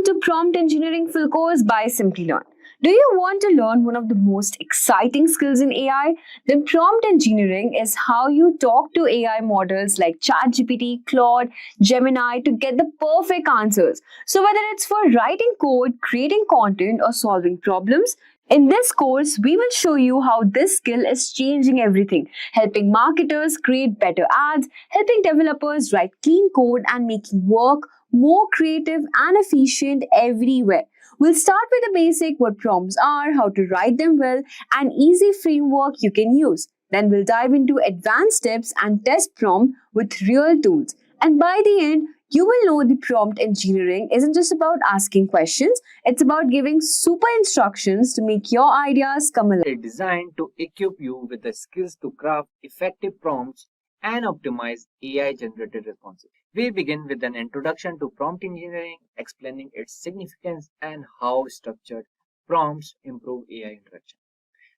Welcome to Prompt Engineering Full Course by Simplilearn. Do you want to learn one of the most exciting skills in AI? Then prompt engineering is how you talk to AI models like ChatGPT, Claude, Gemini to get the perfect answers. So whether it's for writing code, creating content, or solving problems, in this course, we will show you how this skill is changing everything, helping marketers create better ads, helping developers write clean code, and making work more creative and efficient everywhere. We'll start with the basic what prompts are, how to write them well, and easy framework you can use. Then we'll dive into advanced tips and test prompt with real tools. And by the end, you will know the prompt engineering isn't just about asking questions, it's about giving super instructions to make your ideas come alive. It's designed to equip you with the skills to craft effective prompts and optimize AI generated responses. We begin with an introduction to prompt engineering, explaining its significance and how structured prompts improve AI interaction.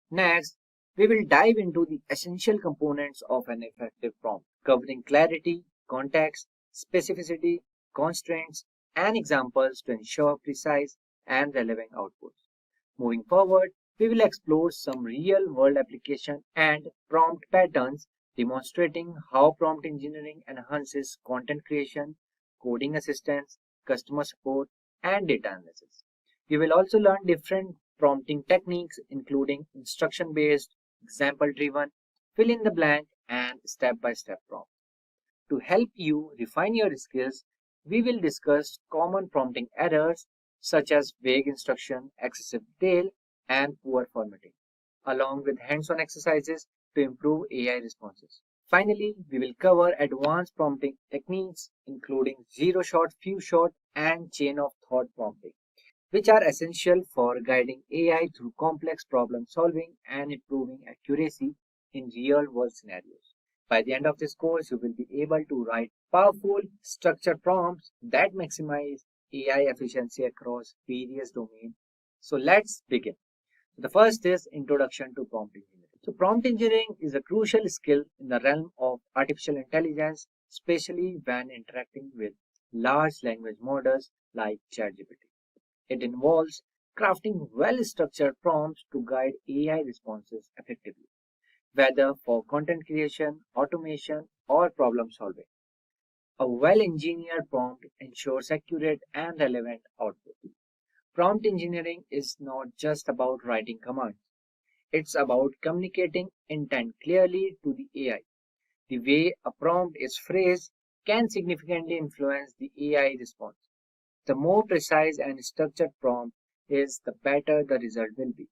Next, we will dive into the essential components of an effective prompt, covering clarity, context, specificity, constraints, and examples to ensure precise and relevant outputs. Moving forward, we will explore some real-world application and prompt patterns demonstrating how prompt engineering enhances content creation, coding assistance, customer support, and data analysis. We will also learn different prompting techniques including instruction-based, example-driven, fill-in-the-blank, and step-by-step prompt. To help you refine your skills, we will discuss common prompting errors such as vague instruction, excessive detail, and poor formatting, along with hands-on exercises to improve AI responses. Finally, we will cover advanced prompting techniques including zero-shot, few-shot, and chain of thought prompting, which are essential for guiding AI through complex problem solving and improving accuracy in real-world scenarios. By the end of this course, you will be able to write powerful, structured prompts that maximize AI efficiency across various domains. So let's begin. The first is Introduction to Prompt Engineering. So prompt engineering is a crucial skill in the realm of artificial intelligence, especially when interacting with large language models like ChatGPT. It involves crafting well-structured prompts to guide AI responses effectively, whether for content creation, automation, or problem solving. A well-engineered prompt ensures accurate and relevant output. Prompt engineering is not just about writing commands. It's about communicating intent clearly to the AI. The way a prompt is phrased can significantly influence the AI response. The more precise and structured prompt is, the better the result will be.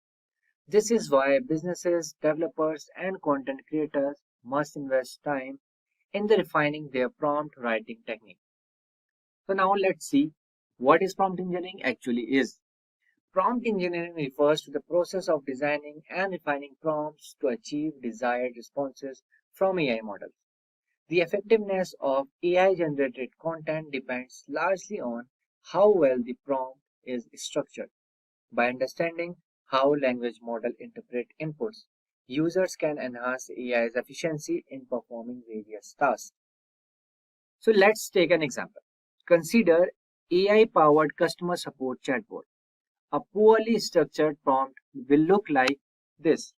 This is why businesses, developers, and content creators must invest time in the refining their prompt writing technique. So now let's see what is prompt engineering actually is. Prompt engineering refers to the process of designing and refining prompts to achieve desired responses from AI models. The effectiveness of AI-generated content depends largely on how well the prompt is structured. By understanding how language models interpret inputs, users can enhance AI's efficiency in performing various tasks. So let's take an example. Consider AI-powered customer support chatbot. A poorly structured prompt will look like this: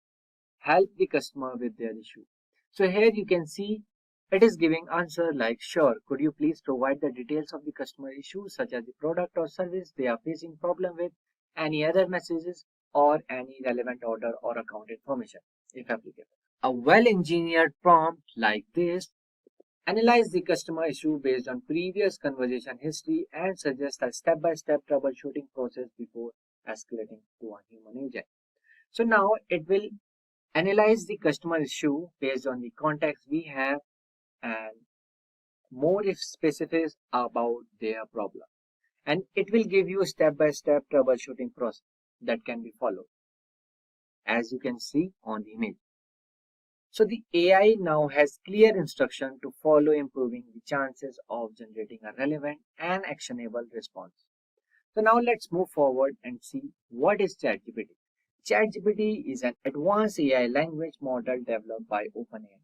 help the customer with their issue. So here you can see it is giving answer like, sure, could you please provide the details of the customer issue such as the product or service they are facing problem with, any other messages, or any relevant order or account information if applicable. A well-engineered prompt like this analyze the customer issue based on previous conversation history and suggest a step-by-step troubleshooting process before escalating to a human agent. So now it will analyze the customer issue based on the context we have and more if specifics about their problem. And it will give you a step-by-step troubleshooting process that can be followed, as you can see on the image. So the AI now has clear instruction to follow, improving the chances of generating a relevant and actionable response. So now let's move forward and see what is ChatGPT. ChatGPT is an advanced AI language model developed by OpenAI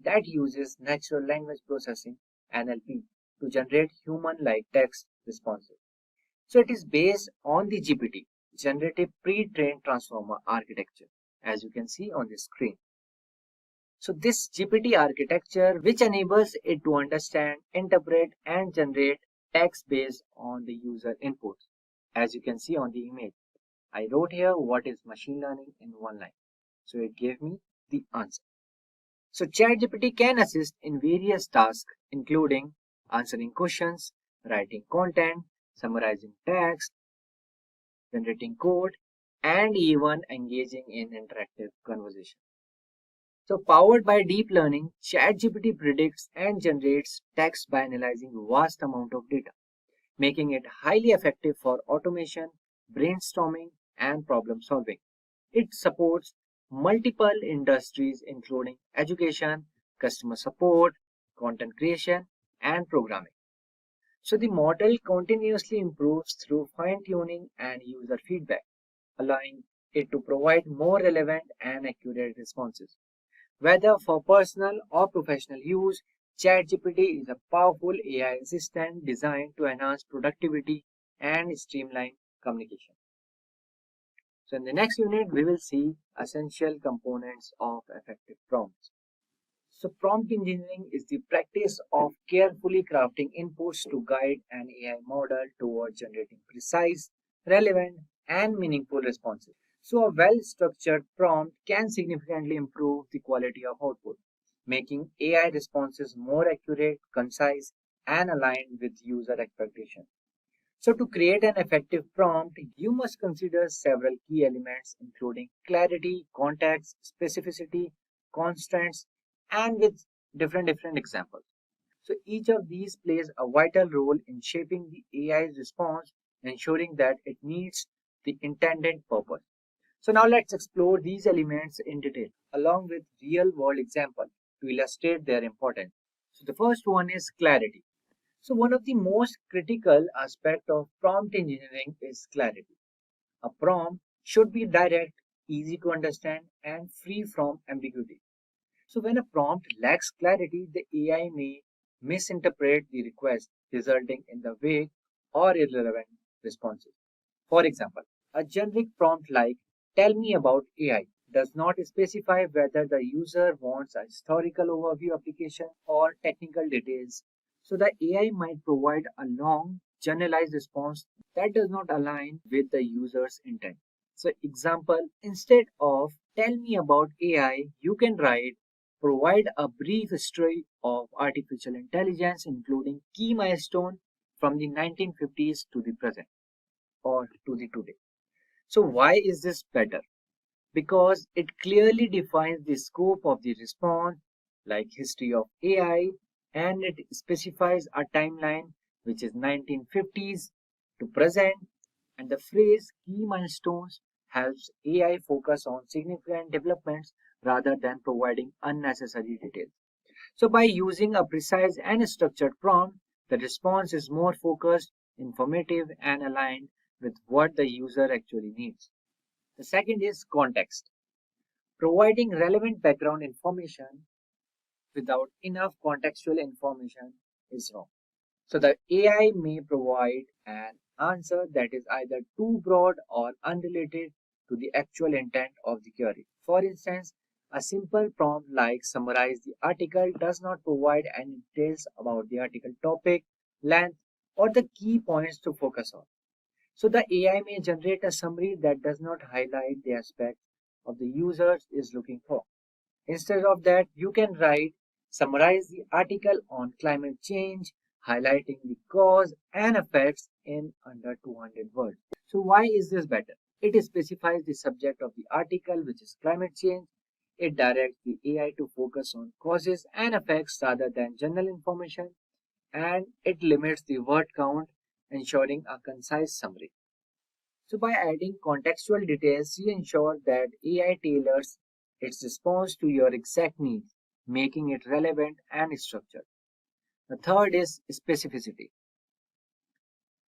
that uses natural language processing (NLP) to generate human-like text responses. So it is based on the GPT, Generative Pre-trained Transformer Architecture, as you can see on the screen. So this GPT architecture, which enables it to understand, interpret, and generate text based on the user inputs, as you can see on the image. I wrote here what is machine learning in one line. So it gave me the answer. So ChatGPT can assist in various tasks, including answering questions, writing content, summarizing text, generating code, and even engaging in interactive conversation. So powered by deep learning, ChatGPT predicts and generates text by analyzing vast amount of data, making it highly effective for automation, brainstorming, and problem solving. It supports multiple industries including education, customer support, content creation, and programming. So the model continuously improves through fine-tuning and user feedback, allowing it to provide more relevant and accurate responses. Whether for personal or professional use, ChatGPT is a powerful AI assistant designed to enhance productivity and streamline communication. So in the next unit, we will see essential components of effective prompts. So prompt engineering is the practice of carefully crafting inputs to guide an AI model towards generating precise, relevant, and meaningful responses. So a well-structured prompt can significantly improve the quality of output, making AI responses more accurate, concise, and aligned with user expectations. So to create an effective prompt, you must consider several key elements including clarity, context, specificity, constraints, and with different examples. So each of these plays a vital role in shaping the AI's response, ensuring that it meets the intended purpose. So now let's explore these elements in detail along with real world examples to illustrate their importance. So the first one is clarity. So one of the most critical aspects of prompt engineering is clarity. A prompt should be direct, easy to understand, and free from ambiguity. So when a prompt lacks clarity, the AI may misinterpret the request, resulting in the vague or irrelevant responses. For example, a generic prompt like "Tell me about AI" does not specify whether the user wants a historical overview application or technical details. So the AI might provide a long, generalized response that does not align with the user's intent. So example, instead of "Tell me about AI," you can write provide a brief history of artificial intelligence, including key milestones from the 1950s to the present or to the today. So why is this better? Because it clearly defines the scope of the response, like history of AI, and it specifies a timeline which is 1950s to present, and the phrase key milestones helps AI focus on significant developments rather than providing unnecessary details. So by using a precise and structured prompt, the response is more focused, informative, and aligned with what the user actually needs. The second is context. Providing relevant background information without enough contextual information is wrong. So the AI may provide an answer that is either too broad or unrelated to the actual intent of the query. For instance, a simple prompt like "summarize the article" does not provide any details about the article topic, length, or the key points to focus on. So the AI may generate a summary that does not highlight the aspect of the user is looking for. Instead of that, you can write summarize the article on climate change, highlighting the cause and effects in under 200 words. So why is this better? It specifies the subject of the article, which is climate change. It directs the AI to focus on causes and effects rather than general information, and it limits the word count, ensuring a concise summary. So by adding contextual details, you ensure that AI tailors its response to your exact needs, making it relevant and structured. The third is specificity,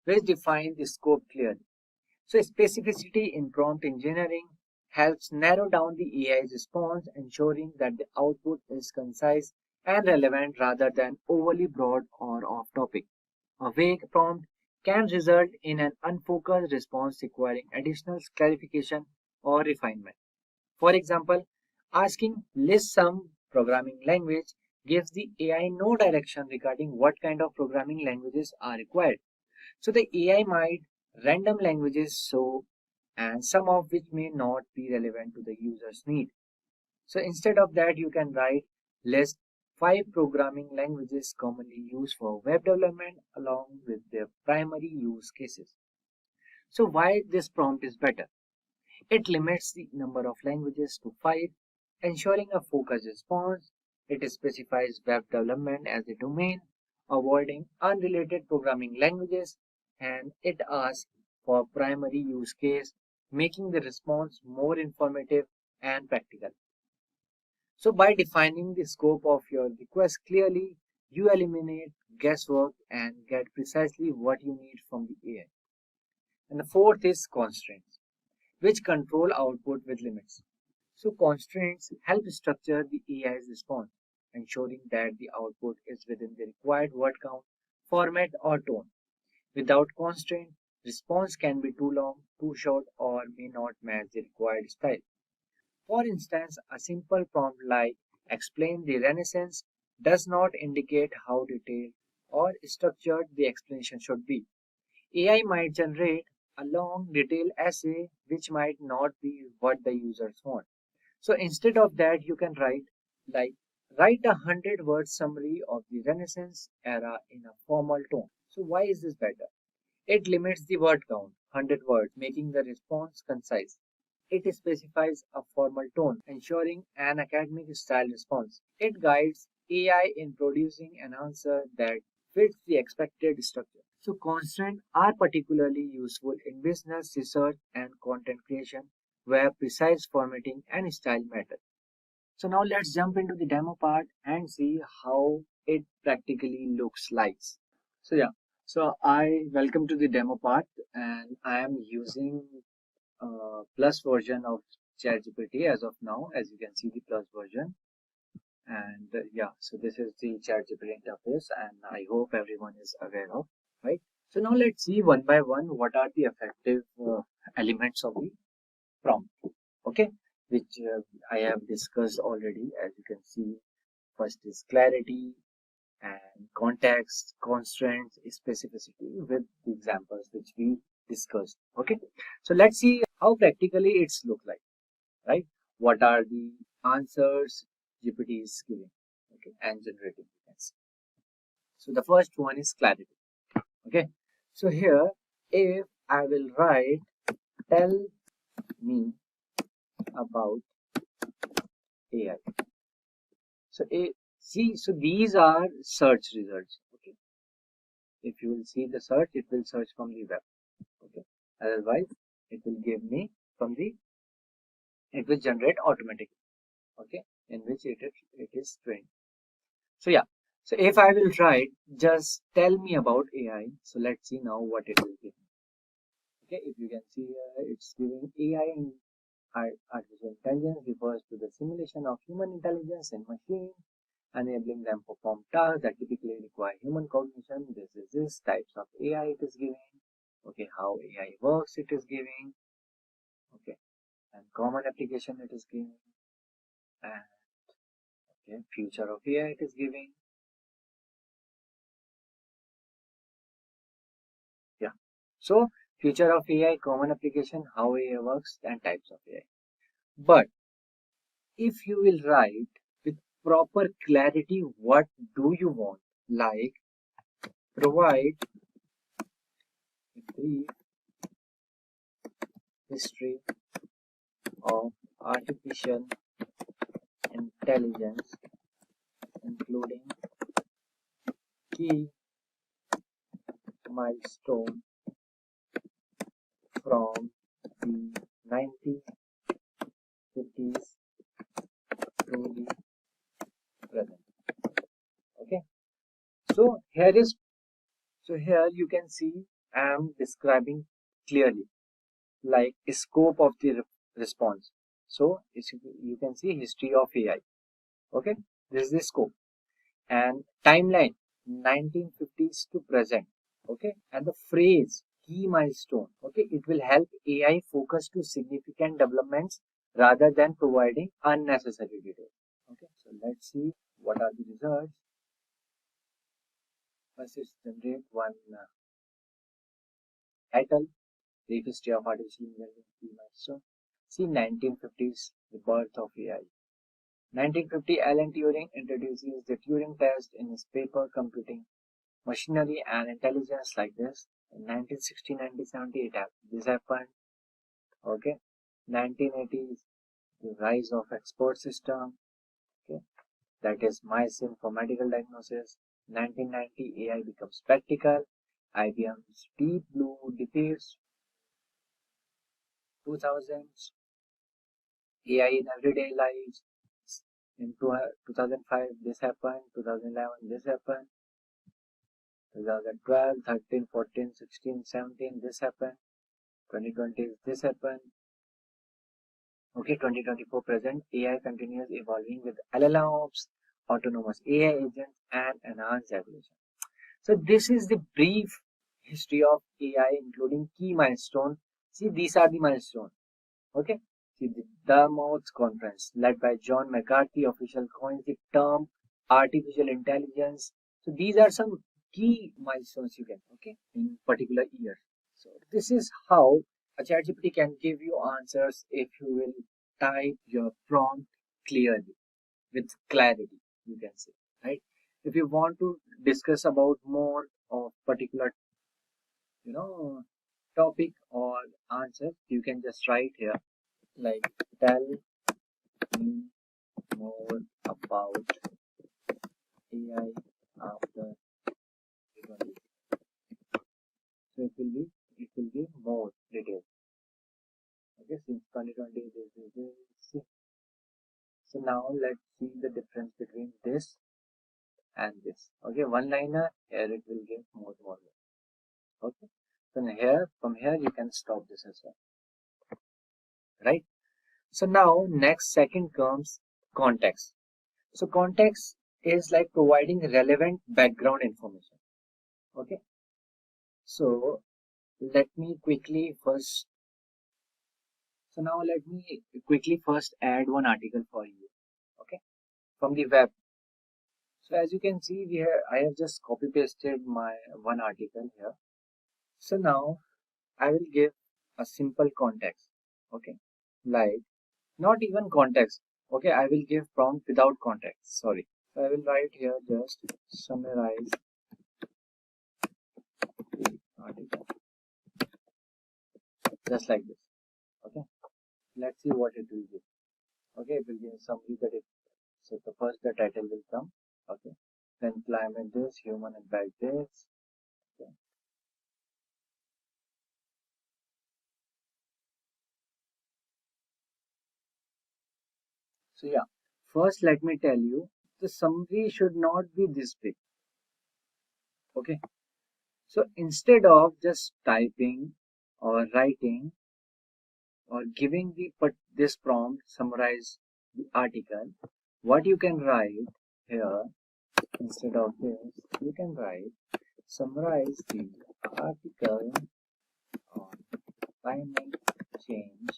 which defines the scope clearly. So specificity in prompt engineering helps narrow down the AI's response, ensuring that the output is concise and relevant rather than overly broad or off topic. A vague prompt can result in an unfocused response requiring additional clarification or refinement. For example, asking list some programming language gives the AI no direction regarding what kind of programming languages are required. So the AI might random languages and some of which may not be relevant to the user's need. So instead of that, you can write list 5 programming languages commonly used for web development along with their primary use cases. So why this prompt is better? It limits the number of languages to 5, ensuring a focused response. It specifies web development as a domain, avoiding unrelated programming languages, and it asks for primary use case, making the response more informative and practical. So by defining the scope of your request clearly, you eliminate guesswork and get precisely what you need from the AI. And the fourth is constraints, which control output with limits. So constraints help structure the AI's response, ensuring that the output is within the required word count, format, or tone. Without constraint, response can be too long, too short, or may not match the required style. For instance, a simple prompt like explain the Renaissance does not indicate how detailed or structured the explanation should be. AI might generate a long, detailed essay which might not be what the users want. So instead of that, you can like write 100 word summary of the Renaissance era in a formal tone. So why is this better? It limits the word count, 100 words, making the response concise. It specifies a formal tone, ensuring an academic style response. It guides AI in producing an answer that fits the expected structure. So constraints are particularly useful in business, research, and content creation, where precise formatting and style matter. So now let's jump into the demo part and see how it practically looks like. So yeah, so I welcome to the demo part, and I am using plus version of ChatGPT as of now. As you can see, the plus version, and yeah, so this is the ChatGPT interface, and I hope everyone is aware of, right? So now let's see one by one what are the effective elements of the prompt, okay, which I have discussed already. As you can see, first is clarity and context, constraints, specificity with the examples which we discussed. Okay, so let's see how practically it's look like, right? What are the answers GPT is giving, okay, and generating. So the first one is clarity. Okay, so here if I will write tell me about AI. So so these are search results. Okay, if you will see the search, it will search from the web. Okay, otherwise it will give me from the it will generate automatically. Okay, in which it is trained. So yeah, so if I will write just tell me about AI, so let's see now what it will give me. Okay, if you can see here, it's giving AI in artificial intelligence refers to the simulation of human intelligence in machine, enabling them to perform tasks that typically require human cognition. This types of AI it is giving. Okay, how AI works it is giving. Okay, and common application it is giving. And okay, future of AI it is giving. Yeah. So future of AI, common application, how AI works, and types of AI. But if you will write with proper clarity, what do you want? Like provide a brief history of artificial intelligence, including key milestone from the 1950s to the present. Okay, so here you can see I am describing clearly like scope of the response. So you can see history of AI. Okay, this is the scope and timeline 1950s to present. Okay, and the phrase key milestone, okay, it will help AI focus to significant developments rather than providing unnecessary details. Okay, so let's see what are the results. First is generate one title, brief history of artificial intelligence key milestone. See 1950s, the birth of AI. 1950, Alan Turing introduces the Turing test in his paper Computing Machinery and Intelligence like this. In 1960, 1970, this happened. Okay. 1980s, the rise of expert system. Okay. That is MySim for medical diagnosis. 1990, AI becomes practical. IBM's Deep Blue defeats 2000s. AI in everyday lives. In 2005, this happened. 2011, this happened. 2012, 13, 14, 16, 17, this happened. 2020, this happened. Okay, 2024 present, AI continues evolving with LLMs, autonomous AI agents, and enhanced evolution. So this is the brief history of AI, including key milestones. See, these are the milestones. Okay. See, the Dartmouth Conference, led by John McCarthy, official coins the term artificial intelligence. So these are some key milestones you get, okay, in particular year. So this is how a ChatGPT can give you answers if you will type your prompt clearly with clarity, you can say, right? If you want to discuss about more of particular, you know, topic or answer, you can just write here like tell me more about AI after 2020. So it will be more details. Okay, since 2020 this. So now let's see the difference between this and this. Okay, one liner here it will give more. Okay, so here from here you can stop this as well. Right? So now next second comes context. So context is like providing relevant background information. Okay. So let me quickly first. So now let me quickly first add one article for you. Okay. From the web. So as you can see here, I have just copy pasted my one article here. So now I will give a simple context. Okay. Like not even context. Okay. I will give prompt without context. Sorry. So I will write here just summarize the article. Just like this. Okay. Let's see what it will give. Okay. It will give summary that it. So the first the title will come. Okay. Then climate this, human impact this. Okay. So yeah, first let me tell you, the summary should not be this big. Okay. So instead of just typing or writing or giving the this prompt summarize the article, what you can write here instead of this, you can write summarize the article on climate change,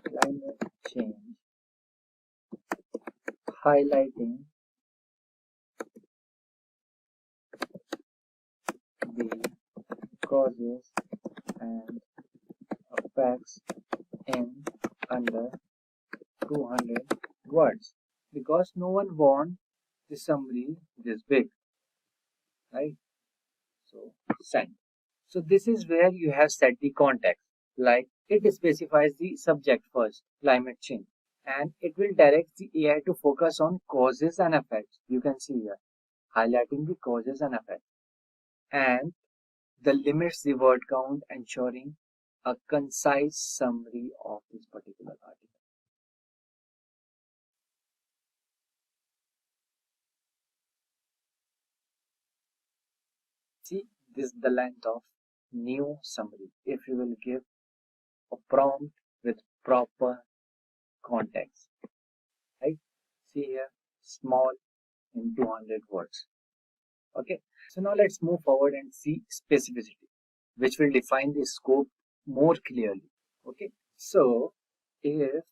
climate change, highlighting the causes and effects in under 200 words, because no one wants the summary this big, right? So send. So this is where you have set the context, like it specifies the subject first, climate change, and it will direct the AI to focus on causes and effects. You can see here highlighting the causes and effects, and the limits the word count, ensuring a concise summary of this particular article. See, this is the length of new summary if you will give a prompt with proper context, right? See here, small in 200 words. Okay, so now let's move forward and see specificity, which will define the scope more clearly. Okay, so if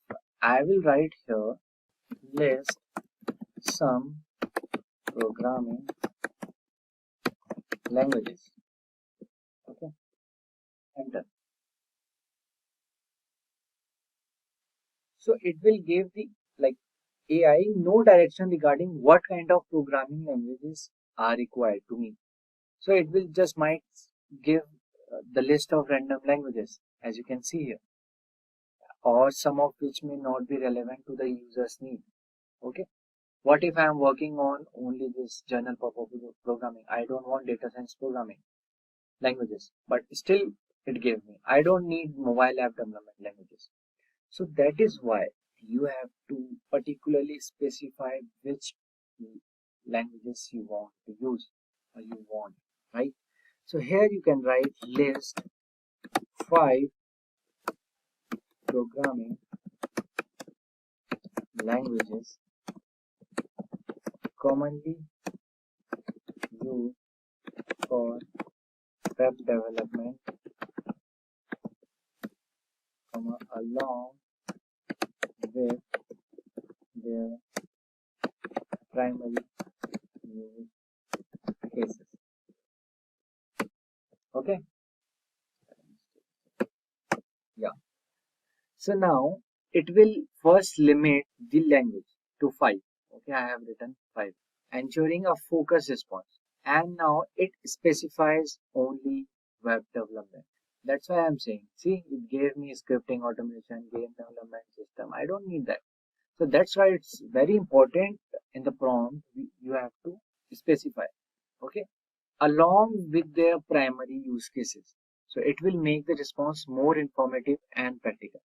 I will write here list some programming languages. Okay, enter. So it will give the like AI no direction regarding what kind of programming languages are required to me. So it will just might give the list of random languages, as you can see here, or some of which may not be relevant to the user's need. Okay, what if I am working on only this general purpose programming? I don't want data science programming languages, but still it gave me. I don't need mobile app development languages. So that is why you have to particularly specify which languages you want to use or you want, right? So here you can write list 5 programming languages commonly used for web development, along with their primary use cases. Okay, yeah. So now it will first limit the language to 5. Okay, I have written 5, ensuring a focused response. And now it specifies only web development. That's why I'm saying, see, it gave me scripting, automation, game development system. I don't need that. So that's why it's very important in the prompt you have to specify, okay, along with their primary use cases. So it will make the response more informative and practical.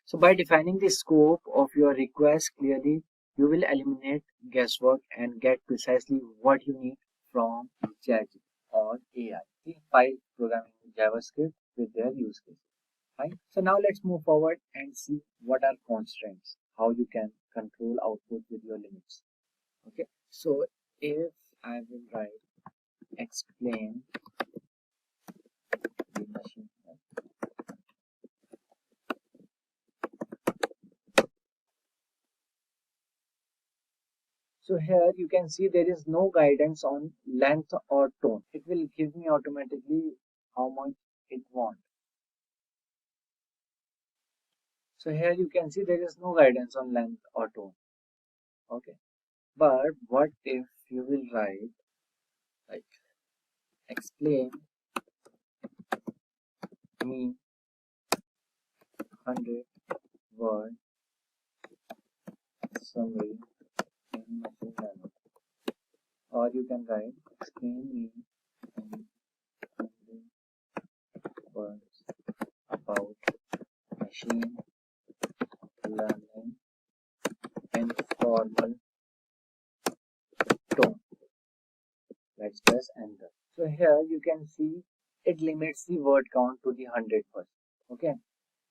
So by defining the scope of your request clearly, you will eliminate guesswork and get precisely what you need from ChatGPT or AI. The file programming JavaScript with their use case. Right? So now let's move forward and see what are constraints, how you can control output with your limits. Okay. So if I will write explain the machine. So here you can see there is no guidance on length or tone. It will give me automatically how much it wants. So here you can see there is no guidance on length or tone. Okay. But what if you will write like explain me 100-word summary in machine learning. Or you can write explain me in 100 words about machine learning in formal tone. Let's press enter. So here you can see it limits the word count to the 100 first. Okay,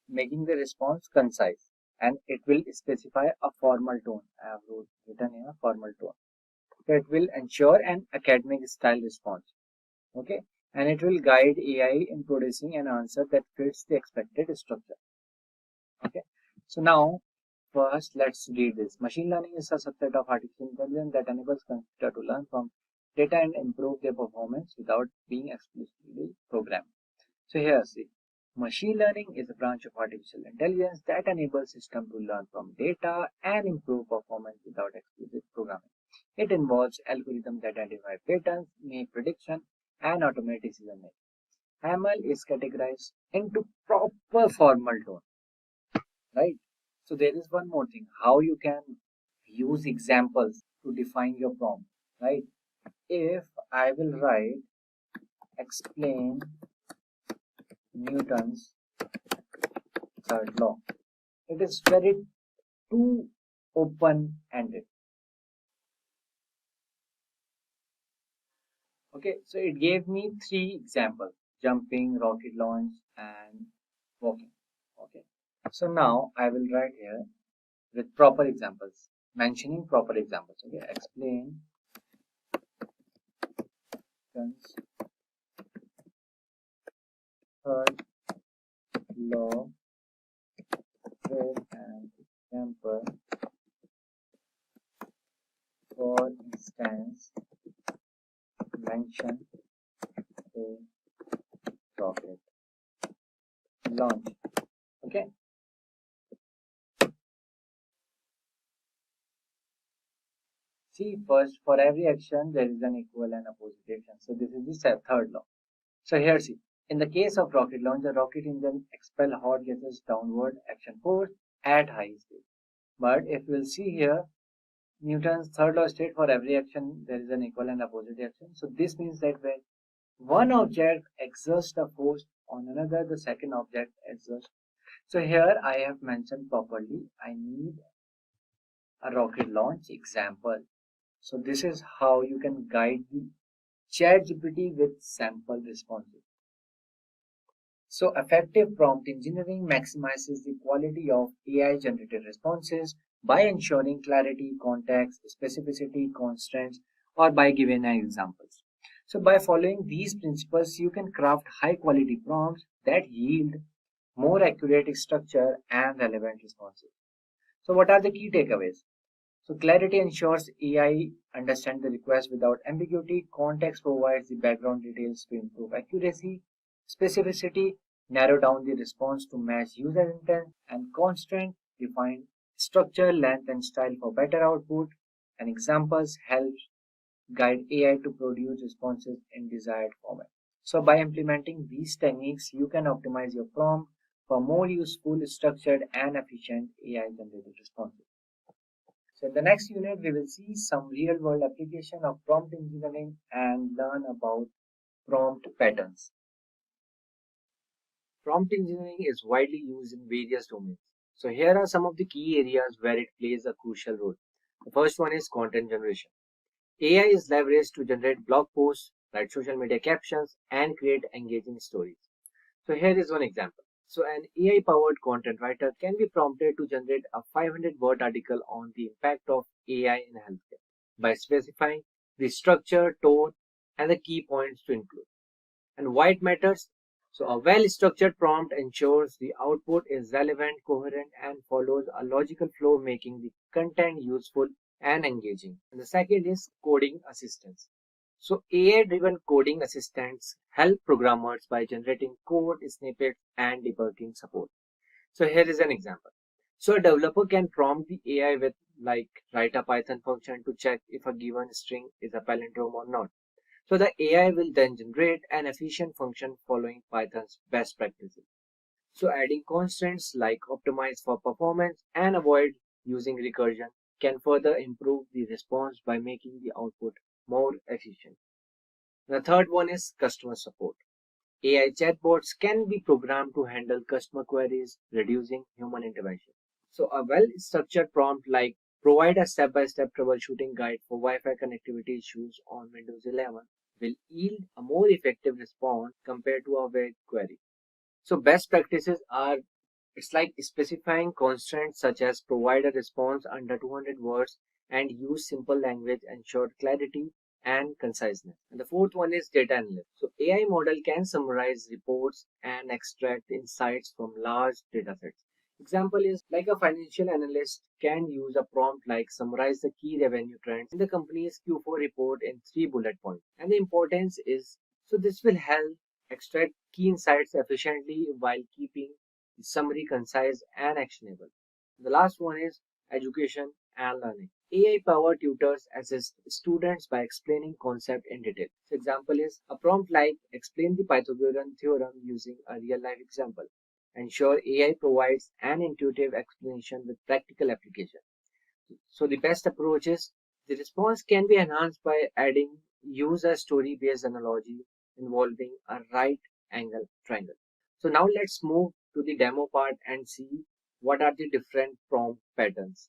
making the response concise, and it will specify a formal tone. I have written here formal tone. So it will ensure an academic style response. Okay, and it will guide AI in producing an answer that fits the expected structure. Okay, so now first let's read this. Machine learning is a subset of artificial intelligence that enables computer to learn from data and improve their performance without being explicitly programmed. So here see, machine learning is a branch of artificial intelligence that enables systems to learn from data and improve performance without explicit programming. It involves algorithms that identify patterns, make prediction, and automate decision making. ML is categorized into proper formal tone, right? So there is one more thing, how you can use examples to define your prompt, right? If I will write explain Newton's third law, it is very too open-ended. Okay, so it gave me 3 examples: jumping, rocket launch, and walking. Okay, so now I will write here with proper examples, mentioning proper examples. Okay, explain actions, third law with an example, for instance, mention a rocket launch. Okay. See, first, for every action, there is an equal and opposite action. So this is the third law. So here, see, in the case of rocket launch, the rocket engine expel hot gases downward action force at high speed. But if we'll see here, Newton's third law states for every action, there is an equal and opposite action. So this means that when one object exerts a force on another, the second object exerts. So here I have mentioned properly, I need a rocket launch example. So this is how you can guide the ChatGPT with sample responses. So effective prompt engineering maximizes the quality of AI generated responses by ensuring clarity, context, specificity, constraints, or by giving examples. So by following these principles, you can craft high quality prompts that yield more accurate structure and relevant responses. So what are the key takeaways? So clarity ensures AI understands the request without ambiguity. Context provides the background details to improve accuracy. Specificity narrow down the response to match user intent. And constraint define structure, length, and style for better output. And examples help guide AI to produce responses in desired format. So by implementing these techniques, you can optimize your prompt for more useful, structured, and efficient AI generated responses. So in the next unit, we will see some real-world application of prompt engineering and learn about prompt patterns. Prompt engineering is widely used in various domains. So here are some of the key areas where it plays a crucial role. The first one is content generation. AI is leveraged to generate blog posts, write social media captions, and create engaging stories. So here is one example. So an AI-powered content writer can be prompted to generate a 500-word article on the impact of AI in healthcare by specifying the structure, tone, and the key points to include. And why it matters? So a well-structured prompt ensures the output is relevant, coherent, and follows a logical flow, making the content useful and engaging. And the second is coding assistance. So AI-driven coding assistants help programmers by generating code snippets and debugging support. So here is an example. So a developer can prompt the AI with like write a Python function to check if a given string is a palindrome or not. So the AI will then generate an efficient function following Python's best practices. So adding constraints like optimize for performance and avoid using recursion can further improve the response by making the output more efficient. The third one is customer support. AI chatbots can be programmed to handle customer queries, reducing human intervention. So a well-structured prompt like provide a step-by-step troubleshooting guide for Wi-Fi connectivity issues on Windows 11 will yield a more effective response compared to a vague query. So best practices are it's like specifying constraints such as provide a response under 200 words and use simple language, ensure clarity and conciseness. And the fourth one is data analysis. So AI model can summarize reports and extract insights from large data sets. Example is like a financial analyst can use a prompt like summarize the key revenue trends in the company's Q4 report in 3 bullet points. And the importance is so this will help extract key insights efficiently while keeping the summary concise and actionable. The last one is education and learning. AI-powered tutors assist students by explaining concept in detail. So example is a prompt like explain the Pythagorean theorem using a real-life example. Ensure AI provides an intuitive explanation with practical application. So the best approach is the response can be enhanced by adding use a story-based analogy involving a right angle triangle. So now let's move to the demo part and see what are the different prompt patterns.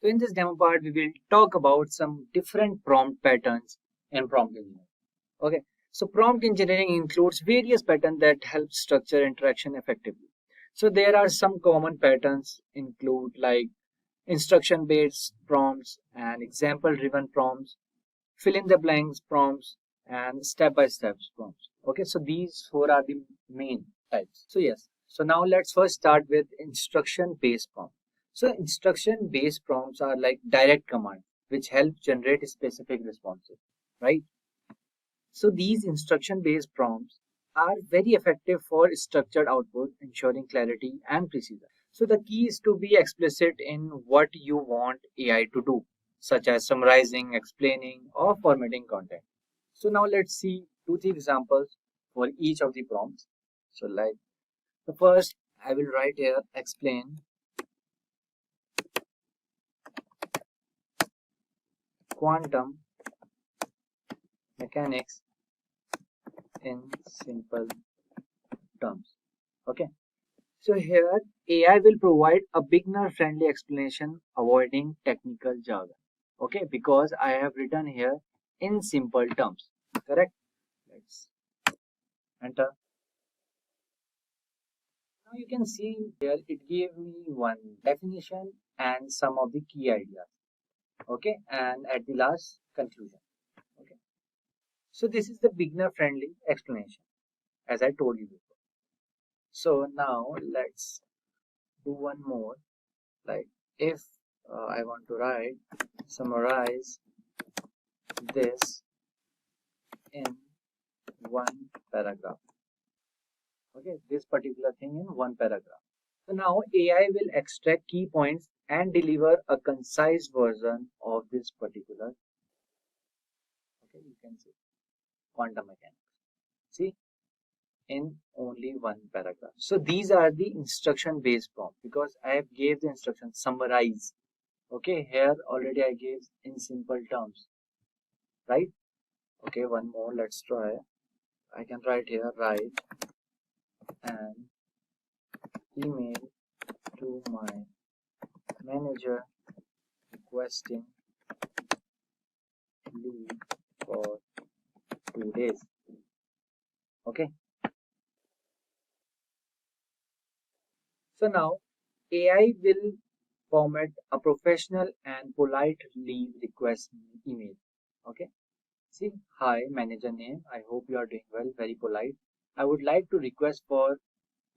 So in this demo part, we will talk about some different prompt patterns in prompt engineering. Okay, so prompt engineering includes various patterns that help structure interaction effectively. So there are some common patterns include like instruction-based prompts and example-driven prompts, fill in the blanks prompts, and step-by-step prompts. Okay, so these four are the main types. So yes, so now let's first start with instruction-based prompts. So instruction-based prompts are like direct commands which help generate specific responses, right? So these instruction-based prompts are very effective for structured output, ensuring clarity and precision. So the key is to be explicit in what you want AI to do, such as summarizing, explaining, or formatting content. So now let's see 2-3 examples for each of the prompts. So like the first, I will write here, explain quantum mechanics in simple terms. Okay. So here AI will provide a beginner friendly explanation avoiding technical jargon. Okay, because I have written here in simple terms. Correct? Let's enter. Now you can see here it gave me one definition and some of the key ideas. Okay, and at the last conclusion. Okay. So this is the beginner friendly explanation as I told you before. So now let's do one more. Like if I want to write summarize this in one paragraph. Okay, this particular thing in one paragraph. So now AI will extract key points and deliver a concise version of this particular. Okay, you can see quantum mechanics. See, in only one paragraph. So these are the instruction based prompts because I have gave the instruction summarize. Okay, here already I gave in simple terms, right? Okay, one more, let's try. I can write here, write an email to my manager requesting leave for 2 days. Okay. So now AI will format a professional and polite leave request email. Okay. See, hi, manager name. I hope you are doing well. Very polite. I would like to request for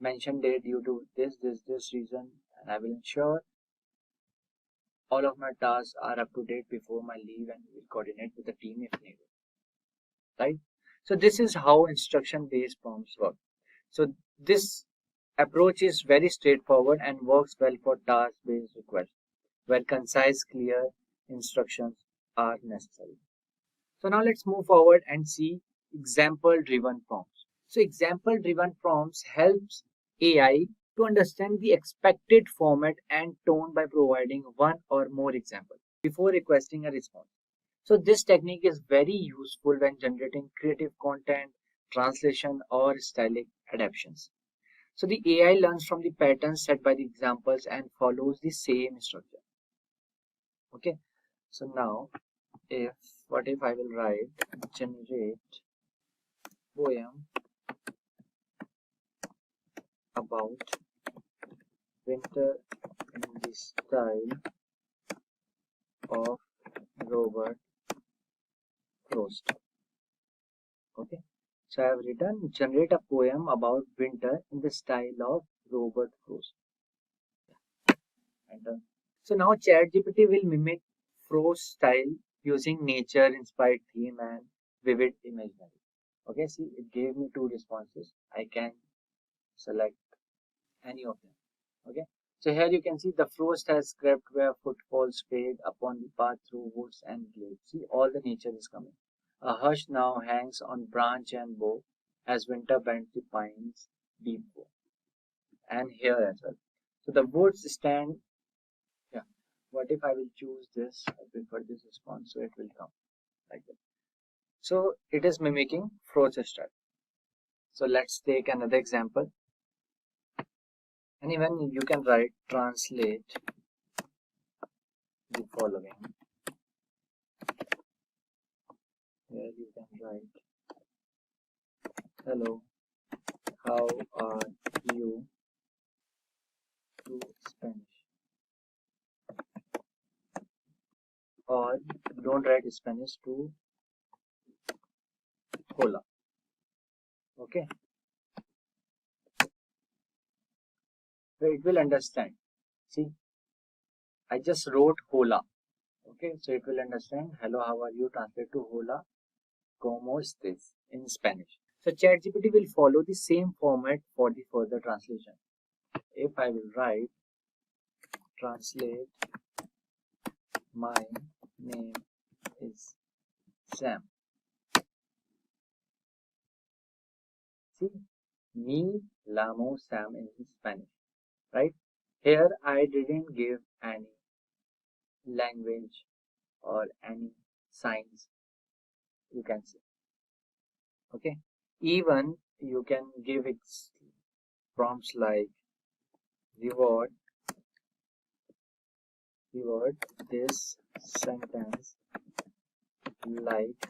mention date due to this reason, and I will ensure all of my tasks are up to date before my leave and will coordinate with the team if needed. Right? So this is how instruction-based prompts work. So this approach is very straightforward and works well for task-based requests, where concise, clear instructions are necessary. So now let's move forward and see example-driven prompts. So example-driven prompts helps AI to understand the expected format and tone by providing one or more examples before requesting a response. So this technique is very useful when generating creative content, translation, or stylistic adaptations. So the AI learns from the patterns set by the examples and follows the same structure. Okay. So now if what if I will write generate poem about winter in the style of Robert Frost. Okay. So I have written generate a poem about winter in the style of Robert Frost. Enter. So now ChatGPT will mimic Frost's style using nature-inspired theme and vivid imagery. Okay, see, it gave me two responses. I can select any of them. Okay, so here you can see the frost has crept where footfalls fade upon the path through woods and glades. See, all the nature is coming. A hush now hangs on branch and bough as winter bends the pines deep bow. And here as well. So the woods stand. Yeah. What if I will choose this? I prefer this response, so it will come like that. So it is mimicking Frost's style. So let's take another example. And even you can write translate the following. Here you can write hello, how are you to Spanish, or don't write Spanish to hola. Okay, so it will understand. See, I just wrote hola. Okay, so it will understand hello, how are you, translate to hola, como estés in Spanish. So ChatGPT will follow the same format for the further translation. If I will write translate my name is Sam. See, me llamo Sam in Spanish, right? Here I didn't give any language or any signs, you can say. Okay, even you can give it prompts like reward this sentence like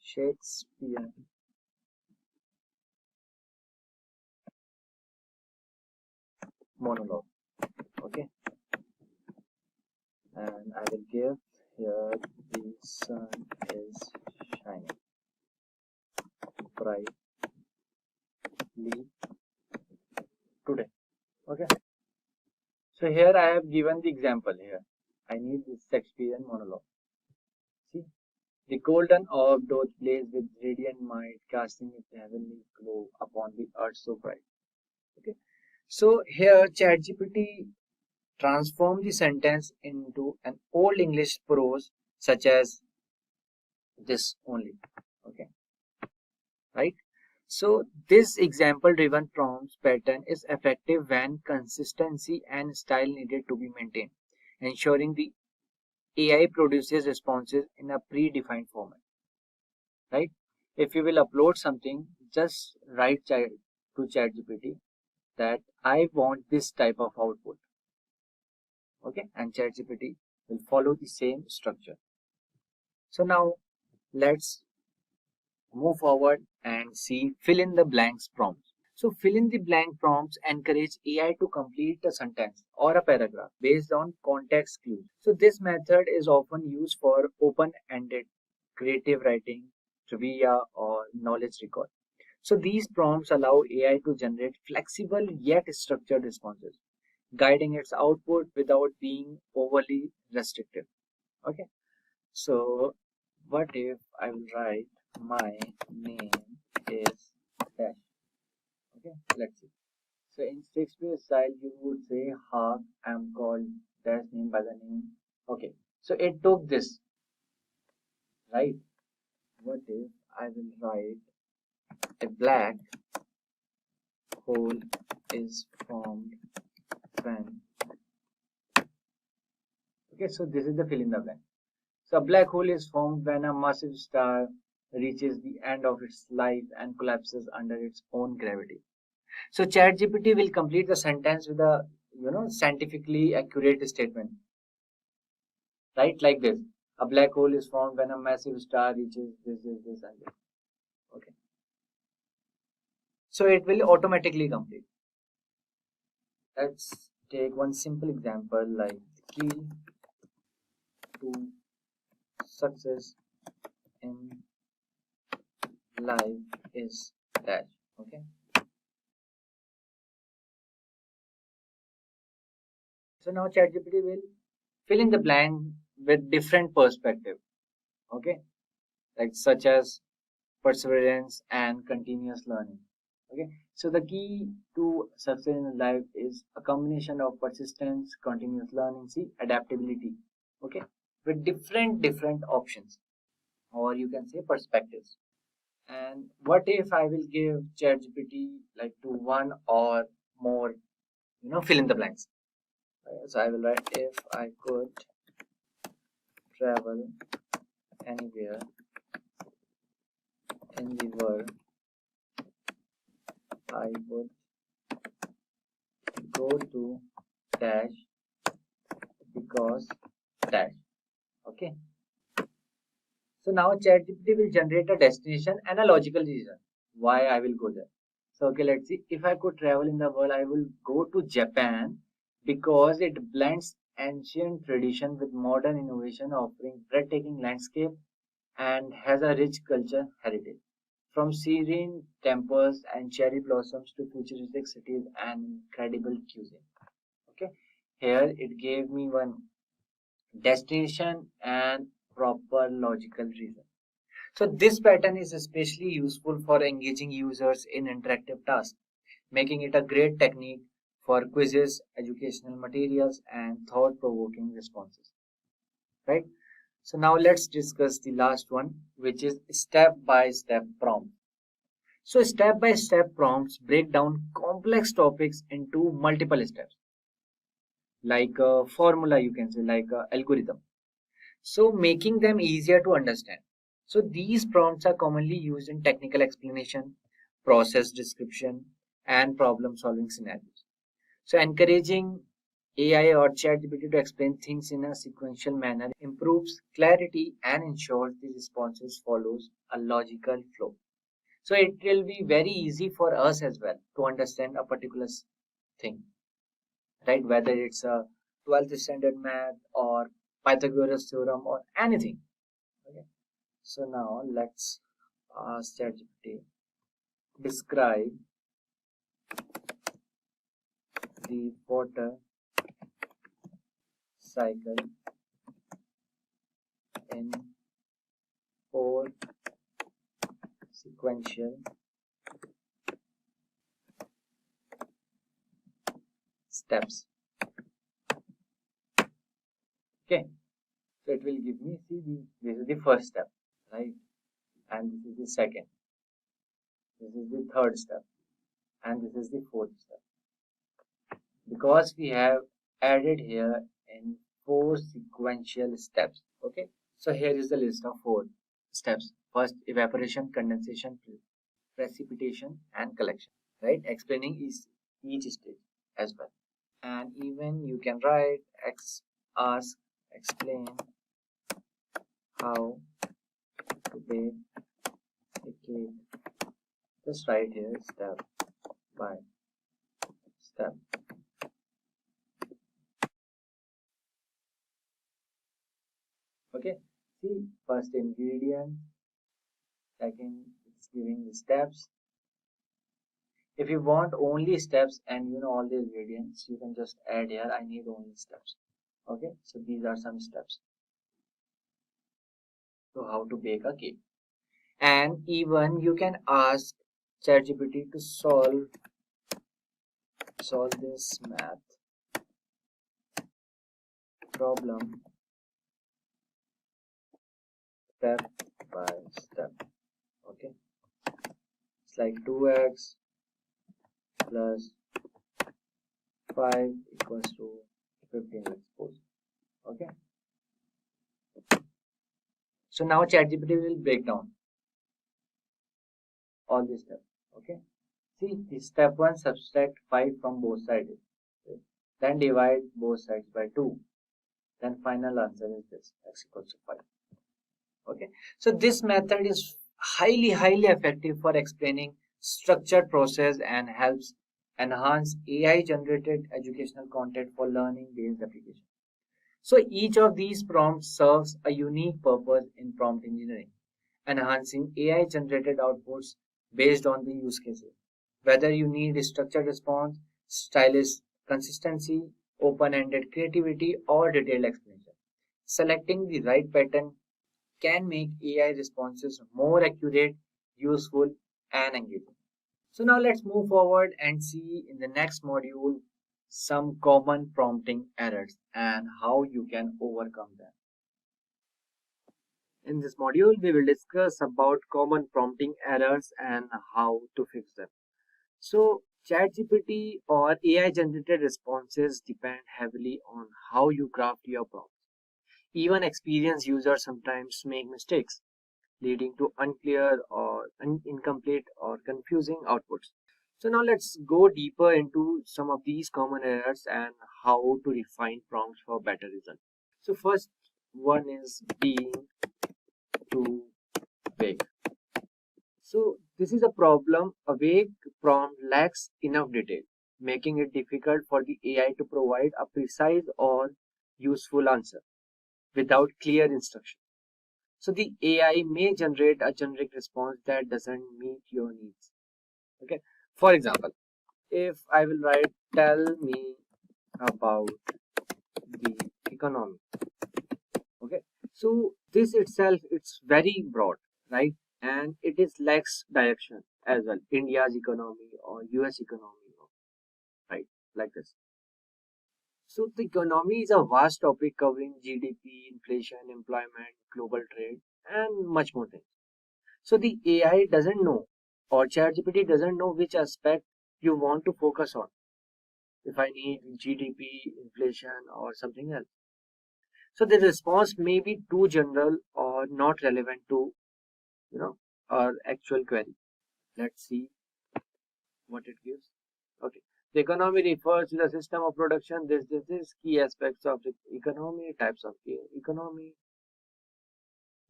Shakespeare monologue. Okay, and I will give here the sun is shining brightly today. Okay, so here I have given the example here. I need this Shakespearean monologue. See, the golden orb doth blaze with radiant might, casting its heavenly glow upon the earth so bright. Okay, so here ChatGPT transform the sentence into an old English prose such as this only. Okay, right? So this example driven prompts pattern is effective when consistency and style needed to be maintained, ensuring the AI produces responses in a predefined format, right? If you will upload something, just write to ChatGPT that I want this type of output. Okay, and ChatGPT will follow the same structure. So now let's move forward and see fill in the blanks prompts. So fill in the blank prompts encourage AI to complete a sentence or a paragraph based on context clues. So this method is often used for open-ended creative writing, trivia, or knowledge recall. So these prompts allow AI to generate flexible yet structured responses, guiding its output without being overly restrictive. Okay, so what if I will write my name is dash? Okay, let's see. So in Shakespeare style, you would say, "Hark, I am called dash name by the name." Okay, so it took this, right? What if I will write a black hole is formed when? Okay, so this is the fill in the blank. So a black hole is formed when a massive star reaches the end of its life and collapses under its own gravity. So ChatGPT will complete the sentence with a scientifically accurate statement, right? Like this: a black hole is formed when a massive star reaches this, and this. Okay. So it will automatically complete. Let's take one simple example like key to success in life is dash. Okay. So now ChatGPT will fill in the blank with different perspective. Okay, like such as perseverance and continuous learning. Okay, so the key to success in life is a combination of persistence, continuous learning, see, adaptability. Okay, with different options, or you can say perspectives. And what if I will give ChatGPT like to one or more, fill in the blanks. So I will write if I could travel anywhere in the world, I would go to dash because dash. Okay. So now ChatGPT will generate a destination and a logical reason why I will go there. So okay, let's see. If I could travel in the world, I will go to Japan because it blends ancient tradition with modern innovation, offering breathtaking landscape and has a rich culture heritage. From serene temples and cherry blossoms to futuristic cities and incredible cuisine. Okay, here it gave me one destination and proper logical reason. So this pattern is especially useful for engaging users in interactive tasks, making it a great technique for quizzes, educational materials, and thought-provoking responses. Right? So now let's discuss the last one, which is step-by-step prompt. So step-by-step prompts break down complex topics into multiple steps, like a formula, you can say, like a algorithm. So making them easier to understand. So these prompts are commonly used in technical explanation, process description, and problem solving scenarios. So encouraging AI or ChatGPT to explain things in a sequential manner improves clarity and ensures the responses follows a logical flow. So it will be very easy for us as well to understand a particular thing, right? Whether it's a 12th standard math or Pythagoras theorem or anything. Okay. So now let's ask ChatGPT describe the water cycle in four sequential steps. Okay, so it will give me, see, this is the first step, right? And this is the second, this is the third step, and this is the fourth step. Because we have added here in four sequential steps. Okay, so here is the list of four steps. First, evaporation, condensation, precipitation, and collection, right? Explaining each stage as well. And even you can write ask, explain how to bake a cake. Just write here step by step. Okay, see, first ingredient, second it's giving the steps. If you want only steps and you know all the ingredients, you can just add here I need only steps. Okay, so these are some steps to how to bake a cake. And even you can ask ChatGPT to solve this math problem step by step. Okay, it's like 2x plus 5 equals to 15, let's suppose. Okay, so now ChatGPT will break down all these steps. Okay, see, the step 1, subtract 5 from both sides, then divide both sides by 2, then final answer is this, x equals to 5. Okay, so this method is highly effective for explaining structured process and helps enhance AI generated educational content for learning based application. So each of these prompts serves a unique purpose in prompt engineering, enhancing AI generated outputs based on the use cases. Whether you need a structured response, stylish consistency, open-ended creativity, or detailed explanation, selecting the right pattern can make AI responses more accurate, useful, and engaging. So now let's move forward and see in the next module some common prompting errors and how you can overcome them. In this module, we will discuss about common prompting errors and how to fix them. So ChatGPT or AI generated responses depend heavily on how you craft your prompt. Even experienced users sometimes make mistakes, leading to unclear or incomplete or confusing outputs. So now let's go deeper into some of these common errors and how to refine prompts for better results. So first one is being too vague. So this is a problem. A vague prompt lacks enough detail, making it difficult for the AI to provide a precise or useful answer without clear instruction. So the AI may generate a generic response that doesn't meet your needs. Okay. For example, if I will write, tell me about the economy. Okay. So this itself, it's very broad, right? And it is lacks direction as well. India's economy or US economy, right? Like this. So the economy is a vast topic covering GDP, inflation, employment, global trade, and much more things. So the AI doesn't know, or ChatGPT doesn't know which aspect you want to focus on. If I need GDP, inflation, or something else. So the response may be too general or not relevant to, you know, our actual query. Let's see what it gives. Okay. The economy refers to the system of production. This key aspects of the economy, types of the economy,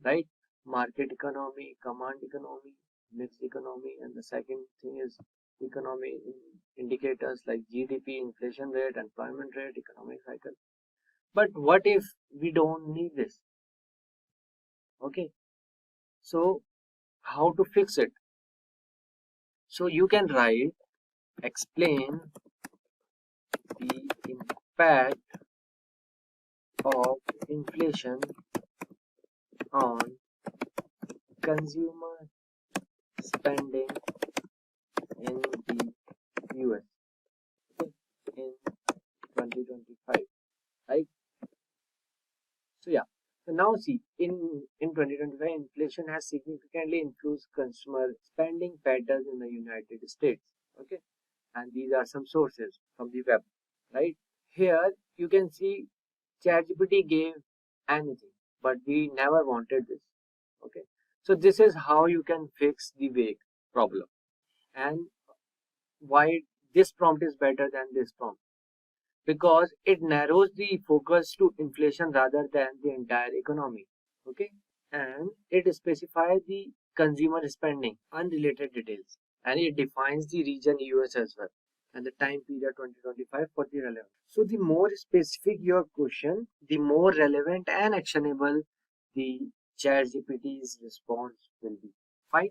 right? Market economy, command economy, mixed economy, and the second thing is economy indicators like GDP, inflation rate, employment rate, economic cycle. But what if we don't need this? Okay, so how to fix it? So you can write, explain the impact of inflation on consumer spending in the US in 2025, right? So yeah, so now see, in 2025, inflation has significantly influenced consumer spending patterns in the United States. Okay, and these are some sources from the web, right? Here you can see ChatGPT gave anything, but we never wanted this. Okay, so this is how you can fix the vague problem, and why this prompt is better than this prompt, because it narrows the focus to inflation rather than the entire economy. Okay, and it specifies the consumer spending, unrelated details, and it defines the region US as well and the time period 2025 for the relevant. So the more specific your question, the more relevant and actionable the ChatGPT's response will be. Fine.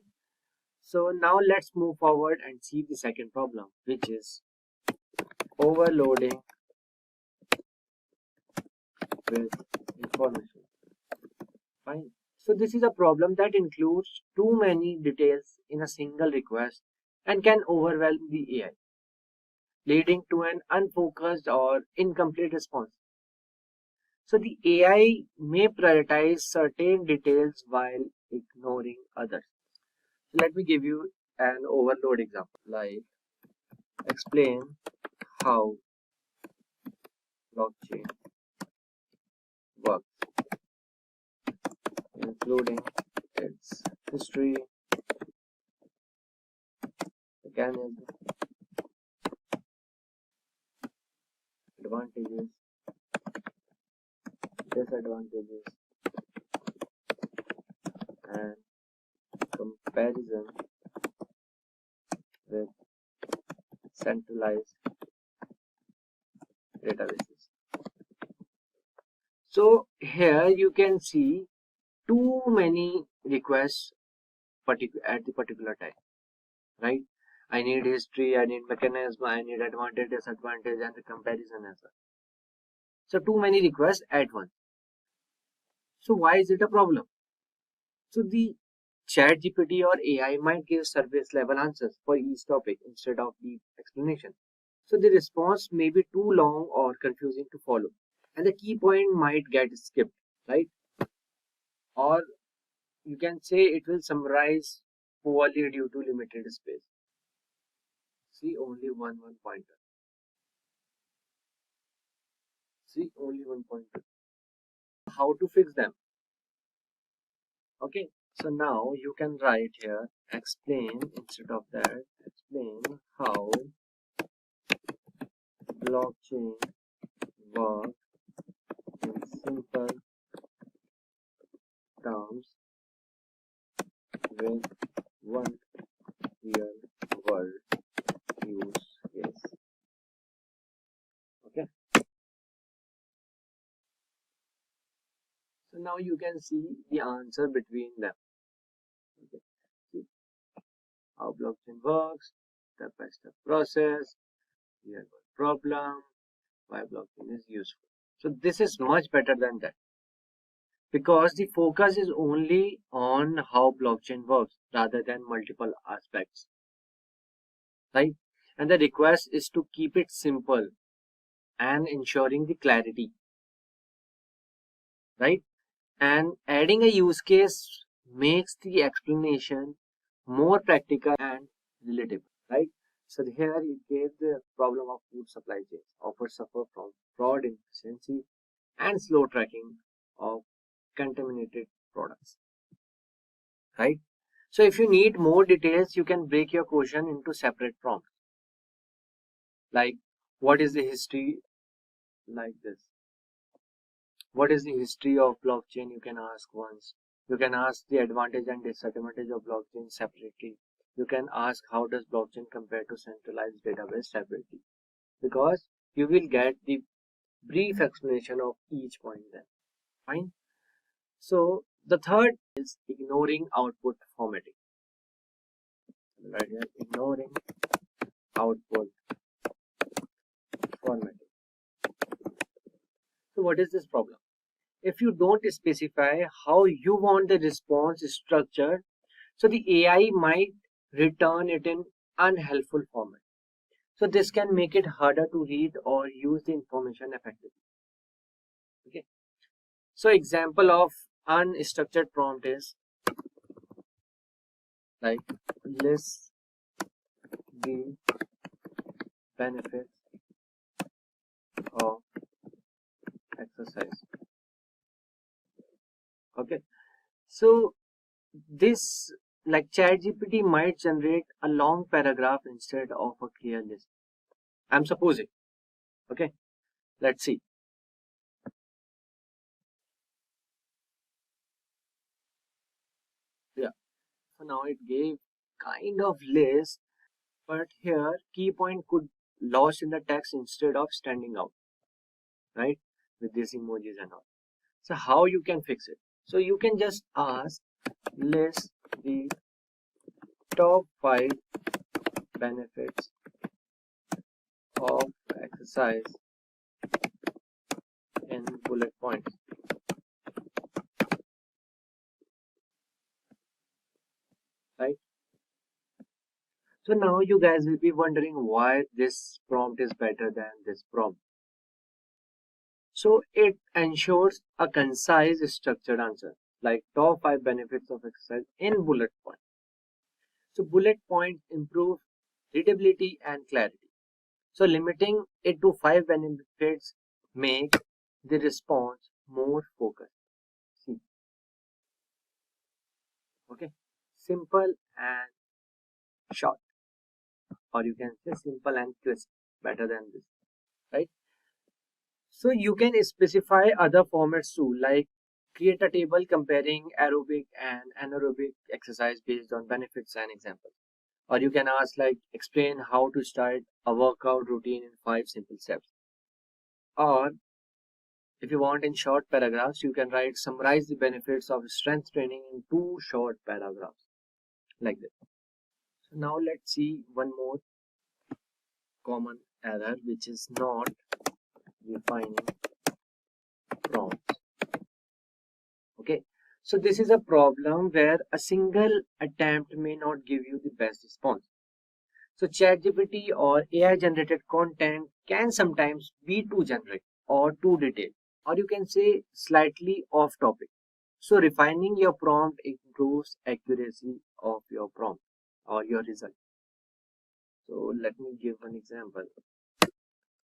So now let's move forward and see the second problem, which is overloading with information. Fine. So this is a problem that includes too many details in a single request and can overwhelm the AI, leading to an unfocused or incomplete response. So the AI may prioritize certain details while ignoring others. So let me give you an overload example, like explain how blockchain works, including its history, mechanism, advantages, disadvantages, and comparison with centralized databases. So here you can see too many requests at the particular time, right? I need history, I need mechanism, I need advantage, disadvantage, and the comparison as well. So too many requests at once. So why is it a problem? So the ChatGPT or AI might give service level answers for each topic instead of the explanation. So the response may be too long or confusing to follow, and the key point might get skipped, right? Or you can say it will summarize poorly due to limited space. See only one pointer. See only one pointer. How to fix them? Okay, so now you can write here, explain, instead of that, explain how blockchain work in simple terms with one real world use case. Okay, so now you can see the answer between them. Okay. See how blockchain works, step-by-step process, real world problem, why blockchain is useful. So this is much better than that, because the focus is only on how blockchain works rather than multiple aspects, right? And the request is to keep it simple and ensuring the clarity, right? And adding a use case makes the explanation more practical and relatable, right? So here it gave the problem of food supply chains often suffer from fraud, inefficiency, and slow tracking of contaminated products, right? So if you need more details, you can break your question into separate prompts, like what is the history, like this. What is the history of blockchain? You can ask once. You can ask the advantage and disadvantage of blockchain separately. You can ask how does blockchain compare to centralized database separately, because you will get the brief explanation of each point then. Fine. So the third is ignoring output formatting. Right here, ignoring output formatting. So what is this problem? If you don't specify how you want the response structured, so the AI might return it in unhelpful format. So this can make it harder to read or use the information effectively. Okay. So example of unstructured prompt is like list the benefits of exercise. Okay. So this, like ChatGPT might generate a long paragraph instead of a clear list. I'm supposing. Okay. Let's see. Yeah. So now it gave kind of list, but here key point could lost in the text instead of standing out, right? With these emojis and all. So how you can fix it? So you can just ask list the top 5 benefits of exercise in bullet points, right? So now you guys will be wondering why this prompt is better than this prompt. So it ensures a concise structured answer, like top 5 benefits of exercise in bullet points. So bullet points improve readability and clarity. So limiting it to 5 benefits make the response more focused. See, okay, simple and short, or you can say simple and crisp, better than this, right? So you can specify other formats too, like create a table comparing aerobic and anaerobic exercise based on benefits and examples. Or you can ask like explain how to start a workout routine in 5 simple steps. Or if you want in short paragraphs, you can write summarize the benefits of strength training in 2 short paragraphs, like this. So now let's see one more common error, which is not defining prompts. Okay, so this is a problem where a single attempt may not give you the best response. So ChatGPT or AI generated content can sometimes be too generic or too detailed, or you can say slightly off topic. So refining your prompt improves accuracy of your prompt or your result. So let me give an example,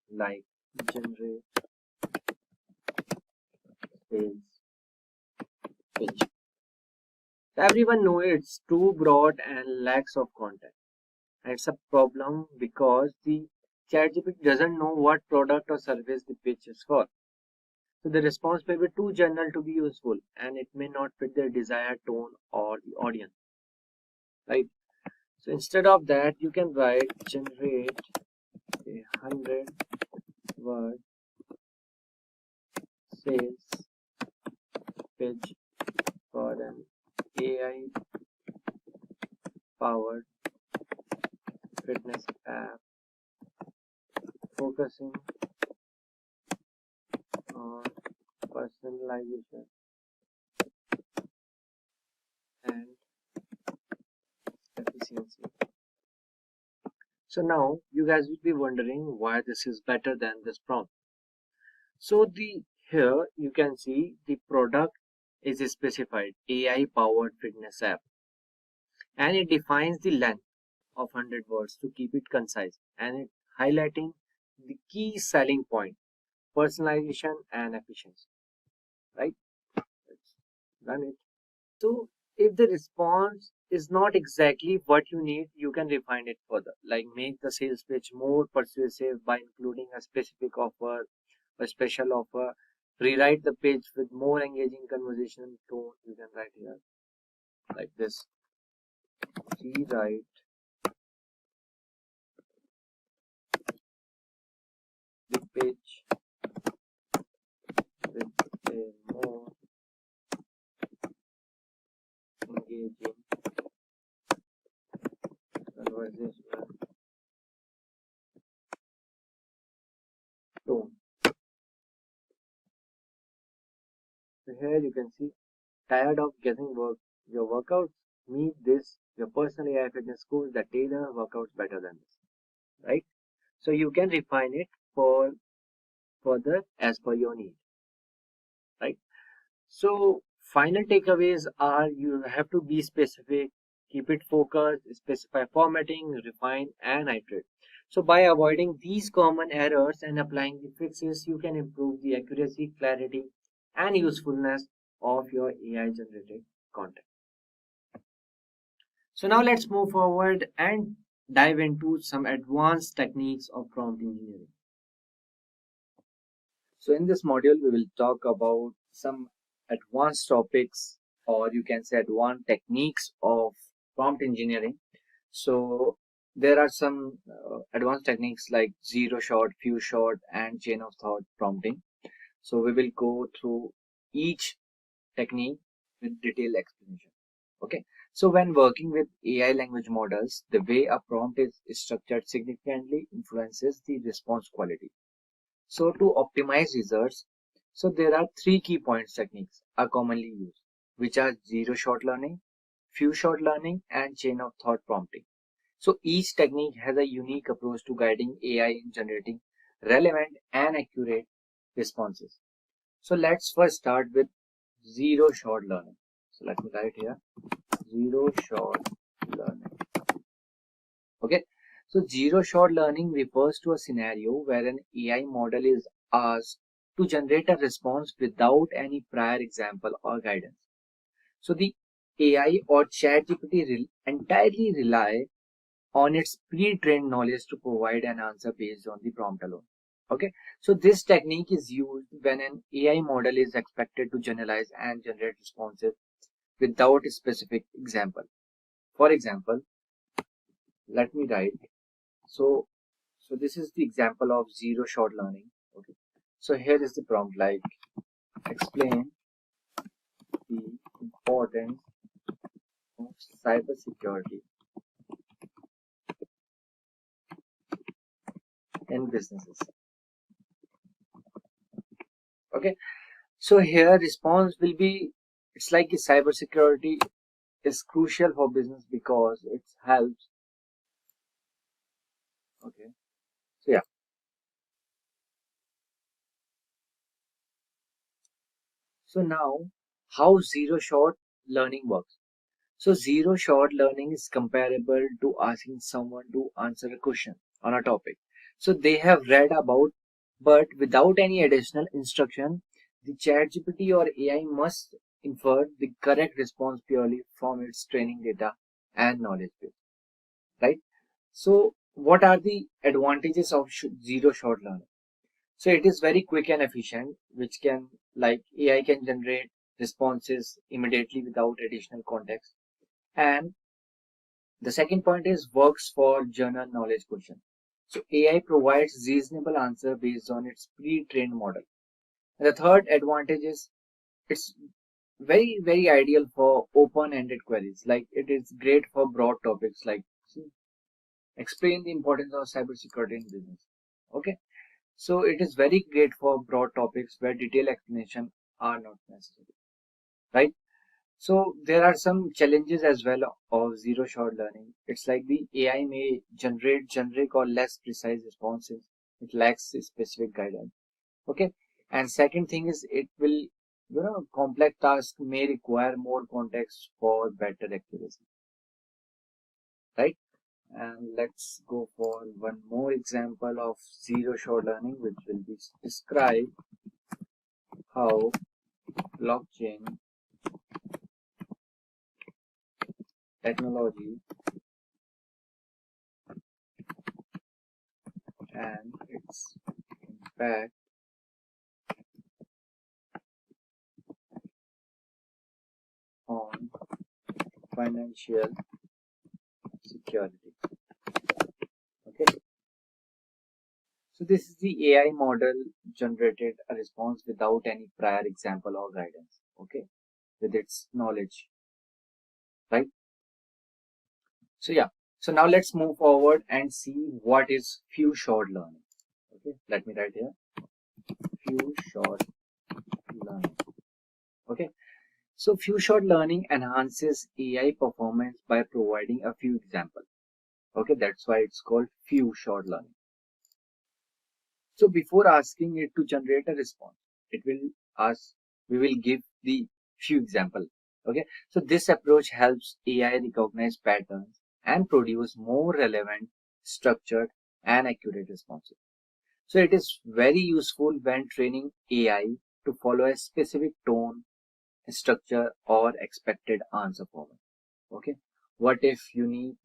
like generate sales pitch. Everyone knows it's too broad and lacks of content. And it's a problem because the ChatGPT doesn't know what product or service the pitch is for. So the response may be too general to be useful, and it may not fit their desired tone or the audience, right? So instead of that, you can write generate a 100-word sales pitch for an AI powered fitness app focusing on personalization and efficiency. So now you guys will be wondering why this is better than this prompt. So here you can see the product is specified AI powered fitness app, and it defines the length of 100 words to keep it concise, and it highlighting the key selling point, personalization and efficiency. Right? Let's run it. So if the response is not exactly what you need, you can refine it further, like make the sales pitch more persuasive by including a specific offer, a special offer, rewrite the page with more engaging conversation tone. You can write here like this: rewrite the page with a more engaging conversational tone. So here you can see, tired of guessing your workouts? Meet this, your personal AI fitness coach that tailor workouts better than this, right? So you can refine it for further as per your need, right? So final takeaways are you have to be specific, keep it focused, specify formatting, refine and iterate. So by avoiding these common errors and applying the fixes, you can improve the accuracy, clarity and usefulness of your AI generated content. So now let's move forward and dive into some advanced techniques of prompt engineering. So in this module, we will talk about some advanced topics, or you can say advanced techniques of prompt engineering. So there are some advanced techniques like zero shot, few shot, and chain of thought prompting. So we will go through each technique with detailed explanation. Okay. So when working with AI language models, the way a prompt is structured significantly influences the response quality. So to optimize results, so there are three key points techniques are commonly used, which are zero shot learning, few shot learning, and chain of thought prompting. So each technique has a unique approach to guiding AI in generating relevant and accurate responses. So let's first start with zero shot learning. So let me write here zero shot learning. Okay. So zero shot learning refers to a scenario where an AI model is asked to generate a response without any prior example or guidance. So the AI or ChatGPT entirely rely on its pre-trained knowledge to provide an answer based on the prompt alone. Okay. So this technique is used when an AI model is expected to generalize and generate responses without a specific example. For example, let me write. So this is the example of zero shot learning. Okay. So here is the prompt like explain the importance of cybersecurity in businesses. Okay. So here response will be, it's like cybersecurity is crucial for business because it helps. Okay. So yeah. So now how zero shot learning works. So zero shot learning is comparable to asking someone to answer a question on a topic. So they have read about, but without any additional instruction, the ChatGPT or AI must infer the correct response purely from its training data and knowledge base, right? So what are the advantages of zero shot learning? So it is very quick and efficient, which can like AI can generate responses immediately without additional context. And the second point is works for general knowledge question. So AI provides reasonable answer based on its pre-trained model. And the third advantage is it's very ideal for open-ended queries. Like it is great for broad topics like explain the importance of cybersecurity in business. Okay, so it is very great for broad topics where detailed explanation are not necessary, right? So there are some challenges as well of zero-shot learning. It's like the AI may generate generic or less precise responses. It lacks a specific guidance. Okay, and second thing is it will, complex tasks may require more context for better accuracy, right? And let's go for one more example of zero-shot learning, which will be describe how blockchain technology and its impact on financial security. Okay, so this is the AI model generated a response without any prior example or guidance. Okay, with its knowledge, right? So yeah, so now let's move forward and see what is few shot learning. Okay, let me write here few shot learning. Okay, so few shot learning enhances AI performance by providing a few examples. Okay, that's why it's called few shot learning. So before asking it to generate a response, it will ask, we will give the few example. Okay, so this approach helps AI recognize patterns and produce more relevant, structured, and accurate responses. So it is very useful when training AI to follow a specific tone, structure, or expected answer format. Okay, what if you need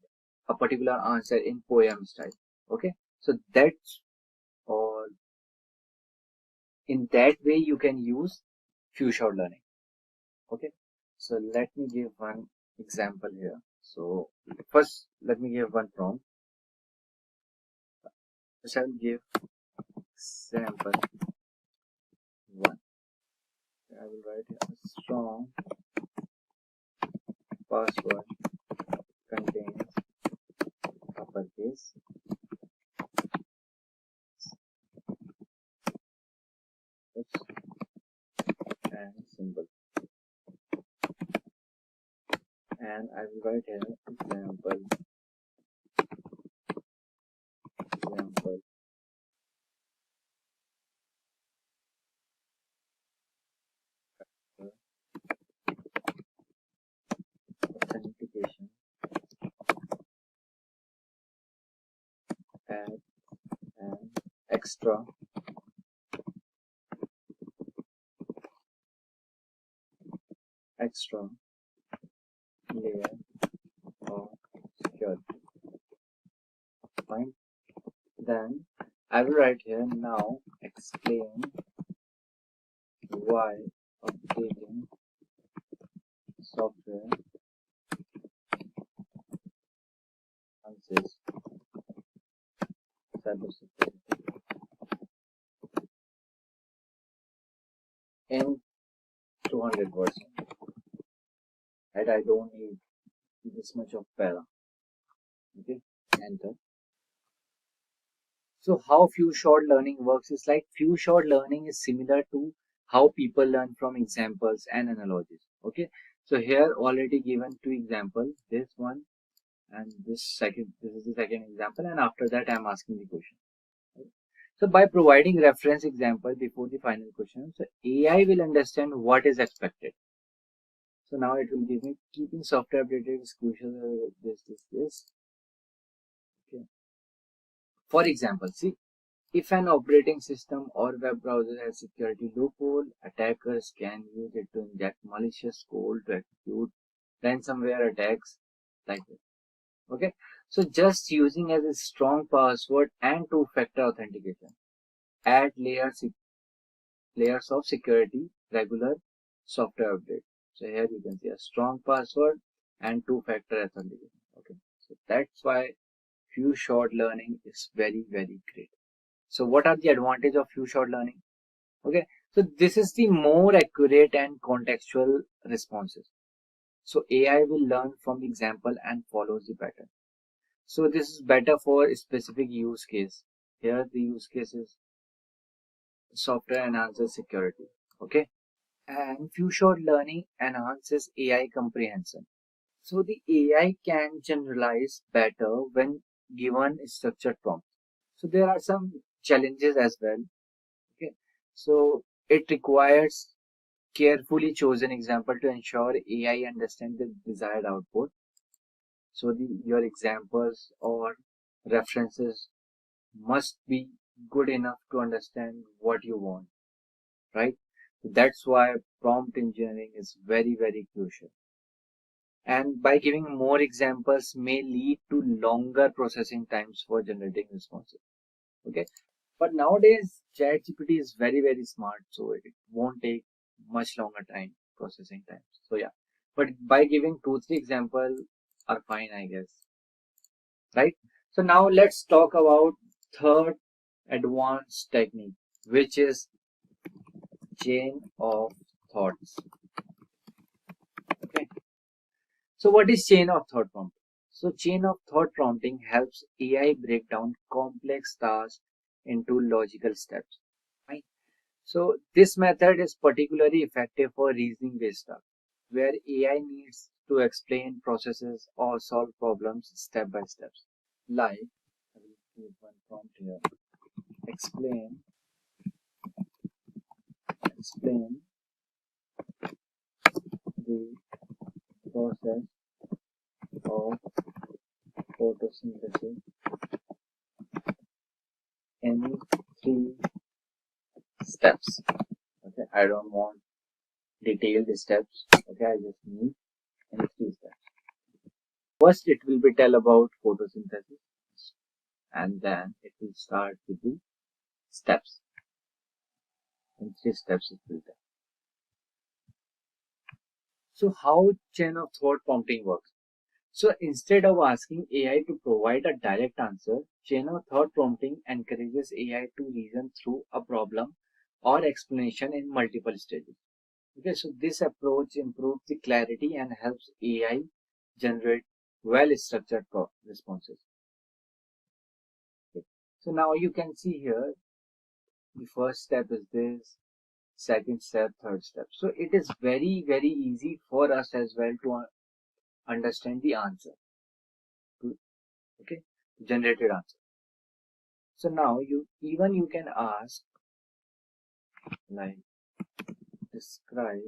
a particular answer in poem style? Okay, so that's, or in that way you can use few shot learning. Okay, so let me give one example here. So first let me give one prompt. I shall give example one. I will write a strong password contains uppercase and symbol, and I will write here example authentication add an extra layer of security. Fine. Then I will write here now explain why updating software enhances cybersecurity in 200 words. Right? I don't need this much of para. Okay, enter. So how few shot learning works is like few shot learning is similar to how people learn from examples and analogies. Okay, so here already given two examples, this one and this is the second example, and after that I'm asking the question. Right? So by providing reference example before the final question, so AI will understand what is expected. So now it will give me keeping software updated is crucial. This. Okay. For example, see, if an operating system or web browser has security loophole, attackers can use it to inject malicious code to execute ransomware attacks like this. Okay, so just using as a strong password and two-factor authentication, add layers of security, regular software update. So here you can see a strong password and two-factor authentication. Okay, so that's why few shot learning is very great. So what are the advantage of few shot learning? Okay, So this is the more accurate and contextual responses. So AI will learn from the example and follows the pattern. So this is better for a specific use case. Here the use case is software enhances security. Okay. And few-shot learning enhances AI comprehension. So the AI can generalize better when given a structured prompt. So there are some challenges as well. Okay. So it requires carefully chosen example to ensure AI understands the desired output. So your examples or references must be good enough to understand what you want, right? That's why prompt engineering is very, very crucial. And by giving more examples may lead to longer processing times for generating responses. Okay. But nowadays, ChatGPT is very, very smart, so it won't take much longer time processing times. So yeah, but by giving 2, 3 examples are fine, I guess, right? So now let's talk about third advanced technique, which is chain of thoughts. Okay. So what is chain of thought prompting? So chain of thought prompting helps AI break down complex tasks into logical steps. Right? So this method is particularly effective for reasoning-based tasks, where AI needs to explain processes or solve problems step by step. Like, I will give one prompt here. Explain the process of photosynthesis in 3 steps. Okay, I don't want detailed steps. Okay, I just need in 3 steps. First, it will be tell about photosynthesis, and then it will start with the steps. In 3 steps, it will tell. So, how chain of thought prompting works? So, instead of asking AI to provide a direct answer, chain of thought prompting encourages AI to reason through a problem or explanation in multiple stages. Okay, so this approach improves the clarity and helps AI generate well-structured responses. Okay. So now you can see here, the first step is this, second step, third step. So it is very, very easy for us as well to understand the answer, to, okay, generated answer. So now you can ask like, describe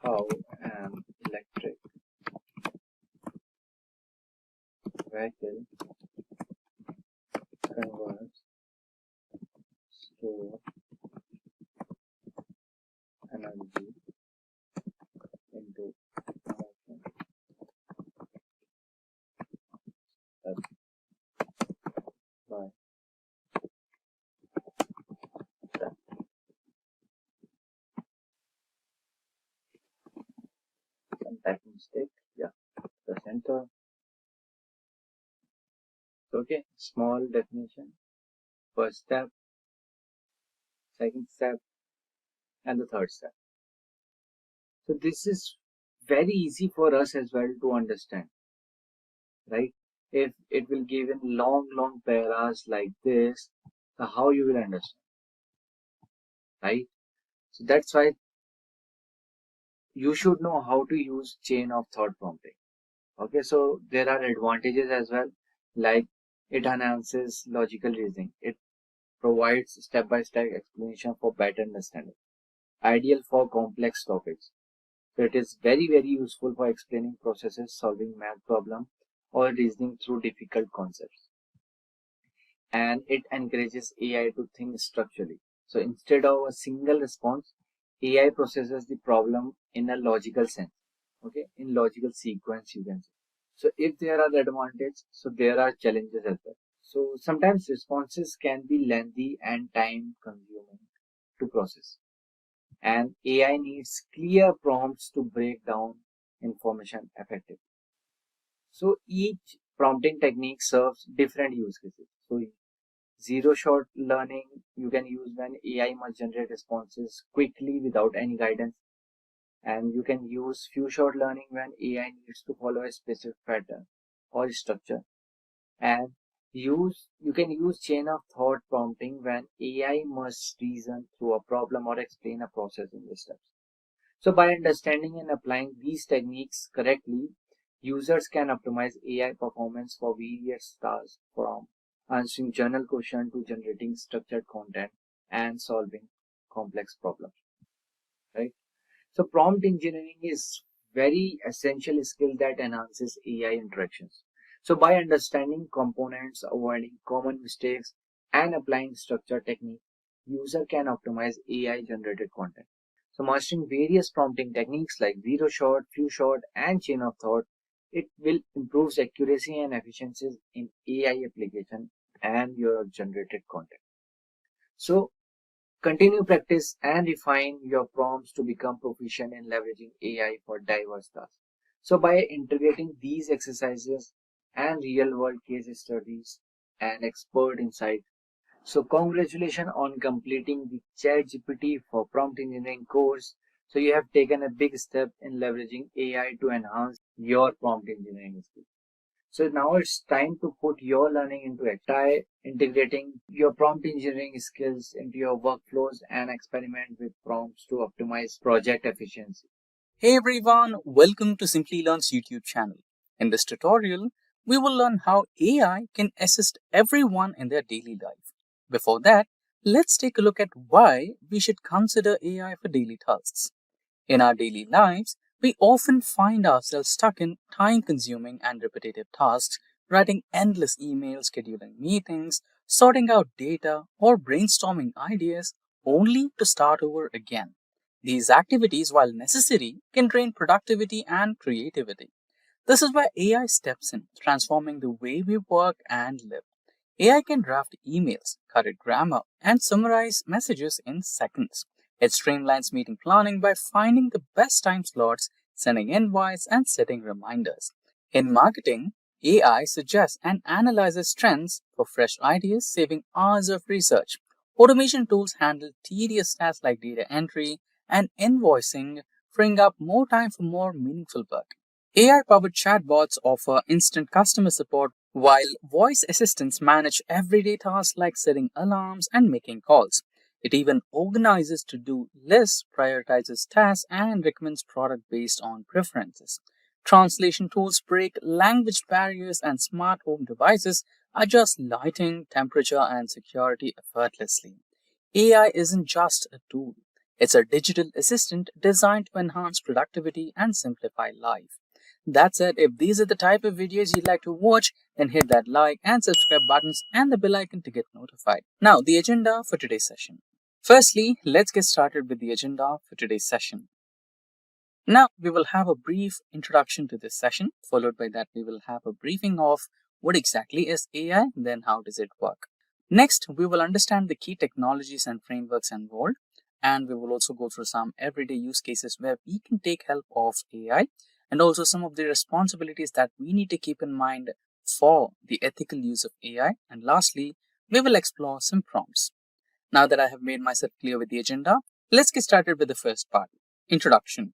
how an electric vehicle converts store energy into motion by step. Some typing mistake. Yeah, the center. Okay, small definition. First step, second step, and the third step. So this is very easy for us as well to understand, right? If it will give in long paras like this, so how you will understand, right? So that's why you should know how to use chain of thought prompting. Okay, so there are advantages as well, like it enhances logical reasoning. It provides step-by-step explanation for better understanding. Ideal for complex topics. So it is very, very useful for explaining processes, solving math problems, or reasoning through difficult concepts. And it encourages AI to think structurally. So instead of a single response, AI processes the problem in a logical sense. Okay, in logical sequence, you can say. So if there are advantages, so there are challenges as well. So sometimes responses can be lengthy and time consuming to process. And AI needs clear prompts to break down information effectively. So each prompting technique serves different use cases. So zero shot learning you can use when AI must generate responses quickly without any guidance. And you can use few short learning when AI needs to follow a specific pattern or structure. And you can use chain of thought prompting when AI must reason through a problem or explain a process in the steps. So by understanding and applying these techniques correctly, users can optimize AI performance for various tasks, from answering general questions to generating structured content and solving complex problems, right? So prompt engineering is very essential skill that enhances AI interactions. So by understanding components, avoiding common mistakes, and applying structured technique, user can optimize AI generated content. So mastering various prompting techniques like zero shot, few shot, and chain of thought, it will improve accuracy and efficiencies in AI application and your generated content. So continue practice and refine your prompts to become proficient in leveraging AI for diverse tasks. So by integrating these exercises and real world case studies and expert insight, so congratulations on completing the ChatGPT for prompt engineering course. So you have taken a big step in leveraging AI to enhance your prompt engineering skills. So now it's time to put your learning into it. Try integrating your prompt engineering skills into your workflows and experiment with prompts to optimize project efficiency. Hey everyone, welcome to Simplilearn's YouTube channel. In this tutorial, we will learn how AI can assist everyone in their daily life. Before that, let's take a look at why we should consider AI for daily tasks. In our daily lives, we often find ourselves stuck in time-consuming and repetitive tasks, writing endless emails, scheduling meetings, sorting out data, or brainstorming ideas, only to start over again. These activities, while necessary, can drain productivity and creativity. This is where AI steps in, transforming the way we work and live. AI can draft emails, correct grammar, and summarize messages in seconds. It streamlines meeting planning by finding the best time slots, sending invites, and setting reminders. In marketing, AI suggests and analyzes trends for fresh ideas, saving hours of research. Automation tools handle tedious tasks like data entry and invoicing, freeing up more time for more meaningful work. AI-powered chatbots offer instant customer support, while voice assistants manage everyday tasks like setting alarms and making calls. It even organizes to-do lists, prioritizes tasks, and recommends product based on preferences. Translation tools break language barriers, and smart home devices adjust lighting, temperature, and security effortlessly. AI isn't just a tool. It's a digital assistant designed to enhance productivity and simplify life. That's it. If these are the type of videos you'd like to watch, then hit that like and subscribe buttons and the bell icon to get notified. Now, the agenda for today's session. Firstly, let's get started with the agenda for today's session. Now, we will have a brief introduction to this session. Followed by that, we will have a briefing of what exactly is AI, then how does it work. Next, we will understand the key technologies and frameworks involved, and we will also go through some everyday use cases where we can take help of AI, and also some of the responsibilities that we need to keep in mind for the ethical use of AI. And lastly, we will explore some prompts. Now that I have made myself clear with the agenda, let's get started with the first part, introduction.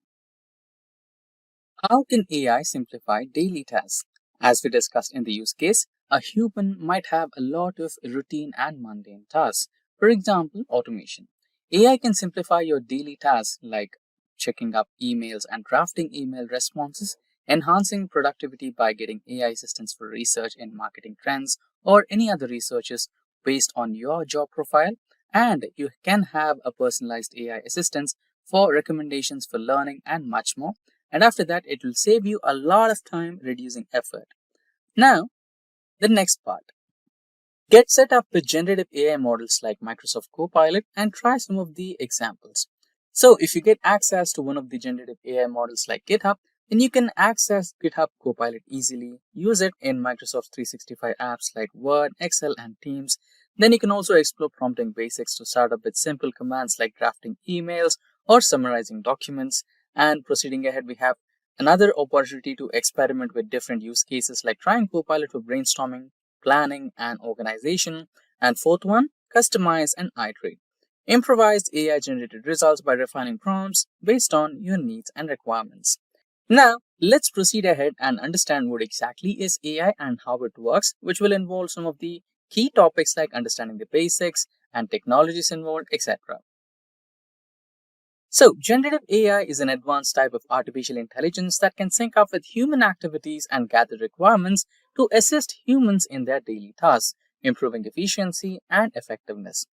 How can AI simplify daily tasks? As we discussed in the use case, a human might have a lot of routine and mundane tasks. For example, automation. AI can simplify your daily tasks like checking up emails and drafting email responses, enhancing productivity by getting AI assistance for research in marketing trends or any other researches based on your job profile. And you can have a personalized AI assistance for recommendations for learning and much more. And after that, it will save you a lot of time, reducing effort. Now, the next part. Get set up with generative AI models like Microsoft Copilot and try some of the examples. So if you get access to one of the generative AI models like GitHub, then you can access GitHub Copilot easily, use it in Microsoft 365 apps like Word, Excel, and Teams. Then you can also explore prompting basics to start up with simple commands like drafting emails or summarizing documents. And proceeding ahead, we have another opportunity to experiment with different use cases like trying Copilot for brainstorming, planning, and organization. And fourth one, customize, and iterate. Improvise AI generated results by refining prompts based on your needs and requirements. Now, let's proceed ahead and understand what exactly is AI and how it works, which will involve some of the key topics like understanding the basics and technologies involved, etc. So, generative AI is an advanced type of artificial intelligence that can sync up with human activities and gather requirements to assist humans in their daily tasks, improving efficiency and effectiveness.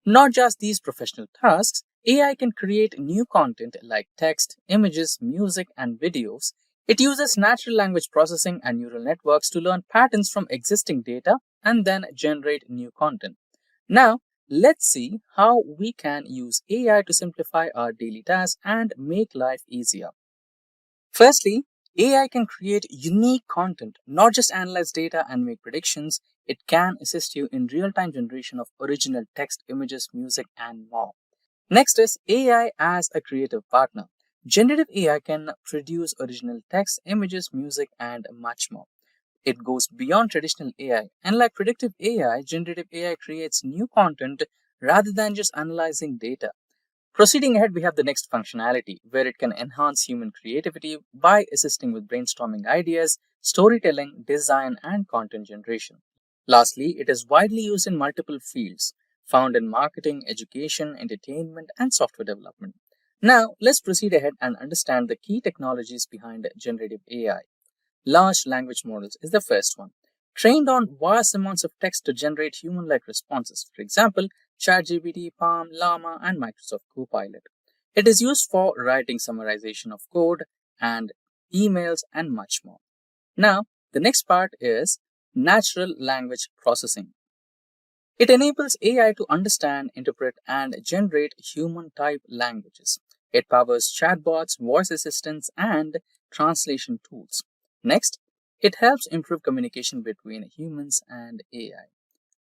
Not just these professional tasks, AI can create new content like text, images, music, and videos. It uses natural language processing and neural networks to learn patterns from existing data and then generate new content. Now, let's see how we can use AI to simplify our daily tasks and make life easier. Firstly, AI can create unique content, not just analyze data and make predictions. It can assist you in real-time generation of original text, images, music, and more. Next is AI as a creative partner. Generative AI can produce original text, images, music, and much more. It goes beyond traditional AI. Unlike predictive AI, generative AI creates new content rather than just analyzing data. Proceeding ahead, we have the next functionality where it can enhance human creativity by assisting with brainstorming ideas, storytelling, design, and content generation. Lastly, it is widely used in multiple fields, found in marketing, education, entertainment, and software development. Now, let's proceed ahead and understand the key technologies behind generative AI. Large language models is the first one, trained on vast amounts of text to generate human-like responses. For example, ChatGPT, Palm, Llama, and Microsoft Copilot. It is used for writing summarization of code and emails and much more. Now, the next part is natural language processing. It enables AI to understand, interpret, and generate human-type languages. It powers chatbots, voice assistants, and translation tools. Next, it helps improve communication between humans and AI.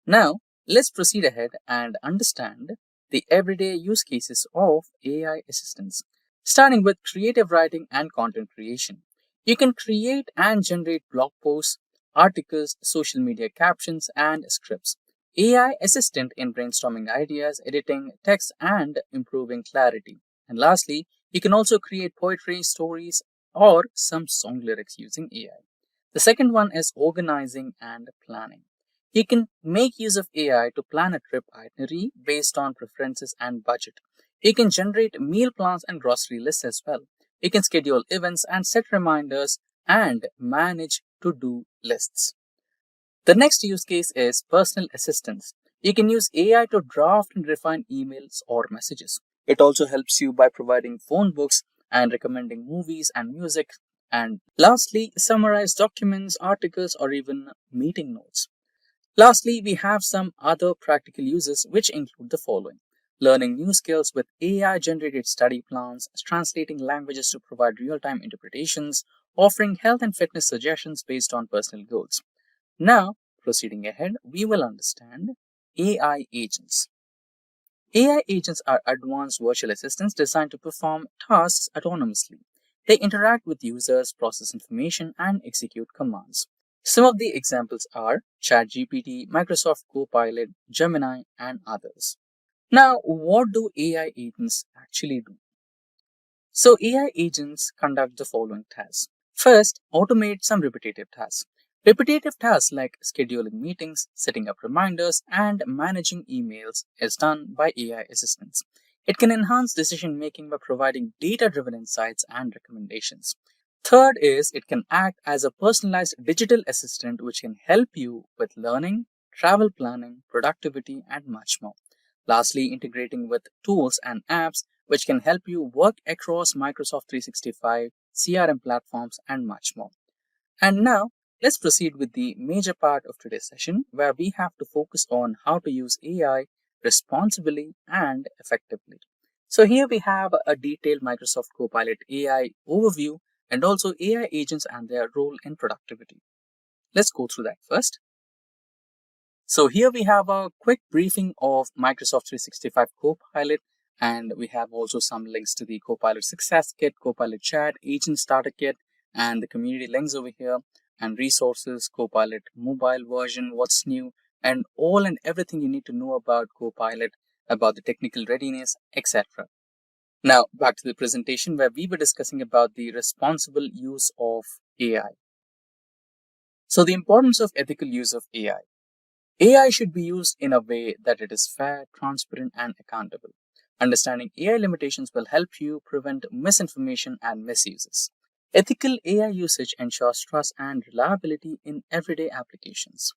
Now, let's proceed ahead and understand the everyday use cases of AI assistants, starting with creative writing and content creation. You can create and generate blog posts, articles, social media captions, and scripts. AI assistant in brainstorming ideas, editing text, and improving clarity. And lastly, you can also create poetry, stories, or some song lyrics using AI. The second one is organizing and planning. You can make use of AI to plan a trip itinerary based on preferences and budget. You can generate meal plans and grocery lists as well. You can schedule events and set reminders and manage to-do lists. The next use case is personal assistance. You can use AI to draft and refine emails or messages. It also helps you by providing phone books and recommending movies and music. And lastly, summarize documents, articles, or even meeting notes. Lastly, we have some other practical uses which include the following. Learning new skills with AI-generated study plans, translating languages to provide real-time interpretations, offering health and fitness suggestions based on personal goals. Now, proceeding ahead, we will understand AI agents. AI agents are advanced virtual assistants designed to perform tasks autonomously. They interact with users, process information, and execute commands. Some of the examples are ChatGPT, Microsoft Copilot, Gemini, and others. Now, what do AI agents actually do? So, AI agents conduct the following tasks. First, automate some repetitive tasks. Repetitive tasks like scheduling meetings, setting up reminders, and managing emails is done by AI assistants. It can enhance decision making by providing data driven insights and recommendations. Third is it can act as a personalized digital assistant which can help you with learning, travel planning, productivity, and much more. Lastly, integrating with tools and apps which can help you work across Microsoft 365, CRM platforms, and much more. And now, let's proceed with the major part of today's session where we have to focus on how to use AI responsibly and effectively. So here we have a detailed Microsoft Copilot AI overview and also AI agents and their role in productivity. Let's go through that first. So here we have a quick briefing of Microsoft 365 Copilot, and we have also some links to the Copilot Success Kit, Copilot Chat, Agent Starter Kit, and the community links over here, and resources, Copilot mobile version, what's new, and all and everything you need to know about Copilot, about the technical readiness, etc. Now, back to the presentation where we were discussing about the responsible use of AI. So, the importance of ethical use of AI. AI should be used in a way that it is fair, transparent, and accountable. Understanding AI limitations will help you prevent misinformation and misuses. Ethical AI usage ensures trust and reliability in everyday applications.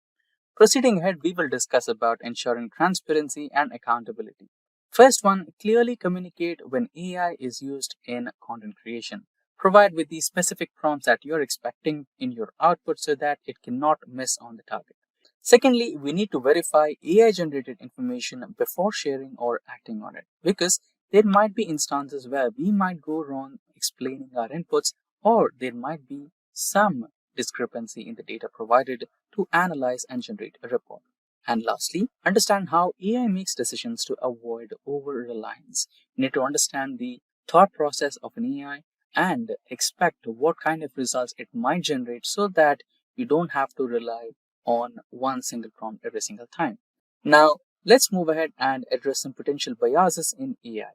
Proceeding ahead, we will discuss about ensuring transparency and accountability. First one, clearly communicate when AI is used in content creation. Provide with the specific prompts that you're expecting in your output so that it cannot miss on the target. Secondly, we need to verify AI generated information before sharing or acting on it because there might be instances where we might go wrong explaining our inputs, or there might be some discrepancy in the data provided to analyze and generate a report. And lastly, understand how AI makes decisions to avoid over reliance. You need to understand the thought process of an AI and expect what kind of results it might generate so that you don't have to rely on one single prompt every single time. Now, let's move ahead and address some potential biases in AI.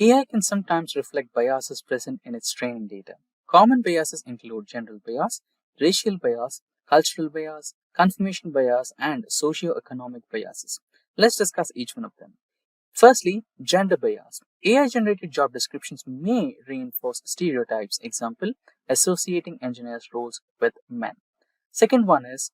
AI can sometimes reflect biases present in its training data. Common biases include general bias, racial bias, cultural bias, confirmation bias, and socio-economic biases. Let's discuss each one of them. Firstly, gender bias. AI generated job descriptions may reinforce stereotypes, example, associating engineers' roles with men. Second one is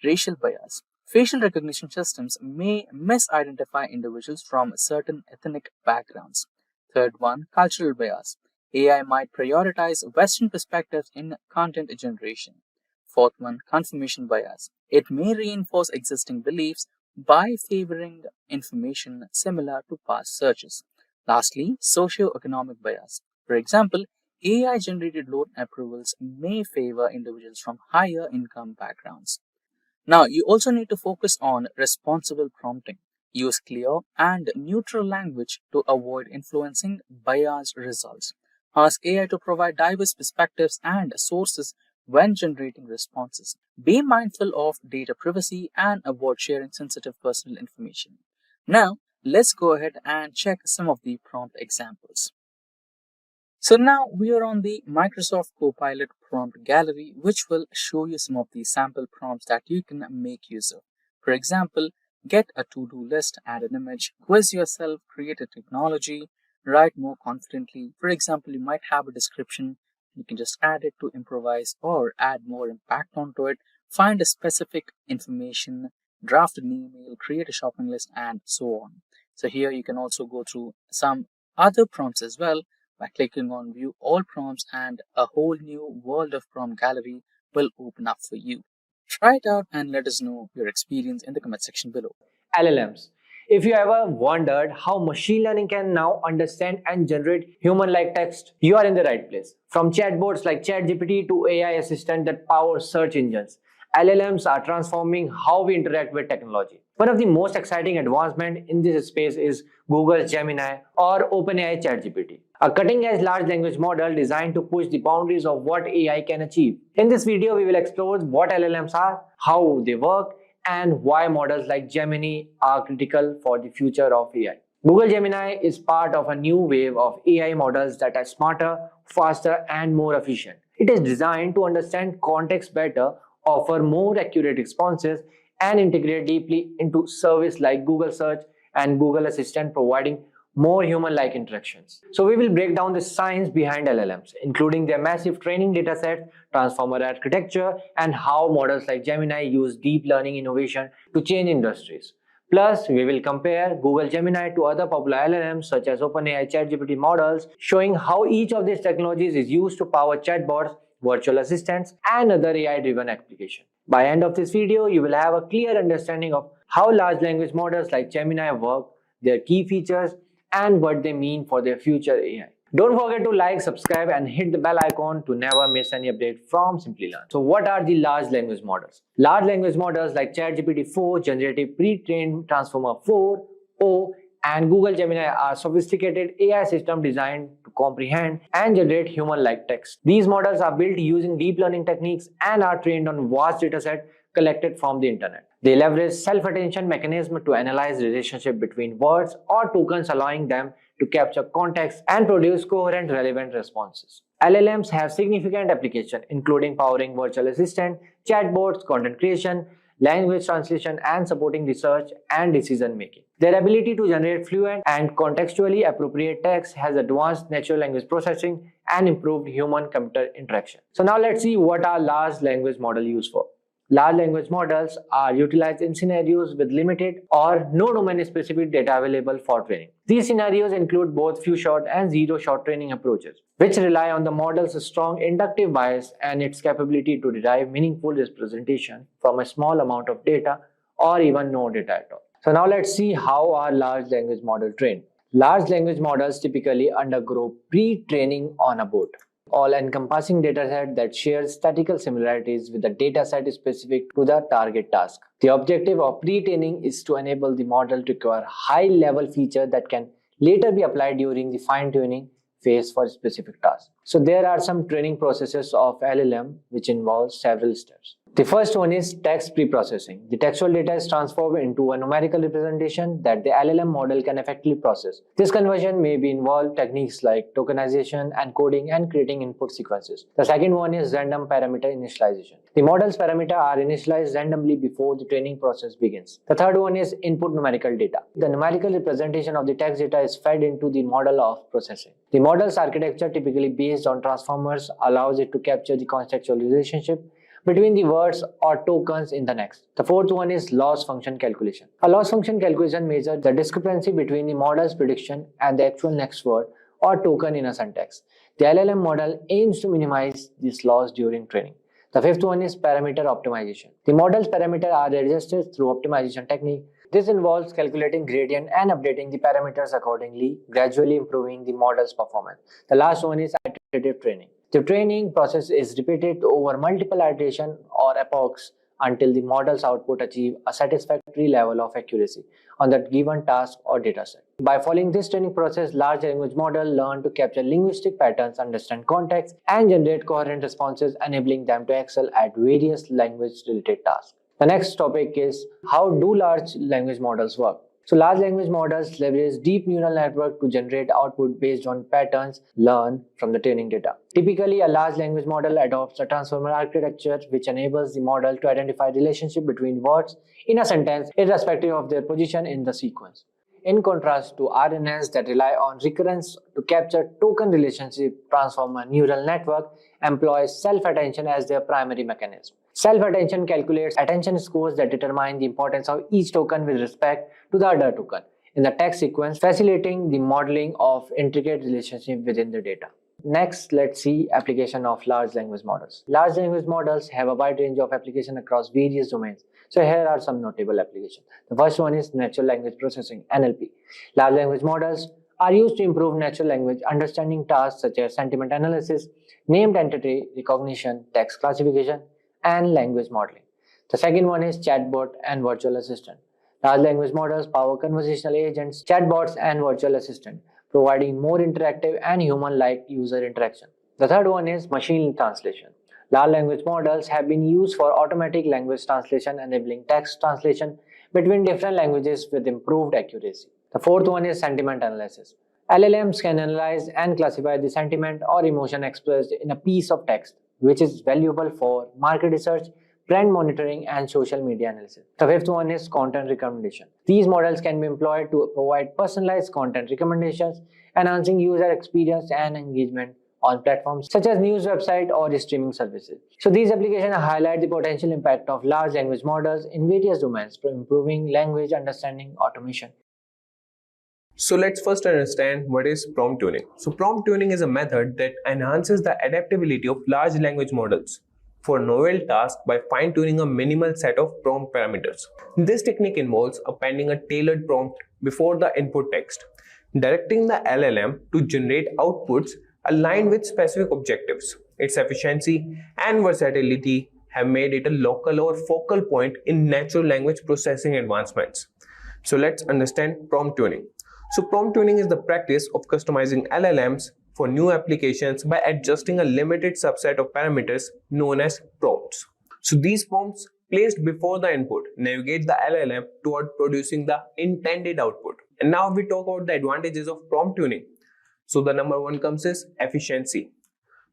racial bias. Facial recognition systems may misidentify individuals from certain ethnic backgrounds. Third one, cultural bias. AI might prioritize Western perspectives in content generation. Fourth one, confirmation bias. It may reinforce existing beliefs by favoring information similar to past searches. Lastly, socio-economic bias. For example, AI generated loan approvals may favor individuals from higher income backgrounds. Now, you also need to focus on responsible prompting. Use clear and neutral language to avoid influencing biased results. Ask AI to provide diverse perspectives and sources when generating responses. Be mindful of data privacy and avoid sharing sensitive personal information. Now, let's go ahead and check some of the prompt examples. So now we are on the Microsoft Copilot prompt gallery, which will show you some of the sample prompts that you can make use of. For example, get a to-do list, add an image, quiz yourself, create a technology, write more confidently. For example, you might have a description, you can just add it to improvise or add more impact onto it, find a specific information, draft an email, create a shopping list, and so on. So here you can also go through some other prompts as well by clicking on view all prompts, and a whole new world of prompt gallery will open up for you. Try it out and let us know your experience in the comment section below. LLMs. If you ever wondered how machine learning can now understand and generate human-like text, you are in the right place. From chatbots like ChatGPT to AI assistant that power search engines, LLMs are transforming how we interact with technology. One of the most exciting advancements in this space is Google's Gemini or OpenAI ChatGPT, a cutting-edge large language model designed to push the boundaries of what AI can achieve. In this video, we will explore what LLMs are, how they work, and why models like Gemini are critical for the future of AI. Google Gemini is part of a new wave of AI models that are smarter, faster, and more efficient. It is designed to understand context better, offer more accurate responses, and integrate deeply into services like Google Search and Google Assistant, providing more human-like interactions. So we will break down the science behind LLMs, including their massive training datasets, transformer architecture, and how models like Gemini use deep learning innovation to change industries. Plus, we will compare Google Gemini to other popular LLMs such as OpenAI ChatGPT models, showing how each of these technologies is used to power chatbots, virtual assistants, and other AI-driven applications. By the end of this video, you will have a clear understanding of how large language models like Gemini work, their key features, and what they mean for their future AI. Don't forget to like, subscribe, and hit the bell icon to never miss any update from Simplilearn. So what are the large language models? Large language models like ChatGPT 4, Generative Pre-trained Transformer 4, O, and Google Gemini are sophisticated AI systems designed to comprehend and generate human-like text. These models are built using deep learning techniques and are trained on vast datasets collected from the internet. They leverage self-attention mechanism to analyze relationship between words or tokens, allowing them to capture context and produce coherent, relevant responses. LLMs have significant application, including powering virtual assistant, chatbots, content creation, language translation, and supporting research and decision making. Their ability to generate fluent and contextually appropriate text has advanced natural language processing and improved human-computer interaction. So now let's see what are large language model used for. Large language models are utilized in scenarios with limited or no domain-specific data available for training. These scenarios include both few-shot and zero-shot training approaches, which rely on the model's strong inductive bias and its capability to derive meaningful representation from a small amount of data or even no data at all. So now let's see how are large language models trained. Large language models typically undergo pre-training on a board, all-encompassing dataset that shares statistical similarities with the dataset specific to the target task. The objective of pre-training is to enable the model to acquire high-level features that can later be applied during the fine-tuning phase for specific tasks. So there are some training processes of LLM which involve several steps. The first one is text pre-processing. The textual data is transformed into a numerical representation that the LLM model can effectively process. This conversion may involve techniques like tokenization, encoding, and creating input sequences. The second one is random parameter initialization. The model's parameters are initialized randomly before the training process begins. The third one is input numerical data. The numerical representation of the text data is fed into the model of processing. The model's architecture, typically based on transformers, allows it to capture the contextual relationship between the words or tokens in the text. The fourth one is loss function calculation. A loss function calculation measures the discrepancy between the model's prediction and the actual next word or token in a sentence. The LLM model aims to minimize this loss during training. The fifth one is parameter optimization. The model's parameters are adjusted through optimization technique. This involves calculating gradient and updating the parameters accordingly, gradually improving the model's performance. The last one is iterative training. The training process is repeated over multiple iterations or epochs until the model's output achieves a satisfactory level of accuracy on that given task or dataset. By following this training process, large language models learn to capture linguistic patterns, understand context, and generate coherent responses, enabling them to excel at various language-related tasks. The next topic is how do large language models work? So large language models leverage deep neural network to generate output based on patterns learned from the training data. Typically, a large language model adopts a transformer architecture which enables the model to identify relationship between words in a sentence irrespective of their position in the sequence. In contrast to RNNs that rely on recurrence to capture token relationship, transformer neural network employs self-attention as their primary mechanism. Self-attention calculates attention scores that determine the importance of each token with respect to the other token in the text sequence, facilitating the modeling of intricate relationships within the data. Next, let's see application of large language models. Large language models have a wide range of applications across various domains. So here are some notable applications. The first one is natural language processing, NLP. Large language models are used to improve natural language understanding tasks such as sentiment analysis, named entity recognition, text classification, and language modeling. The second one is chatbot and virtual assistant. Large language models power conversational agents, chatbots, and virtual assistant, providing more interactive and human-like user interaction. The third one is machine translation. Large language models have been used for automatic language translation, enabling text translation between different languages with improved accuracy. The fourth one is sentiment analysis. LLMs can analyze and classify the sentiment or emotion expressed in a piece of text, which is valuable for market research, brand monitoring, and social media analysis. The fifth one is content recommendation. These models can be employed to provide personalized content recommendations, enhancing user experience and engagement on platforms such as news websites or streaming services. So these applications highlight the potential impact of large language models in various domains for improving language understanding automation. So let's first understand what is prompt tuning. So prompt tuning is a method that enhances the adaptability of large language models for novel tasks by fine-tuning a minimal set of prompt parameters. This technique involves appending a tailored prompt before the input text, directing the LLM to generate outputs aligned with specific objectives. Its efficiency and versatility have made it a local or focal point in natural language processing advancements. So let's understand prompt tuning. So prompt tuning is the practice of customizing LLMs for new applications by adjusting a limited subset of parameters known as prompts. So these prompts placed before the input navigate the LLM toward producing the intended output. And now we talk about the advantages of prompt tuning. So the number one comes is efficiency.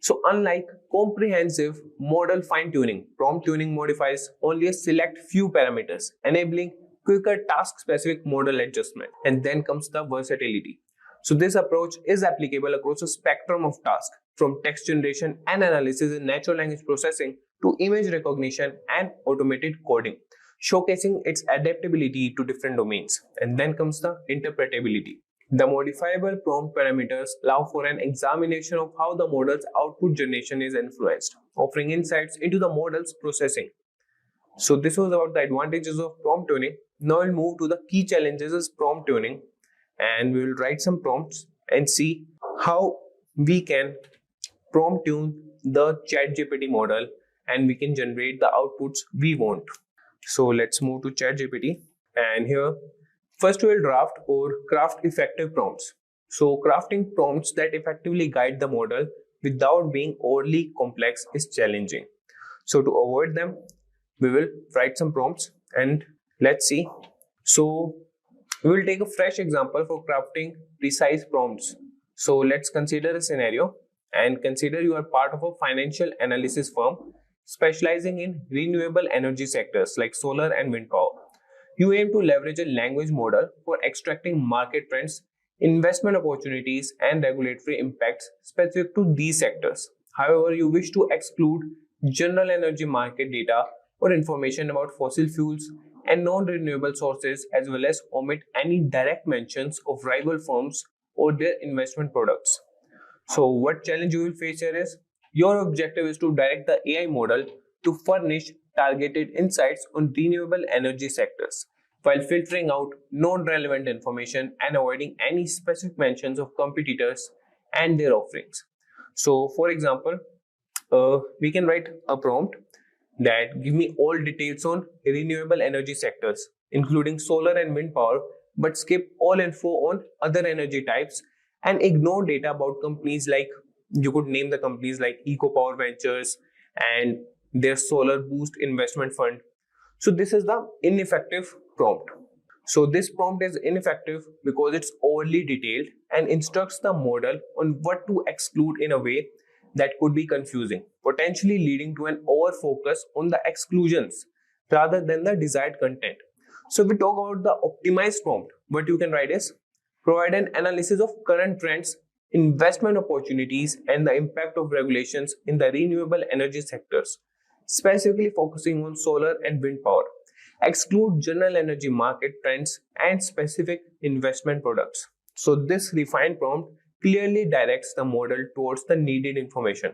So unlike comprehensive model fine-tuning, prompt tuning modifies only a select few parameters, enabling quicker task-specific model adjustment. And then comes the versatility. So this approach is applicable across a spectrum of tasks, from text generation and analysis in natural language processing to image recognition and automated coding, showcasing its adaptability to different domains. And then comes the interpretability. The modifiable prompt parameters allow for an examination of how the model's output generation is influenced, offering insights into the model's processing. So this was about the advantages of prompt tuning. Now we'll move to the key challenges of prompt tuning, and we will write some prompts and see how we can prompt tune the ChatGPT model and we can generate the outputs we want. So let's move to ChatGPT, and here first we will draft or craft effective prompts. So crafting prompts that effectively guide the model without being overly complex is challenging. So to avoid them, we will write some prompts and let's see. So we will take a fresh example for crafting precise prompts. So let's consider a scenario, and consider you are part of a financial analysis firm specializing in renewable energy sectors like solar and wind power. You aim to leverage a language model for extracting market trends, investment opportunities, and regulatory impacts specific to these sectors. However, you wish to exclude general energy market data or information about fossil fuels and non-renewable sources, as well as omit any direct mentions of rival firms or their investment products. So what challenge you will face here is, your objective is to direct the AI model to furnish targeted insights on renewable energy sectors while filtering out non-relevant information and avoiding any specific mentions of competitors and their offerings. So for example, we can write a prompt that give me all details on renewable energy sectors, including solar and wind power, but skip all info on other energy types and ignore data about companies like, you could name the companies like Eco Power Ventures and their Solar Boost investment fund. So this is the ineffective prompt. So this prompt is ineffective because it's overly detailed and instructs the model on what to exclude in a way that could be confusing, potentially leading to an over focus on the exclusions rather than the desired content. So if we talk about the optimized prompt, what you can write is, provide an analysis of current trends, investment opportunities, and the impact of regulations in the renewable energy sectors, specifically focusing on solar and wind power. Exclude general energy market trends and specific investment products. So this refined prompt clearly directs the model towards the needed information,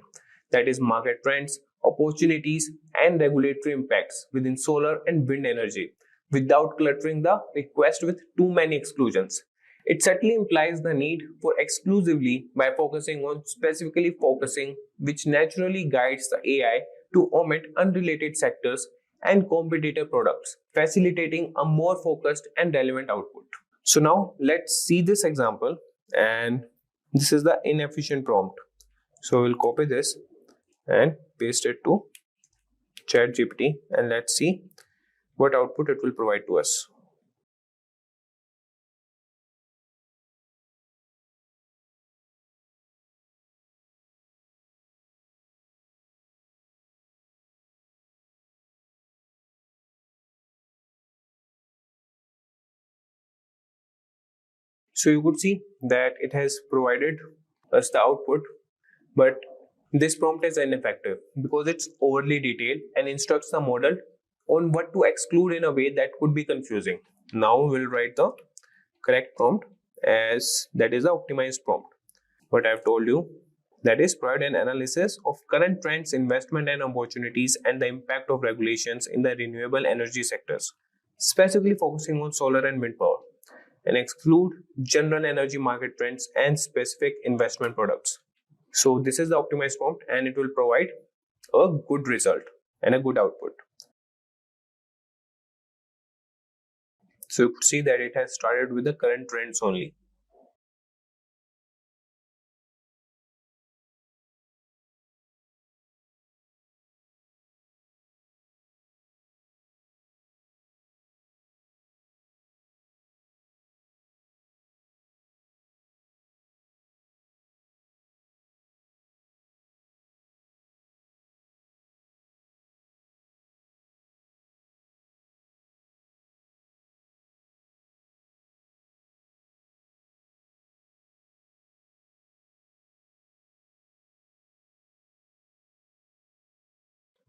that is market trends, opportunities, and regulatory impacts within solar and wind energy, without cluttering the request with too many exclusions. It certainly implies the need for exclusively by focusing on specifically focusing, which naturally guides the AI to omit unrelated sectors and competitor products, facilitating a more focused and relevant output. So now let's see this example, and this is the inefficient prompt. So we'll copy this and paste it to ChatGPT, and let's see what output it will provide to us. So you could see that it has provided us the output, but this prompt is ineffective because it's overly detailed and instructs the model on what to exclude in a way that could be confusing. Now we'll write the correct prompt, as that is the optimized prompt. What I've told you, that is, provide an analysis of current trends, investment and opportunities, and the impact of regulations in the renewable energy sectors, specifically focusing on solar and wind power, and exclude general energy market trends and specific investment products. So this is the optimized prompt, and it will provide a good result and a good output. So you could see that it has started with the current trends only.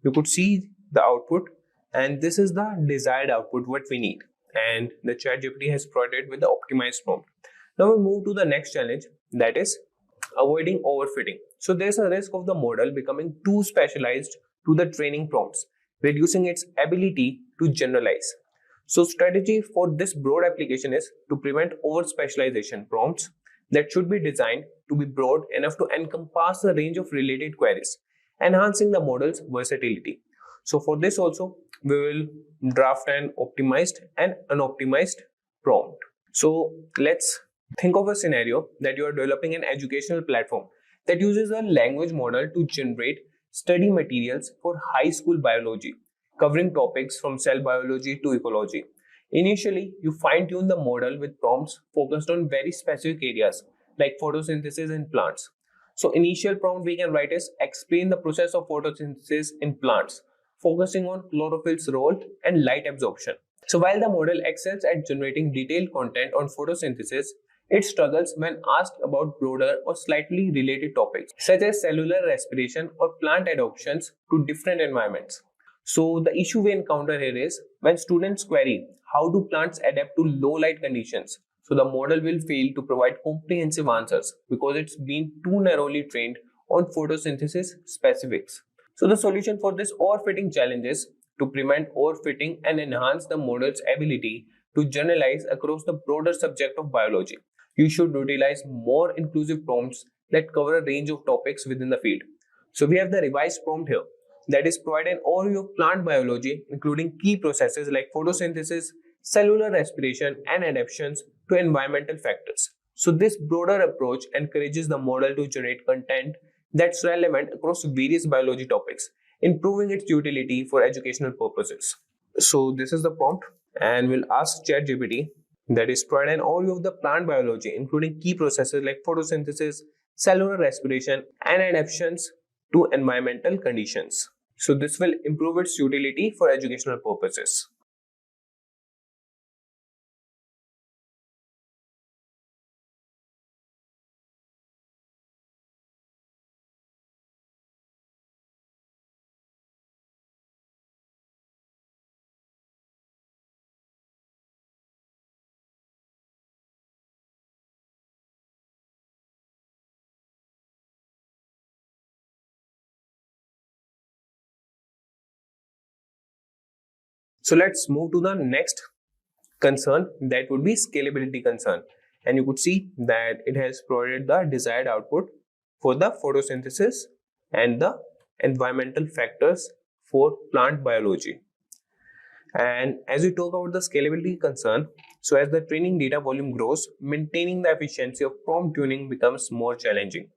you could see the output, and this is the desired output what we need, and the ChatGPT has provided with the optimized prompt. Now we move to the next challenge, that is avoiding overfitting. So there's a risk of the model becoming too specialized to the training prompts, reducing its ability to generalize. So strategy for this broad application is to prevent over specialization. Prompts that should be designed to be broad enough to encompass a range of related queries, enhancing the model's versatility. So for this also, we will draft an optimized and unoptimized prompt. So let's think of a scenario that you are developing an educational platform that uses a language model to generate study materials for high school biology, covering topics from cell biology to ecology. Initially, you fine-tune the model with prompts focused on very specific areas like photosynthesis in plants. So initial prompt we can write is explain the process of photosynthesis in plants, focusing on chlorophyll's role and light absorption. So while the model excels at generating detailed content on photosynthesis, it struggles when asked about broader or slightly related topics such as cellular respiration or plant adaptations to different environments. So the issue we encounter here is when students query how do plants adapt to low light conditions. So the model will fail to provide comprehensive answers because it's been too narrowly trained on photosynthesis specifics. So the solution for this overfitting challenge is to prevent overfitting and enhance the model's ability to generalize across the broader subject of biology. You should utilize more inclusive prompts that cover a range of topics within the field. So we have the revised prompt here, that is provide an overview of plant biology, including key processes like photosynthesis, cellular respiration, and adaptations to environmental factors. So this broader approach encourages the model to generate content that's relevant across various biology topics, improving its utility for educational purposes. So this is the prompt, and we'll ask ChatGPT, that is provide an overview of the plant biology, including key processes like photosynthesis, cellular respiration, and adaptations to environmental conditions. So this will improve its utility for educational purposes. So let's move to the next concern, that would be scalability concern. And you could see that it has provided the desired output for the photosynthesis and the environmental factors for plant biology. And as we talk about the scalability concern, so as the training data volume grows, maintaining the efficiency of prompt tuning becomes more challenging,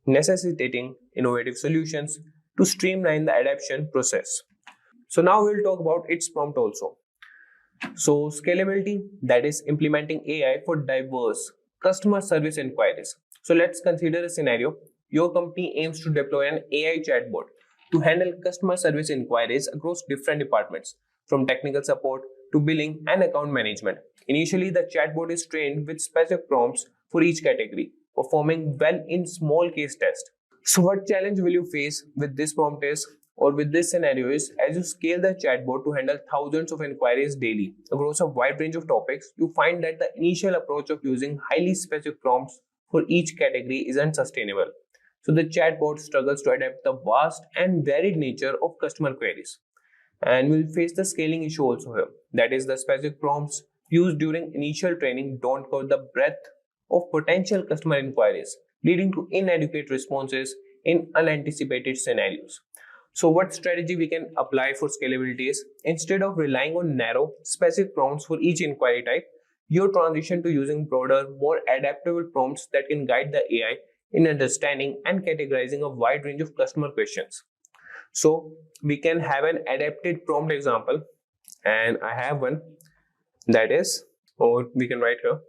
necessitating innovative solutions to streamline the adaptation process. So now we'll talk about its prompt also. So scalability, that is implementing AI for diverse customer service inquiries. So let's consider a scenario. Your company aims to deploy an AI chatbot to handle customer service inquiries across different departments, from technical support to billing and account management. Initially, the chatbot is trained with specific prompts for each category, performing well in small case tests. So what challenge will you face with this prompt is, or with this scenario is, as you scale the chatbot to handle thousands of inquiries daily across a wide range of topics, you find that the initial approach of using highly specific prompts for each category isn't sustainable. So the chatbot struggles to adapt the vast and varied nature of customer queries. And we'll face the scaling issue also here. That is, the specific prompts used during initial training don't cover the breadth of potential customer inquiries, leading to inadequate responses in unanticipated scenarios. So what strategy we can apply for scalability is, instead of relying on narrow, specific prompts for each inquiry type, you transition to using broader, more adaptable prompts that can guide the AI in understanding and categorizing a wide range of customer questions. So we can have an adapted prompt example, and I have one, that is, or we can write here,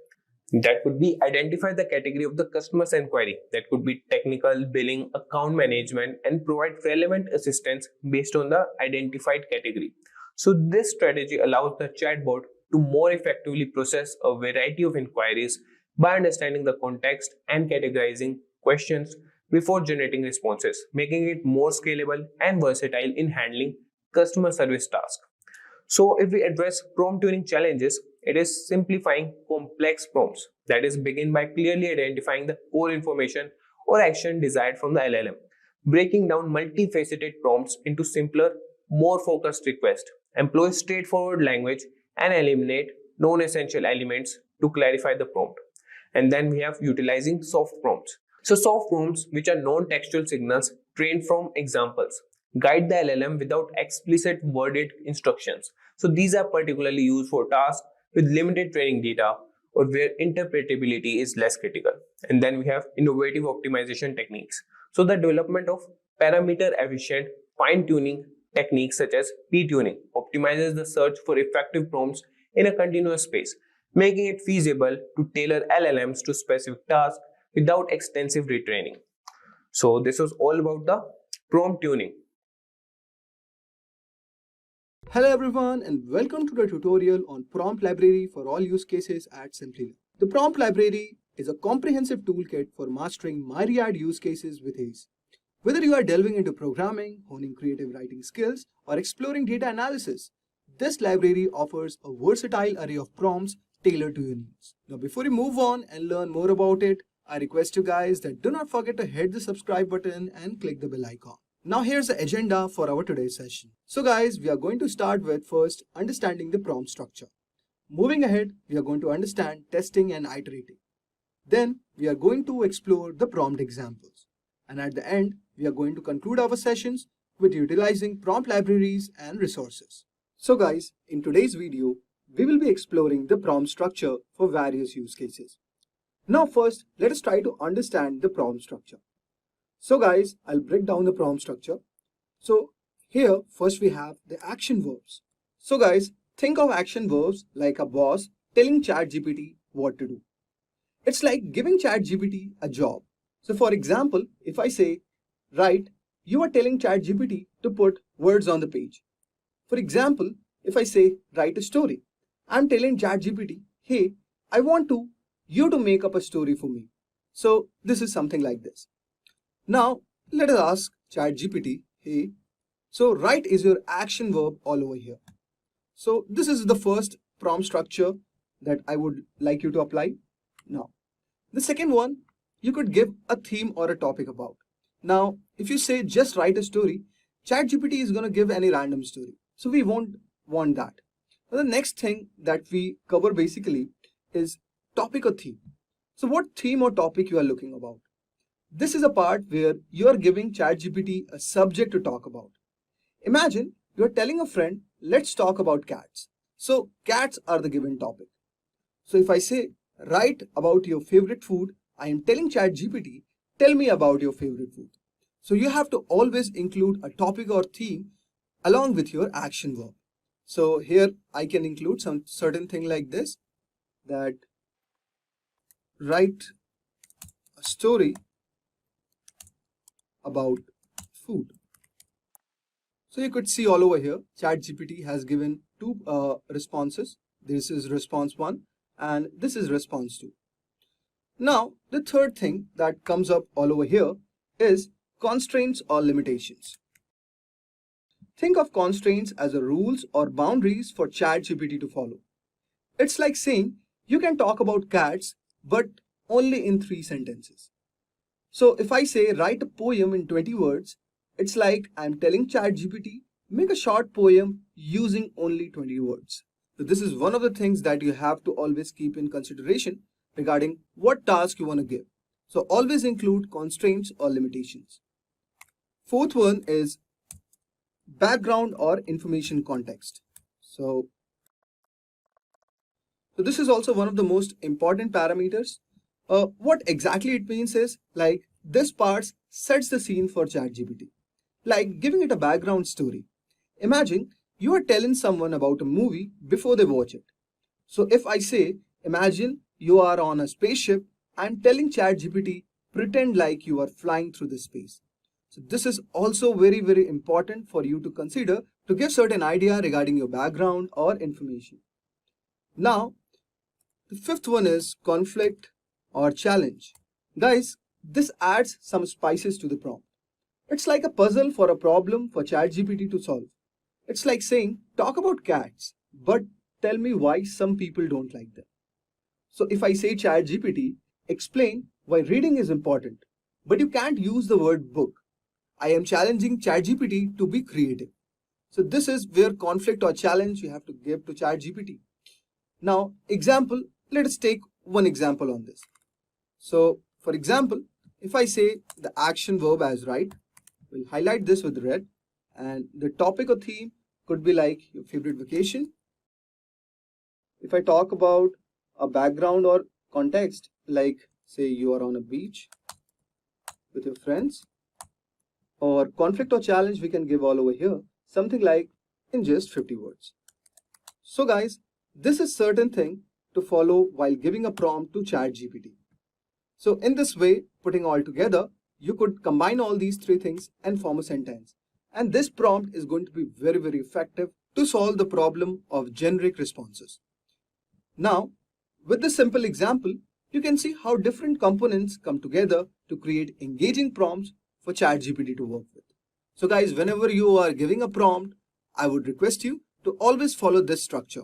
that could be identify the category of the customer's inquiry. That could be technical, billing, account management, and provide relevant assistance based on the identified category. So this strategy allows the chatbot to more effectively process a variety of inquiries by understanding the context and categorizing questions before generating responses, making it more scalable and versatile in handling customer service tasks. So if we address prompt tuning challenges, it is simplifying complex prompts. That is, begin by clearly identifying the core information or action desired from the LLM, breaking down multifaceted prompts into simpler, more focused requests, employ straightforward language, and eliminate non-essential elements to clarify the prompt. And then we have utilizing soft prompts. So soft prompts, which are non-textual signals trained from examples, guide the LLM without explicit worded instructions. So these are particularly used for tasks with limited training data or where interpretability is less critical. And then we have innovative optimization techniques. So the development of parameter efficient fine-tuning techniques such as p-tuning optimizes the search for effective prompts in a continuous space, making it feasible to tailor LLMs to specific tasks without extensive retraining. So this was all about the prompt tuning. Hello everyone and welcome to the tutorial on prompt library for all use cases at Simplilearn. The prompt library is a comprehensive toolkit for mastering myriad use cases with ease. Whether you are delving into programming, honing creative writing skills, or exploring data analysis, this library offers a versatile array of prompts tailored to your needs. Now before you move on and learn more about it, I request you guys that do not forget to hit the subscribe button and click the bell icon. Now here's the agenda for our today's session. So guys, we are going to start with first understanding the prompt structure. Moving ahead, we are going to understand testing and iterating. Then we are going to explore the prompt examples. And at the end, we are going to conclude our sessions with utilizing prompt libraries and resources. So guys, in today's video, we will be exploring the prompt structure for various use cases. Now first, let us try to understand the prompt structure. So guys, I'll break down the prompt structure. So here, first we have the action verbs. So guys, think of action verbs like a boss telling ChatGPT what to do. It's like giving ChatGPT a job. So for example, if I say, write, you are telling ChatGPT to put words on the page. For example, if I say, write a story, I'm telling ChatGPT, hey, I want you to make up a story for me. So this is something like this. Now, let us ask ChatGPT, hey, so write is your action verb all over here. So this is the first prompt structure that I would like you to apply. Now, the second one, you could give a theme or a topic about. Now, if you say just write a story, ChatGPT is going to give any random story. So we won't want that. Now, the next thing that we cover basically is topic or theme. So what theme or topic you are looking about? This is a part where you are giving ChatGPT a subject to talk about. Imagine you are telling a friend, let's talk about cats. So cats are the given topic. So if I say, write about your favorite food, I am telling ChatGPT, tell me about your favorite food. So you have to always include a topic or theme along with your action verb. So here I can include some certain thing like this, that write a story about food. So you could see all over here, ChatGPT has given two responses. This is response 1 and this is response 2. Now, the third thing that comes up all over here is constraints or limitations. Think of constraints as a rules or boundaries for ChatGPT to follow. It's like saying you can talk about cats, but only in 3 sentences. So if I say write a poem in 20 words, it's like I'm telling ChatGPT, make a short poem using only 20 words. So this is one of the things that you have to always keep in consideration regarding what task you want to give. So always include constraints or limitations. Fourth one is background or information context. So this is also one of the most important parameters. What exactly it means is like this part sets the scene for ChatGPT, like giving it a background story. Imagine you are telling someone about a movie before they watch it. So if I say, imagine you are on a spaceship, I'm telling ChatGPT, pretend like you are flying through the space. So this is also very, very important for you to consider to give certain idea regarding your background or information. Now, the fifth one is conflict or challenge. Guys, This adds some spices to the prompt. It's like a puzzle for a problem for ChatGPT to solve. It's like saying, talk about cats, but tell me why some people don't like them. So if I say ChatGPT, explain why reading is important, but you can't use the word book. I am challenging ChatGPT to be creative. So this is where conflict or challenge you have to give to ChatGPT. Now, example, let us take one example on this. So for example, if I say the action verb as write, we'll highlight this with red, and the topic or theme could be like your favorite vacation. If I talk about a background or context, like say you are on a beach with your friends, or conflict or challenge we can give all over here, something like in just 50 words. So guys, this is certain thing to follow while giving a prompt to ChatGPT. So in this way, putting all together, you could combine all these three things and form a sentence. And this prompt is going to be very, very effective to solve the problem of generic responses. Now, with this simple example, you can see how different components come together to create engaging prompts for ChatGPT to work with. So guys, whenever you are giving a prompt, I would request you to always follow this structure.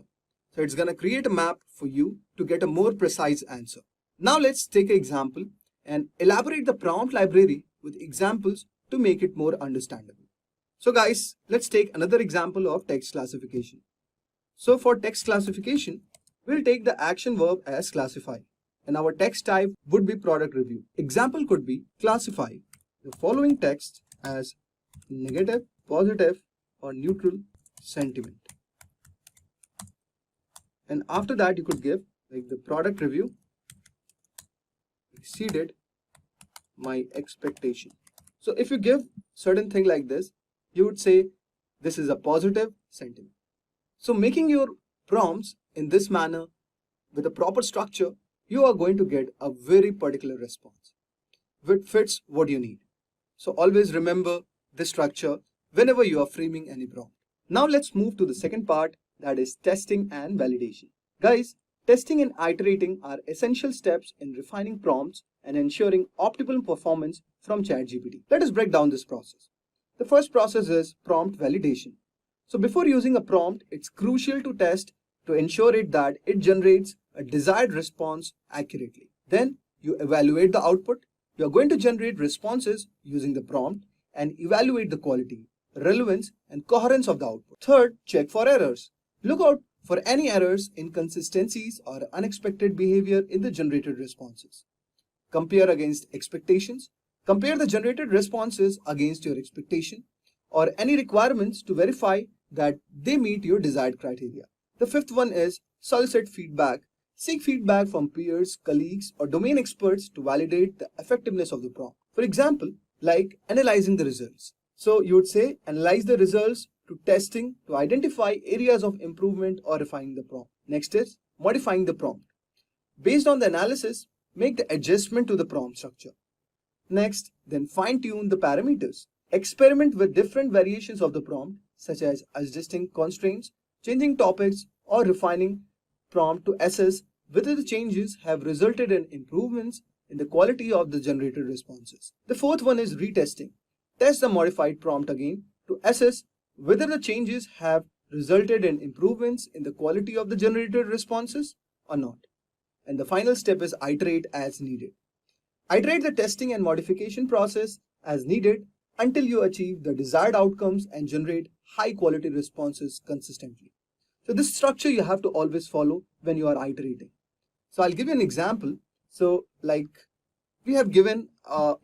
So it's going to create a map for you to get a more precise answer. Now let's take an example and elaborate the prompt library with examples to make it more understandable. So guys, let's take another example of text classification. So for text classification, we'll take the action verb as classify, and our text type would be product review. Example could be classify the following text as negative, positive, or neutral sentiment. And after that, you could give like the product review exceeded my expectation. So if you give certain thing like this, you would say this is a positive sentiment. So making your prompts in this manner with a proper structure, you are going to get a very particular response which fits what you need. So always remember this structure whenever you are framing any prompt. Now let's move to the second part, that is testing and validation. Guys, testing and iterating are essential steps in refining prompts and ensuring optimal performance from ChatGPT. Let us break down this process. The first process is prompt validation. So before using a prompt, it's crucial to test to ensure that it generates a desired response accurately. Then you evaluate the output. You are going to generate responses using the prompt and evaluate the quality, relevance, and coherence of the output. Third, check for errors. Look out for any errors, inconsistencies, or unexpected behavior in the generated responses. Compare against expectations. Compare the generated responses against your expectation or any requirements to verify that they meet your desired criteria. The fifth one is solicit feedback. Seek feedback from peers, colleagues, or domain experts to validate the effectiveness of the prompt. For example, like analyzing the results. So you would say analyze the results to testing to identify areas of improvement or refining the prompt. Next is modifying the prompt. Based on the analysis, make the adjustment to the prompt structure. Next, then fine-tune the parameters. Experiment with different variations of the prompt, such as adjusting constraints, changing topics, or refining prompt to assess whether the changes have resulted in improvements in the quality of the generated responses. The fourth one is retesting. Test the modified prompt again to assess whether the changes have resulted in improvements in the quality of the generated responses or not. And the final step is iterate as needed. Iterate the testing and modification process as needed until you achieve the desired outcomes and generate high quality responses consistently. So this structure you have to always follow when you are iterating. So I'll give you an example. So like we have given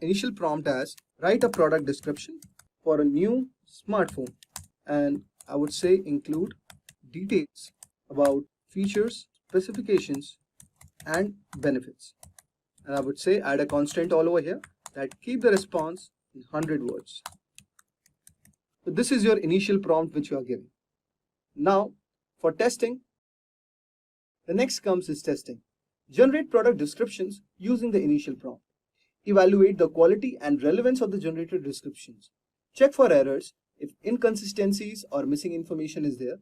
initial prompt as write a product description for a new smartphone, and I would say include details about features, specifications, and benefits. And I would say add a constant all over here that keep the response in 100 words. So this is your initial prompt which you are giving. Now for testing, the next comes is testing. Generate product descriptions using the initial prompt. Evaluate the quality and relevance of the generated descriptions. Check for errors if inconsistencies or missing information is there.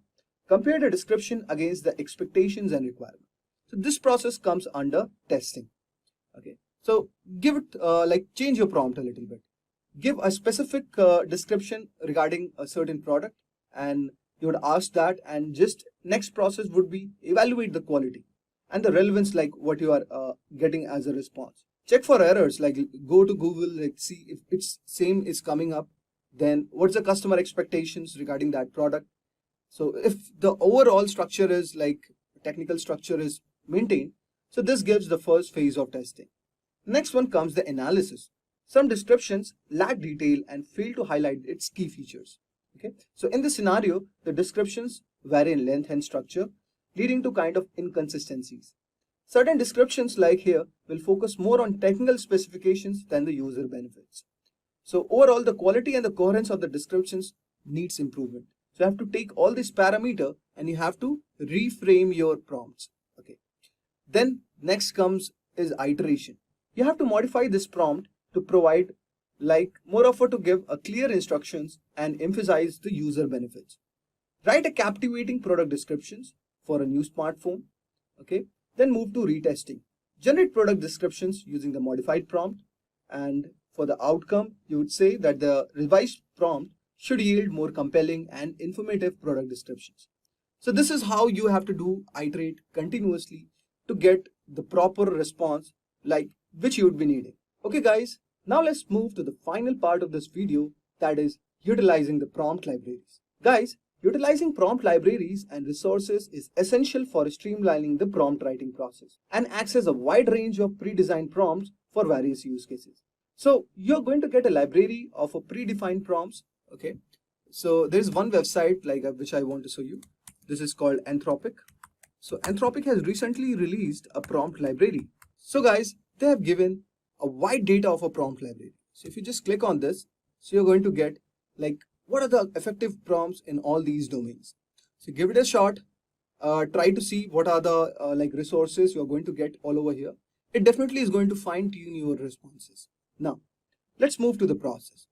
Compare the description against the expectations and requirements. So this process comes under testing. Okay. So give it change your prompt a little bit. Give a specific description regarding a certain product, and you would ask that, and just next process would be evaluate the quality and the relevance, like what you are getting as a response. Check for errors, like go to Google, like see if it's same is coming up, then what's the customer expectations regarding that product. So if the overall structure is like technical structure is maintained, so this gives the first phase of testing. Next one comes the analysis. Some descriptions lack detail and fail to highlight its key features. Okay, so in this scenario, the descriptions vary in length and structure, leading to kind of inconsistencies. Certain descriptions like here will focus more on technical specifications than the user benefits. So overall, the quality and the coherence of the descriptions needs improvement. So you have to take all this parameter and you have to reframe your prompts. Okay. Then next comes is iteration. You have to modify this prompt to provide moreover to give a clear instructions and emphasize the user benefits. Write a captivating product descriptions for a new smartphone. Okay. Then move to retesting. Generate product descriptions using the modified prompt, and for the outcome, you would say that the revised prompt should yield more compelling and informative product descriptions. So this is how you have to iterate continuously to get the proper response like which you would be needing. Okay guys, now let's move to the final part of this video, that is utilizing the prompt libraries. Guys, utilizing prompt libraries and resources is essential for streamlining the prompt writing process and access a wide range of pre-designed prompts for various use cases. So you're going to get a library of a predefined prompts. Okay, so there's one website which I want to show you. This is called Anthropic. So Anthropic has recently released a prompt library. So guys, they have given a wide data of a prompt library. So if you just click on this, so you're going to get what are the effective prompts in all these domains. So give it a shot. Try to see what are the resources you're going to get all over here. It definitely is going to fine tune your responses. Now, let's move to the process.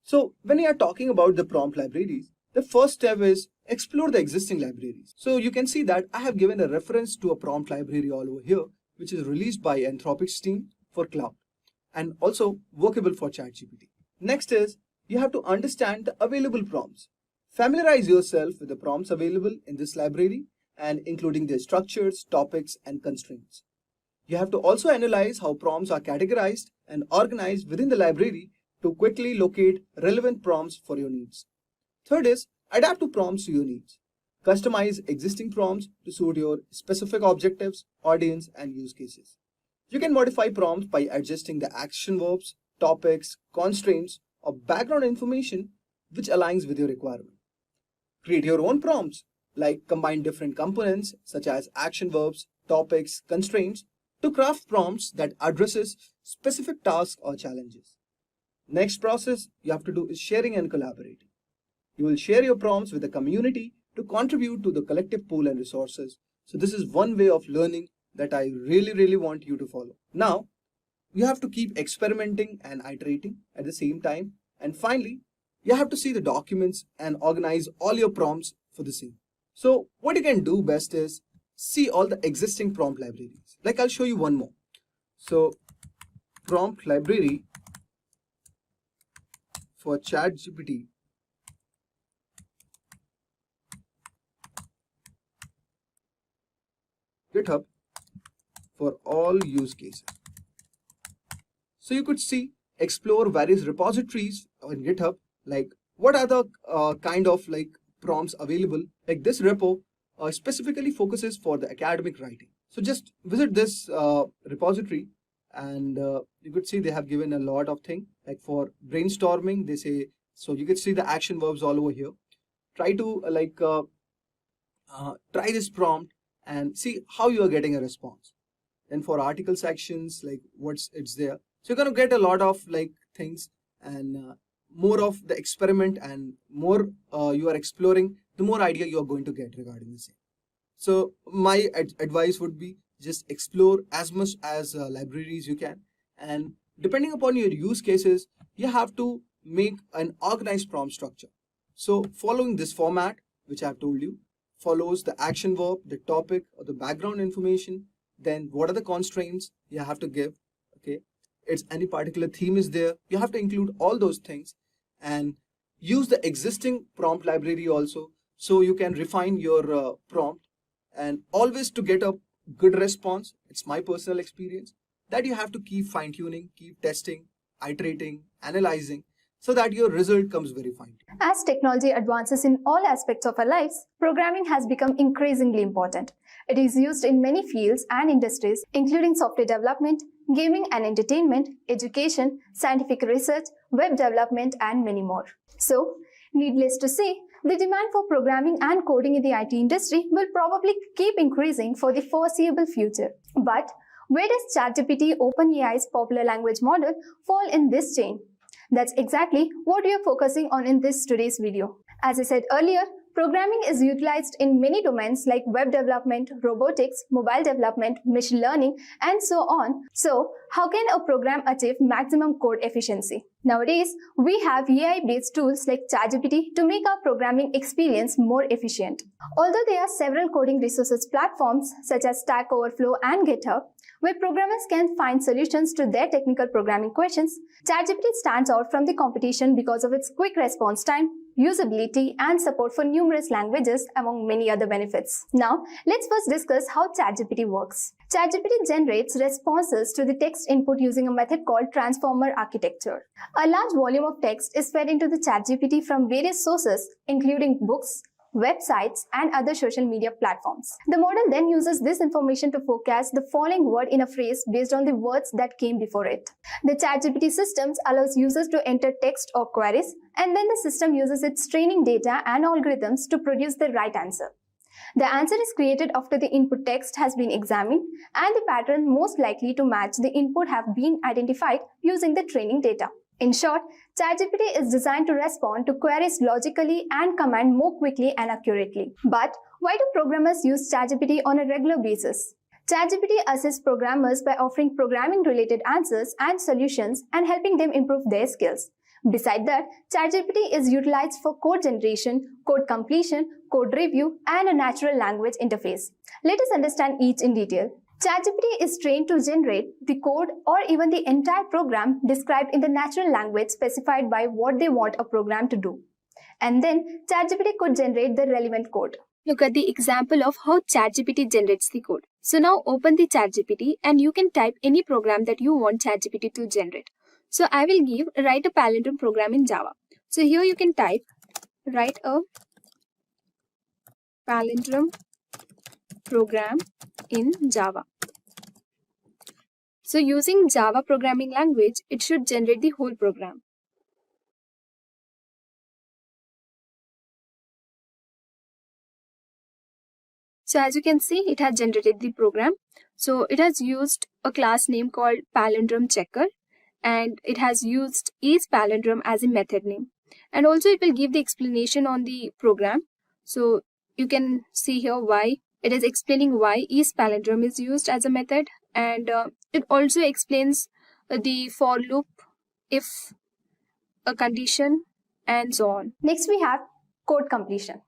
So when we are talking about the prompt libraries, the first step is explore the existing libraries. So you can see that I have given a reference to a prompt library all over here, which is released by Anthropic's team for cloud and also workable for ChatGPT. Next is you have to understand the available prompts. Familiarize yourself with the prompts available in this library and including their structures, topics, and constraints. You have to also analyze how prompts are categorized and organized within the library to quickly locate relevant prompts for your needs. Third is adapt to prompts to your needs. Customize existing prompts to suit your specific objectives, audience, and use cases. You can modify prompts by adjusting the action verbs, topics, constraints, or background information which aligns with your requirement. Create your own prompts, like combine different components such as action verbs, topics, constraints to craft prompts that addresses specific tasks or challenges. Next process you have to do is sharing and collaborating. You will share your prompts with the community to contribute to the collective pool and resources. So this is one way of learning that I really want you to follow. Now, you have to keep experimenting and iterating at the same time. And finally, you have to see the documents and organize all your prompts for the same. So what you can do best is see all the existing prompt libraries. Like I'll show you one more. So prompt library for ChatGPT GitHub for all use cases. So you could see, explore various repositories on GitHub, like what are the kind of prompts available. Like this repo specifically focuses for the academic writing. So just visit this repository and you could see they have given a lot of things. Like for brainstorming, they say, so you could see the action verbs all over here. Try to try this prompt and see how you are getting a response. Then for article sections, it's there. So you're going to get a lot of things, and more of the experiment and more you are exploring, the more idea you are going to get regarding the same. So my advice would be just explore as much as libraries you can, and depending upon your use cases, you have to make an organized prompt structure. So following this format, which I have told you, follows the action verb, the topic, or the background information. Then what are the constraints you have to give? Okay, it's any particular theme is there. You have to include all those things and use the existing prompt library also, so you can refine your prompt, and always to get a good response. It's my personal experience that you have to keep fine tuning, keep testing, iterating, analyzing, so that your result comes very fine. As technology advances in all aspects of our lives, programming has become increasingly important. It is used in many fields and industries, including software development, gaming and entertainment, education, scientific research, web development, and many more. So, needless to say, the demand for programming and coding in the IT industry will probably keep increasing for the foreseeable future. But where does ChatGPT, OpenAI's popular language model, fall in this chain? That's exactly what we are focusing on in today's video. As I said earlier, programming is utilized in many domains like web development, robotics, mobile development, machine learning, and so on. So, how can a program achieve maximum code efficiency? Nowadays, we have AI-based tools like ChatGPT to make our programming experience more efficient. Although there are several coding resources platforms such as Stack Overflow and GitHub, where programmers can find solutions to their technical programming questions, ChatGPT stands out from the competition because of its quick response time, usability, and support for numerous languages, among many other benefits. Now, let's first discuss how ChatGPT works. ChatGPT generates responses to the text input using a method called transformer architecture. A large volume of text is fed into the ChatGPT from various sources, including books, websites, and other social media platforms. The model then uses this information to forecast the following word in a phrase based on the words that came before it. The ChatGPT systems allows users to enter text or queries, and then the system uses its training data and algorithms to produce the right answer. The answer is created after the input text has been examined, and the pattern most likely to match the input have been identified using the training data. In short, ChatGPT is designed to respond to queries logically and command more quickly and accurately. But why do programmers use ChatGPT on a regular basis? ChatGPT assists programmers by offering programming-related answers and solutions and helping them improve their skills. Besides that, ChatGPT is utilized for code generation, code completion, code review, and a natural language interface. Let us understand each in detail. ChatGPT is trained to generate the code or even the entire program described in the natural language specified by what they want a program to do. And then ChatGPT could generate the relevant code. Look at the example of how ChatGPT generates the code. So now open the ChatGPT and you can type any program that you want ChatGPT to generate. So I will write a palindrome program in Java. So here you can type, write a palindrome program in Java. So using Java programming language, it should generate the whole program. So as you can see, it has generated the program. So it has used a class name called palindrome checker, and it has used isPalindrome as a method name. And also it will give the explanation on the program. So you can see here why. It is explaining why isPalindrome is used as a method, and it also explains the for loop, if a condition, and so on. Next we have code completion.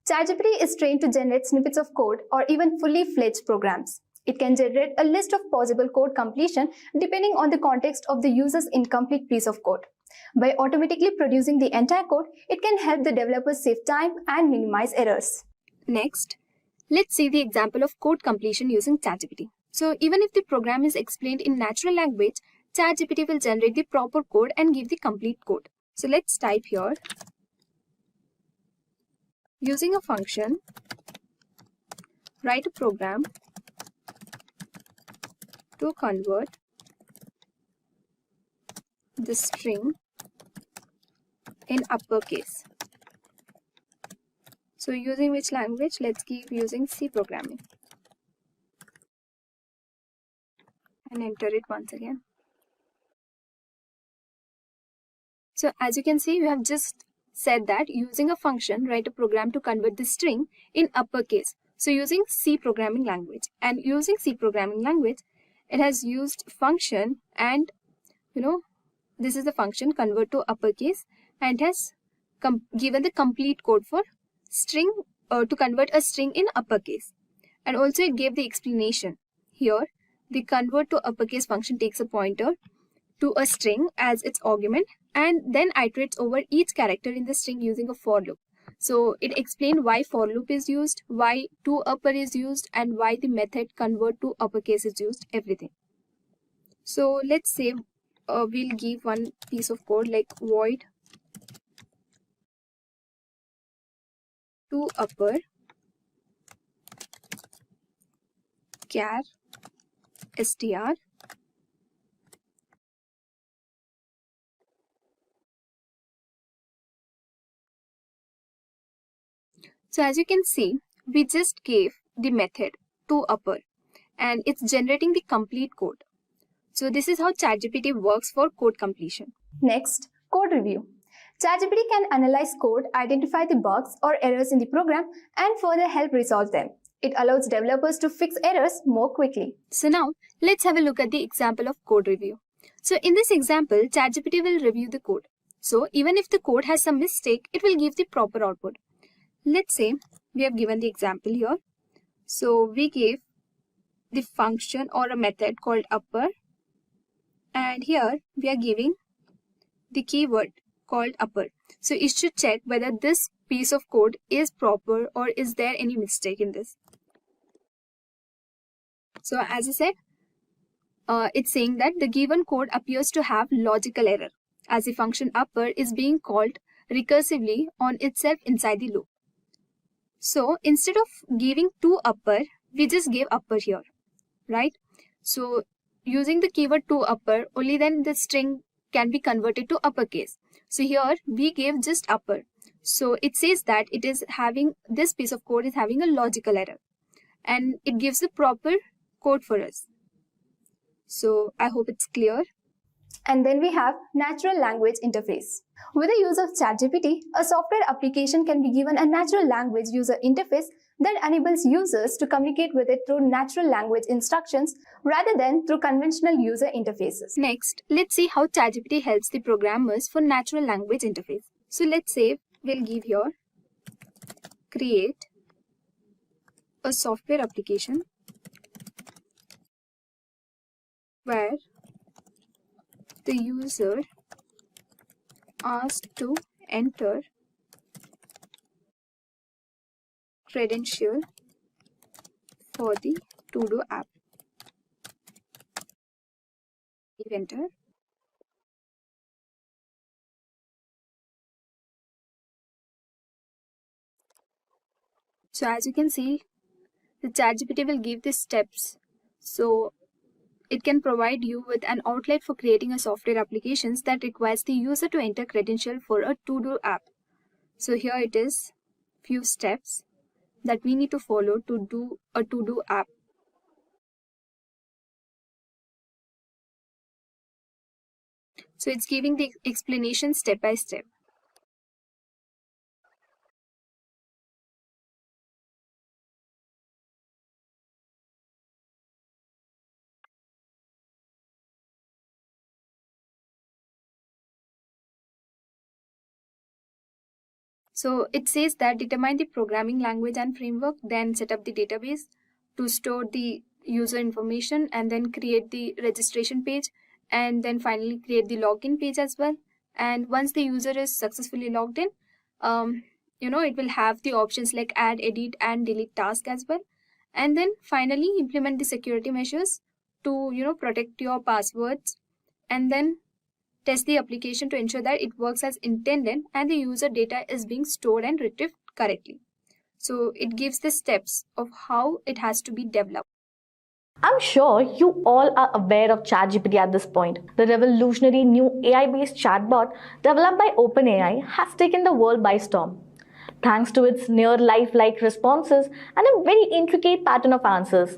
ChatGPT is trained to generate snippets of code or even fully fledged programs. It can generate a list of possible code completion depending on the context of the user's incomplete piece of code. By automatically producing the entire code, it can help the developers save time and minimize errors. Next, let's see the example of code completion using ChatGPT. So even if the program is explained in natural language, ChatGPT will generate the proper code and give the complete code. So let's type here. Using a function, write a program to convert the string in uppercase. So using which language? Let's keep using C programming. And enter it once again. So as you can see, we have just said that using a function, write a program to convert the string in uppercase. So using C programming language, and using C programming language, it has used function, and this is the function convert to uppercase, and has given the complete code for string to convert a string in uppercase. And also it gave the explanation. Here the convert to uppercase function takes a pointer to a string as its argument and then iterates over each character in the string using a for loop. So it explains why for loop is used, why to upper is used, and why the method convert to uppercase is used, everything. So let's say we'll give one piece of code like void to upper char str. So as you can see, we just gave the method to upper and it's generating the complete code. So this is how ChatGPT works for code completion. Next, code review. ChatGPT can analyze code, identify the bugs or errors in the program, and further help resolve them. It allows developers to fix errors more quickly. So now, let's have a look at the example of code review. So in this example, ChatGPT will review the code. So even if the code has some mistake, it will give the proper output. Let's say we have given the example here. So we gave the function or a method called upper, and here we are giving the keyword called upper. So it should check whether this piece of code is proper or is there any mistake in this. So as I said, it's saying that the given code appears to have logical error as the function upper is being called recursively on itself inside the loop. So instead of giving to upper, we just gave upper here, right? So using the keyword to upper, only then the string can be converted to uppercase. So here we gave just upper. So it says that it is having, this piece of code is having a logical error and it gives the proper code for us. So I hope it's clear. And then we have natural language interface. With the use of ChatGPT, a software application can be given a natural language user interface that enables users to communicate with it through natural language instructions rather than through conventional user interfaces. Next, let's see how ChatGPT helps the programmers for natural language interface. So let's say we'll give here create a software application where the user asked to enter credential for the to-do app. Enter. So as you can see, the ChatGPT will give the steps. So it can provide you with an outlet for creating a software applications that requires the user to enter credential for a to-do app. So here it is, few steps that we need to follow to do a to-do app. So it's giving the explanation step by step. So it says that determine the programming language and framework, then set up the database to store the user information and then create the registration page and then finally create the login page as well. And once the user is successfully logged in, it will have the options like add, edit and delete task as well. And then finally implement the security measures to, protect your passwords and then test the application to ensure that it works as intended and the user data is being stored and retrieved correctly. So it gives the steps of how it has to be developed. I'm sure you all are aware of ChatGPT at this point. The revolutionary new AI-based chatbot developed by OpenAI has taken the world by storm. Thanks to its near lifelike responses and a very intricate pattern of answers.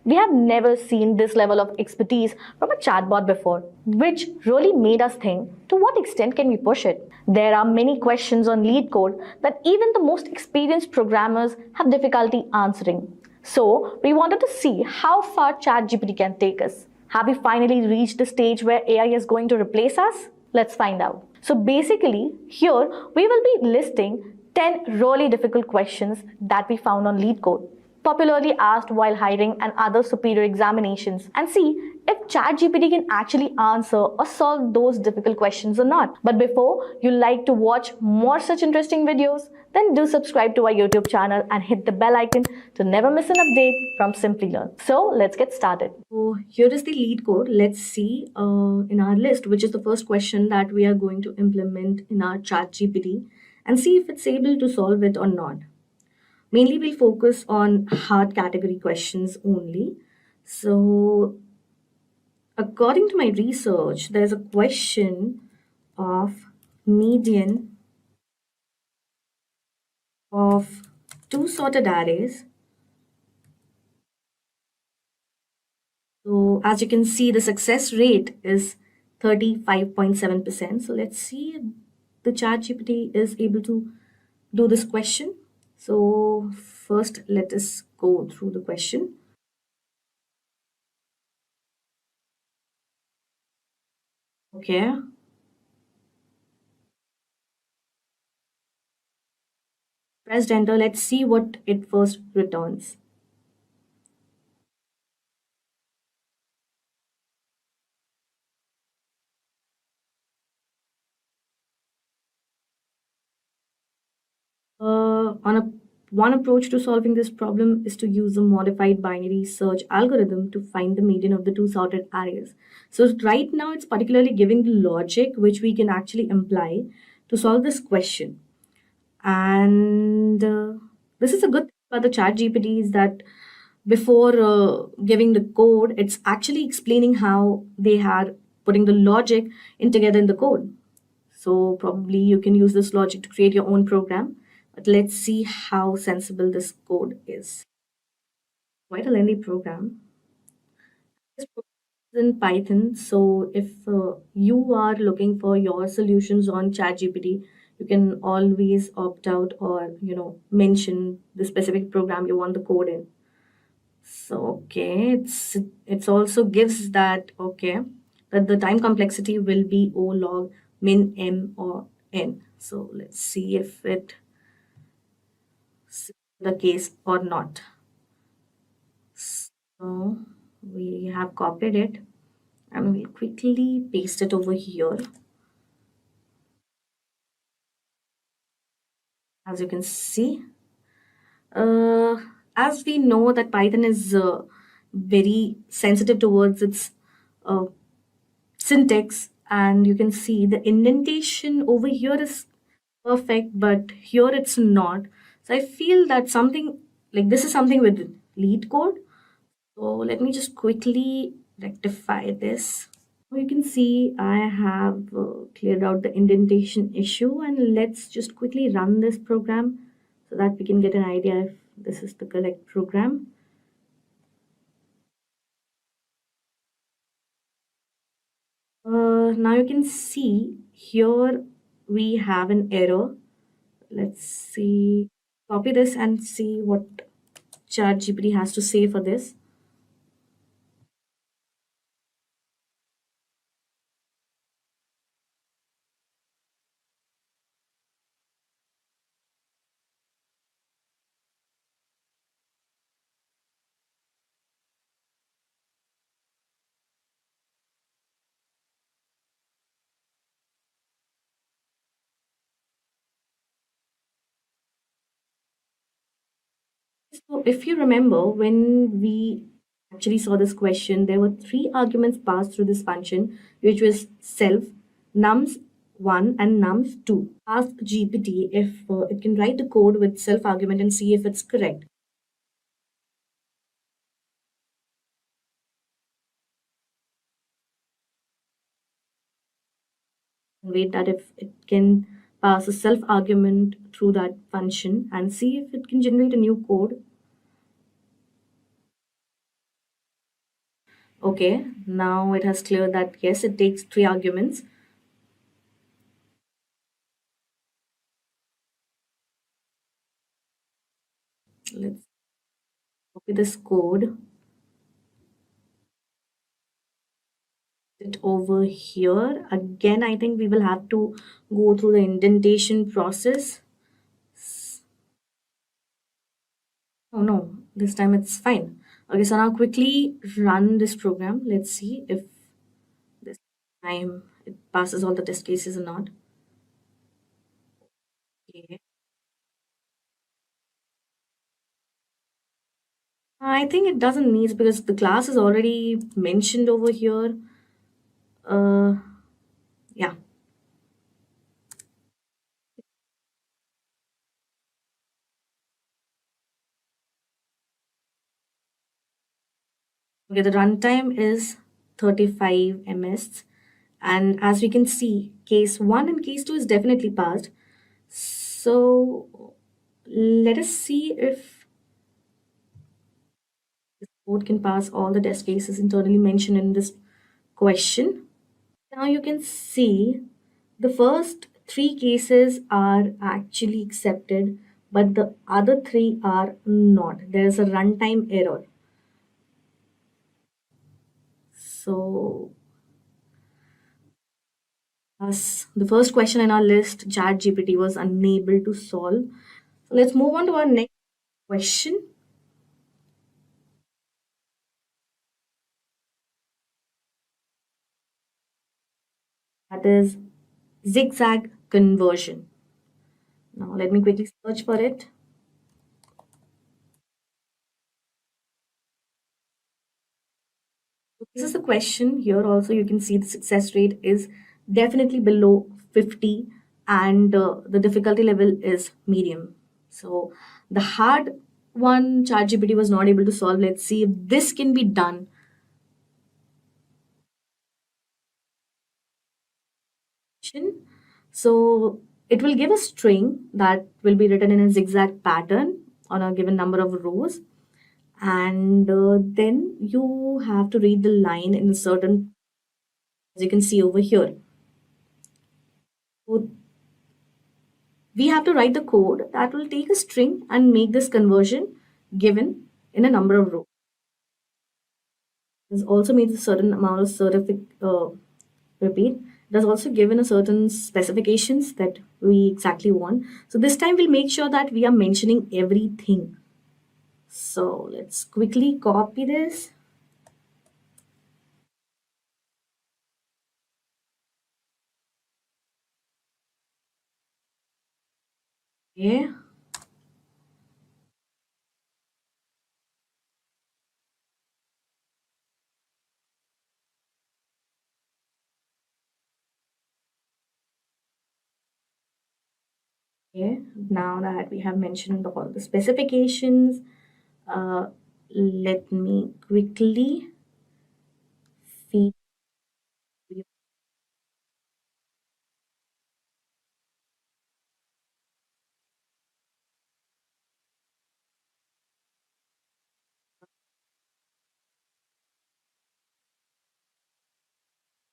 We have never seen this level of expertise from a chatbot before, which really made us think, to what extent can we push it? There are many questions on lead code that even the most experienced programmers have difficulty answering. So, we wanted to see how far ChatGPT can take us. Have we finally reached the stage where AI is going to replace us? Let's find out. So basically, here we will be listing 10 really difficult questions that we found on lead code. popularly asked while hiring and other superior examinations, and see if ChatGPT can actually answer or solve those difficult questions or not. But before you like to watch more such interesting videos, then do subscribe to our YouTube channel and hit the bell icon to never miss an update from Simplilearn. So let's get started. So here is the lead code. Let's see in our list, which is the first question that we are going to implement in our ChatGPT, and see if it's able to solve it or not. Mainly we'll focus on hard category questions only. So according to my research, there's a question of median of two sorted arrays. So as you can see, the success rate is 35.7%. So let's see if the ChatGPT is able to do this question. So first, let us go through the question. Okay. Pressed enter. Let's see what it first returns. One approach to solving this problem is to use a modified binary search algorithm to find the median of the two sorted arrays. So right now it's particularly giving the logic which we can actually imply to solve this question. And this is a good thing about the chat GPT is that before giving the code, it's actually explaining how they are putting the logic in together in the code. So probably you can use this logic to create your own program. But let's see how sensible this code is. Quite a lengthy program. This program is in Python. So if you are looking for your solutions on ChatGPT, you can always opt out or mention the specific program you want the code in. So okay, it's also gives that that the time complexity will be O log min m or n. So let's see if it the case or not. So we have copied it and we'll quickly paste it over here. As you can see, as we know that Python is very sensitive towards its syntax, and you can see the indentation over here is perfect, but here it's not. So I feel that something like this is something with lead code. So let me just quickly rectify this. You can see I have cleared out the indentation issue, and let's just quickly run this program so that we can get an idea if this is the correct program. Now you can see here we have an error. Let's see, copy this and see what ChatGPT has to say for this. So if you remember, when we actually saw this question, there were three arguments passed through this function, which was self, nums1 and nums2. Ask GPT if it can write the code with self argument and see if it's correct. Wait that if it can pass a self argument through that function and see if it can generate a new code. Okay, now it has cleared that yes, it takes three arguments. Let's copy this code. It over here. Again, I think we will have to go through the indentation process. Oh no, this time it's fine. Okay, so now quickly run this program. Let's see if this time it passes all the test cases or not. Okay. I think it doesn't need because the class is already mentioned over here. Uh, yeah. Okay, the runtime is 35 ms, and as we can see, case 1 and case 2 is definitely passed. So let us see if this code can pass all the test cases internally mentioned in this question. Now you can see the first three cases are actually accepted, but the other three are not. There's a runtime error. So, as the first question in our list, ChatGPT was unable to solve. So, let's move on to our next question. That is zigzag conversion. Now, let me quickly search for it. This is the question. Here also you can see the success rate is definitely below 50 and the difficulty level is medium. So the hard one ChatGPT was not able to solve. Let's see if this can be done. So it will give a string that will be written in a zigzag pattern on a given number of rows, and then you have to read the line in a certain, as you can see over here. So we have to write the code that will take a string and make this conversion given in a number of rows. This also means a certain amount of repeat. It has also given a certain specifications that we exactly want. So this time we'll make sure that we are mentioning everything. So let's quickly copy this. Okay. Okay, now that we have mentioned all the specifications, uh, let me quickly feed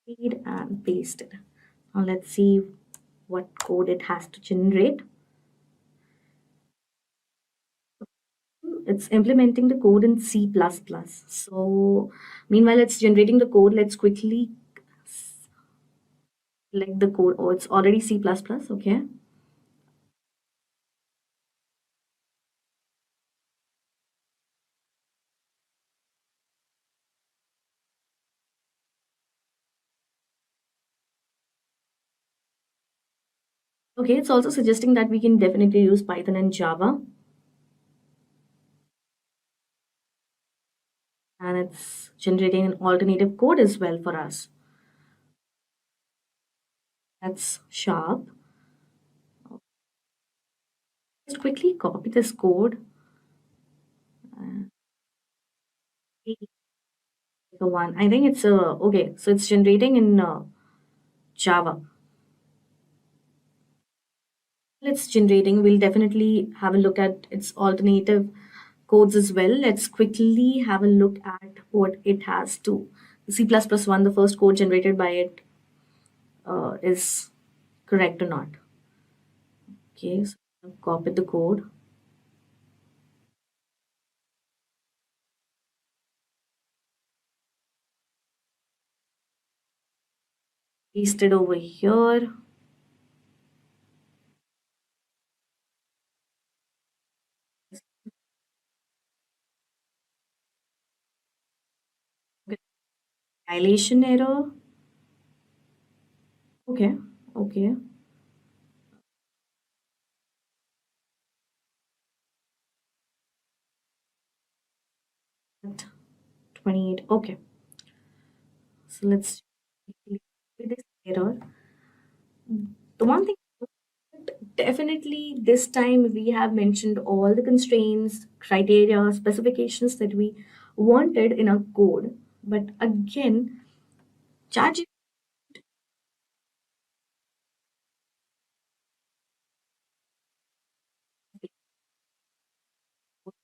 feed and paste it. Now let's see what code it has to generate. It's implementing the code in C++. So meanwhile it's generating the code, let's quickly select the code. Oh, it's already C++. Okay. Okay, it's also suggesting that we can definitely use Python and Java. And it's generating an alternative code as well for us. That's sharp. Just quickly copy this code. The one I think it's okay. So it's generating in Java. It's generating. We'll definitely have a look at its alternative codes as well. Let's quickly have a look at what it has to. C++1, the first code generated by it is correct or not. Okay, so I've copied the code. Pasted over here. Compilation error. Okay, okay. 28. Okay. So let's with this error. The one thing definitely this time we have mentioned all the constraints, criteria, specifications that we wanted in our code. But again, ChatGPT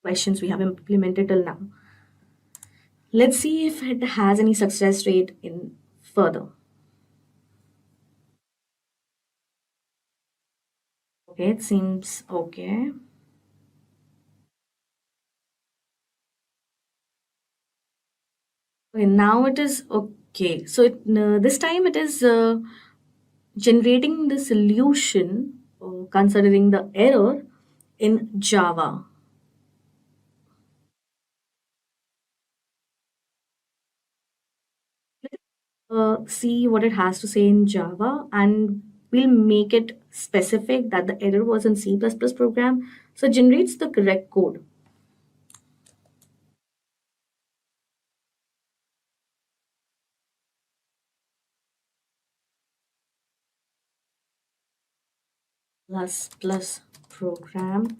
questions we have implemented till now. Let's see if it has any success rate in further. Okay, it seems okay. Okay, now it is okay. So this time it is generating the solution considering the error in Java. See what it has to say in Java, and we'll make it specific that the error was in C++ program. So it generates the correct code. Plus plus program.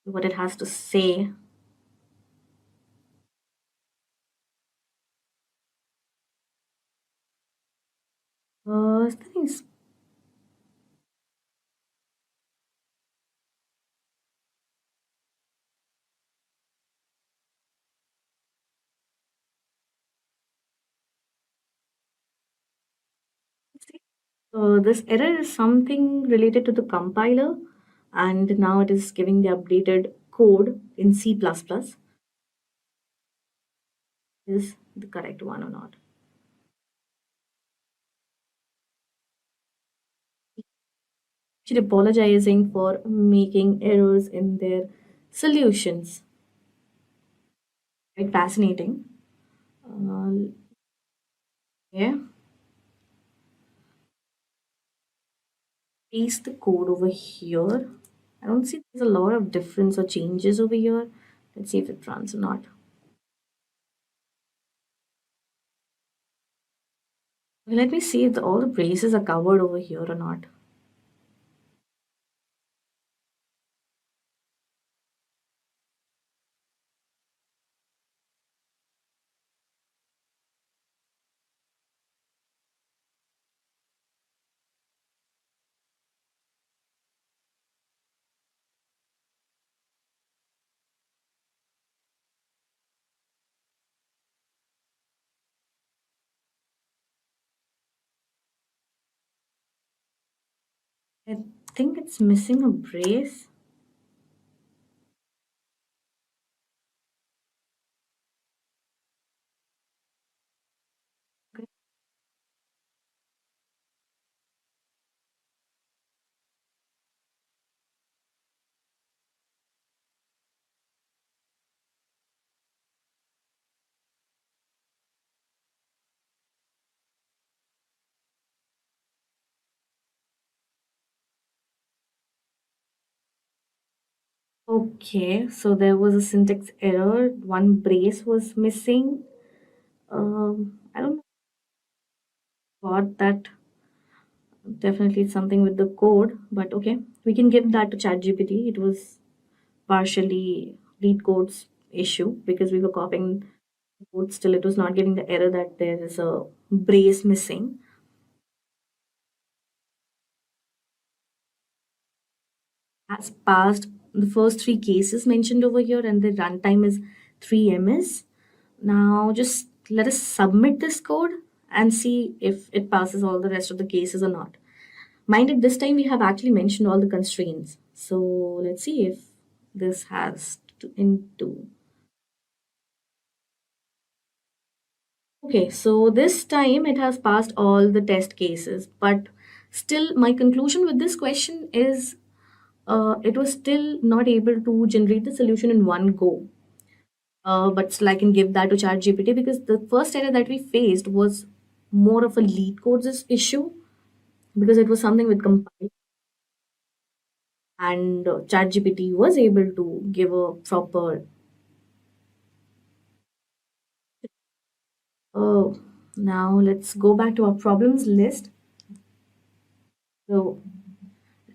What it has to say. I think it's this error is something related to the compiler, and now it is giving the updated code in C++. Is the correct one or not? Actually apologizing for making errors in their solutions. Quite fascinating. Yeah. Paste the code over here. I don't see there's a lot of difference or changes over here. Let's see if it runs or not. Let me see if all the braces are covered over here or not. I think it's missing a brace. Okay, so there was a syntax error. One brace was missing. I don't know what that. Definitely it's something with the code, but okay, we can give that to ChatGPT. It was partially lead code's issue because we were copying code. Still, it was not giving the error that there is a brace missing. Has passed the first three cases mentioned over here, and the runtime is 3 ms. Now, just let us submit this code and see if it passes all the rest of the cases or not. Mind it, this time we have actually mentioned all the constraints. So let's see if this has to into. Okay, so this time it has passed all the test cases, but still, my conclusion with this question is it was still not able to generate the solution in one go. But still, I can give that to ChatGPT because the first error that we faced was more of a lead codes issue because it was something with compile, and ChatGPT was able to give a proper. Uh, Now let's go back to our problems list. So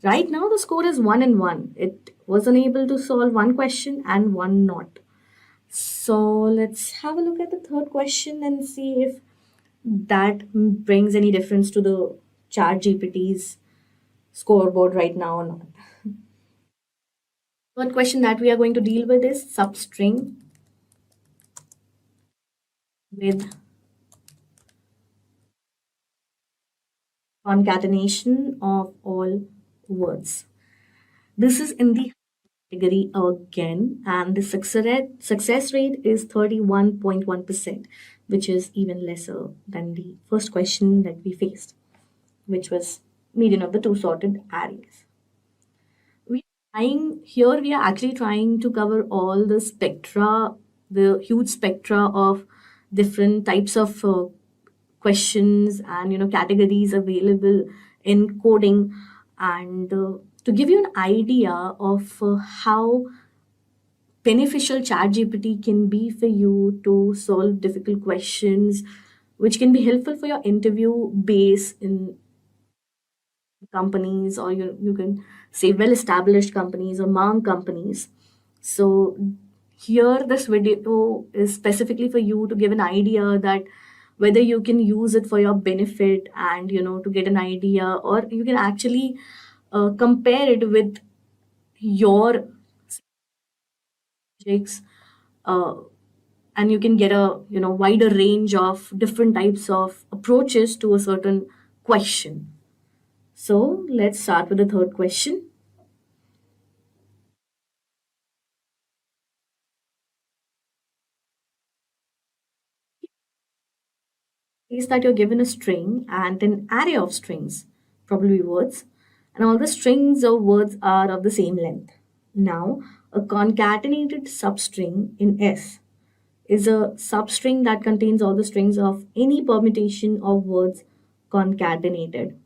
right now the score is 1-1. It was unable to solve one question and one not. So let's have a look at the third question and see if that brings any difference to the chat GPT's scoreboard right now or not. Third question that we are going to deal with is substring with concatenation of all words. This is in the category again, and the success rate is 31.1%, which is even lesser than the first question that we faced, which was median of the two sorted arrays. We are actually trying to cover all the spectra, the huge spectra of different types of questions and categories available in coding, and to give you an idea of how beneficial ChatGPT can be for you to solve difficult questions, which can be helpful for your interview base in companies, or you can say well established companies or mom companies. So here this video is specifically for you to give an idea that whether you can use it for your benefit and to get an idea, or you can actually compare it with your subjects, uh, and you can get a wider range of different types of approaches to a certain question. So let's start with the third question. Is that you're given a string and an array of strings, probably words, and all the strings of words are of the same length. Now, a concatenated substring in S is a substring that contains all the strings of any permutation of words concatenated.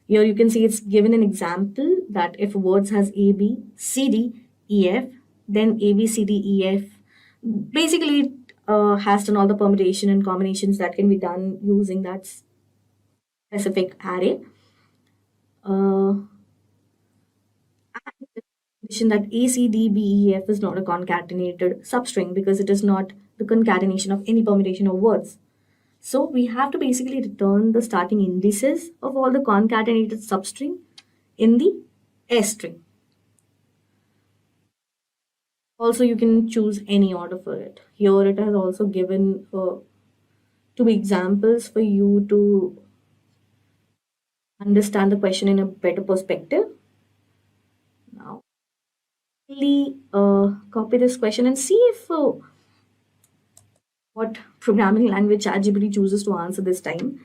Here you can see it's given an example that if words has A, B, C, D, E, F, then A, B, C, D, E, F. Basically, it has done all the permutation and combinations that can be done using that specific array. That A, C, D, B, E, F is not a concatenated substring because it is not the concatenation of any permutation of words. So we have to basically return the starting indices of all the concatenated substring in the S string. Also, you can choose any order for it. Here it has also given two examples for you to understand the question in a better perspective. Now, really copy this question and see if what programming language ChatGPT chooses to answer this time.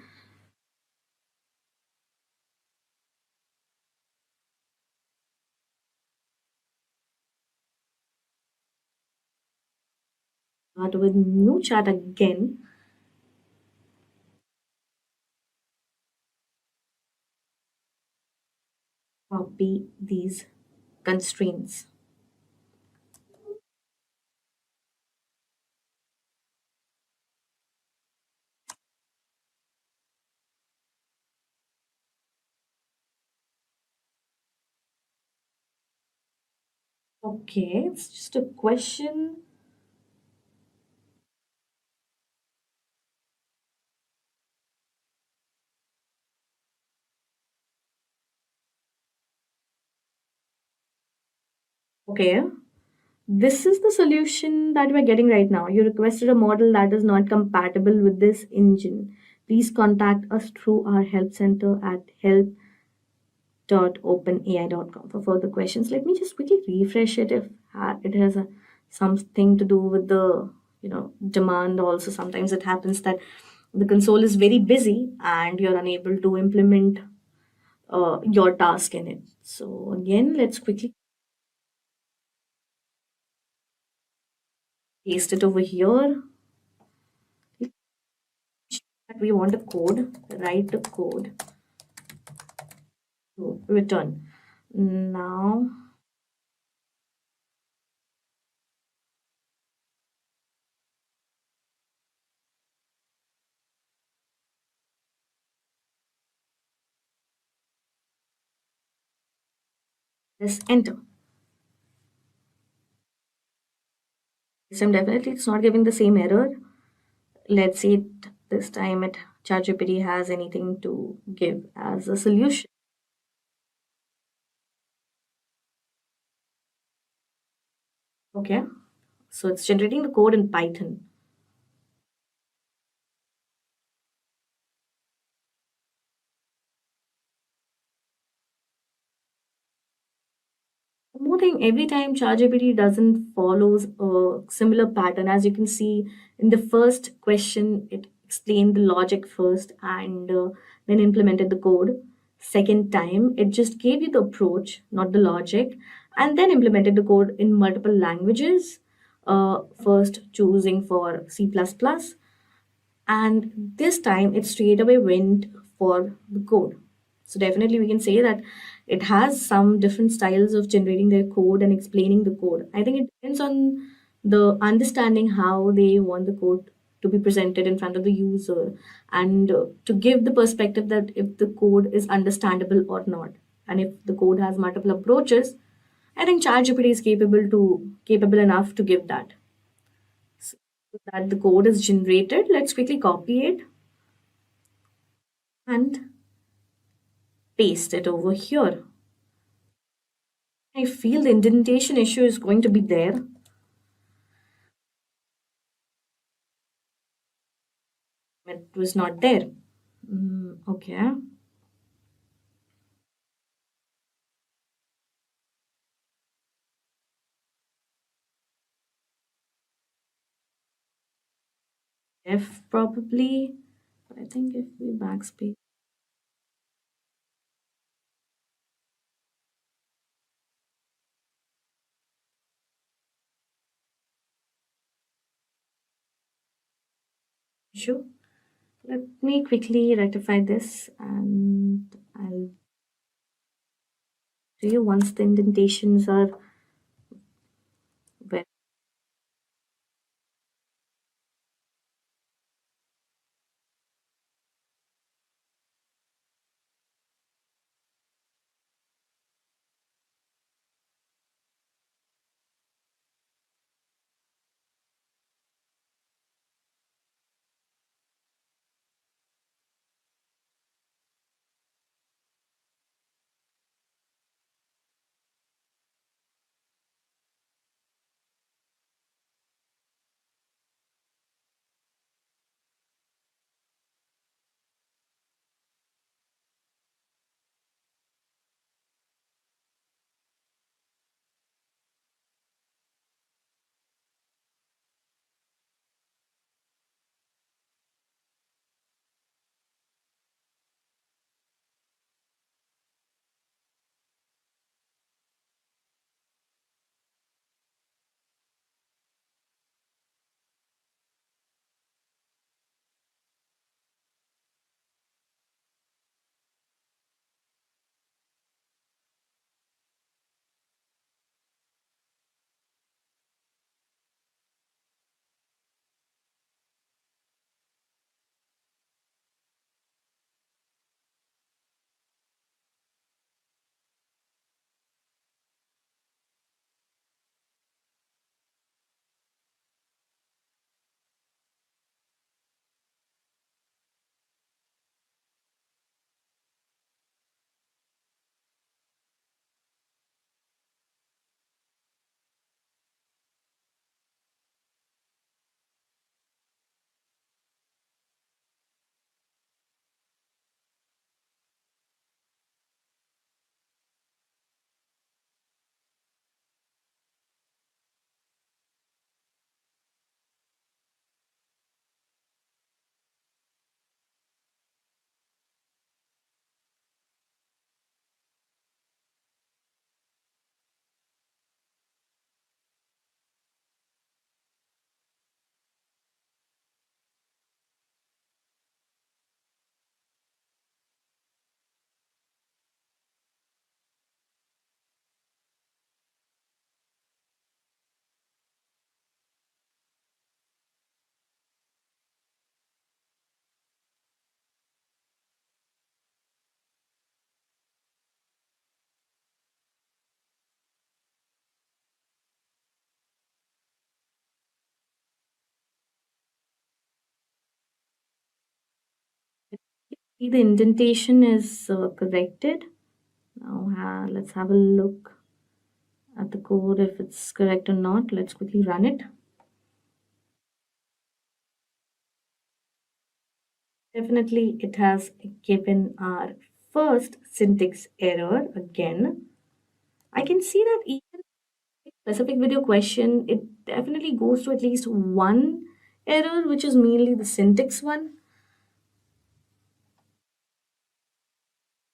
Start with new chat again. Copy these constraints. Okay, it's just a question. Okay, this is the solution that we're getting right now. You requested a model that is not compatible with this engine. Please contact us through our help center at help.openai.com for further questions. Let me just quickly refresh it if it has something to do with the demand. Also, sometimes it happens that the console is very busy and you're unable to implement your task in it. So again, let's quickly paste it over here. We want a code, write the code, return. Now, let's enter. This time definitely it's not giving the same error. Let's see it this time it ChatGPT has anything to give as a solution. Okay, so it's generating the code in Python. One more thing, every time ChatGPT doesn't follows a similar pattern. As you can see in the first question, it explained the logic first and then implemented the code. Second time, it just gave you the approach, not the logic, and then implemented the code in multiple languages. First choosing for C++, and this time it straight away went for the code. So definitely we can say that it has some different styles of generating their code and explaining the code. I think it depends on the understanding how they want the code to be presented in front of the user, and to give the perspective that if the code is understandable or not, and if the code has multiple approaches, I think ChatGPT is capable enough to give that. So that the code is generated, let's quickly copy it and paste it over here. I feel the indentation issue is going to be there. It was not there. Okay. F probably. But I think if we backspace. Issue. Let me quickly rectify this and I'll show you once the indentations are well. The indentation is corrected. Now let's have a look at the code if it's correct or not. Let's quickly run it. Definitely it has given our first syntax error again. I can see that even specific video question, it definitely goes to at least one error, which is mainly the syntax one.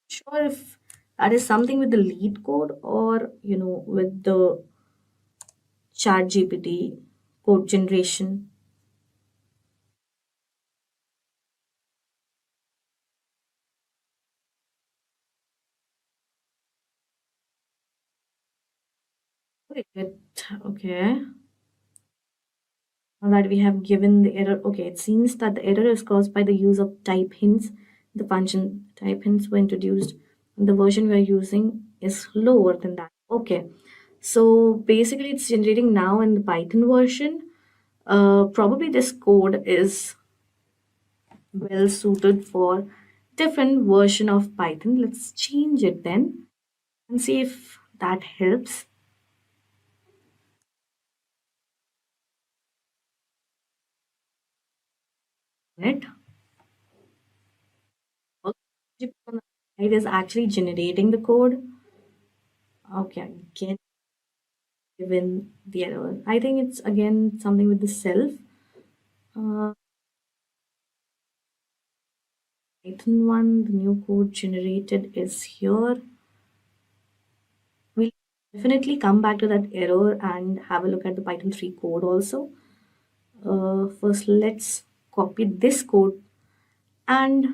Sure if that is something with the lead code or with the ChatGPT code generation. Wait, okay. Now that we have given the error, okay, it seems that the error is caused by the use of type hints. The function type hints were introduced, and the version we are using is lower than that. Okay, so basically it's generating now in the Python version. Probably this code is well suited for different version of Python. Let's change it then and see if that helps. It it is actually generating the code. Okay, again given the error. I think it's again something with the self. Uh, Python one, the new code generated is here. We'll definitely come back to that error and have a look at the Python 3 code also. First, let's copy this code and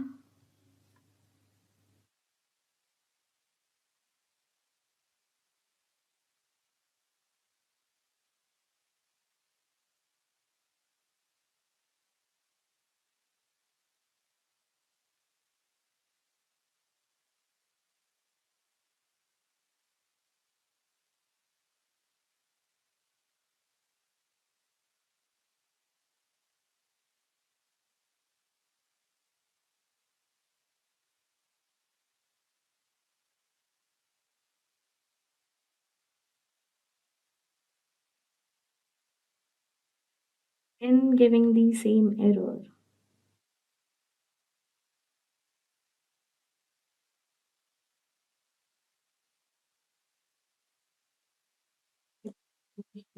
in giving the same error.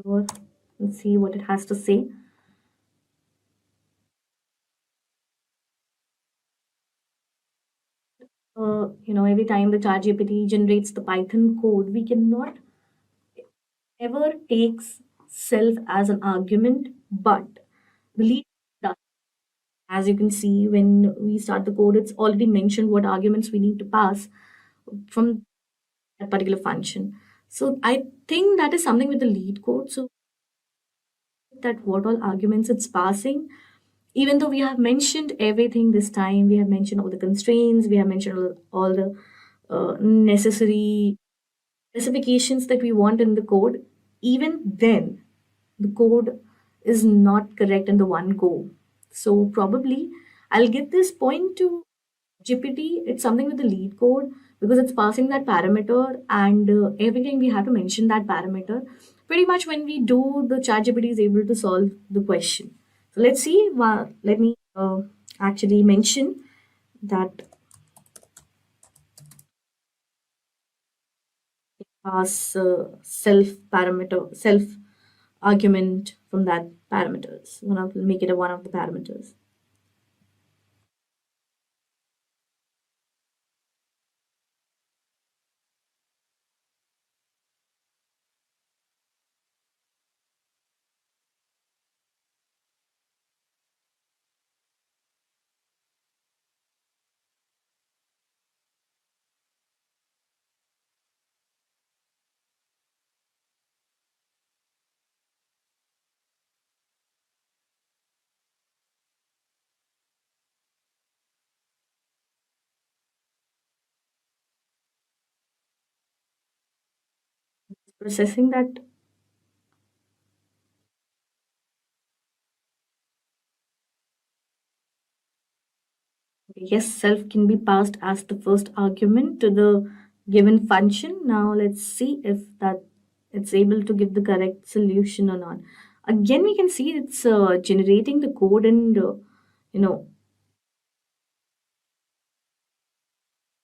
Sure. Let's see what it has to say. Every time the ChatGPT generates the Python code, we cannot ever takes self as an argument, but the lead does. As you can see, when we start the code, it's already mentioned what arguments we need to pass from that particular function. So I think that is something with the lead code. So that what all arguments it's passing, even though we have mentioned everything this time, we have mentioned all the constraints, we have mentioned all the necessary specifications that we want in the code, even then the code is not correct in the one go. So probably I'll give this point to GPT. It's something with the lead code because it's passing that parameter, and every time we have to mention that parameter. Pretty much when we do, the ChatGPT is able to solve the question. So let's see. Let me actually mention that pass self argument from that parameters. Make it a one of the parameters. Processing that. Yes, self can be passed as the first argument to the given function. Now let's see if that it's able to give the correct solution or not. Again, we can see it's generating the code and you know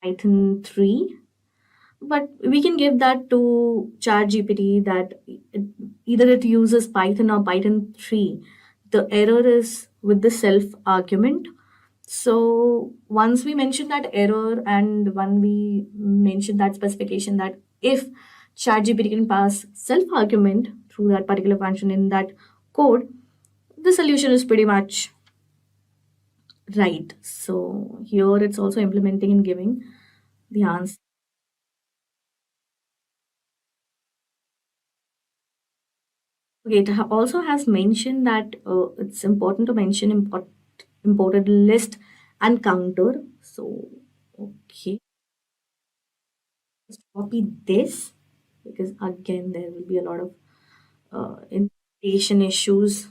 Python 3, but we can give that to ChatGPT that either it uses Python or Python 3. The error is with the self argument. So once we mention that error and when we mention that specification that if ChatGPT can pass self argument through that particular function in that code, the solution is pretty much right. So here it's also implementing and giving the answer. Okay, it also has mentioned that it's important to mention imported list and counter. So, okay, just copy this because again there will be a lot of indentation issues.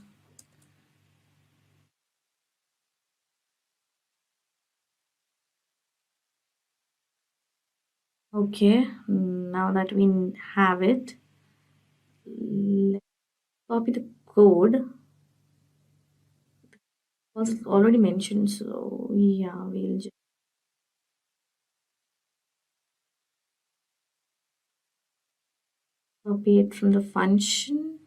Okay, now that we have it, let's copy the code. Was already mentioned, so yeah, we'll just copy it from the function,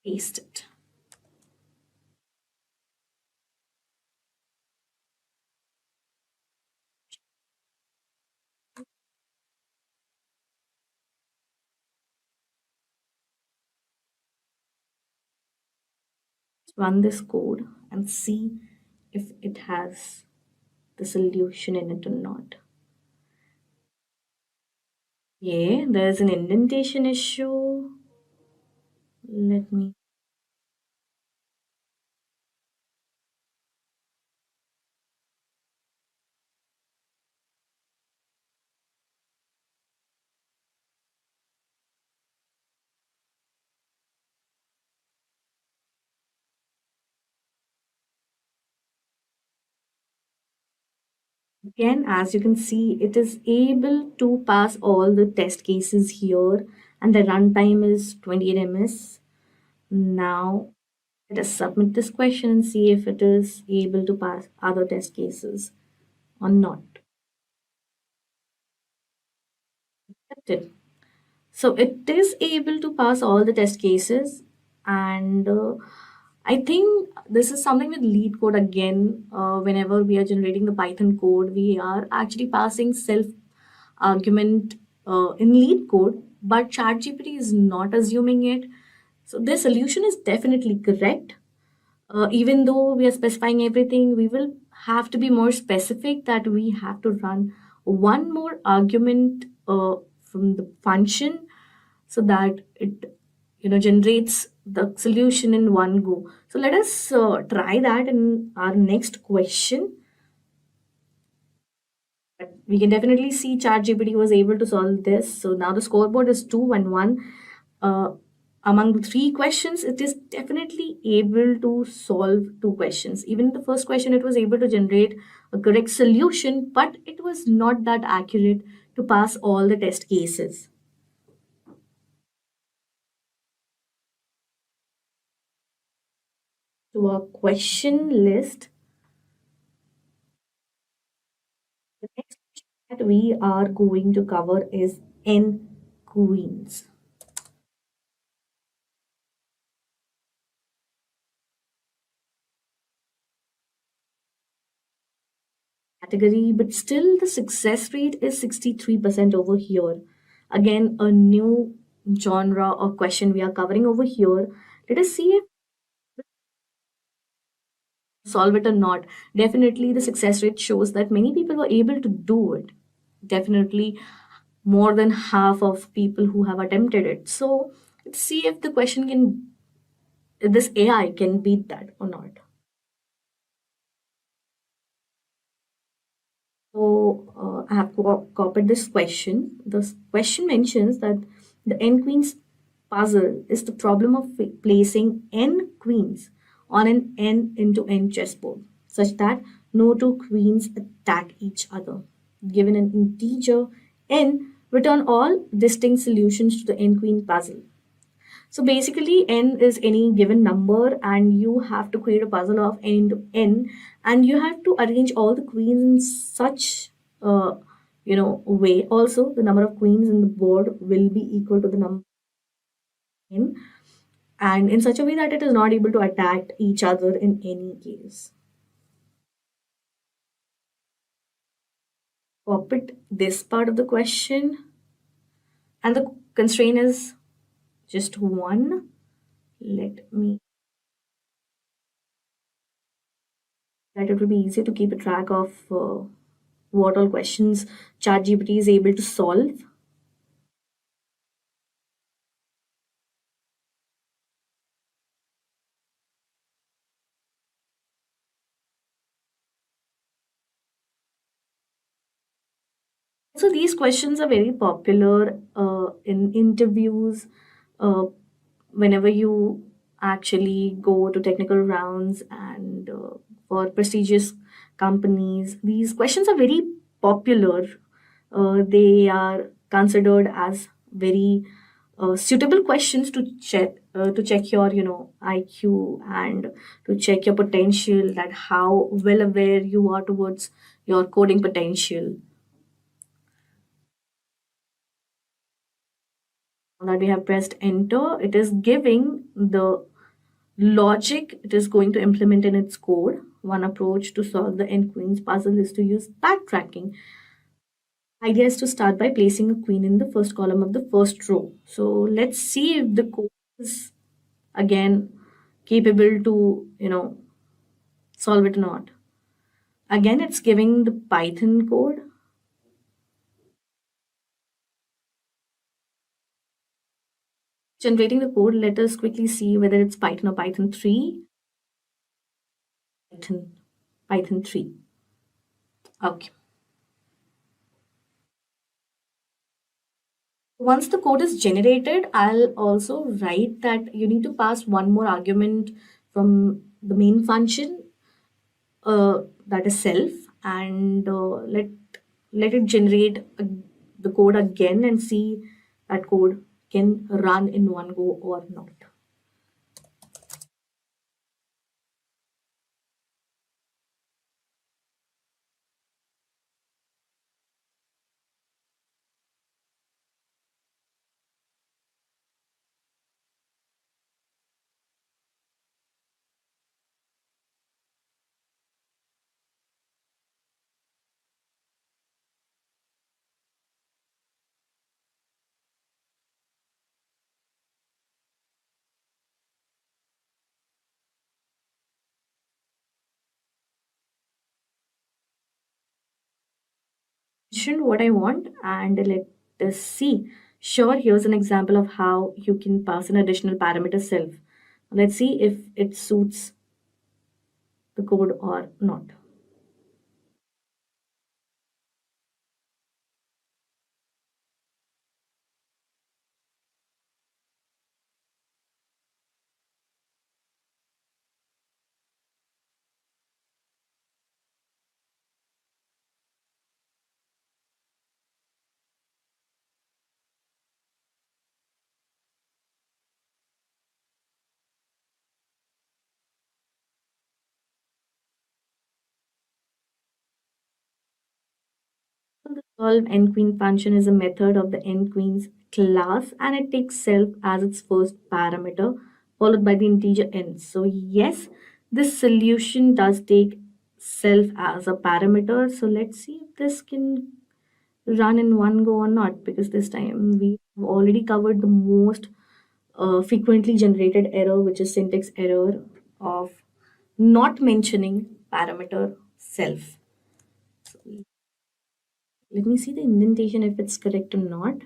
paste it. Run this code and see if it has the solution in it or not. Yeah, there's an indentation issue. Let me again, as you can see, it is able to pass all the test cases here, and the runtime is 28 ms. Now, let us submit this question and see if it is able to pass other test cases or not. Accepted. So it is able to pass all the test cases, and I think this is something with lead code again. Whenever we are generating the Python code, we are actually passing self argument in lead code, but ChatGPT is not assuming it. So their solution is definitely correct. Even though we are specifying everything, we will have to be more specific that we have to run one more argument from the function so that it generates the solution in one go. So let us try that in our next question. But we can definitely see ChatGPT was able to solve this. So now the scoreboard is 2-1. Among the three questions, it is definitely able to solve two questions. Even in the first question, it was able to generate a correct solution, but it was not that accurate to pass all the test cases. To our question list, the next question that we are going to cover is N queens. Category, but still the success rate is 63% over here. Again, a new genre or question we are covering over here. Let us see if solve it or not. Definitely the success rate shows that many people were able to do it. Definitely more than half of people who have attempted it. So let's see if the question can, if this AI can beat that or not. So I have copied this question. This question mentions that the N queens puzzle is the problem of placing n queens on an n into n chessboard such that no two queens attack each other. Given an integer n, return all distinct solutions to the n queen puzzle. So basically, n is any given number, and you have to create a puzzle of n into n, and you have to arrange all the queens in such way. Also, the number of queens in the board will be equal to the number n, and in such a way that it is not able to attack each other in any case. Copy this part of the question, and the constraint is just one. Let me that it will be easier to keep a track of what all questions ChatGPT is able to solve. So these questions are very popular in interviews. Whenever you actually go to technical rounds and for prestigious companies, these questions are very popular. They are considered as very suitable questions to check your IQ and to check your potential, that how well aware you are towards your coding potential. Now that we have pressed enter, it is giving the logic it is going to implement in its code. One approach to solve the n queens puzzle is to use backtracking. Idea is to start by placing a queen in the first column of the first row. So let's see if the code is again capable to solve it or not. Again, it's giving the Python code. Generating the code, let us quickly see whether it's Python or Python 3. Python 3. Okay. Once the code is generated, I'll also write that you need to pass one more argument from the main function, that is self, and let it generate the code again and see that code can run in one go or not. What I want, and let us see. Sure, here's an example of how you can pass an additional parameter self. Let's see if it suits the code or not. The solve n-queen function is a method of the n-queens class, and it takes self as its first parameter, followed by the integer n. So yes, this solution does take self as a parameter. So let's see if this can run in one go or not, because this time we have already covered the most frequently generated error, which is syntax error of not mentioning parameter self. So let me see the indentation if it's correct or not.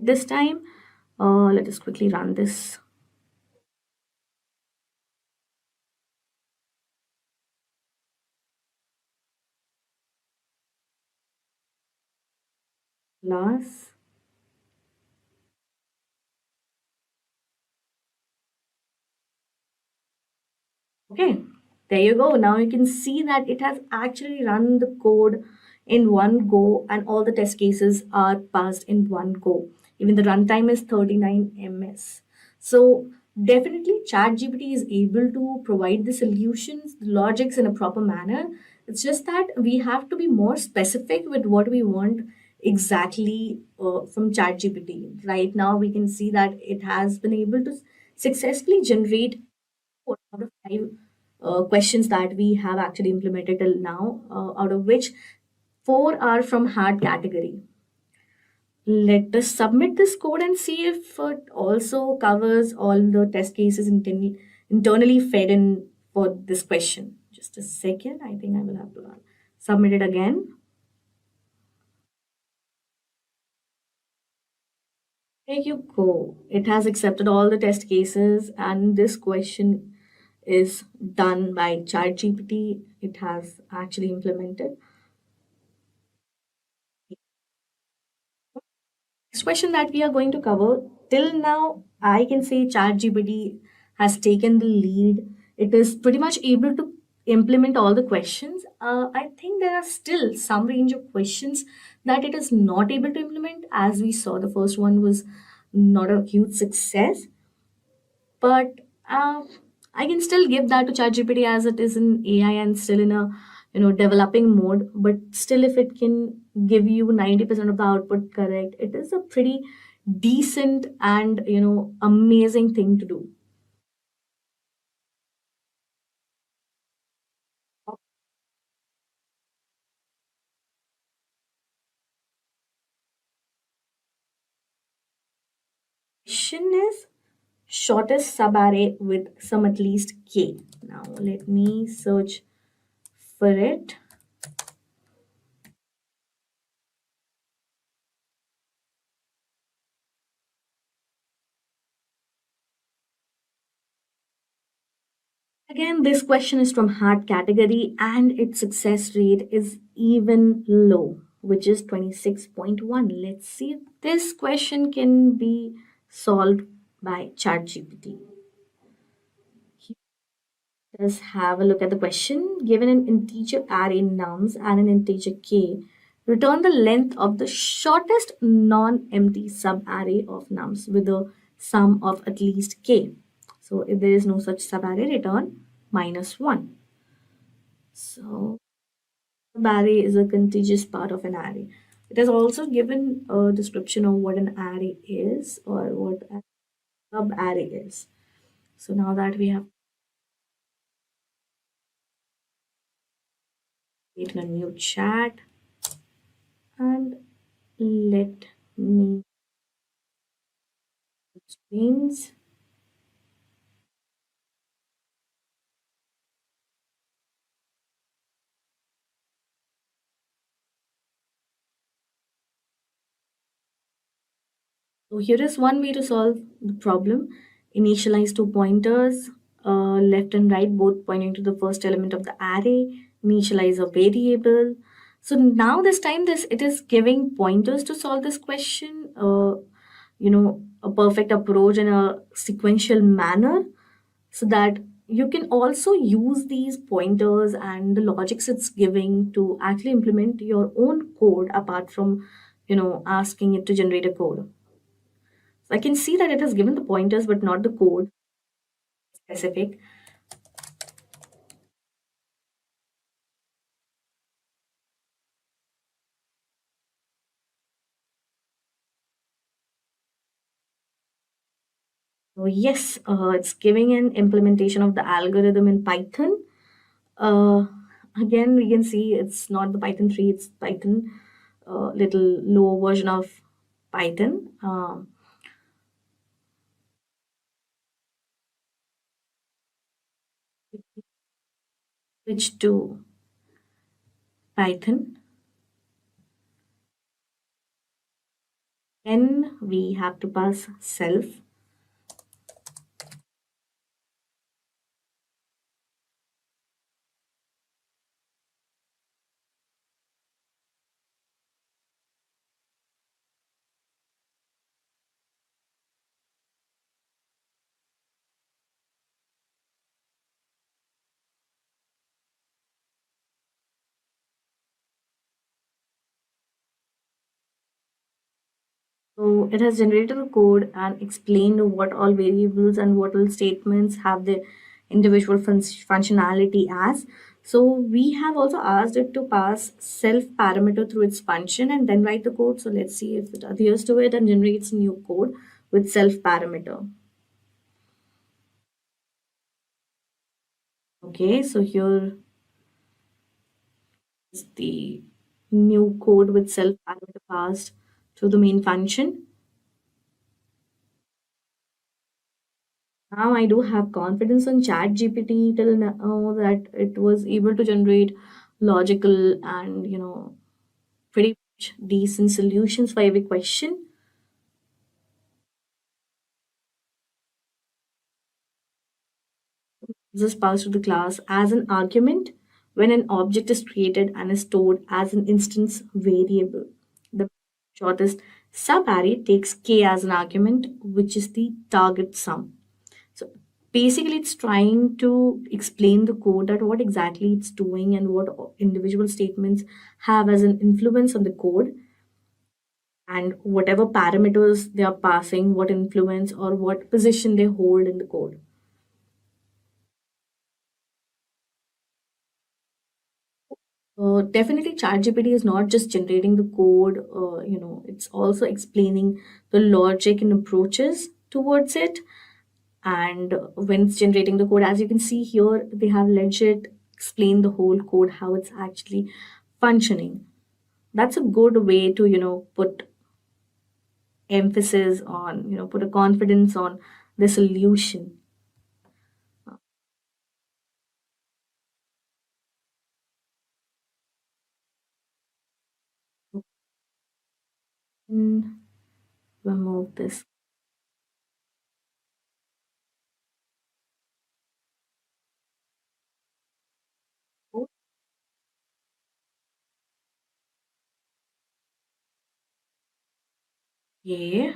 This time, let us quickly run this. Class. Okay, there you go. Now you can see that it has actually run the code in one go, and all the test cases are passed in one go. Even the runtime is 39 ms. So definitely ChatGPT is able to provide the solutions, the logics in a proper manner. It's just that we have to be more specific with what we want exactly from ChatGPT. Right now, we can see that it has been able to successfully generate 4 out of 5 questions that we have actually implemented till now, out of which 4 are from hard category. Let us submit this code and see if it also covers all the test cases internally fed in for this question. Just a second, I think I will have to submit it again. There you go. It has accepted all the test cases, and this question is done by ChatGPT. It has actually implemented. Next question that we are going to cover, till now, I can say ChatGPT has taken the lead. It is pretty much able to implement all the questions. I think there are still some range of questions that it is not able to implement. As we saw, the first one was not a huge success, but I can still give that to ChatGPT as it is in AI and still in a developing mode. But still, if it can give you 90% of the output correct, it is a pretty decent and amazing thing to do. Question is shortest subarray with some at least k. Now let me search for it. Again, this question is from hard category and its success rate is even low, which is 26.1. Let's see if this question can be solved by ChatGPT. Let's have a look at the question. Given an integer array nums and an integer k, return the length of the shortest non-empty subarray of nums with a sum of at least k. So if there is no such subarray, return -1. So subarray is a contiguous part of an array. It has also given a description of what an array is or what a subarray is. So now that we have created a new chat, and let me screens. So here is one way to solve the problem. Initialize 2 pointers, left and right, both pointing to the first element of the array. Initialize a variable. So now this time it is giving pointers to solve this question. A perfect approach in a sequential manner, so that you can also use these pointers and the logics it's giving to actually implement your own code apart from asking it to generate a code. So I can see that it has given the pointers but not the code specific. So yes, it's giving an implementation of the algorithm in Python. Uh, Again, we can see it's not the Python 3, it's Python, little low version of Python. Switch to Python. Then we have to pass self. So it has generated the code and explained what all variables and what all statements have the individual functionality as. So we have also asked it to pass self parameter through its function and then write the code. So let's see if it adheres to it and generates new code with self parameter. Okay, so here is the new code with self parameter passed to the main function. Now I do have confidence on ChatGPT till now that it was able to generate logical and pretty much decent solutions for every question. This is passed to the class as an argument when an object is created and is stored as an instance variable. The shortest subarray takes k as an argument, which is the target sum. So basically, it's trying to explain the code that what exactly it's doing and what individual statements have as an influence on the code, and whatever parameters they are passing, what influence or what position they hold in the code. Definitely, ChatGPT is not just generating the code. It's also explaining the logic and approaches towards it. And when it's generating the code, as you can see here, they have legit explained the whole code how it's actually functioning. That's a good way to put emphasis on put a confidence on the solution. And remove this. Okay,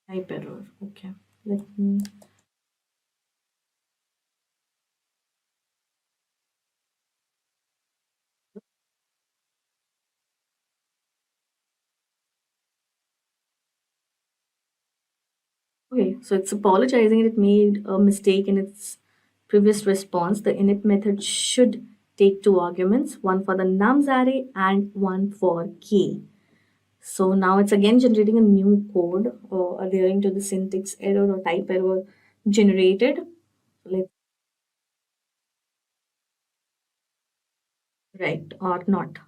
type error. Okay, let me. Okay, so it's apologizing. It made a mistake in its previous response. The init method should take two arguments, one for the nums array and one for k. So now it's again generating a new code adhering to the syntax error or type error generated. Let's right or not.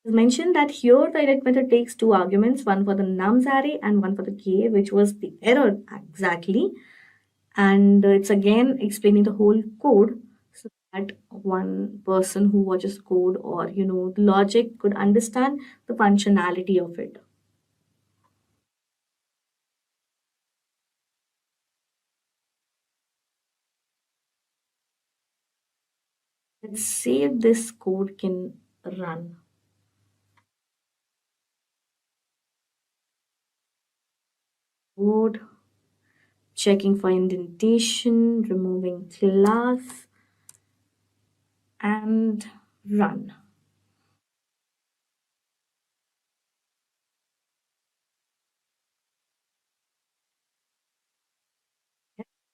As mentioned that here the init method takes two arguments, one for the nums array and one for the k, which was the error exactly. And it's again explaining the whole code so that one person who watches code or the logic could understand the functionality of it. Let's see if this code can run. Code, checking for indentation, removing class, and run.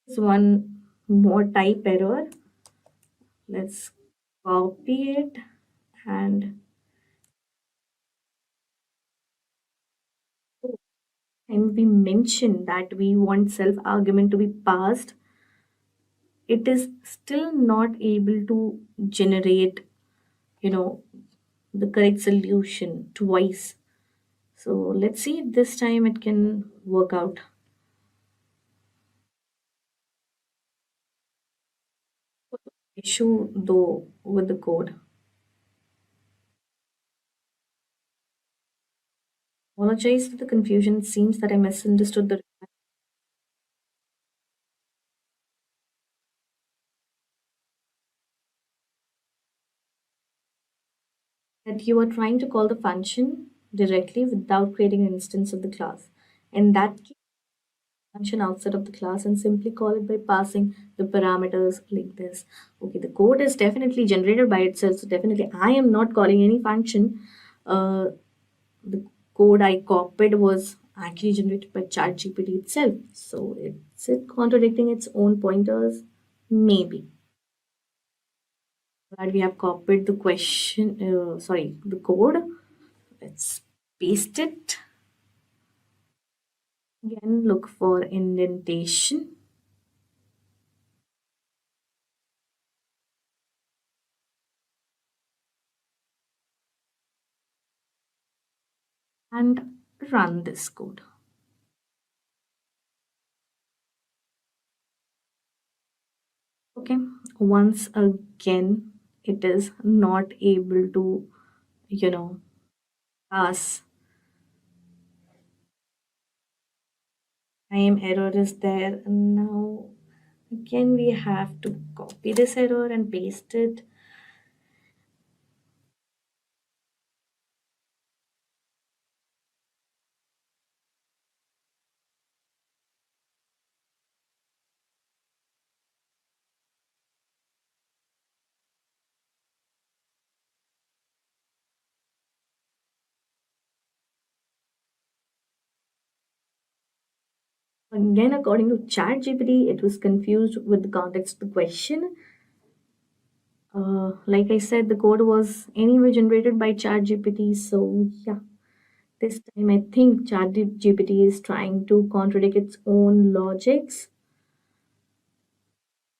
There's one more type error. Let's copy it and we mentioned that we want self argument to be passed. It is still not able to generate you know the correct solution twice. So let's see if this time it can work out. issue though with the code. Apologize for the confusion. It seems that I misunderstood the that you are trying to call the function directly without creating an instance of the class. In that case, function outside of the class and simply call it by passing the parameters like this. Okay, the code is definitely generated by itself, so definitely I am not calling any function. The code I copied was actually generated by ChatGPT itself, so it's it contradicting its own pointers, maybe. Glad we have copied the question, the code. Let's paste it. Again, look for indentation. And run this code. Okay, once again, it is not able to, pass. Time error is there. Now, again, we have to copy this error and paste it. Again, according to ChatGPT, it was confused with the context of the question. Like I said, the code was anyway generated by ChatGPT, so yeah. This time, I think ChatGPT is trying to contradict its own logics.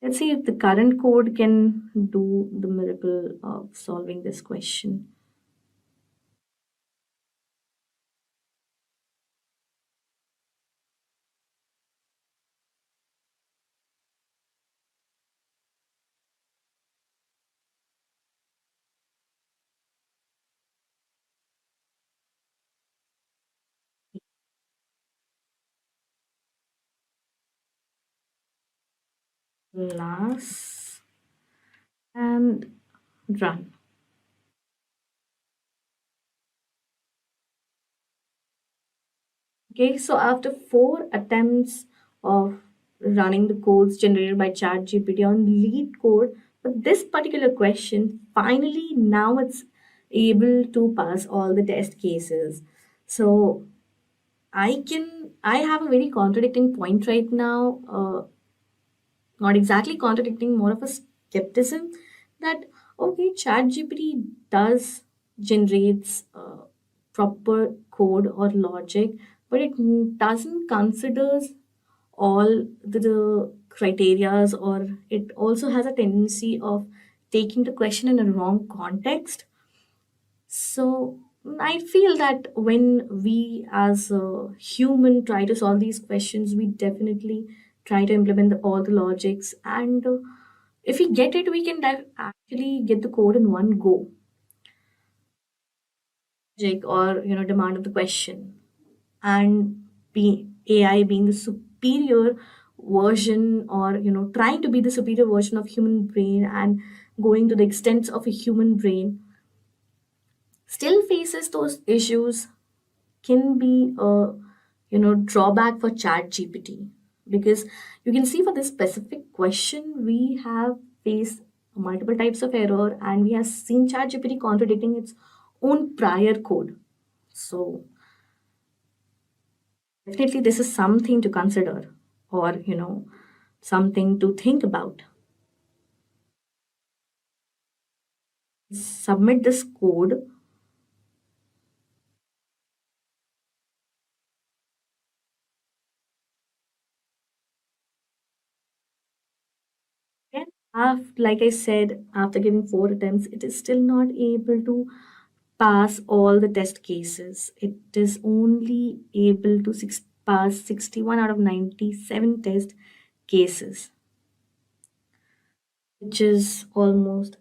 Let's see if the current code can do the miracle of solving this question. Class and run. Okay, so after 4 attempts of running the codes generated by ChatGPT on lead code, but this particular question, finally now it's able to pass all the test cases. So I have a very contradicting point right now. Not exactly contradicting, more of a skepticism that okay, ChatGPT does generates proper code or logic, but it doesn't considers all the criterias, or it also has a tendency of taking the question in a wrong context. So I feel that when we as a human try to solve these questions, we definitely try to implement all the logics, and if we get it, we can actually get the code in one go. Logic or demand of the question, and be AI being the superior version, or trying to be the superior version of human brain and going to the extents of a human brain, still faces those issues, can be a drawback for chat gpt, because you can see for this specific question we have faced multiple types of error, and we have seen chat gpt contradicting its own prior code. So definitely this is something to consider, or something to think about. Submit this code. And like I said, after giving 4 attempts, it is still not able to pass all the test cases. It is only able to pass 61 out of 97 test cases. which is almost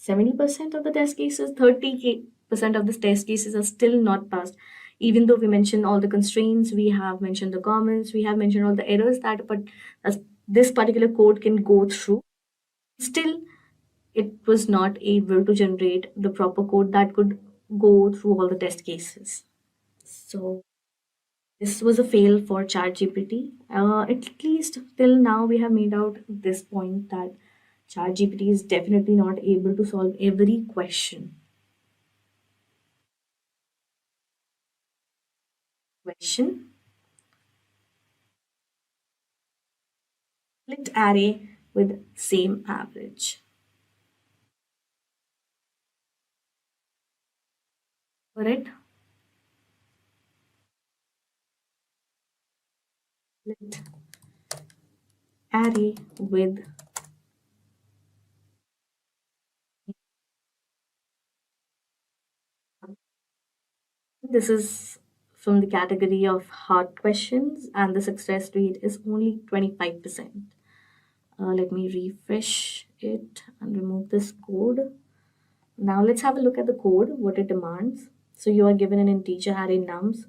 70% of the test cases. 30% of the test cases are still not passed. Even though we mentioned all the constraints, we have mentioned the comments, we have mentioned all the errors that but this particular code can go through. Still, it was not able to generate the proper code that could go through all the test cases. So this was a fail for ChatGPT. At least till now, we have made out this point that ChatGPT is definitely not able to solve every question. Split array with same average. For it, split array with this is from the category of hard questions, and the success rate is only 25%. Let me refresh it and remove this code. Now let's have a look at the code, what it demands. So you are given an integer array nums.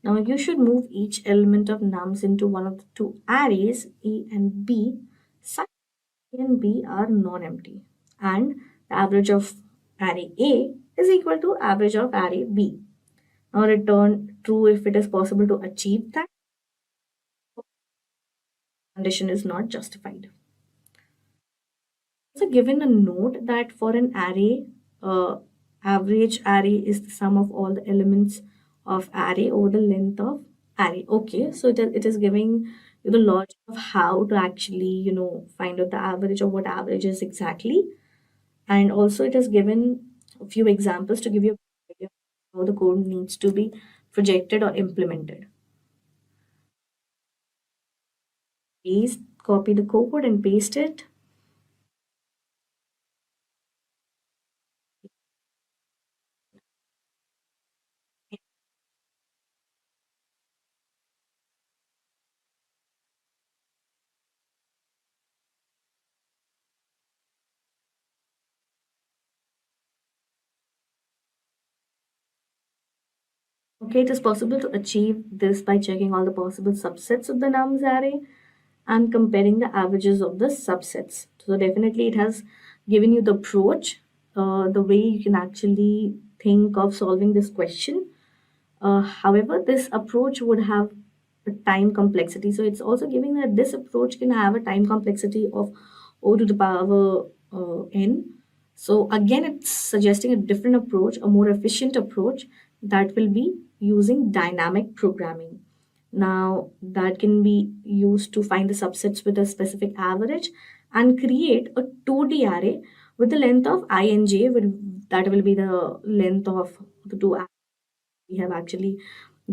Now you should move each element of nums into one of the two arrays, A and B, such A and B are non-empty. And the average of array A is equal to average of array B. Now return true if it is possible to achieve that. Condition is not justified. Also given a note that for an array, average array is the sum of all the elements of array over the length of array. Okay, so it is giving you the logic of how to actually, find out the average of what average is exactly. And also it has given a few examples to give you an idea of how the code needs to be projected or implemented. Copy the code and paste it. Okay, it is possible to achieve this by checking all the possible subsets of the nums array and comparing the averages of the subsets. So definitely it has given you the approach, the way you can actually think of solving this question. However, this approach would have a time complexity. So it's also giving that this approach can have a time complexity of O to the power n. So again, it's suggesting a different approach, a more efficient approach that will be using dynamic programming. Now that can be used to find the subsets with a specific average and create a 2D array with the length of I and j, that will be the length of the two arrays we have actually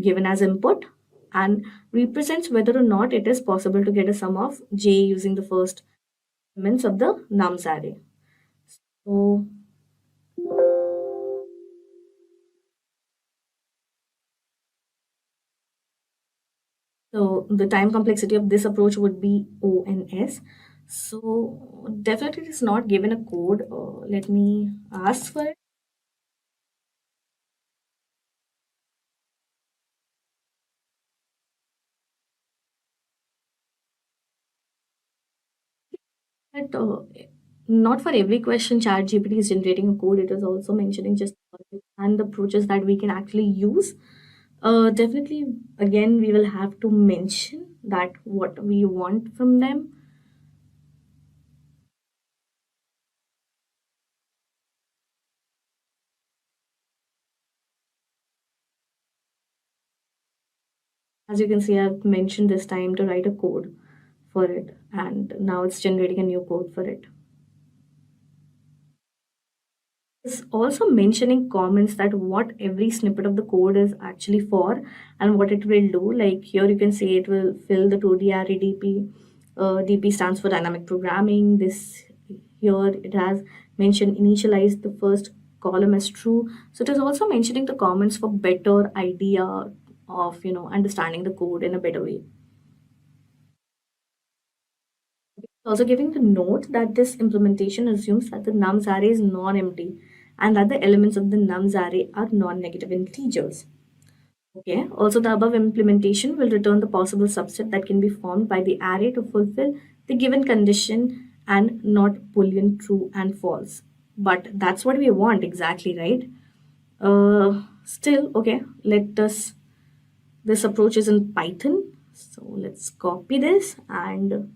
given as input, and represents whether or not it is possible to get a sum of j using the first elements of the nums array. So the time complexity of this approach would be O and S. So definitely it is not given a code. Let me ask for it. But not for every question ChatGPT is generating a code. It is also mentioning just and the approaches that we can actually use. Definitely, again, we will have to mention that what we want from them. As you can see, I've mentioned this time to write a code for it, and now it's generating a new code for it. It's also mentioning comments that what every snippet of the code is actually for and what it will do. Like here, you can see it will fill the 2D array DP. DP stands for dynamic programming. This here it has mentioned initialize the first column as true. So it is also mentioning the comments for better idea of understanding the code in a better way. Also giving the note that this implementation assumes that the nums array is non-empty and that the elements of the nums array are non-negative integers. Okay, also the above implementation will return the possible subset that can be formed by the array to fulfill the given condition and not Boolean true and false. But that's what we want exactly, right? Still, okay, let us, this approach is in Python. So let's copy this and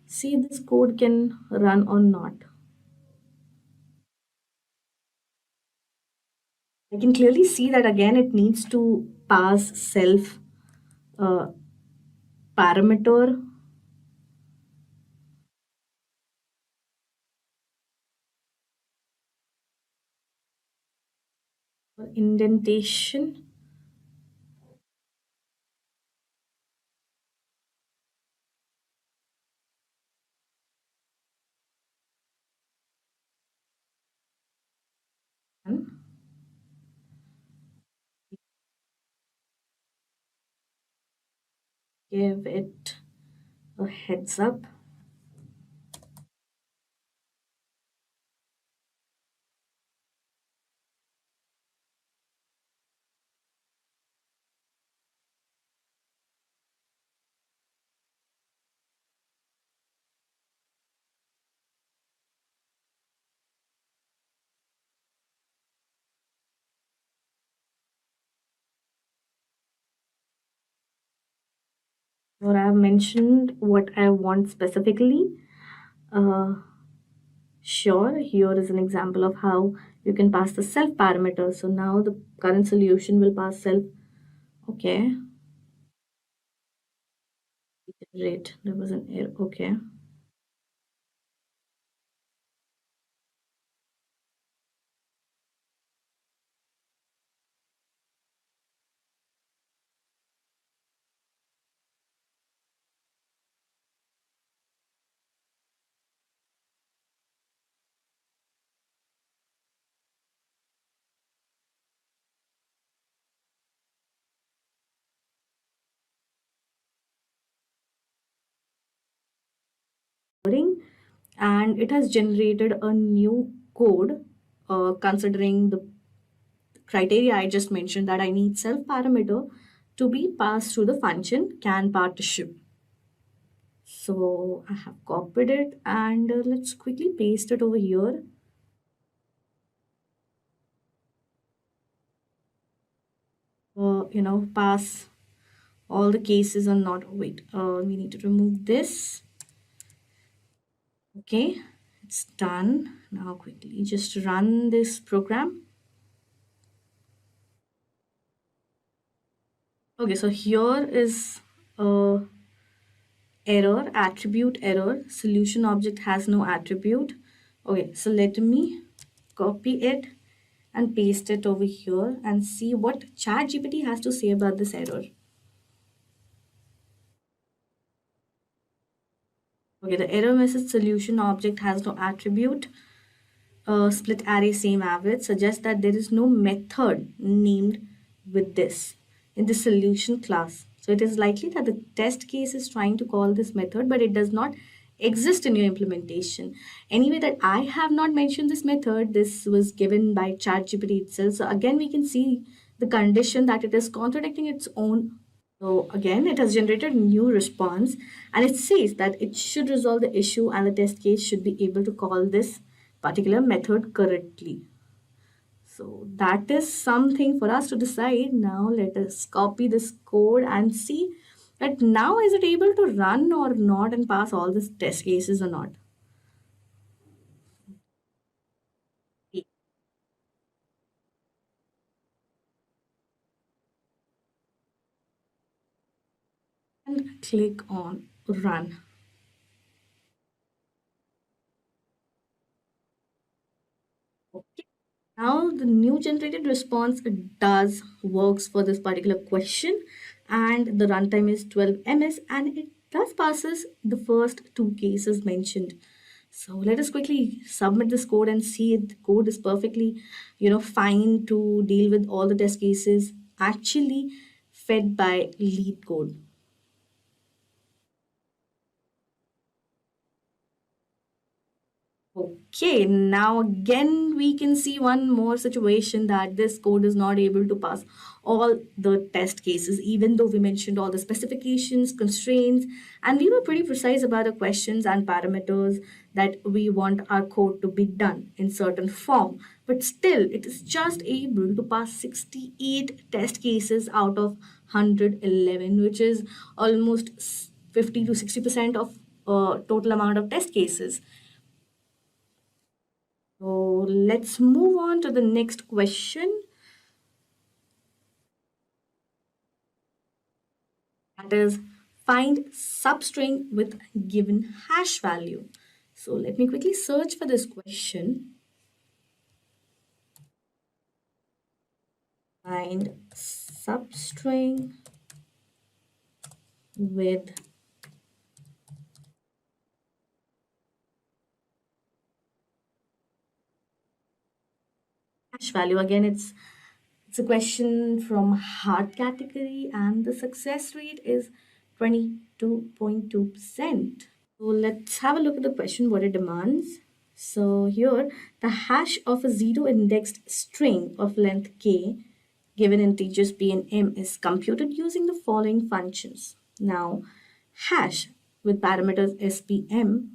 see if this code can run or not. I can clearly see that again it needs to pass self uh, parameter. Indentation. Give it a heads up. Or I have mentioned what I want specifically. Uh, sure, here is an example of how you can pass the self parameter. So now the current solution will pass self. Okay. Great. There was an error. Okay. And it has generated a new code considering the criteria I just mentioned, that I need self parameter to be passed through the function can partnership. So I have copied it and let's quickly paste it over here. Pass all the cases or not. Wait, we need to remove this. Okay, it's done. Now quickly just run this program. Okay, so here is error, attribute error, solution object has no attribute. Okay, so let me copy it and paste it over here and see what ChatGPT has to say about this error. Okay, the error message solution object has no attribute. Split array same average suggests that there is no method named with this in the solution class. So it is likely that the test case is trying to call this method, but it does not exist in your implementation. Anyway, that I have not mentioned this method, this was given by ChatGPT itself. So again, we can see the condition that it is contradicting its own. So again, it has generated new response and it says that it should resolve the issue and the test case should be able to call this particular method correctly. So that is something for us to decide. Now let us copy this code and see that now is it able to run or not and pass all these test cases or not. And click on run. Okay. Now the new generated response does works for this particular question and the runtime is 12 ms and it thus passes the first two cases mentioned. So let us quickly submit this code and see if the code is perfectly, fine to deal with all the test cases actually fed by lead code. Okay, now again we can see one more situation that this code is not able to pass all the test cases, even though we mentioned all the specifications, constraints, and we were pretty precise about the questions and parameters that we want our code to be done in certain form. But still, it is just able to pass 68 test cases out of 111, which is almost 50 to 60% of total amount of test cases. So let's move on to the next question. That is, find substring with given hash value. So let me quickly search for this question. Find substring with hash value. Again, it's a question from hard category and the success rate is 22.2%. So let's have a look at the question, what it demands. So here, the hash of a zero-indexed string of length k given integers p and m is computed using the following functions. Now, hash with parameters spm,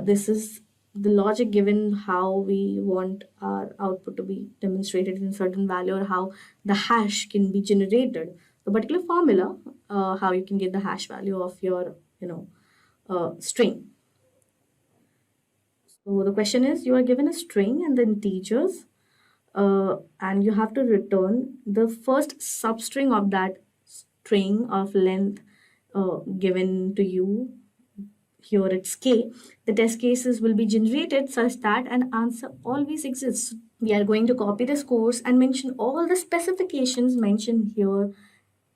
this is the logic given how we want our output to be demonstrated in a certain value or how the hash can be generated. The particular formula, how you can get the hash value of your, string. So the question is, you are given a string and the integers, and you have to return the first substring of that string of length given to you. Here it's k. The test cases will be generated such that an answer always exists. We are going to copy this course and mention all the specifications mentioned here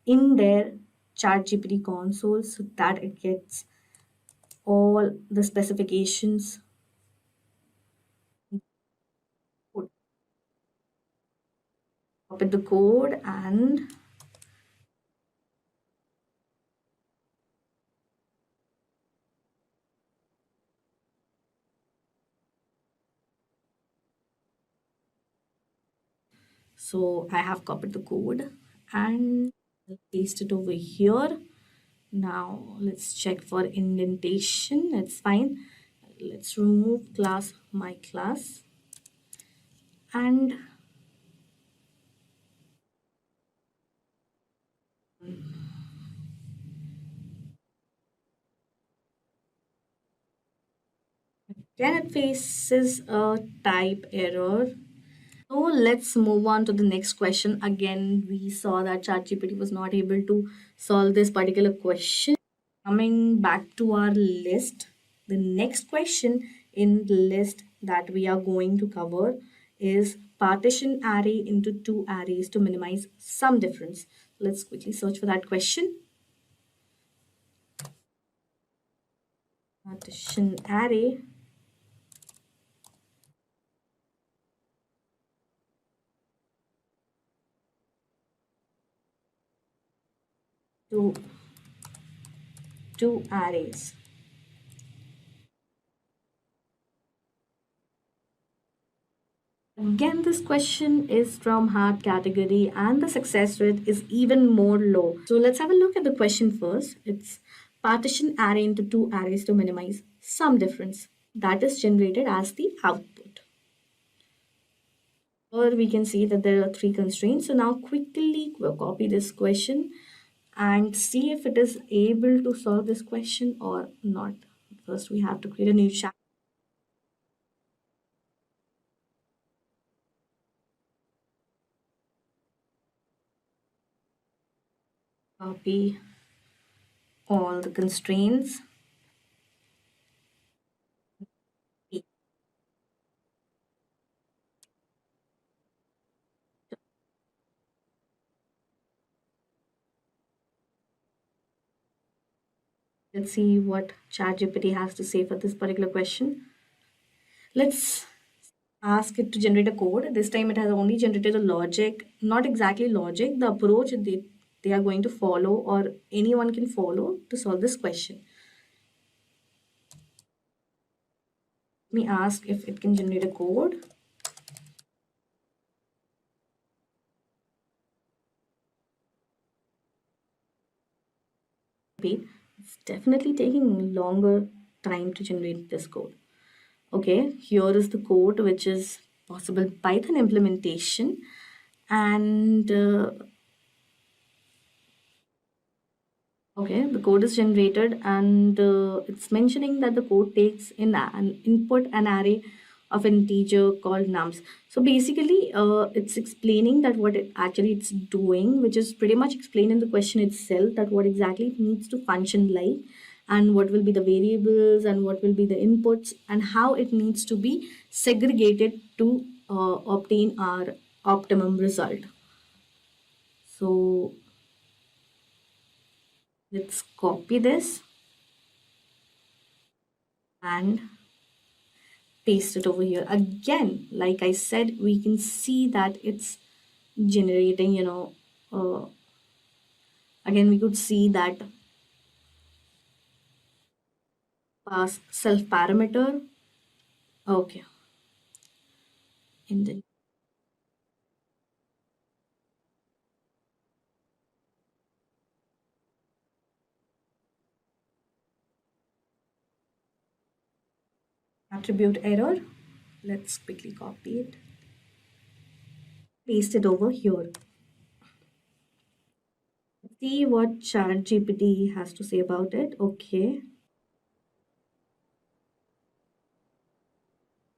in their ChatGPT console so that it gets all the specifications. Copy the code and so I have copied the code and paste it over here. Now let's check for indentation. It's fine. Let's remove class my class and then it faces a type error. So let's move on to the next question. Again, we saw that ChatGPT was not able to solve this particular question. Coming back to our list, the next question in the list that we are going to cover is partition array into two arrays to minimize some difference. Let's quickly search for that question. Partition array to two arrays. Again, this question is from hard category and the success rate is even more low. So let's have a look at the question first. It's partition array into two arrays to minimize some difference that is generated as the output. Or we can see that there are three constraints. So now quickly we'll copy this question and see if it is able to solve this question or not. First, we have to create a new chat. Copy all the constraints. Let's see what ChatGPT has to say for this particular question. Let's ask it to generate a code. This time it has only generated a logic, not exactly logic, the approach they are going to follow or anyone can follow to solve this question. me ask if it can generate a code. It's definitely taking longer time to generate this code. Okay, here is the code which is possible Python implementation, and okay, the code is generated, and it's mentioning that the code takes in an input an array of integer called nums. So basically, it's explaining that what it actually it's doing, which is pretty much explained in the question itself, that what exactly it needs to function like, and what will be the variables, and what will be the inputs, and how it needs to be segregated to obtain our optimum result. So let's copy this and paste it over here. Again, like I said, we can see that it's generating, again, we could see that pass self parameter. Okay. In the attribute error, let's quickly copy it, paste it over here. See what ChatGPT has to say about it. Okay.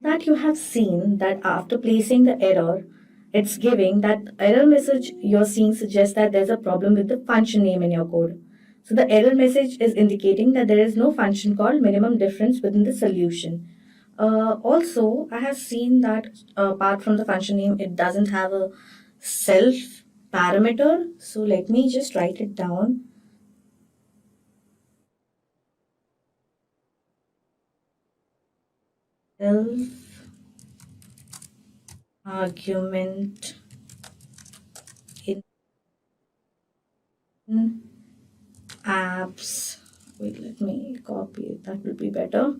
That you have seen that after placing the error, it's giving that error message you're seeing suggests that there's a problem with the function name in your code. So the error message is indicating that there is no function called minimum difference within the solution. Also, I have seen that apart from the function name, it doesn't have a self parameter. So let me just write it down. Self argument in apps. Wait, let me copy it. That will be better.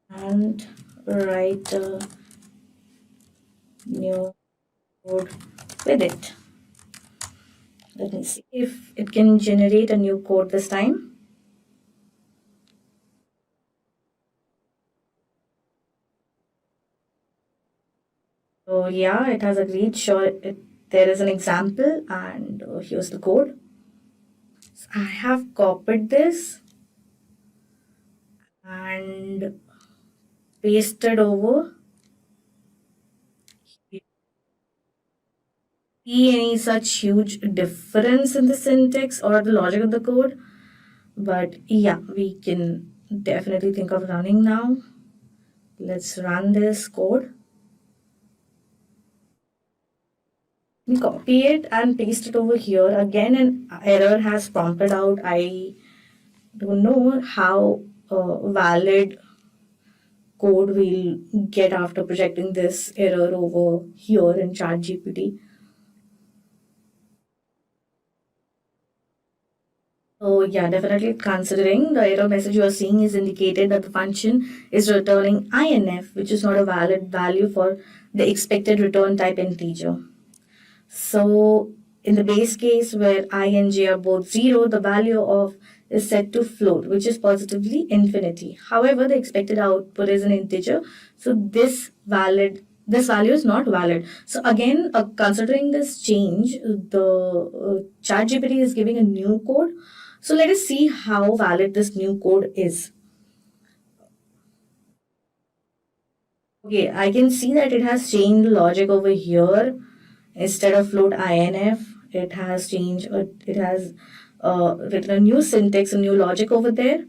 And write a new code with it. Let me see if it can generate a new code this time. So yeah, it has agreed. Sure, there is an example, and here's the code. So I have copied this and pasted over. See any such huge difference in the syntax or the logic of the code? But yeah, we can definitely think of running now. Let's run this code. We copy it and paste it over here. Again, an error has prompted out. I don't know how valid code we'll get after projecting this error over here in ChatGPT. So yeah, definitely considering the error message you are seeing is indicated that the function is returning INF, which is not a valid value for the expected return type integer. So in the base case where I and j are both 0, the value of is set to float, which is positively infinity. However, the expected output is an integer, so this value is not valid. So again, considering this change, the ChatGPT is giving a new code. So let us see how valid this new code is. Okay, I can see that it has changed the logic over here. Instead of float INF, it has changed, it has written a new syntax, a new logic over there.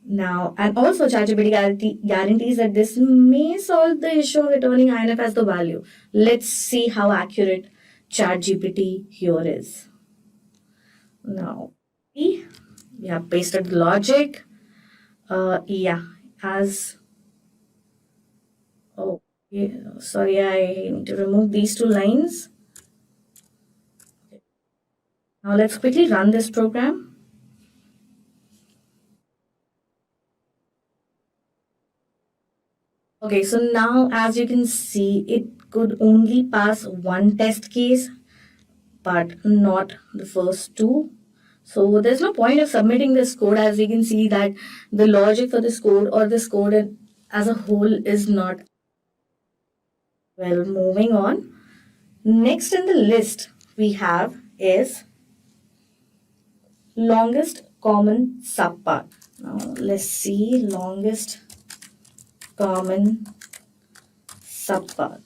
Now, and also ChatGPT guarantees that this may solve the issue of returning INF as the value. Let's see how accurate ChatGPT here is. Now, we have pasted the logic. Yeah, as okay, sorry, I need to remove these two lines. Now let's quickly run this program. Okay, so now as you can see, it could only pass one test case, but not the first two. So there's no point of submitting this code, as we can see that the logic for this code or this code as a whole is not. Well, moving on. Next in the list we have is longest common subpath. Now let's see longest common subpath.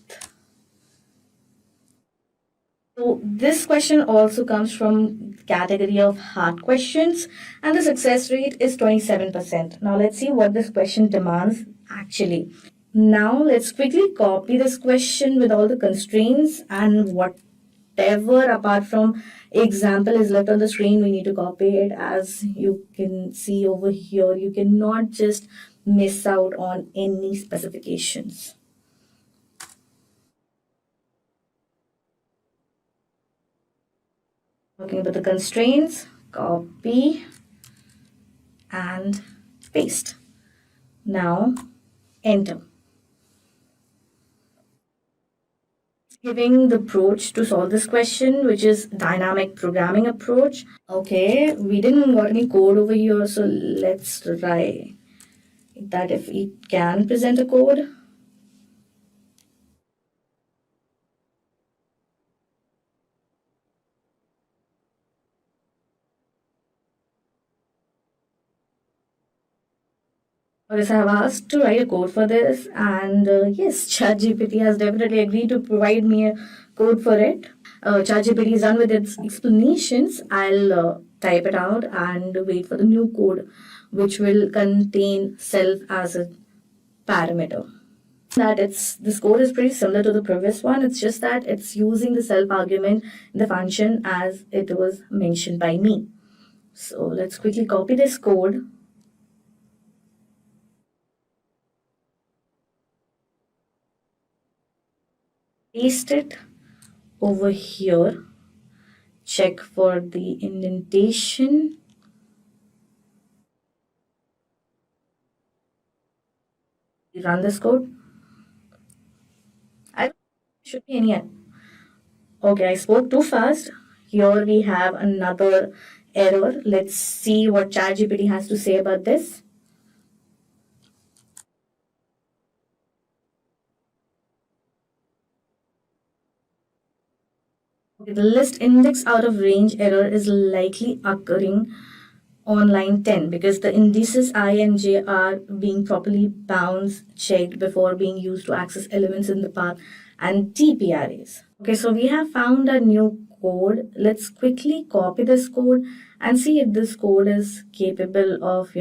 So this question also comes from category of hard questions and the success rate is 27%. Now let's see what this question demands actually. Now let's quickly copy this question with all the constraints and whatever apart from example is left on the screen, we need to copy it. As you can see over here, you cannot just miss out on any specifications. Talking about the constraints, copy and paste. Now enter. Giving the approach to solve this question, which is dynamic programming approach. Okay, we didn't got any code over here, so let's try that if it can present a code. Okay, so I have asked to write a code for this, and yes, ChatGPT has definitely agreed to provide me a code for it. ChatGPT is done with its explanations. I'll type it out and wait for the new code, which will contain self as a parameter. That this code is pretty similar to the previous one. It's just that it's using the self argument in the function as it was mentioned by me. So let's quickly copy this code. Paste it over here. Check for the indentation. Run this code. I don't think there should be any. Okay, I spoke too fast. Here we have another error. Let's see what ChatGPT has to say about this. Okay, the list index out of range error is likely occurring on line 10 because the indices I and j are being properly bounds checked before being used to access elements in the path and TP arrays. Okay, so we have found a new code. Let's quickly copy this code and see if this code is capable of,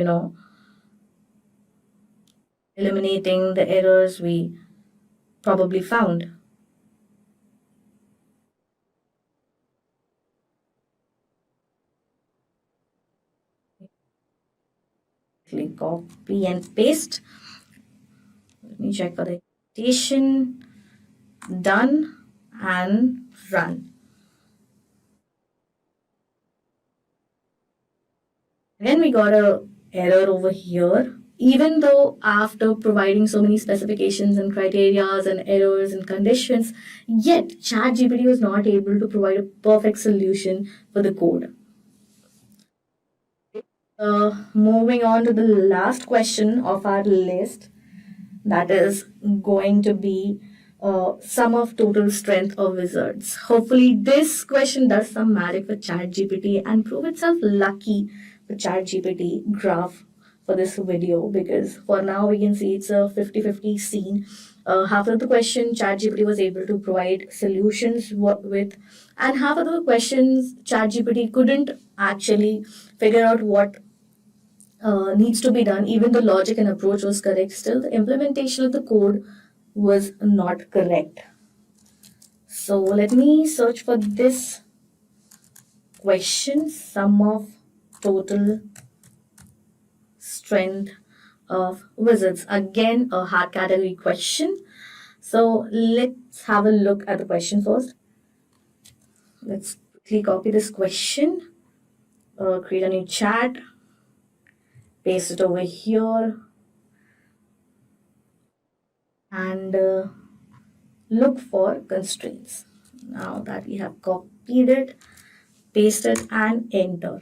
eliminating the errors we probably found. Click copy and paste. Let me check for the indentation. Done and run. Then we got a error over here. Even though after providing so many specifications and criterias and errors and conditions, yet ChatGPT was not able to provide a perfect solution for the code. Moving on to the last question of our list, that is going to be sum of total strength of wizards. Hopefully, this question does some magic for ChatGPT and prove itself lucky for ChatGPT graph for this video, because for now we can see it's a 50-50 scene. Half of the question ChatGPT was able to provide solutions with, and half of the questions ChatGPT couldn't actually figure out what needs to be done. Even the logic and approach was correct, still the implementation of the code was not correct. So let me search for this question, sum of total strength of wizards. Again, a hard category question. So let's have a look at the question first. Let's copy this question, create a new chat, paste it over here, and look for constraints. Now that we have copied it, paste it and enter.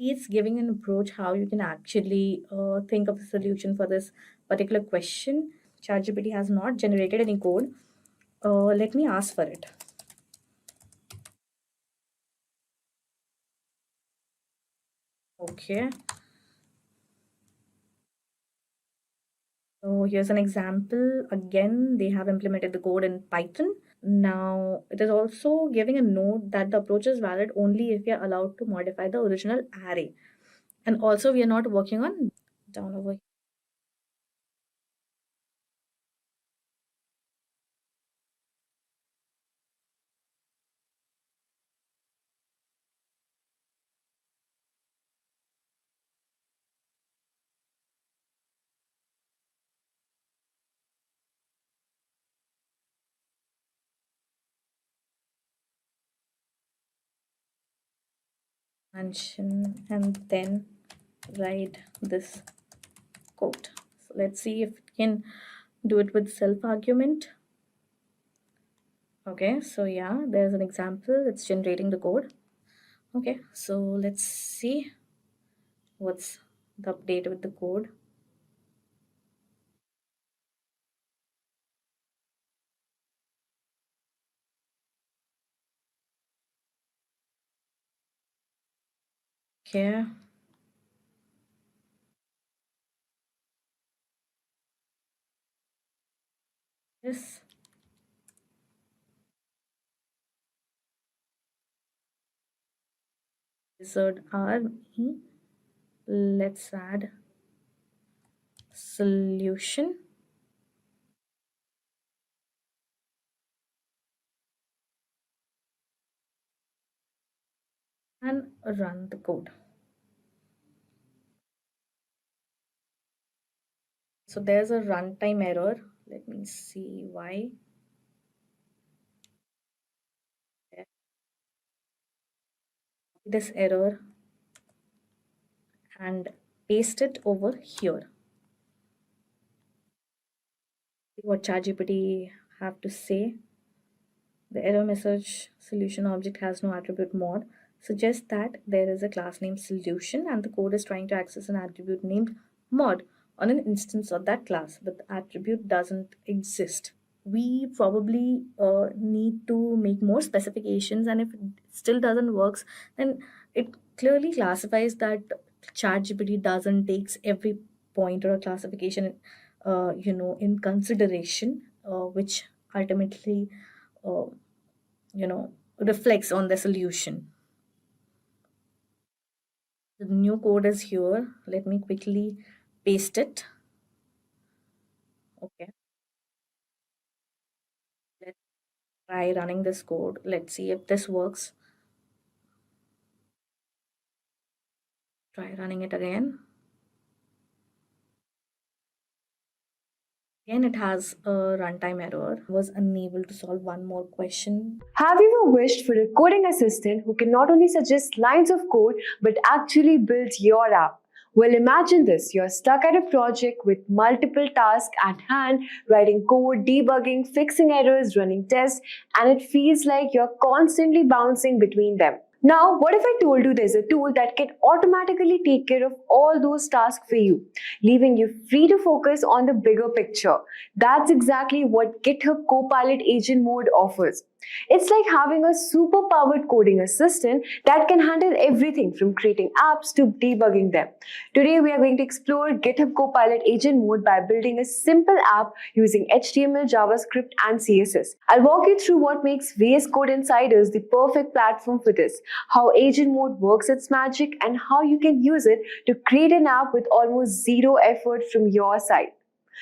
It's giving an approach how you can actually think of a solution for this particular question. ChatGPT has not generated any code. Let me ask for it. Okay. So here's an example. Again, they have implemented the code in Python. Now, it is also giving a note that the approach is valid only if we are allowed to modify the original array. And also, we are not working on down over mention and then write this code. So let's see if we can do it with self argument. Okay, so yeah, there's an example. It's generating the code. Okay, so let's see what's the update with the code. Okay. Yes. Wizard army. Let's add solution. And run the code. So there's a runtime error. Let me see why. This error and paste it over here. See what ChatGPT have to say. The error message solution object has no attribute mod suggests that there is a class named solution and the code is trying to access an attribute named mod on an instance of that class, but the attribute doesn't exist. We probably need to make more specifications, and if it still doesn't works, then it clearly classifies that ChatGPT doesn't takes every point or a classification in consideration, which ultimately reflects on the solution. The new code is here. Let me quickly paste it. Okay. Let's try running this code. Let's see if this works. Try running it again. Again, it has a runtime error. Was unable to solve one more question. Have you ever wished for a coding assistant who can not only suggest lines of code but actually builds your app? Well, imagine this. You're stuck at a project with multiple tasks at hand, writing code, debugging, fixing errors, running tests, and it feels like you're constantly bouncing between them. Now, what if I told you there's a tool that can automatically take care of all those tasks for you, leaving you free to focus on the bigger picture? That's exactly what GitHub Copilot Agent Mode offers. It's like having a super-powered coding assistant that can handle everything from creating apps to debugging them. Today, we are going to explore GitHub Copilot Agent Mode by building a simple app using HTML, JavaScript, and CSS. I'll walk you through what makes VS Code Insiders the perfect platform for this, how Agent Mode works its magic, and how you can use it to create an app with almost zero effort from your side.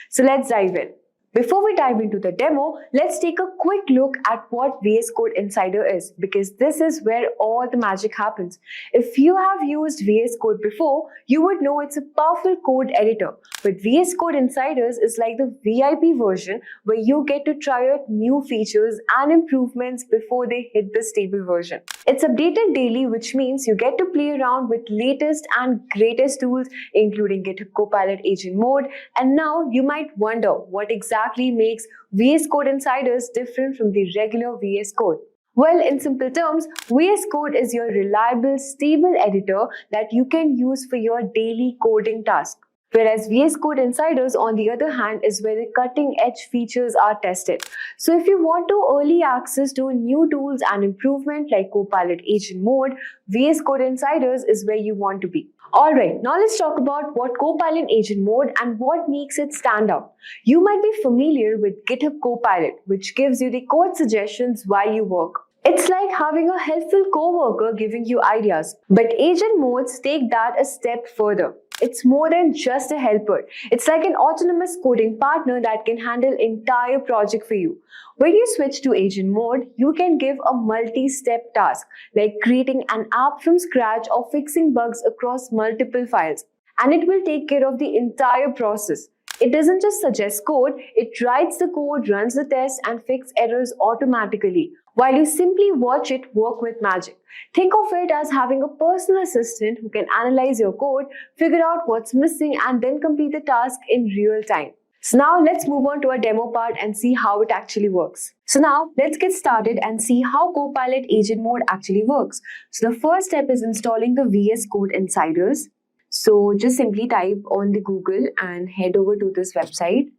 So let's dive in. Before we dive into the demo, let's take a quick look at what VS Code Insider is, because this is where all the magic happens. If you have used VS Code before, you would know it's a powerful code editor. But VS Code Insiders is like the VIP version where you get to try out new features and improvements before they hit the stable version. It's updated daily, which means you get to play around with latest and greatest tools, including GitHub Copilot Agent Mode. And now you might wonder what exactly makes VS Code Insiders different from the regular VS Code. Well, in simple terms, VS Code is your reliable, stable editor that you can use for your daily coding tasks. Whereas VS Code Insiders, on the other hand, is where the cutting-edge features are tested. So if you want to early access to new tools and improvement like Copilot Agent Mode, VS Code Insiders is where you want to be. Alright, now let's talk about what Copilot Agent Mode and what makes it stand out. You might be familiar with GitHub Copilot, which gives you the code suggestions while you work. It's like having a helpful coworker giving you ideas. But agent modes take that a step further. It's more than just a helper. It's like an autonomous coding partner that can handle entire project for you. When you switch to agent mode, you can give a multi-step task like creating an app from scratch or fixing bugs across multiple files. And it will take care of the entire process. It doesn't just suggest code, it writes the code, runs the tests, and fixes errors automatically, while you simply watch it work with magic. Think of it as having a personal assistant who can analyze your code, figure out what's missing, and then complete the task in real time. So now let's move on to our demo part and see how it actually works. So now let's get started and see how Copilot Agent Mode actually works. So the first step is installing the VS Code Insiders. So just simply type on the Google and head over to this website.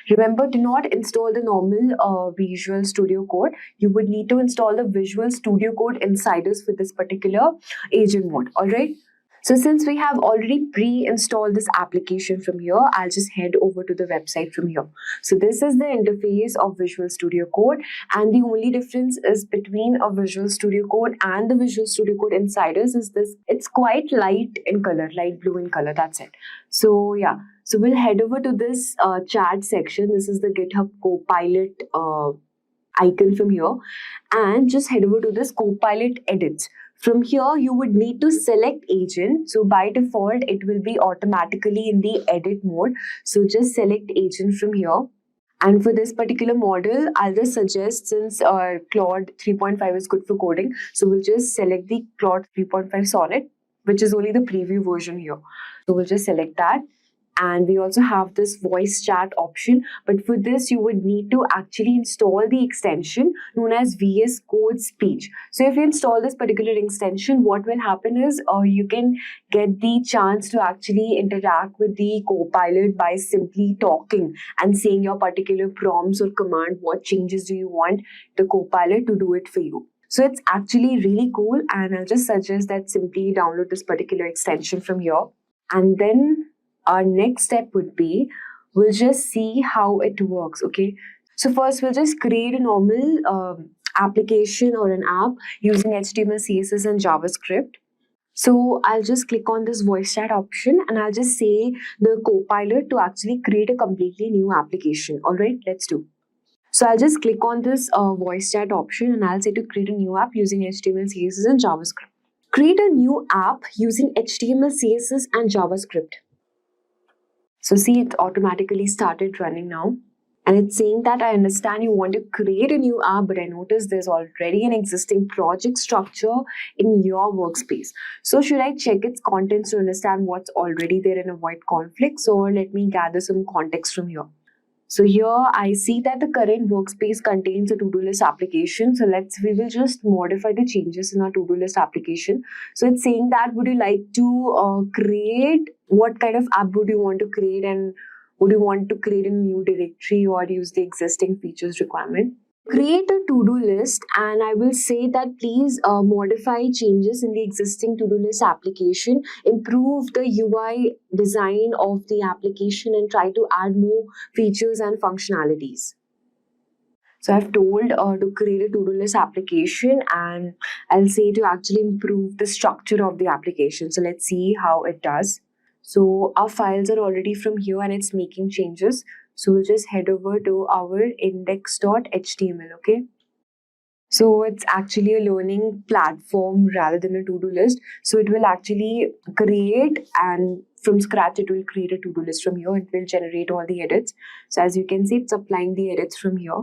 Remember, do not install the normal Visual Studio Code. You would need to install the Visual Studio Code Insiders for this particular agent mode. Alright. So since we have already pre-installed this application from here, I'll just head over to the website from here. So this is the interface of Visual Studio Code, and the only difference is between a Visual Studio Code and the Visual Studio Code Insiders is this. It's quite light in color, light blue in color, that's it. So yeah, so we'll head over to this chat section. This is the GitHub Copilot icon from here, and just head over to this Copilot edits. From here, you would need to select agent. So by default, it will be automatically in the edit mode. So just select agent from here. And for this particular model, I'll just suggest, since Claude 3.5 is good for coding, so we'll just select the Claude 3.5 Sonnet, which is only the preview version here. So we'll just select that. And we also have this voice chat option, but for this you would need to actually install the extension known as VS Code Speech. So if you install this particular extension, what will happen is you can get the chance to actually interact with the Copilot by simply talking and saying your particular prompts or command. What changes do you want the Copilot to do it for you? So it's actually really cool, and I'll just suggest that simply download this particular extension from here. And then our next step would be, we'll just see how it works, okay? So first, we'll just create a normal application or an app using HTML, CSS, and JavaScript. So I'll just click on this voice chat option, and I'll just say the Copilot to actually create a completely new application. All right, let's do. So I'll just click on this voice chat option, and I'll say to create a new app using HTML, CSS, and JavaScript. Create a new app using HTML, CSS, and JavaScript. So see, it automatically started running now. And it's saying that I understand you want to create a new app, but I noticed there's already an existing project structure in your workspace. So should I check its contents to understand what's already there and avoid conflicts, or let me gather some context from here? So here I see that the current workspace contains a to-do list application. So we will just modify the changes in our to-do list application. So it's saying that would you like to create, what kind of app would you want to create, and would you want to create a new directory or use the existing features requirement? Create a to-do list, and I will say that please modify changes in the existing to-do list application, improve the UI design of the application, and try to add more features and functionalities. So I've told to create a to-do list application, and I'll say to actually improve the structure of the application. So let's see how it does. So our files are already from here and it's making changes. So we'll just head over to our index.html, okay? So it's actually a learning platform rather than a to-do list. So it will actually create, and from scratch it will create a to-do list from here. It will generate all the edits. So as you can see, it's applying the edits from here.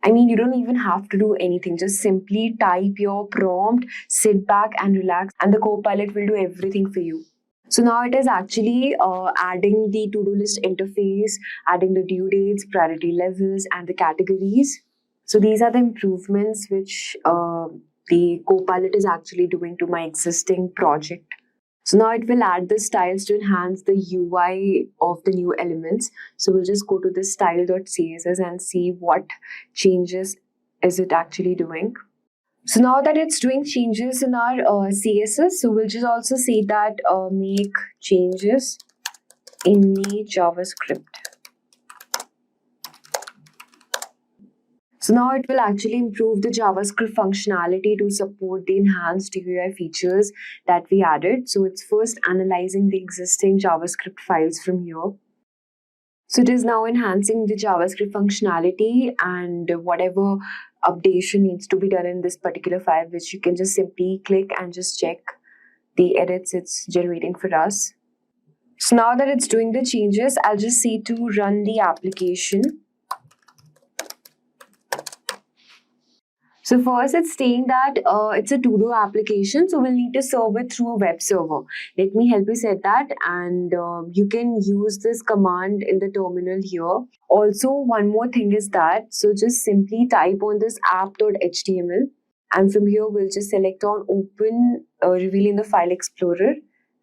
I mean, you don't even have to do anything. Just simply type your prompt, sit back and relax, and the Copilot will do everything for you. So now it is actually adding the to-do list interface, adding the due dates, priority levels, and the categories. So these are the improvements which the Copilot is actually doing to my existing project. So now it will add the styles to enhance the UI of the new elements. So we'll just go to the style.css and see what changes is it actually doing. So now that it's doing changes in our CSS, so we'll just also say that make changes in the JavaScript. So now it will actually improve the JavaScript functionality to support the enhanced UI features that we added. So it's first analyzing the existing JavaScript files from here. So it is now enhancing the JavaScript functionality, and whatever updation needs to be done in this particular file, which you can just simply click and just check the edits it's generating for us. So now that it's doing the changes, I'll just say to run the application. So first it's saying that it's a to-do application, so we'll need to serve it through a web server. Let me help you set that, and you can use this command in the terminal here. Also, one more thing is that, so just simply type on this app.html, and from here we'll just select on open reveal in the file explorer,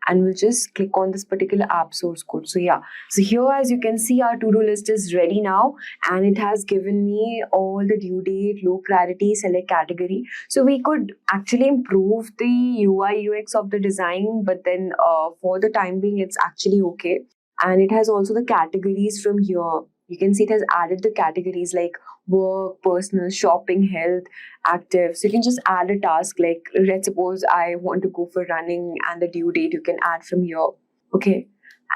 and we'll just click on this particular app source code. So yeah, so here as you can see, our to-do list is ready now, and it has given me all the due date, low priority, select category. So we could actually improve the UI UX of the design, but then for the time being it's actually okay. And it has also the categories from here. You can see it has added the categories like work, personal, shopping, health, active. So you can just add a task like, let's suppose I want to go for running, and the due date you can add from here. Okay.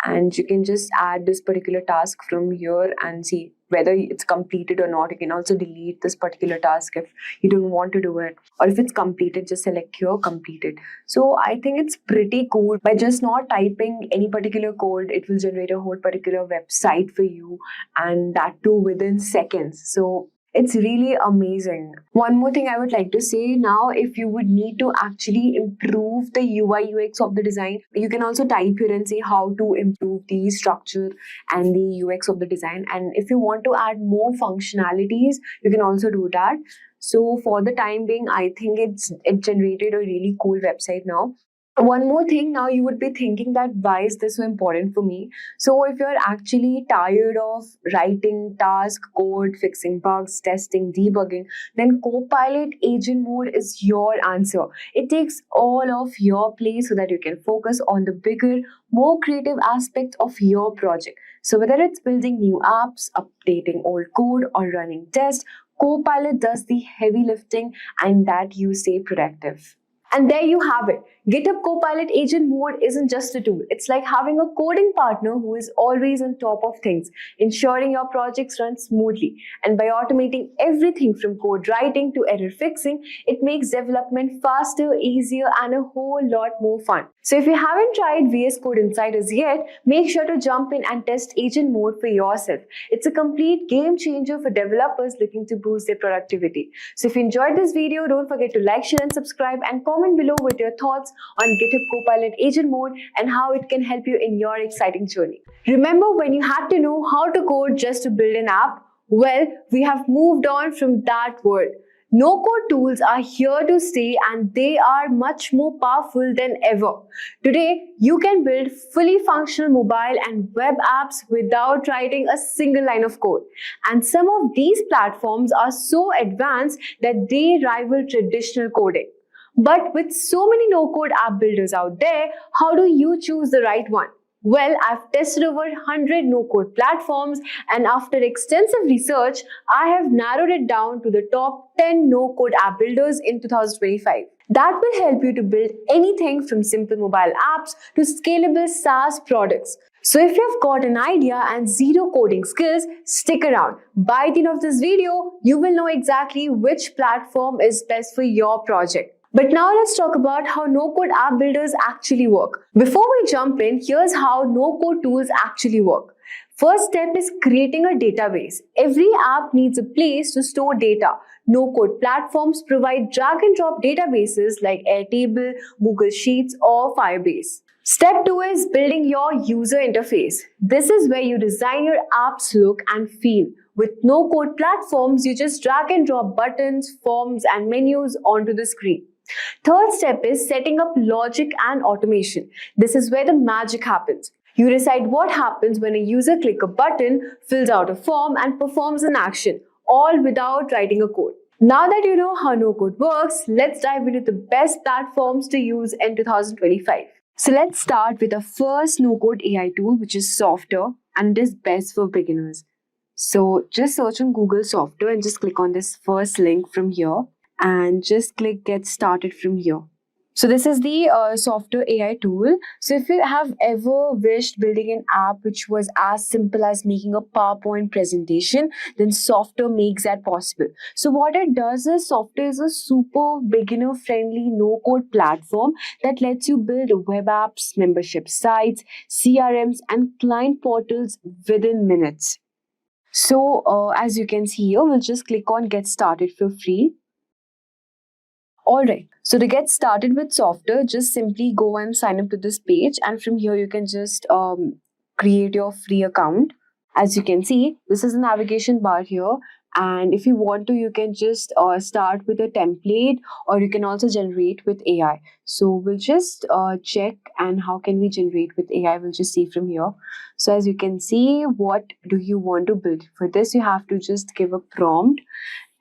And you can just add this particular task from here and see whether it's completed or not. You can also delete this particular task if you don't want to do it. Or if it's completed, just select here, completed. So I think it's pretty cool. By just not typing any particular code, it will generate a whole particular website for you, and that too within seconds. So it's really amazing. One more thing I would like to say now, if you would need to actually improve the UI UX of the design, you can also type here and say how to improve the structure and the UX of the design. And if you want to add more functionalities, you can also do that. So for the time being, I think it generated a really cool website now. One more thing, now you would be thinking that why is this so important for me? So if you're actually tired of writing task, code, fixing bugs, testing, debugging, then Copilot Agent Mode is your answer. It takes all of your place so that you can focus on the bigger, more creative aspects of your project. So whether it's building new apps, updating old code, or running tests, Copilot does the heavy lifting, and that you stay productive. And there you have it. GitHub Copilot Agent Mode isn't just a tool. It's like having a coding partner who is always on top of things, ensuring your projects run smoothly. And by automating everything from code writing to error fixing, it makes development faster, easier, and a whole lot more fun. So if you haven't tried VS Code Insiders yet, make sure to jump in and test Agent Mode for yourself. It's a complete game changer for developers looking to boost their productivity. So if you enjoyed this video, don't forget to like, share, and subscribe, and comment below with your thoughts on GitHub Copilot Agent Mode and how it can help you in your exciting journey. Remember when you had to know how to code just to build an app? Well, we have moved on from that word. No-code tools are here to stay, and they are much more powerful than ever. Today, you can build fully functional mobile and web apps without writing a single line of code. And some of these platforms are so advanced that they rival traditional coding. But with so many no-code app builders out there, how do you choose the right one? Well, I've tested over 100 no-code platforms, and after extensive research, I have narrowed it down to the top 10 no-code app builders in 2025. That will help you to build anything from simple mobile apps to scalable SaaS products. So if you've got an idea and zero coding skills, stick around. By the end of this video, you will know exactly which platform is best for your project. But now let's talk about how no-code app builders actually work. Before we jump in, here's how no-code tools actually work. First step is creating a database. Every app needs a place to store data. No-code platforms provide drag-and-drop databases like Airtable, Google Sheets, or Firebase. Step 2 is building your user interface. This is where you design your app's look and feel. With no-code platforms, you just drag and drop buttons, forms, and menus onto the screen. Third step is setting up logic and automation. This is where the magic happens. You decide what happens when a user clicks a button, fills out a form, and performs an action, all without writing a code. Now that you know how no-code works, let's dive into the best platforms to use in 2025. So let's start with the first no-code AI tool, which is Software, and it is best for beginners. So just search on Google Software and just click on this first link from here and just click Get Started from here. So this is the Software AI tool. So if you have ever wished building an app which was as simple as making a PowerPoint presentation, then Software makes that possible. So what it does is Software is a super beginner-friendly no-code platform that lets you build web apps, membership sites, CRMs, and client portals within minutes. So as you can see here, we'll just click on Get Started for free. Alright, so to get started with Software, just simply go and sign up to this page, and from here you can just create your free account. As you can see, this is the navigation bar here, and if you want to, you can just start with a template, or you can also generate with AI. So we'll just check and how can we generate with AI, we'll just see from here. So as you can see, what do you want to build? For this, you have to just give a prompt.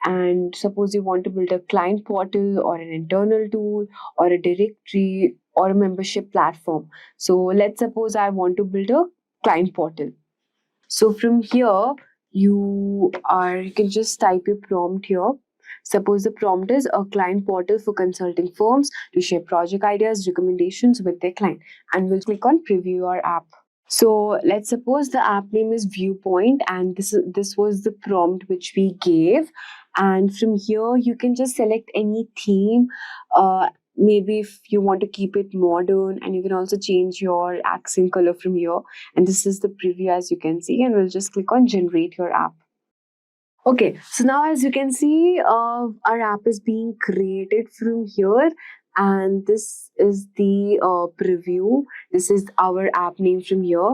And suppose you want to build a client portal or an internal tool or a directory or a membership platform. So let's suppose I want to build a client portal. So from here, you can just type your prompt here. Suppose the prompt is a client portal for consulting firms to share project ideas, recommendations with their client. And we'll click on preview our app. So let's suppose the app name is Viewpoint, and this was the prompt which we gave. And from here, you can just select any theme. Maybe if you want to keep it modern, and you can also change your accent color from here. And this is the preview, as you can see, and we'll just click on generate your app. Okay, so now as you can see, our app is being created from here. And this is the preview. This is our app name from here.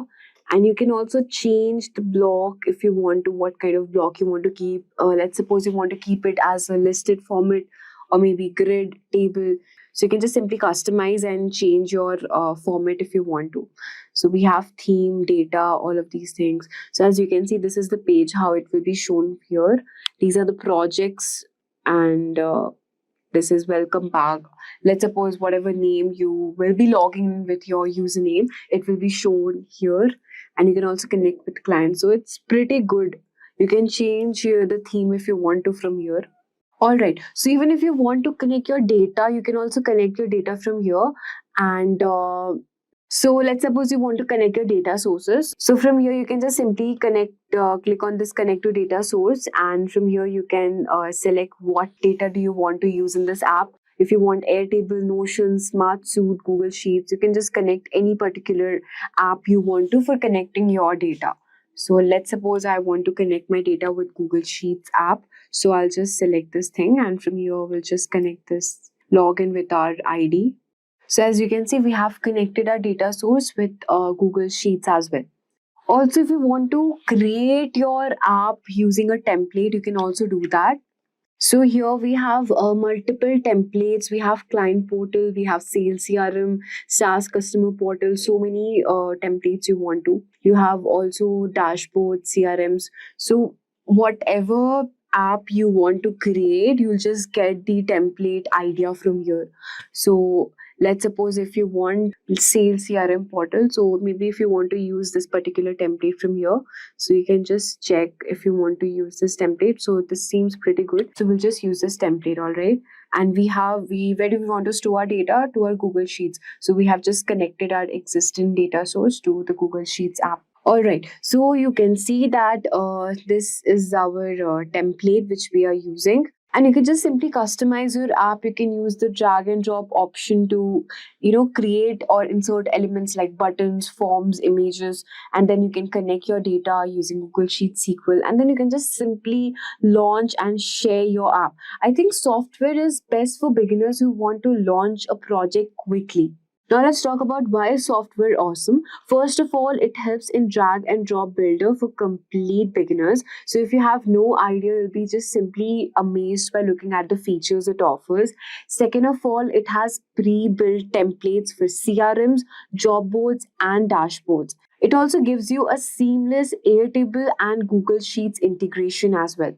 And you can also change the block if you want to, what kind of block you want to keep. Let's suppose you want to keep it as a listed format, or maybe grid, table. So you can just simply customize and change your format if you want to. So we have theme, data, all of these things. So as you can see, this is the page, how it will be shown here. These are the projects, and this is welcome back. Let's suppose whatever name you will be logging in with your username, it will be shown here. And you can also connect with clients. So it's pretty good. You can change the theme if you want to from here. Alright, so even if you want to connect your data, you can also connect your data from here. And so let's suppose you want to connect your data sources. So from here, you can just simply click on this connect to data source. And from here, you can select what data do you want to use in this app. If you want Airtable, Notion, SmartSuite, Google Sheets, you can just connect any particular app you want to for connecting your data. So let's suppose I want to connect my data with Google Sheets app. So I'll just select this thing, and from here, we'll just connect this login with our ID. So as you can see, we have connected our data source with Google Sheets as well. Also, if you want to create your app using a template, you can also do that. So here we have multiple templates. We have client portal, we have sales CRM, SaaS customer portal, so many templates you want to. You have also dashboard CRMs. So whatever app you want to create, you'll just get the template idea from here. So let's suppose if you want sales CRM portal, so maybe if you want to use this particular template from here, so you can just check if you want to use this template. So this seems pretty good. So we'll just use this template, all right? and where do we want to store our data? To our Google Sheets. So we have just connected our existing data source to the Google Sheets app. All right, so you can see that this is our template which we are using. And you can just simply customize your app. You can use the drag and drop option to, create or insert elements like buttons, forms, images, and then you can connect your data using Google Sheets SQL, and then you can just simply launch and share your app. I think software is best for beginners who want to launch a project quickly. Now let's talk about why is software awesome. First of all, it helps in drag and drop builder for complete beginners. So if you have no idea, you'll be just simply amazed by looking at the features it offers. Second of all, it has pre-built templates for CRMs, job boards, and dashboards. It also gives you a seamless Airtable and Google Sheets integration as well.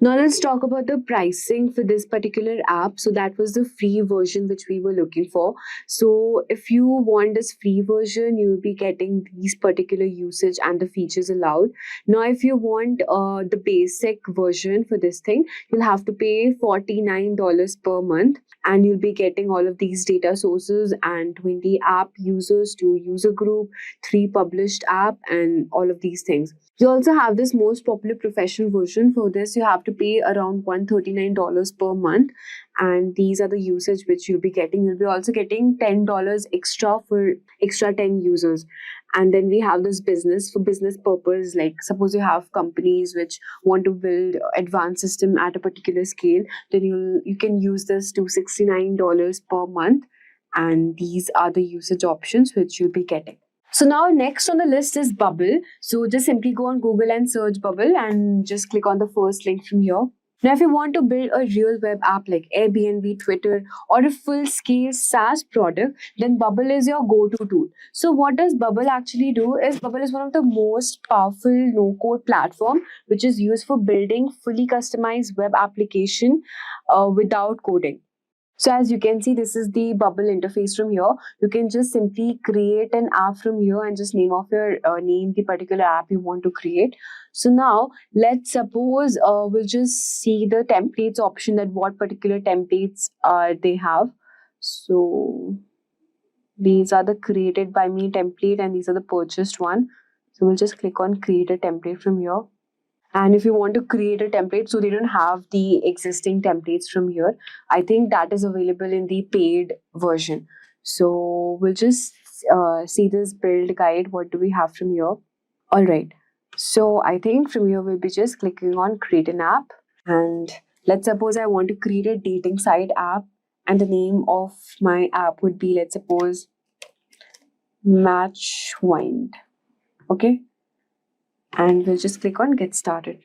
Now let's talk about the pricing for this particular app. So that was the free version which we were looking for. So if you want this free version, you will be getting these particular usage and the features allowed. Now if you want the basic version for this thing, you'll have to pay $49 per month, and you'll be getting all of these data sources and 20 app users to user group, 3 published app, and all of these things. You also have this most popular professional version. For this, you have to pay around $139 per month. And these are the usage which you'll be getting. You'll be also getting $10 extra for extra 10 users. And then we have this business for business purpose. Like suppose you have companies which want to build advanced system at a particular scale, then you can use this to $69 per month. And these are the usage options which you'll be getting. So now next on the list is Bubble. So just simply go on Google and search Bubble and just click on the first link from here. Now if you want to build a real web app like Airbnb, Twitter, or a full-scale SaaS product, then Bubble is your go-to tool. So what does Bubble actually do is Bubble is one of the most powerful no-code platform which is used for building fully customized web application without coding. So as you can see, this is the Bubble interface from here. You can just simply create an app from here and just name the particular app you want to create. So now let's suppose we'll just see the templates option, that what particular templates they have. So these are the created by me template and these are the purchased one. So we'll just click on create a template from here. And if you want to create a template, so they don't have the existing templates from here, I think that is available in the paid version. So we'll just see this build guide. What do we have from here? All right. So I think from here we'll be just clicking on create an app. And let's suppose I want to create a dating site app. And the name of my app would be, let's suppose, Matchwind. Okay. And we'll just click on get started.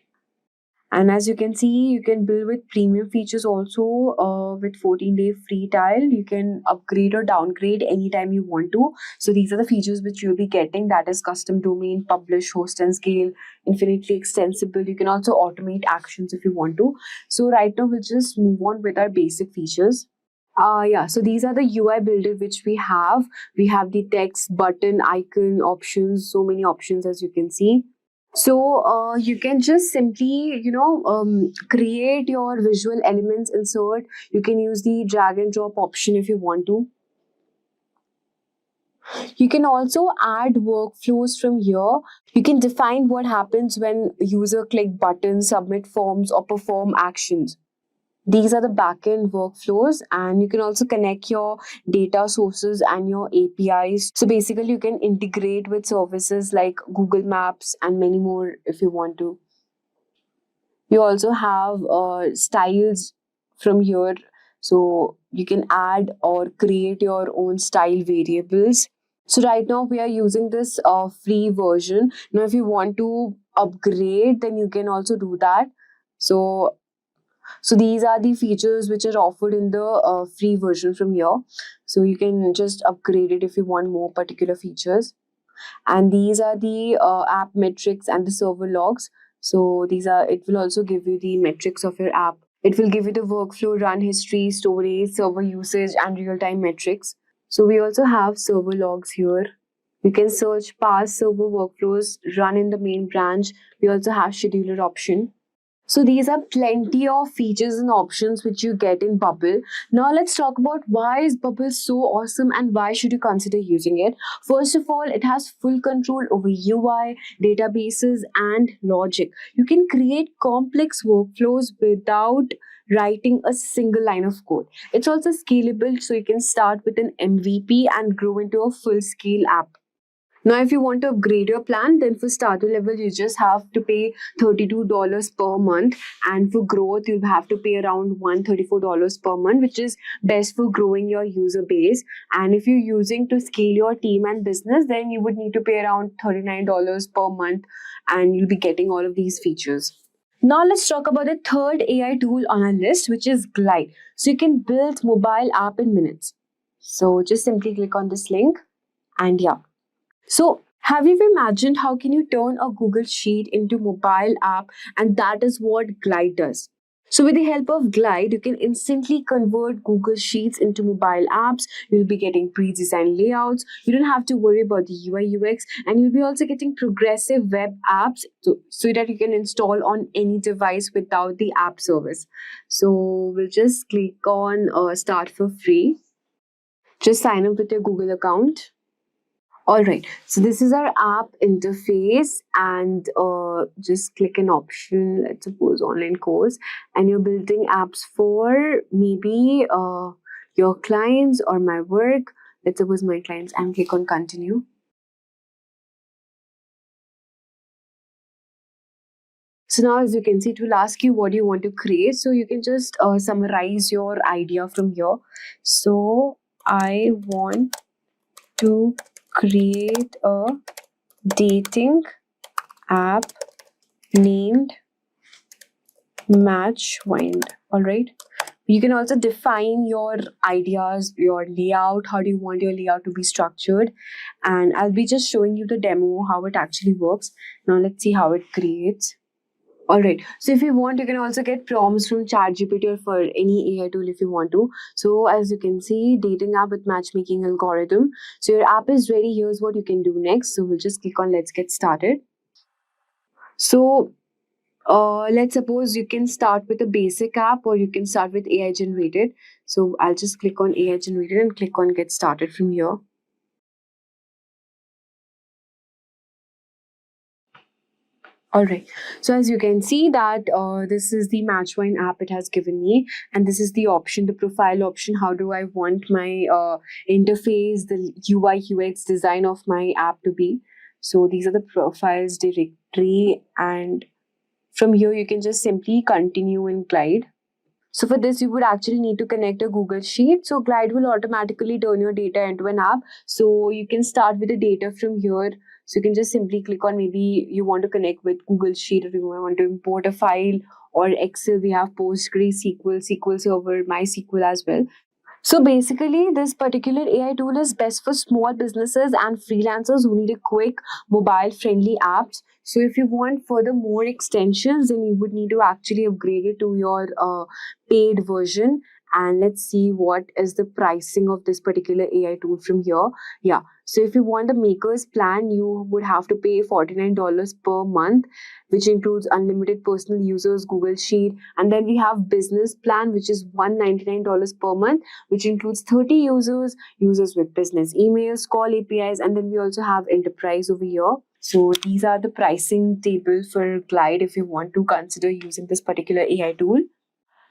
And as you can see, you can build with premium features also with 14-day free trial. You can upgrade or downgrade anytime you want to. So these are the features which you'll be getting. That is custom domain, publish, host and scale, infinitely extensible. You can also automate actions if you want to. So right now we'll just move on with our basic features. So these are the UI builder which we have. We have the text, button, icon, options, so many options as you can see. So you can just simply, create your visual elements, insert. You can use the drag and drop option if you want to. You can also add workflows from here. You can define what happens when user click buttons, submit forms, or perform actions. These are the backend workflows, and you can also connect your data sources and your APIs. So basically, you can integrate with services like Google Maps and many more if you want to. You also have styles from here. So you can add or create your own style variables. So right now we are using this free version. Now if you want to upgrade, then you can also do that. So these are the features which are offered in the free version from here. So you can just upgrade it if you want more particular features. And these are the app metrics and the server logs. So it will also give you the metrics of your app. It will give you the workflow, run history, storage, server usage, and real-time metrics. So we also have server logs here. You can search past server workflows, run in the main branch. We also have scheduler option. So these are plenty of features and options which you get in Bubble. Now let's talk about why is Bubble so awesome and why should you consider using it. First of all, it has full control over UI, databases and logic. You can create complex workflows without writing a single line of code. It's also scalable, so you can start with an MVP and grow into a full scale app. Now, if you want to upgrade your plan, then for starter level, you just have to pay $32 per month. And for growth, you'll have to pay around $134 per month, which is best for growing your user base. And if you're using to scale your team and business, then you would need to pay around $39 per month and you'll be getting all of these features. Now let's talk about the third AI tool on our list, which is Glide. So you can build mobile app in minutes. So just simply click on this link and yeah. So have you imagined how can you turn a Google Sheet into mobile app, and that is what Glide does. So with the help of Glide, you can instantly convert Google Sheets into mobile apps. You'll be getting pre-designed layouts. You don't have to worry about the UI UX, and you'll be also getting progressive web apps so that you can install on any device without the app service. So we'll just click on start for free. Just sign up with your Google account. Alright, so this is our app interface and just click an option, let's suppose online course, and you're building apps for maybe your clients or my work. Let's suppose my clients and click on continue. So now as you can see, it will ask you what you want to create. So you can just summarize your idea from here. So I want to create a dating app named Matchwind. All right. You can also define your ideas, your layout. How do you want your layout to be structured? And I'll be just showing you the demo, how it actually works. Now let's see how it creates. Alright, so if you want, you can also get prompts from ChatGPT or for any AI tool if you want to. So as you can see, dating app with matchmaking algorithm. So your app is ready. Here's what you can do next. So we'll just click on let's get started. So let's suppose you can start with a basic app or you can start with AI generated. So I'll just click on AI generated and click on get started from here. Alright, so as you can see that this is the Matchwind app it has given me, and this is the option, the profile option. How do I want my interface, the UI UX design of my app to be? So these are the profiles directory, and from here you can just simply continue in Glide. So for this, you would actually need to connect a Google Sheet. So Glide will automatically turn your data into an app. So you can start with the data from here. So you can just simply click on maybe you want to connect with Google Sheet or you want to import a file or Excel. We have Postgres, SQL Server, MySQL as well. So basically, this particular AI tool is best for small businesses and freelancers who need a quick mobile-friendly apps. So if you want further more extensions, then you would need to actually upgrade it to your paid version. And let's see what is the pricing of this particular AI tool from here. Yeah, so if you want the maker's plan, you would have to pay $49 per month, which includes unlimited personal users, Google Sheet. And then we have business plan, which is $199 per month, which includes 30 users, users with business emails, call APIs, and then we also have enterprise over here. So these are the pricing table for Glide if you want to consider using this particular AI tool.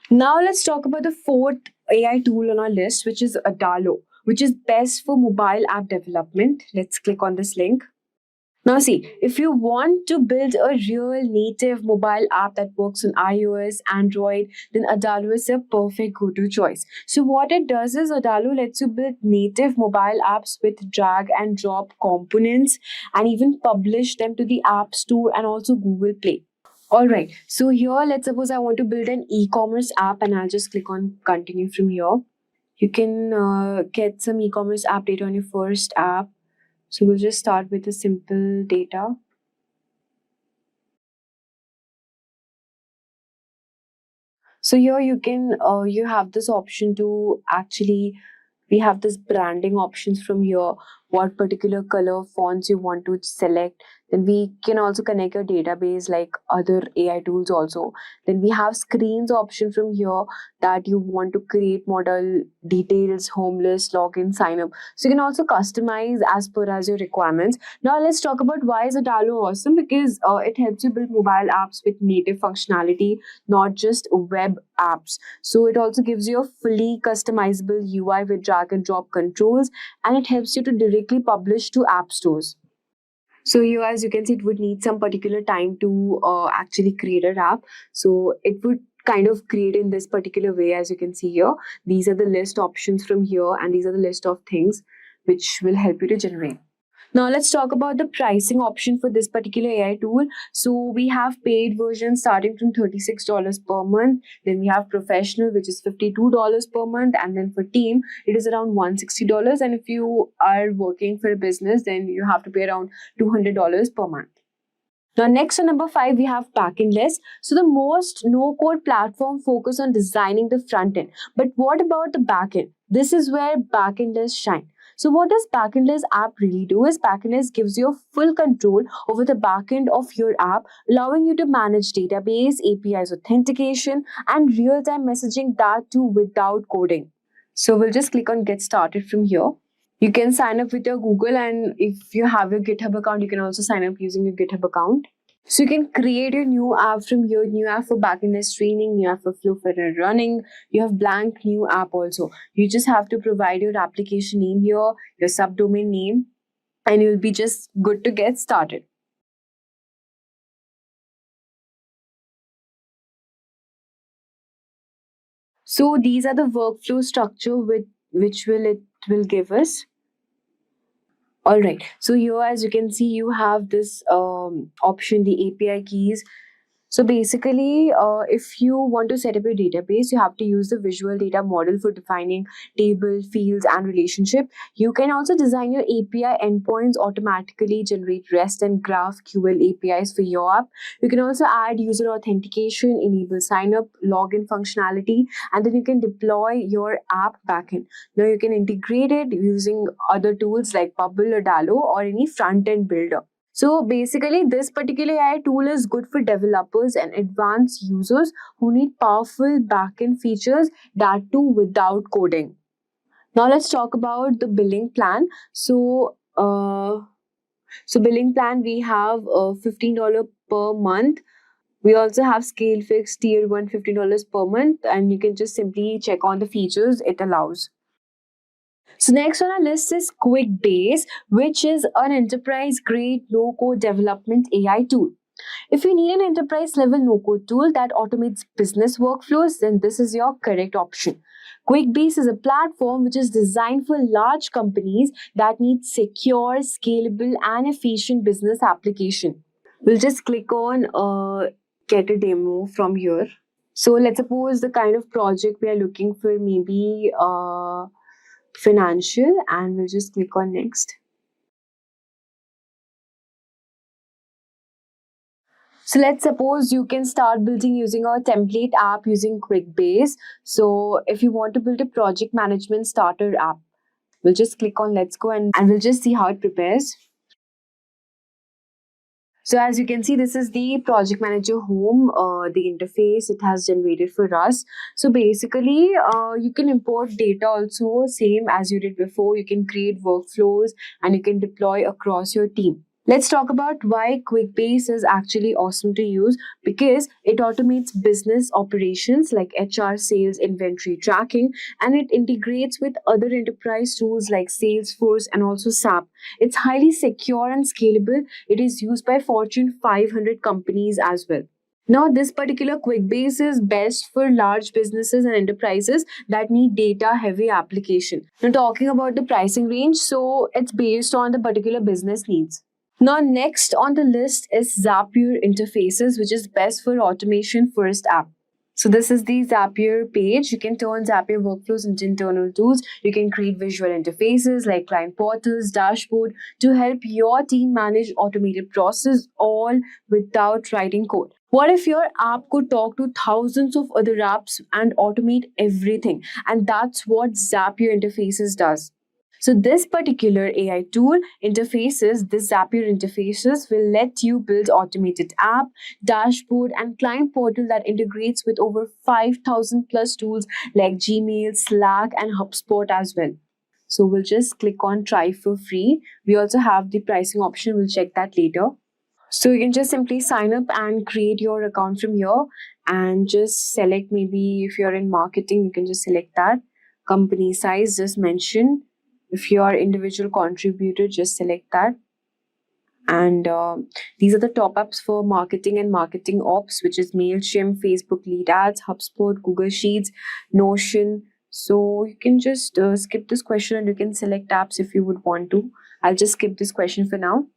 Now let's talk about the fourth AI tool on our list, which is Adalo, which is best for mobile app development. Let's click on this link. Now see, if you want to build a real native mobile app that works on iOS, Android, then Adalo is a perfect go-to choice. So what it does is Adalo lets you build native mobile apps with drag and drop components and even publish them to the App Store and also Google Play. Alright, so here let's suppose I want to build an e-commerce app and I'll just click on continue from here. You can get some e-commerce app data on your first app. So we'll just start with the simple data. So here you can, you have this option to actually, we have this branding options from here what particular color fonts you want to select. Then we can also connect your database like other AI tools also. Then we have screens option from here that you want to create model details, home list, login, sign up. So you can also customize as per as your requirements. Now let's talk about why is Adalo awesome, because it helps you build mobile apps with native functionality, not just web apps. So it also gives you a fully customizable UI with drag and drop controls, and it helps you to directly publish to app stores. So here, as you can see, it would need some particular time to actually create an app. So it would kind of create in this particular way, as you can see here. These are the list options from here, and these are the list of things which will help you to generate. Now let's talk about the pricing option for this particular AI tool. So we have paid version starting from $36 per month. Then we have professional, which is $52 per month. And then for team, it is around $160. And if you are working for a business, then you have to pay around $200 per month. Now, next on number 5, we have backendless. So the most no-code platform focus on designing the front end. But what about the backend? This is where backendless shine. So what does backendless app really do is backendless gives you full control over the backend of your app, allowing you to manage database, APIs authentication, and real-time messaging, that too without coding. So we'll just click on get started from here. You can sign up with your Google, and if you have your GitHub account, you can also sign up using your GitHub account. So you can create a new app from here, new app for backendless training, new app for flow for running. You have blank new app also. You just have to provide your application name here, your subdomain name, and you'll be just good to get started. So these are the workflow structure with which it will give us. All right. So here, as you can see, you have this option, the API keys. So basically, if you want to set up your database, you have to use the visual data model for defining table, fields, and relationship. You can also design your API endpoints automatically, generate REST and GraphQL APIs for your app. You can also add user authentication, enable sign-up, login functionality, and then you can deploy your app backend. Now you can integrate it using other tools like Bubble or Dalo or any front-end builder. So basically, this particular AI tool is good for developers and advanced users who need powerful backend features, that too without coding. Now let's talk about the billing plan. So billing plan, we have $15 per month. We also have scale fixed tier 1 $15 per month, and you can just simply check on the features it allows. So next on our list is QuickBase, which is an enterprise-grade no-code development AI tool. If you need an enterprise-level no-code tool that automates business workflows, then this is your correct option. QuickBase is a platform which is designed for large companies that need secure, scalable, and efficient business application. We'll just click on get a demo from here. So let's suppose the kind of project we are looking for, maybe financial, and we'll just click on next. So let's suppose you can start building using our template app using QuickBase. So if you want to build a project management starter app, we'll just click on let's go, and we'll just see how it prepares. So as you can see, this is the project manager home, the interface it has generated for us. So basically, you can import data also, same as you did before. You can create workflows and you can deploy across your team. Let's talk about why QuickBase is actually awesome to use, because it automates business operations like HR, sales, inventory tracking, and it integrates with other enterprise tools like Salesforce and also SAP. It's highly secure and scalable. It is used by Fortune 500 companies as well. Now, this particular QuickBase is best for large businesses and enterprises that need data-heavy application. Now, talking about the pricing range, so it's based on the particular business needs. Now, next on the list is Zapier interfaces, which is best for automation first app. So this is the Zapier page. You can turn Zapier workflows into internal tools. You can create visual interfaces like client portals, dashboard to help your team manage automated process, all without writing code. What if your app could talk to thousands of other apps and automate everything? And that's what Zapier interfaces does. So this particular AI tool interfaces, this Zapier interfaces will let you build automated app, dashboard and client portal that integrates with over 5,000 plus tools like Gmail, Slack and HubSpot as well. So we'll just click on try for free. We also have the pricing option. We'll check that later. So you can just simply sign up and create your account from here and just select, maybe if you're in marketing, you can just select that. Company size, just mention. If you are individual contributor, just select that. And these are the top apps for marketing and marketing ops, which is MailChimp, Facebook lead ads, HubSpot, Google Sheets, Notion. So you can just skip this question and you can select apps if you would want to. I'll just skip this question for now.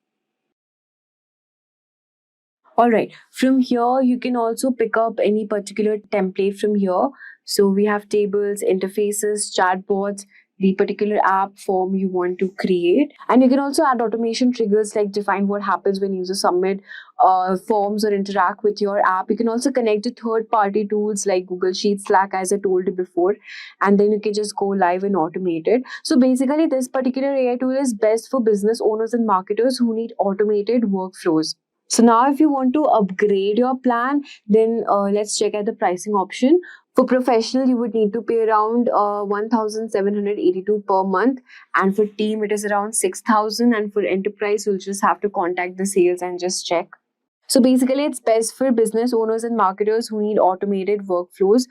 All right, from here, you can also pick up any particular template from here. So we have tables, interfaces, chatbots, the particular app form you want to create. And you can also add automation triggers like define what happens when users submit forms or interact with your app. You can also connect to third-party tools like Google Sheets, Slack, as I told you before. And then you can just go live and automate it. So basically, this particular AI tool is best for business owners and marketers who need automated workflows. So now if you want to upgrade your plan, then let's check at the pricing option. For professional, you would need to pay around 1,782 per month. And for team, it is around 6,000. And for enterprise, you'll just have to contact the sales and just check. So basically, it's best for business owners and marketers who need automated workflows.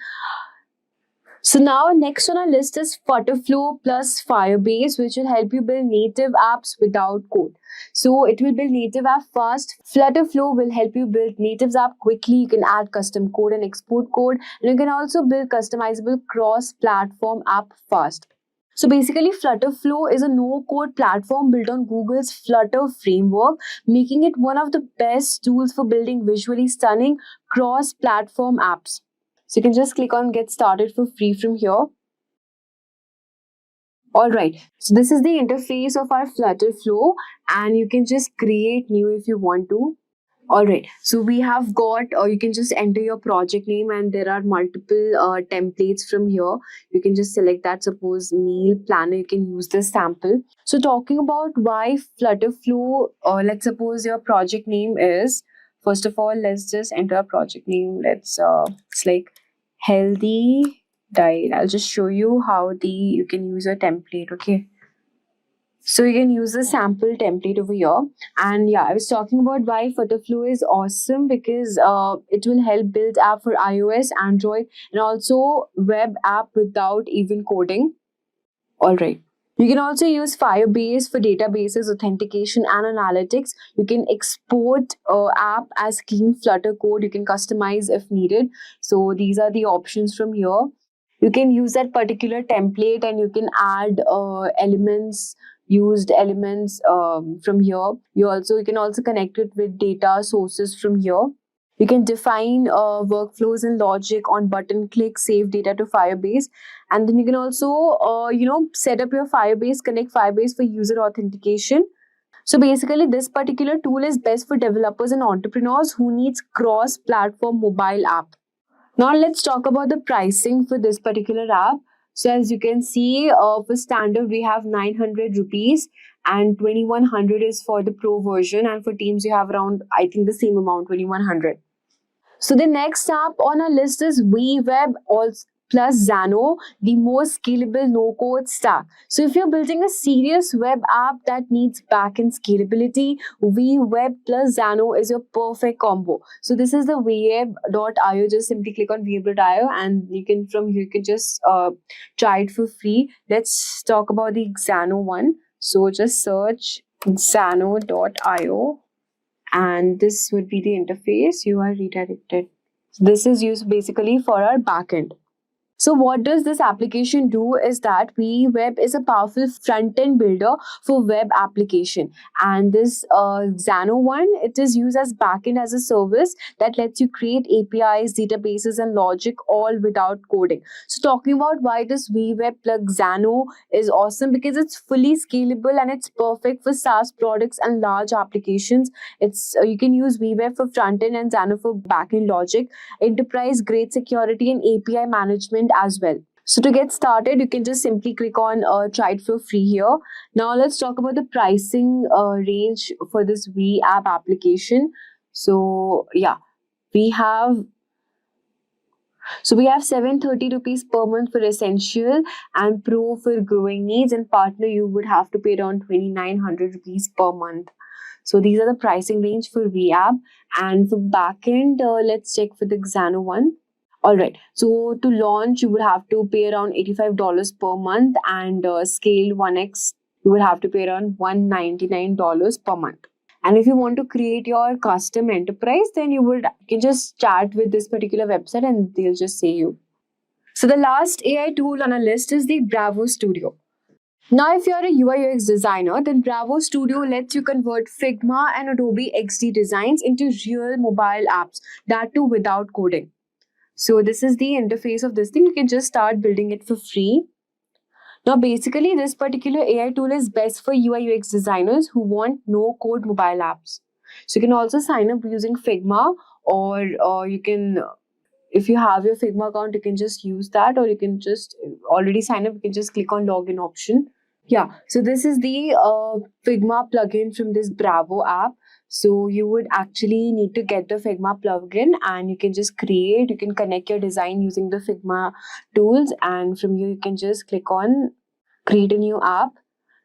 So now next on our list is Flutterflow plus Firebase, which will help you build native apps without code. So it will build native app fast. Flutterflow will help you build native app quickly. You can add custom code and export code. And you can also build customizable cross-platform app fast. So basically, Flutterflow is a no-code platform built on Google's Flutter framework, making it one of the best tools for building visually stunning cross-platform apps. So you can just click on get started for free from here. All right, so this is the interface of our Flutterflow and you can just create new if you want to. All right, so we have got, you can just enter your project name and there are multiple templates from here. You can just select that, suppose meal planner, you can use this sample. So talking about why Flutterflow, let's suppose your project name is, first of all, let's just enter a project name. It's like healthy diet. I'll just show you how you can use a template, okay? So you can use a sample template over here. And yeah, I was talking about why Flutterflow is awesome because it will help build app for iOS, Android, and also web app without even coding. All right. You can also use Firebase for databases, authentication, and analytics. You can export app as clean Flutter code. You can customize if needed. So these are the options from here. You can use that particular template and you can add used elements from here. You can also connect it with data sources from here. You can define workflows and logic on button click, save data to Firebase. And then you can also, set up your Firebase, connect Firebase for user authentication. So basically, this particular tool is best for developers and entrepreneurs who needs cross-platform mobile app. Now let's talk about the pricing for this particular app. So as you can see, for standard, we have 900 rupees and 2100 is for the pro version. And for teams, you have around, I think the same amount, 2100. So the next app on our list is VWeb plus Xano, the most scalable no-code stack. So if you're building a serious web app that needs backend scalability, VWeb plus Xano is your perfect combo. So this is the vweb.io. Just simply click on vweb.io and from here you can just try it for free. Let's talk about the Xano one. So just search xano.io. And this would be the interface. You are redirected. This is used basically for our backend. So what does this application do is that VWeb is a powerful front-end builder for web application. And this Xano one, it is used as backend as a service that lets you create APIs, databases, and logic all without coding. So talking about why this VWeb plus Xano is awesome because it's fully scalable and it's perfect for SaaS products and large applications. You can use VWeb for front-end and Xano for backend logic, enterprise-grade security, and API management as well. So to get started, you can just simply click on try it for free here. Now let's talk about the pricing range for this V app application. So yeah, we have 730 rupees per month for essential and pro for growing needs, and partner you would have to pay around 2900 rupees per month. So these are the pricing range for V app, and for backend, let's check for the Xano one. All right. So to launch, you would have to pay around $85 per month, and scale 1x, you would have to pay around $199 per month. And if you want to create your custom enterprise, then you can just chat with this particular website and they'll just say you. So the last AI tool on our list is the Bravo Studio. Now, if you're a UI UX designer, then Bravo Studio lets you convert Figma and Adobe XD designs into real mobile apps, that too without coding. So this is the interface of this thing. You can just start building it for free. Now, basically, this particular AI tool is best for UI UX designers who want no-code mobile apps. So you can also sign up using Figma, or you can, if you have your Figma account, you can just use that, or you can just already sign up. You can just click on login option. Yeah, so this is the Figma plugin from this Bravo app. So you would actually need to get the Figma plugin, and you can just you can connect your design using the Figma tools, and from here you can just click on create a new app.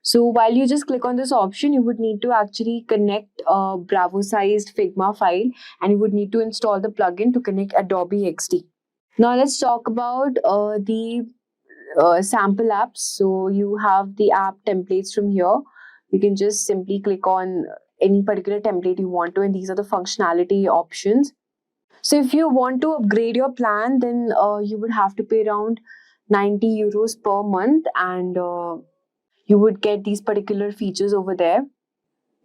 So while you just click on this option, you would need to actually connect a Bravo sized Figma file, and you would need to install the plugin to connect Adobe XD. Now let's talk about the sample apps. So you have the app templates from here. You can just simply click on any particular template you want to, and these are the functionality options. So if you want to upgrade your plan, then you would have to pay around 90 euros per month, and you would get these particular features over there.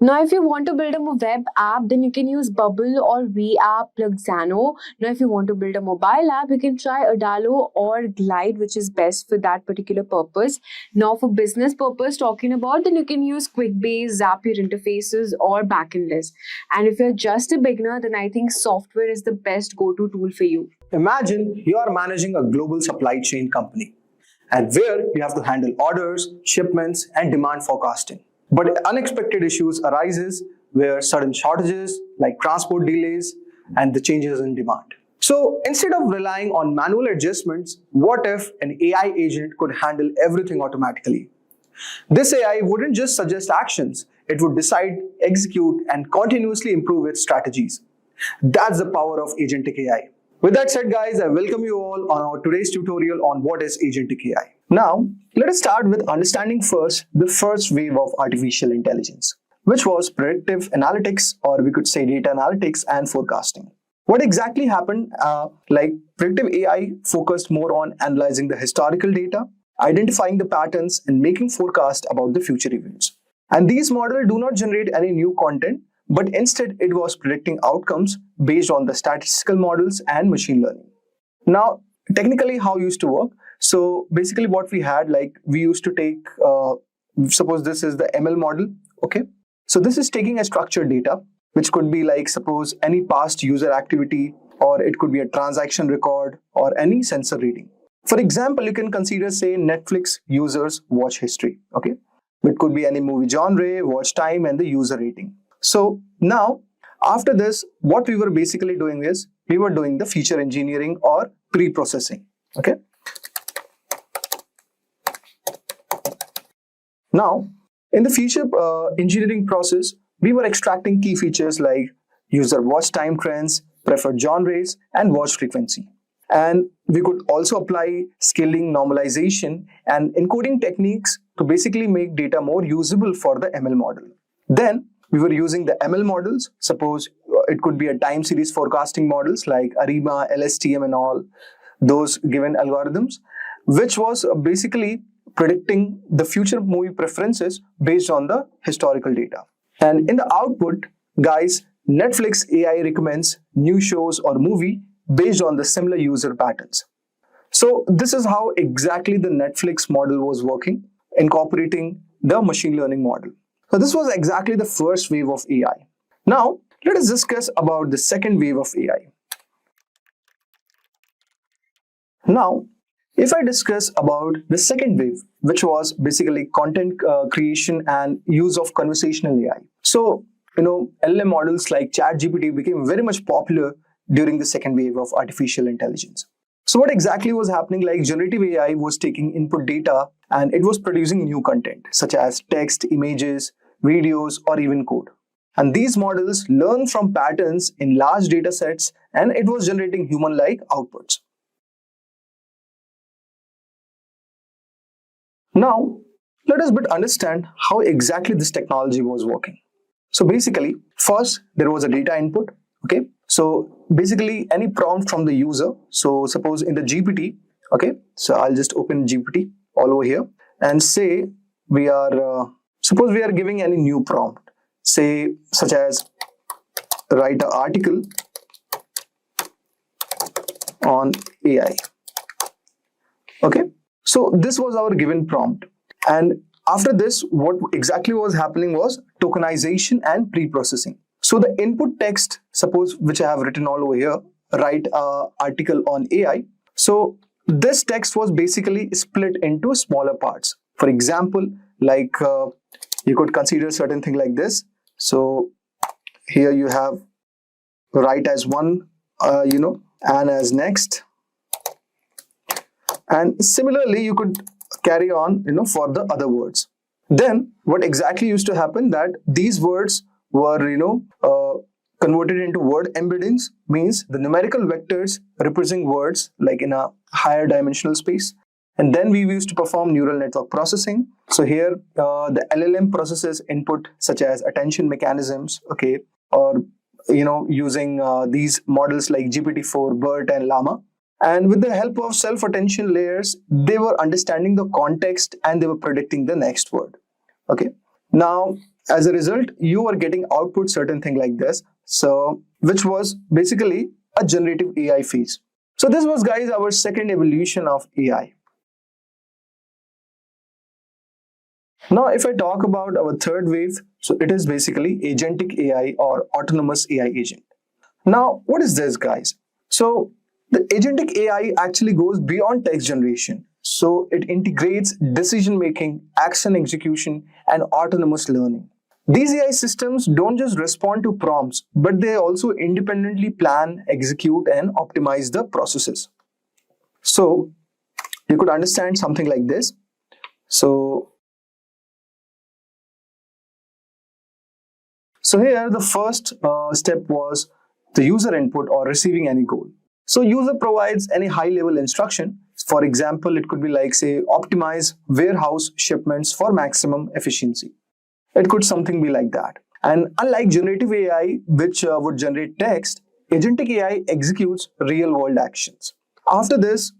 Now, if you want to build a web app, then you can use Bubble or VApp plus Xano. Now, if you want to build a mobile app, you can try Adalo or Glide, which is best for that particular purpose. Now, for business purpose, talking about, then you can use QuickBase, Zapier interfaces, or Backendless. And if you're just a beginner, then I think software is the best go-to tool for you. Imagine you are managing a global supply chain company, and where you have to handle orders, shipments, and demand forecasting. But unexpected issues arises where sudden shortages like transport delays and the changes in demand. So instead of relying on manual adjustments, what if an AI agent could handle everything automatically? This AI wouldn't just suggest actions, it would decide, execute, and continuously improve its strategies. That's the power of agentic AI. With that said, guys, I welcome you all on our today's tutorial on what is agentic AI. Now, let us start with understanding first the first wave of artificial intelligence, which was predictive analytics, or we could say data analytics and forecasting. What exactly happened? Predictive AI focused more on analyzing the historical data, identifying the patterns, and making forecasts about the future events. And these models do not generate any new content, but instead it was predicting outcomes based on the statistical models and machine learning. Now, technically how it used to work? So basically what we had, we used to take, suppose this is the ML model, okay? So this is taking a structured data, which could be suppose any past user activity, or it could be a transaction record, or any sensor reading. For example, you can consider, say, Netflix users' watch history, okay? It could be any movie genre, watch time, and the user rating. So now, after this, what we were basically doing is, we were doing the feature engineering or pre-processing, okay? Now, in the feature engineering process, we were extracting key features like user watch time trends, preferred genres, and watch frequency. And we could also apply scaling, normalization, and encoding techniques to basically make data more usable for the ML model. Then, we were using the ML models. Suppose it could be a time series forecasting models like ARIMA, LSTM, and all those given algorithms, which was basically predicting the future movie preferences based on the historical data. And in the output, guys, Netflix AI recommends new shows or movie based on the similar user patterns. So this is how exactly the Netflix model was working, incorporating the machine learning model. So this was exactly the first wave of AI. Now, let us discuss about the second wave of AI. Now, If I discuss about the second wave, which was basically content creation and use of conversational AI. So, LLM models like ChatGPT became very much popular during the second wave of artificial intelligence. So what exactly was happening? Like generative AI was taking input data and it was producing new content such as text, images, videos, or even code. And these models learn from patterns in large data sets and it was generating human-like outputs. Now, let us understand how exactly this technology was working. So basically, first there was a data input. Okay, so basically any prompt from the user. So suppose in the GPT, okay, so I'll just open GPT all over here and say we are, suppose we are giving any new prompt, say such as write an article on AI. Okay, so this was our given prompt. And after this, what exactly was happening was tokenization and pre-processing. So the input text, suppose which I have written all over here, write an article on AI. So this text was basically split into smaller parts. For example, like you could consider certain thing like this. So here you have write as one, and as next. And similarly, you could carry on, for the other words. Then what exactly used to happen that these words were, converted into word embeddings, means the numerical vectors representing words like in a higher dimensional space. And then we used to perform neural network processing. So here the LLM processes input such as attention mechanisms, okay, or using these models like GPT-4, BERT, and Llama. And with the help of self-attention layers, they were understanding the context and they were predicting the next word. Okay. Now, as a result, you are getting output certain thing like this. So, which was basically a generative AI phase. So this was, guys, our second evolution of AI. Now, if I talk about our third wave, so it is basically agentic AI or autonomous AI agent. Now, what is this, guys? So the agentic AI actually goes beyond text generation. So it integrates decision making, action execution, and autonomous learning. These AI systems don't just respond to prompts, but they also independently plan, execute, and optimize the processes. So you could understand something like this. So here the first step was the user input or receiving any goal. So user provides any high level instruction. For example, it could be like, say, optimize warehouse shipments for maximum efficiency. It could something be like that. And unlike generative AI, which would generate text, agentic AI executes real world actions. After this,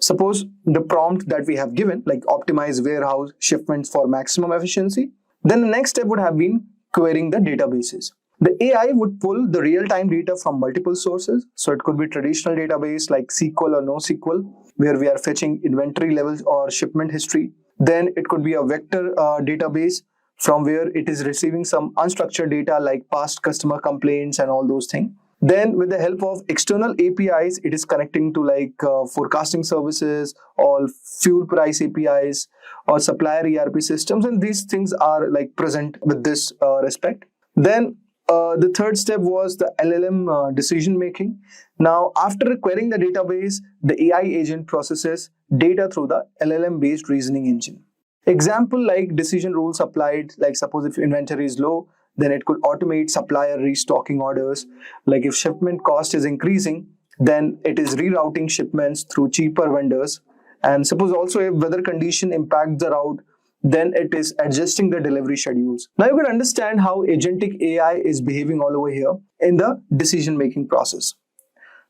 suppose the prompt that we have given, like optimize warehouse shipments for maximum efficiency, then the next step would have been querying the databases. The AI would pull the real-time data from multiple sources. So it could be traditional database like SQL or NoSQL, where we are fetching inventory levels or shipment history. Then it could be a vector database from where it is receiving some unstructured data like past customer complaints and all those things. Then with the help of external APIs, it is connecting to like forecasting services or fuel price APIs or supplier ERP systems. And these things are like present with this respect. Then the third step was the LLM decision making. Now, after querying the database, the AI agent processes data through the LLM based reasoning engine. Example like decision rules applied, like suppose if inventory is low, then it could automate supplier restocking orders. Like if shipment cost is increasing, then it is rerouting shipments through cheaper vendors. And suppose also if weather condition impacts the route, then it is adjusting the delivery schedules. Now you can understand how agentic AI is behaving all over here in the decision-making process.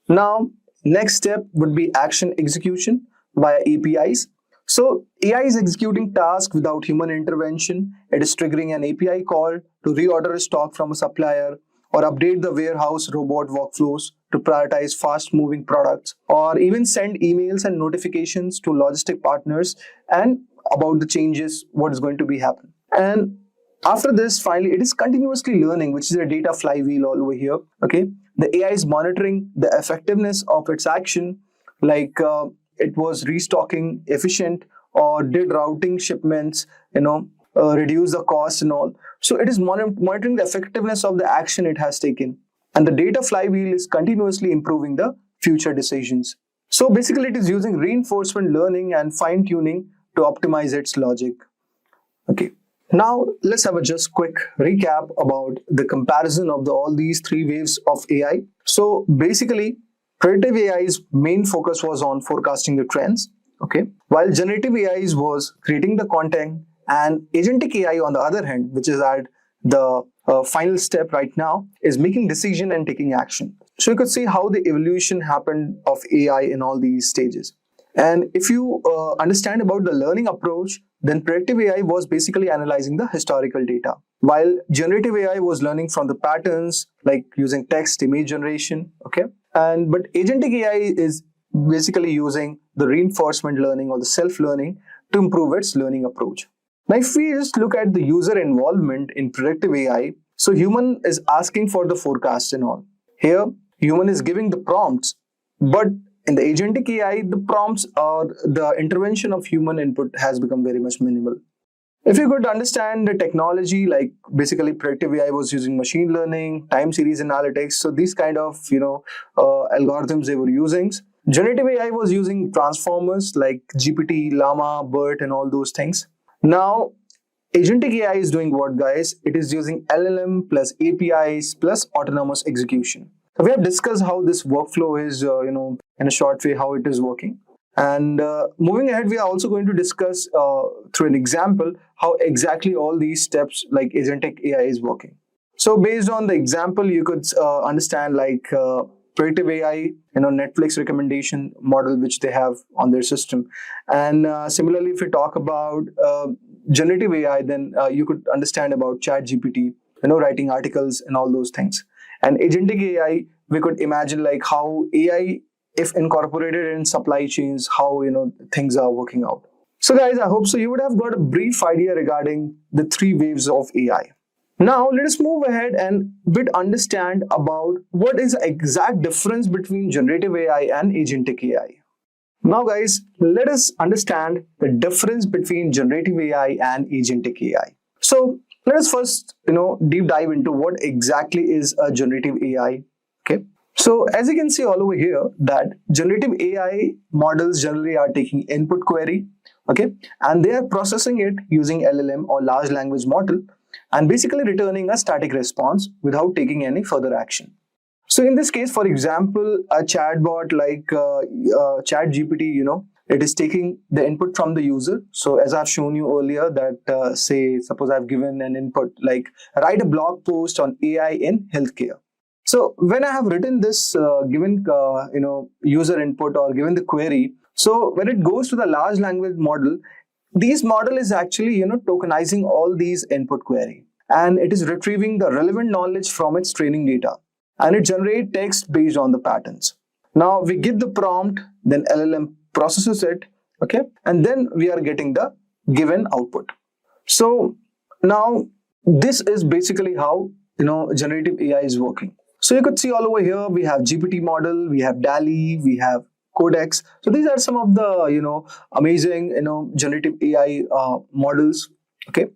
Now, next step would be action execution via APIs. So AI is executing tasks without human intervention. It is triggering an API call to reorder a stock from a supplier or update the warehouse robot workflows to prioritize fast-moving products, or even send emails and notifications to logistic partners and about the changes, what is going to be happen. And after this, finally, it is continuously learning, which is a data flywheel all over here. Okay, the AI is monitoring the effectiveness of its action, like it was restocking efficient, or did routing shipments, reduce the cost and all. So it is monitoring the effectiveness of the action it has taken. And the data flywheel is continuously improving the future decisions. So basically it is using reinforcement learning and fine tuning to optimize its logic. Okay. Now let's have a just quick recap about the comparison of all these three waves of AI. So basically, predictive AI's main focus was on forecasting the trends, okay, while generative AI was creating the content, and agentic AI on the other hand, which is at the final step right now, is making decision and taking action. So you could see how the evolution happened of AI in all these stages. And if you understand about the learning approach, then predictive AI was basically analyzing the historical data, while generative AI was learning from the patterns like using text, image generation, okay? But agentic AI is basically using the reinforcement learning or the self-learning to improve its learning approach. Now, if we just look at the user involvement in predictive AI, so human is asking for the forecast and all. Here, human is giving the prompts, but in the agentic AI, the prompts or the intervention of human input has become very much minimal. If you could understand the technology, like basically predictive AI was using machine learning, time series analytics, so these kind of algorithms they were using. Generative AI was using transformers like GPT, Llama, BERT, and all those things. Now, agentic AI is doing what, guys? It is using LLM plus APIs plus autonomous execution. So we have discussed how this workflow is, in a short way, how it is working. And moving ahead, we are also going to discuss through an example how exactly all these steps like agentic AI is working. So based on the example, you could understand like predictive AI, Netflix recommendation model which they have on their system. And similarly, if we talk about generative AI, then you could understand about ChatGPT, writing articles and all those things. And agentic AI, we could imagine like how AI, if incorporated in supply chains, how things are working out. So guys, I hope so you would have got a brief idea regarding the three waves of AI. Now let us move ahead and understand about what is the exact difference between generative AI and agentic AI. Now guys, let us understand the difference between generative AI and agentic AI. So let us first deep dive into what exactly is a generative AI. Okay. So as you can see all over here that generative AI models generally are taking input query, okay, and they are processing it using LLM or large language model and basically returning a static response without taking any further action. So in this case, for example, a chatbot like ChatGPT, it is taking the input from the user. So as I've shown you earlier that suppose I've given an input like write a blog post on AI in healthcare. So when I have written this given user input or given the query, so when it goes to the large language model, this model is actually tokenizing all these input query, and it is retrieving the relevant knowledge from its training data, and it generates text based on the patterns. Now we give the prompt, then LLM processes it, okay, and then we are getting the given output. So now this is basically how generative AI is working. So you could see all over here we have GPT model, we have DALL-E, we have Codex. So these are some of the amazing generative AI models. Okay.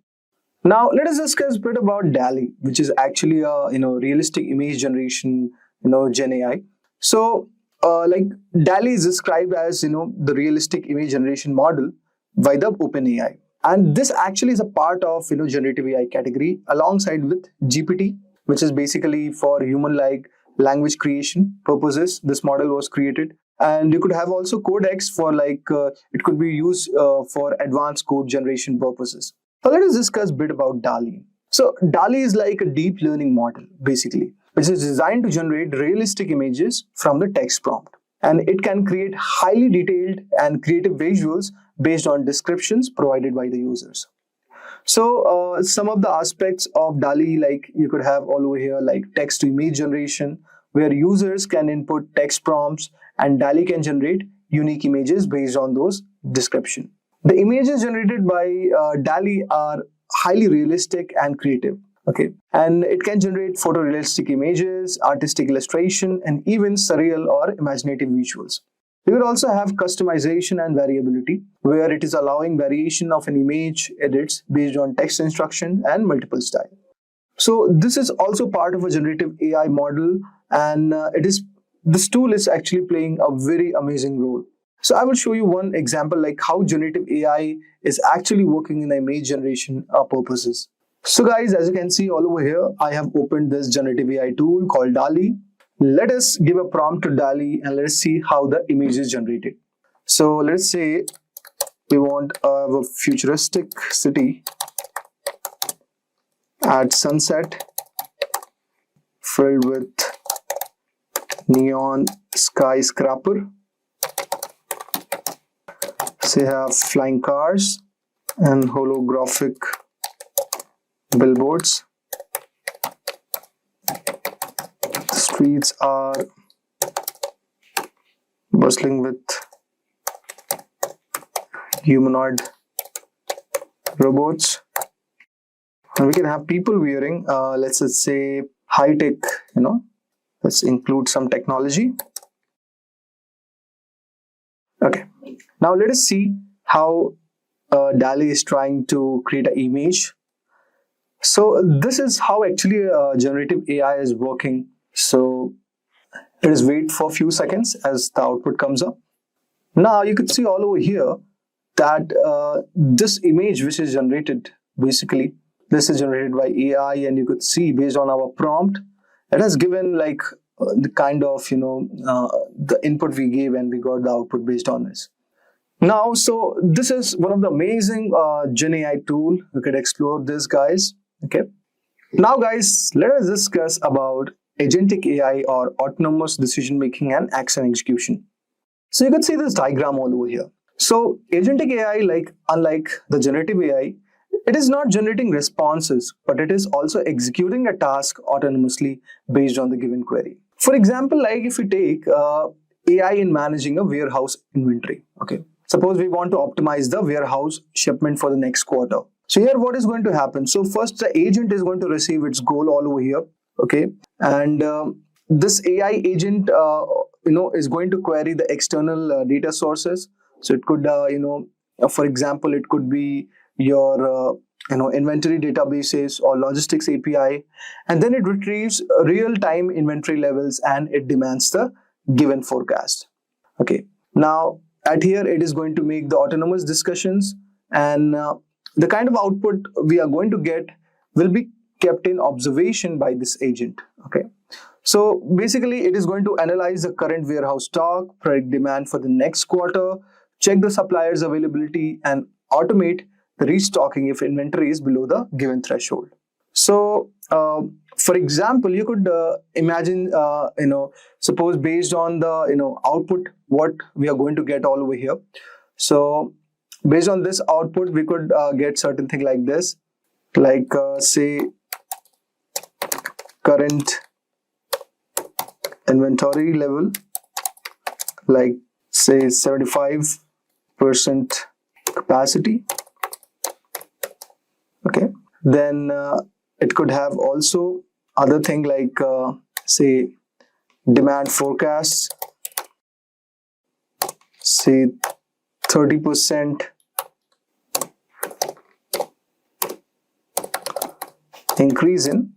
Now let us discuss a bit about DALL-E, which is actually a realistic image generation GenAI. So like DALL-E is described as the realistic image generation model by the OpenAI, and this actually is a part of generative AI category alongside with GPT, which is basically for human-like language creation purposes. This model was created. And you could have also Codex for it could be used for advanced code generation purposes. So let us discuss a bit about DALL-E. So DALL-E is like a deep learning model, basically, which is designed to generate realistic images from the text prompt. And it can create highly detailed and creative visuals based on descriptions provided by the users. So some of the aspects of DALL-E, like you could have all over here, like text to image generation, where users can input text prompts and DALL-E can generate unique images based on those description. The images generated by DALL-E are highly realistic and creative. Okay, and it can generate photorealistic images, artistic illustration, and even surreal or imaginative visuals. You could also have customization and variability, where it is allowing variation of an image edits based on text instruction and multiple style. So this is also part of a generative AI model, and this tool is actually playing a very amazing role. So I will show you one example like how generative AI is actually working in image generation purposes. So guys, as you can see all over here, I have opened this generative AI tool called DALL-E. Let us give a prompt to DALL-E and let's see how the image is generated. So let's say we want a futuristic city at sunset filled with neon skyscraper. Say have flying cars and holographic billboards. The streets are bustling with humanoid robots. And we can have people wearing, let's just say, high-tech, let's include some technology. Okay, now let us see how DALL-E is trying to create an image. So this is how actually generative AI is working. So let us wait for a few seconds as the output comes up. Now you can see all over here that this image which is generated, basically, this is generated by AI, and you could see based on our prompt, it has given like the kind of, the input we gave and we got the output based on this. Now, so this is one of the amazing Gen AI tool. We could explore this, guys. Okay. Now, guys, let us discuss about agentic AI or autonomous decision making and action execution. So you can see this diagram all over here. So agentic AI, unlike the generative AI, it is not generating responses, but it is also executing a task autonomously based on the given query. For example, like if we take AI in managing a warehouse inventory. Okay. Suppose we want to optimize the warehouse shipment for the next quarter. So here what is going to happen? So first the agent is going to receive its goal all over here. Okay. And this AI agent, is going to query the external data sources. So it could, for example, it could be your, inventory databases or logistics API. And then it retrieves real-time inventory levels and it demands the given forecast. Okay. Now, at here, it is going to make the autonomous discussions, and the kind of output we are going to get will be kept in observation by this agent. Okay. So basically, it is going to analyze the current warehouse stock, predict demand for the next quarter, check the supplier's availability, and automate the restocking if inventory is below the given threshold. So, for example, you could imagine, suppose based on the, output, what we are going to get all over here. So based on this output, we could get certain thing like this, like say current inventory level, like say 75% capacity. Okay. Then it could have also other thing like say demand forecasts, say 30% increase in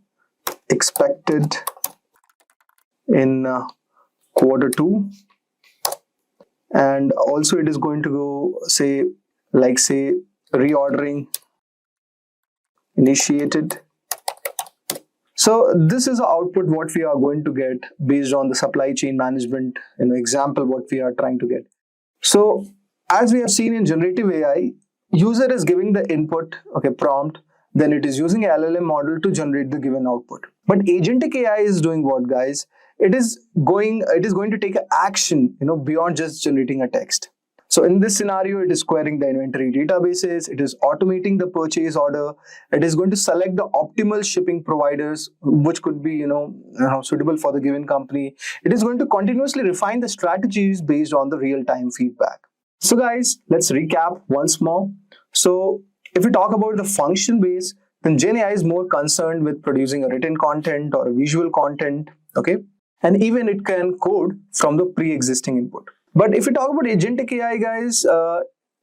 expected in quarter 2, and also it is going to go say reordering initiated. So this is the output what we are going to get based on the supply chain management example what we are trying to get. So as we have seen in generative AI, user is giving the input, okay, prompt, then it is using a LLM model to generate the given output. But agentic AI is doing what, guys? It is going to take action, beyond just generating a text. So in this scenario, it is querying the inventory databases, it is automating the purchase order, it is going to select the optimal shipping providers, which could be, suitable for the given company. It is going to continuously refine the strategies based on the real-time feedback. So guys, let's recap once more. So if we talk about the function base, then Gen AI is more concerned with producing a written content or a visual content, okay? And even it can code from the pre-existing input. But if you talk about agentic AI, guys,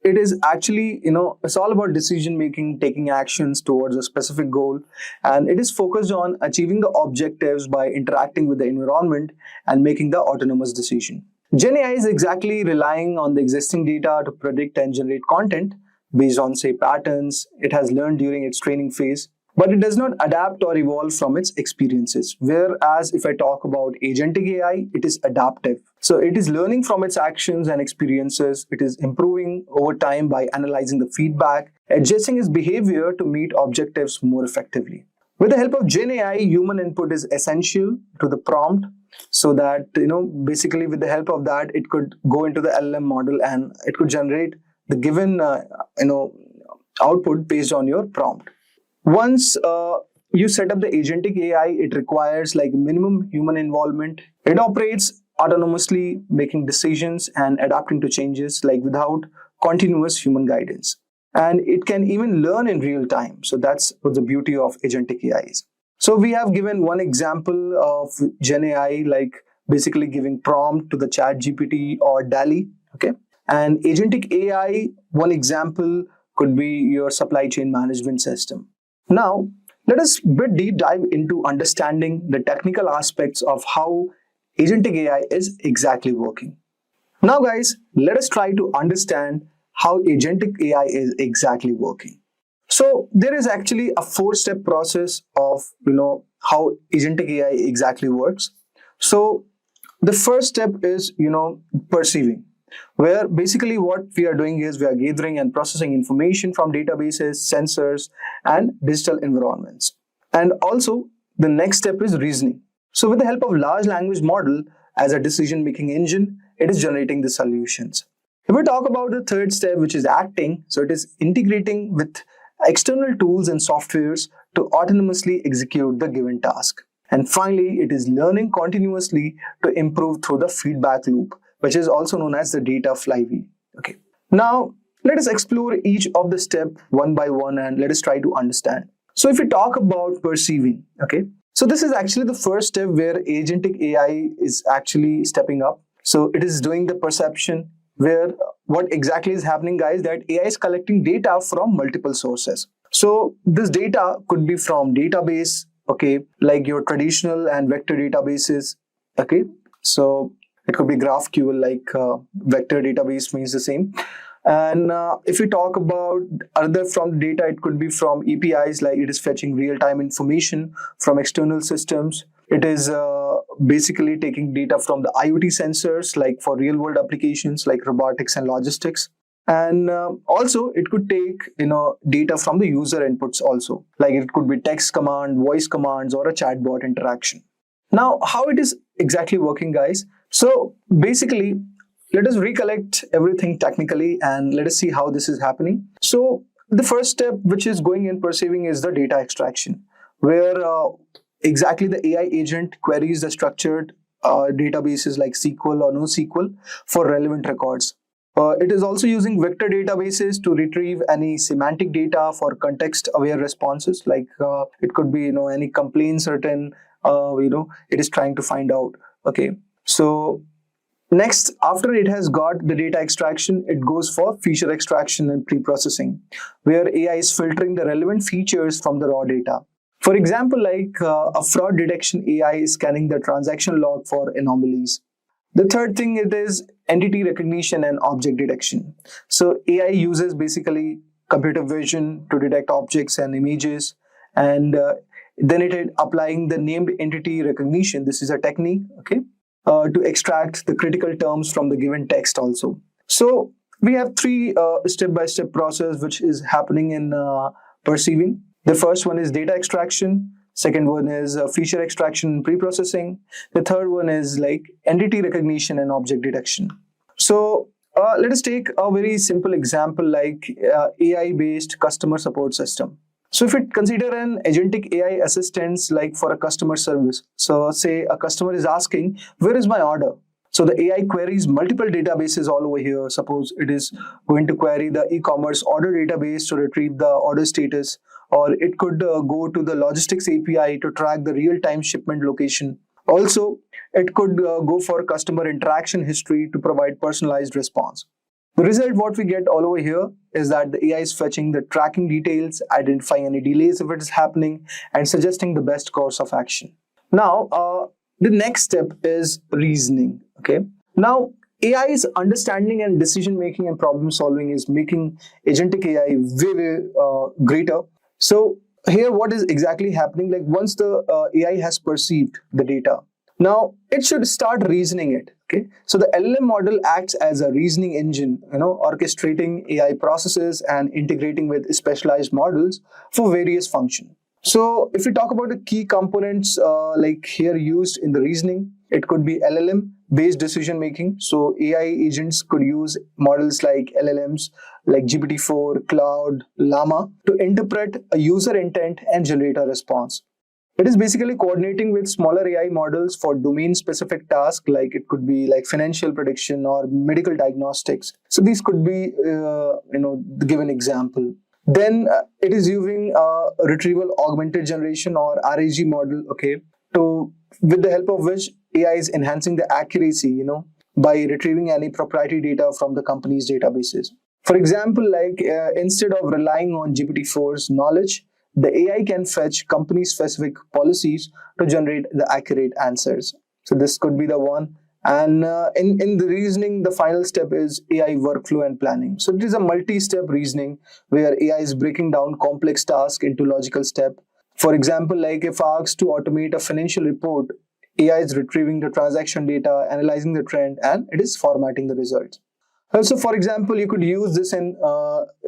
it is actually, it's all about decision making, taking actions towards a specific goal, and it is focused on achieving the objectives by interacting with the environment and making the autonomous decision. Gen AI is exactly relying on the existing data to predict and generate content based on, say, patterns it has learned during its training phase, but it does not adapt or evolve from its experiences. Whereas if I talk about agentic AI, it is adaptive. So it is learning from its actions and experiences. It is improving over time by analyzing the feedback, adjusting its behavior to meet objectives more effectively. With the help of Gen AI, human input is essential to the prompt, so that, basically with the help of that, it could go into the LLM model and it could generate the given, output based on your prompt. Once you set up the agentic AI, it requires like minimum human involvement. It operates autonomously, making decisions and adapting to changes like without continuous human guidance. And it can even learn in real time. So that's what the beauty of agentic AI is. So we have given one example of Gen AI, like basically giving prompt to the ChatGPT or DALI. Okay. And agentic AI, one example could be your supply chain management system. Now, let us deep dive into understanding the technical aspects of how agentic AI is exactly working. Now, guys, let us try to understand how agentic AI is exactly working. So there is actually a 4-step process of how agentic AI exactly works. So the first step is perceiving, where basically what we are doing is we are gathering and processing information from databases, sensors, and digital environments. And also the next step is reasoning. So with the help of large language model as a decision-making engine, it is generating the solutions. If we talk about the third step, which is acting, so it is integrating with external tools and softwares to autonomously execute the given task. And finally, it is learning continuously to improve through the feedback loop, which is also known as the data flywheel. Okay. Now, let us explore each of the steps one by one and let us try to understand. So if we talk about perceiving, okay, so this is actually the first step where agentic AI is actually stepping up. So it is doing the perception, where what exactly is happening, guys, that AI is collecting data from multiple sources. So this data could be from database, okay, like your traditional and vector databases, okay. So it could be GraphQL, like vector database means the same. And if we talk about other from data, it could be from APIs, like it is fetching real-time information from external systems. It is basically taking data from the IoT sensors, like for real-world applications like robotics and logistics. And also it could take data from the user inputs also, like it could be text command, voice commands, or a chatbot interaction. Now, how it is exactly working, guys? So basically, let us recollect everything technically and let us see how this is happening. So the first step, which is going in perceiving, is the data extraction, where exactly the AI agent queries the structured databases like SQL or NoSQL for relevant records. It is also using vector databases to retrieve any semantic data for context-aware responses, like it could be any complaints written, it is trying to find out. Okay, so next, after it has got the data extraction, it goes for feature extraction and pre-processing, where AI is filtering the relevant features from the raw data. For example, like a fraud detection AI is scanning the transaction log for anomalies. The third thing, it is entity recognition and object detection. So AI uses basically computer vision to detect objects and images, and then it is applying the named entity recognition. This is a technique, okay, to extract the critical terms from the given text also. So we have 3 step-by-step process which is happening in perceiving. The first one is data extraction. Second one is feature extraction and pre-processing. The third one is like entity recognition and object detection. So let us take a very simple example, like AI-based customer support system. So if we consider an agentic AI assistant like for a customer service, so say a customer is asking, where is my order? So the AI queries multiple databases all over here. Suppose it is going to query the e-commerce order database to retrieve the order status, or it could go to the logistics API to track the real-time shipment location, Also, it could go for customer interaction history to provide personalized response. The result, what we get all over here, is that the AI is fetching the tracking details, identifying any delays if it is happening, and suggesting the best course of action. Now, the next step is reasoning. Okay. Now, AI's understanding and decision making and problem solving is making agentic AI way greater. So here, what is exactly happening? Like once the AI has perceived the data, now it should start reasoning it. Okay, so the LLM model acts as a reasoning engine, orchestrating AI processes and integrating with specialized models for various functions. So if we talk about the key components like here used in the reasoning, it could be LLM based decision making. So AI agents could use models like LLMs like GPT-4, Cloud, Llama to interpret a user intent and generate a response. It is basically coordinating with smaller AI models for domain-specific tasks, like it could be like financial prediction or medical diagnostics. So these could be, the given example. Then it is using retrieval augmented generation or RAG model, okay, to with the help of which AI is enhancing the accuracy, by retrieving any proprietary data from the company's databases. For example, like instead of relying on GPT-4's knowledge, the AI can fetch company-specific policies to generate the accurate answers. So this could be the one. And in the reasoning, the final step is AI workflow and planning. So it is a multi-step reasoning where AI is breaking down complex tasks into logical steps. For example, like if asked to automate a financial report, AI is retrieving the transaction data, analyzing the trend, and it is formatting the results. Also, for example, you could use this in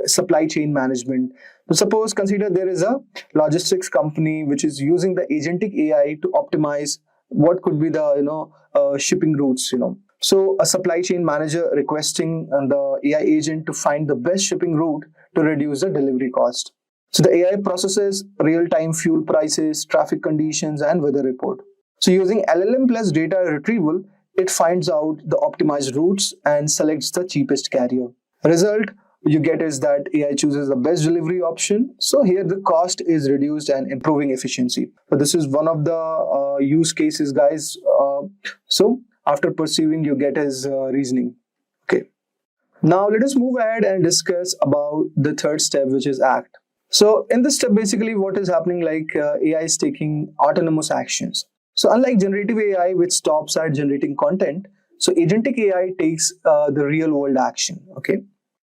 supply chain management. So suppose, consider there is a logistics company which is using the agentic AI to optimize what could be the shipping routes. So a supply chain manager requesting the AI agent to find the best shipping route to reduce the delivery cost. So the AI processes real-time fuel prices, traffic conditions, and weather report. So using LLM plus data retrieval, it finds out the optimized routes and selects the cheapest carrier. Result you get is that AI chooses the best delivery option. So here the cost is reduced and improving efficiency. So this is one of the use cases, guys. So after perceiving, you get is reasoning. Okay. Now let us move ahead and discuss about the third step, which is act. So in this step, basically what is happening, like AI is taking autonomous actions. So unlike generative AI, which stops at generating content, so agentic AI takes the real world action. Okay.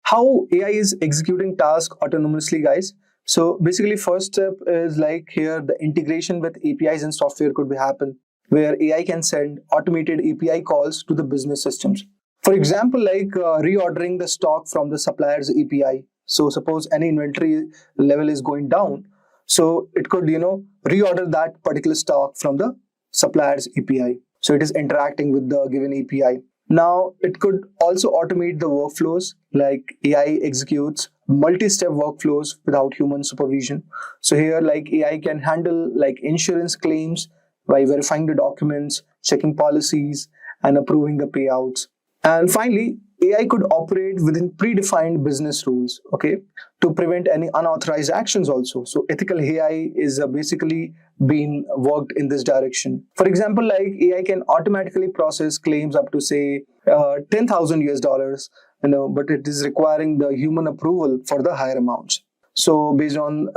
How AI is executing tasks autonomously, guys? So basically first step is like here the integration with APIs and software could be happen, where AI can send automated API calls to the business systems. For example, like reordering the stock from the supplier's API. So suppose any inventory level is going down, so it could, reorder that particular stock from the supplier's API. So it is interacting with the given API. Now, it could also automate the workflows, like AI executes multi-step workflows without human supervision. So here, like AI can handle like insurance claims by verifying the documents, checking policies, and approving the payouts. And finally, AI could operate within predefined business rules, okay, to prevent any unauthorized actions also. So ethical AI is basically being worked in this direction. For example, like AI can automatically process claims up to say 10,000 US dollars, but it is requiring the human approval for the higher amounts. So based on,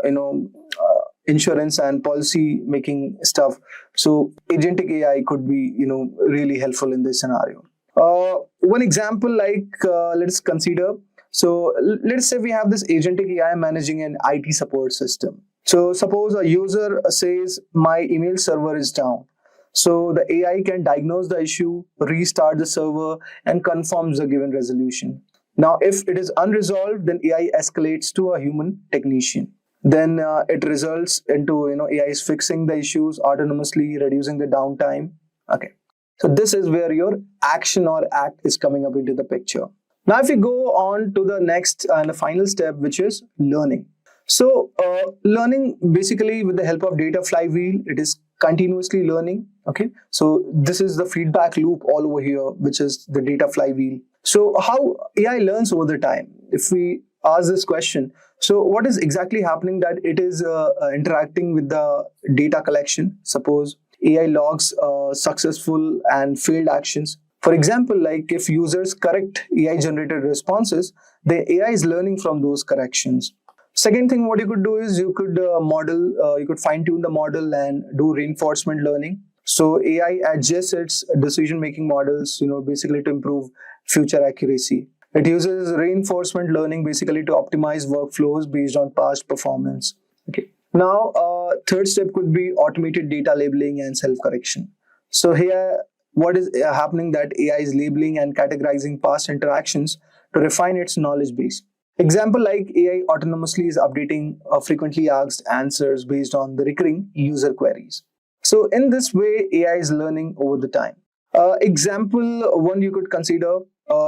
insurance and policy making stuff, so agentic AI could be, really helpful in this scenario. One example, like let's consider. So let's say we have this agentic AI managing an IT support system. So suppose a user says my email server is down. So the AI can diagnose the issue, restart the server, and confirms the given resolution. Now, if it is unresolved, then AI escalates to a human technician. Then it results into AI is fixing the issues autonomously, reducing the downtime. Okay. So this is where your action or act is coming up into the picture. Now, if we go on to the next and the final step, which is learning. So learning basically with the help of data flywheel, it is continuously learning. Okay. So this is the feedback loop all over here, which is the data flywheel. So how AI learns over the time? If we ask this question, so what is exactly happening that it is interacting with the data collection. Suppose AI logs successful and failed actions. For example, like if users correct AI generated responses, the AI is learning from those corrections. Second thing, what you could do is you could you could fine tune the model and do reinforcement learning. So AI adjusts its decision making models, basically to improve future accuracy. It uses reinforcement learning basically to optimize workflows based on past performance. Okay. Now, third step could be automated data labeling and self-correction. So here, what is happening that AI is labeling and categorizing past interactions to refine its knowledge base. Example like AI autonomously is updating frequently asked answers based on the recurring user queries. So in this way, AI is learning over the time. Example one you could consider.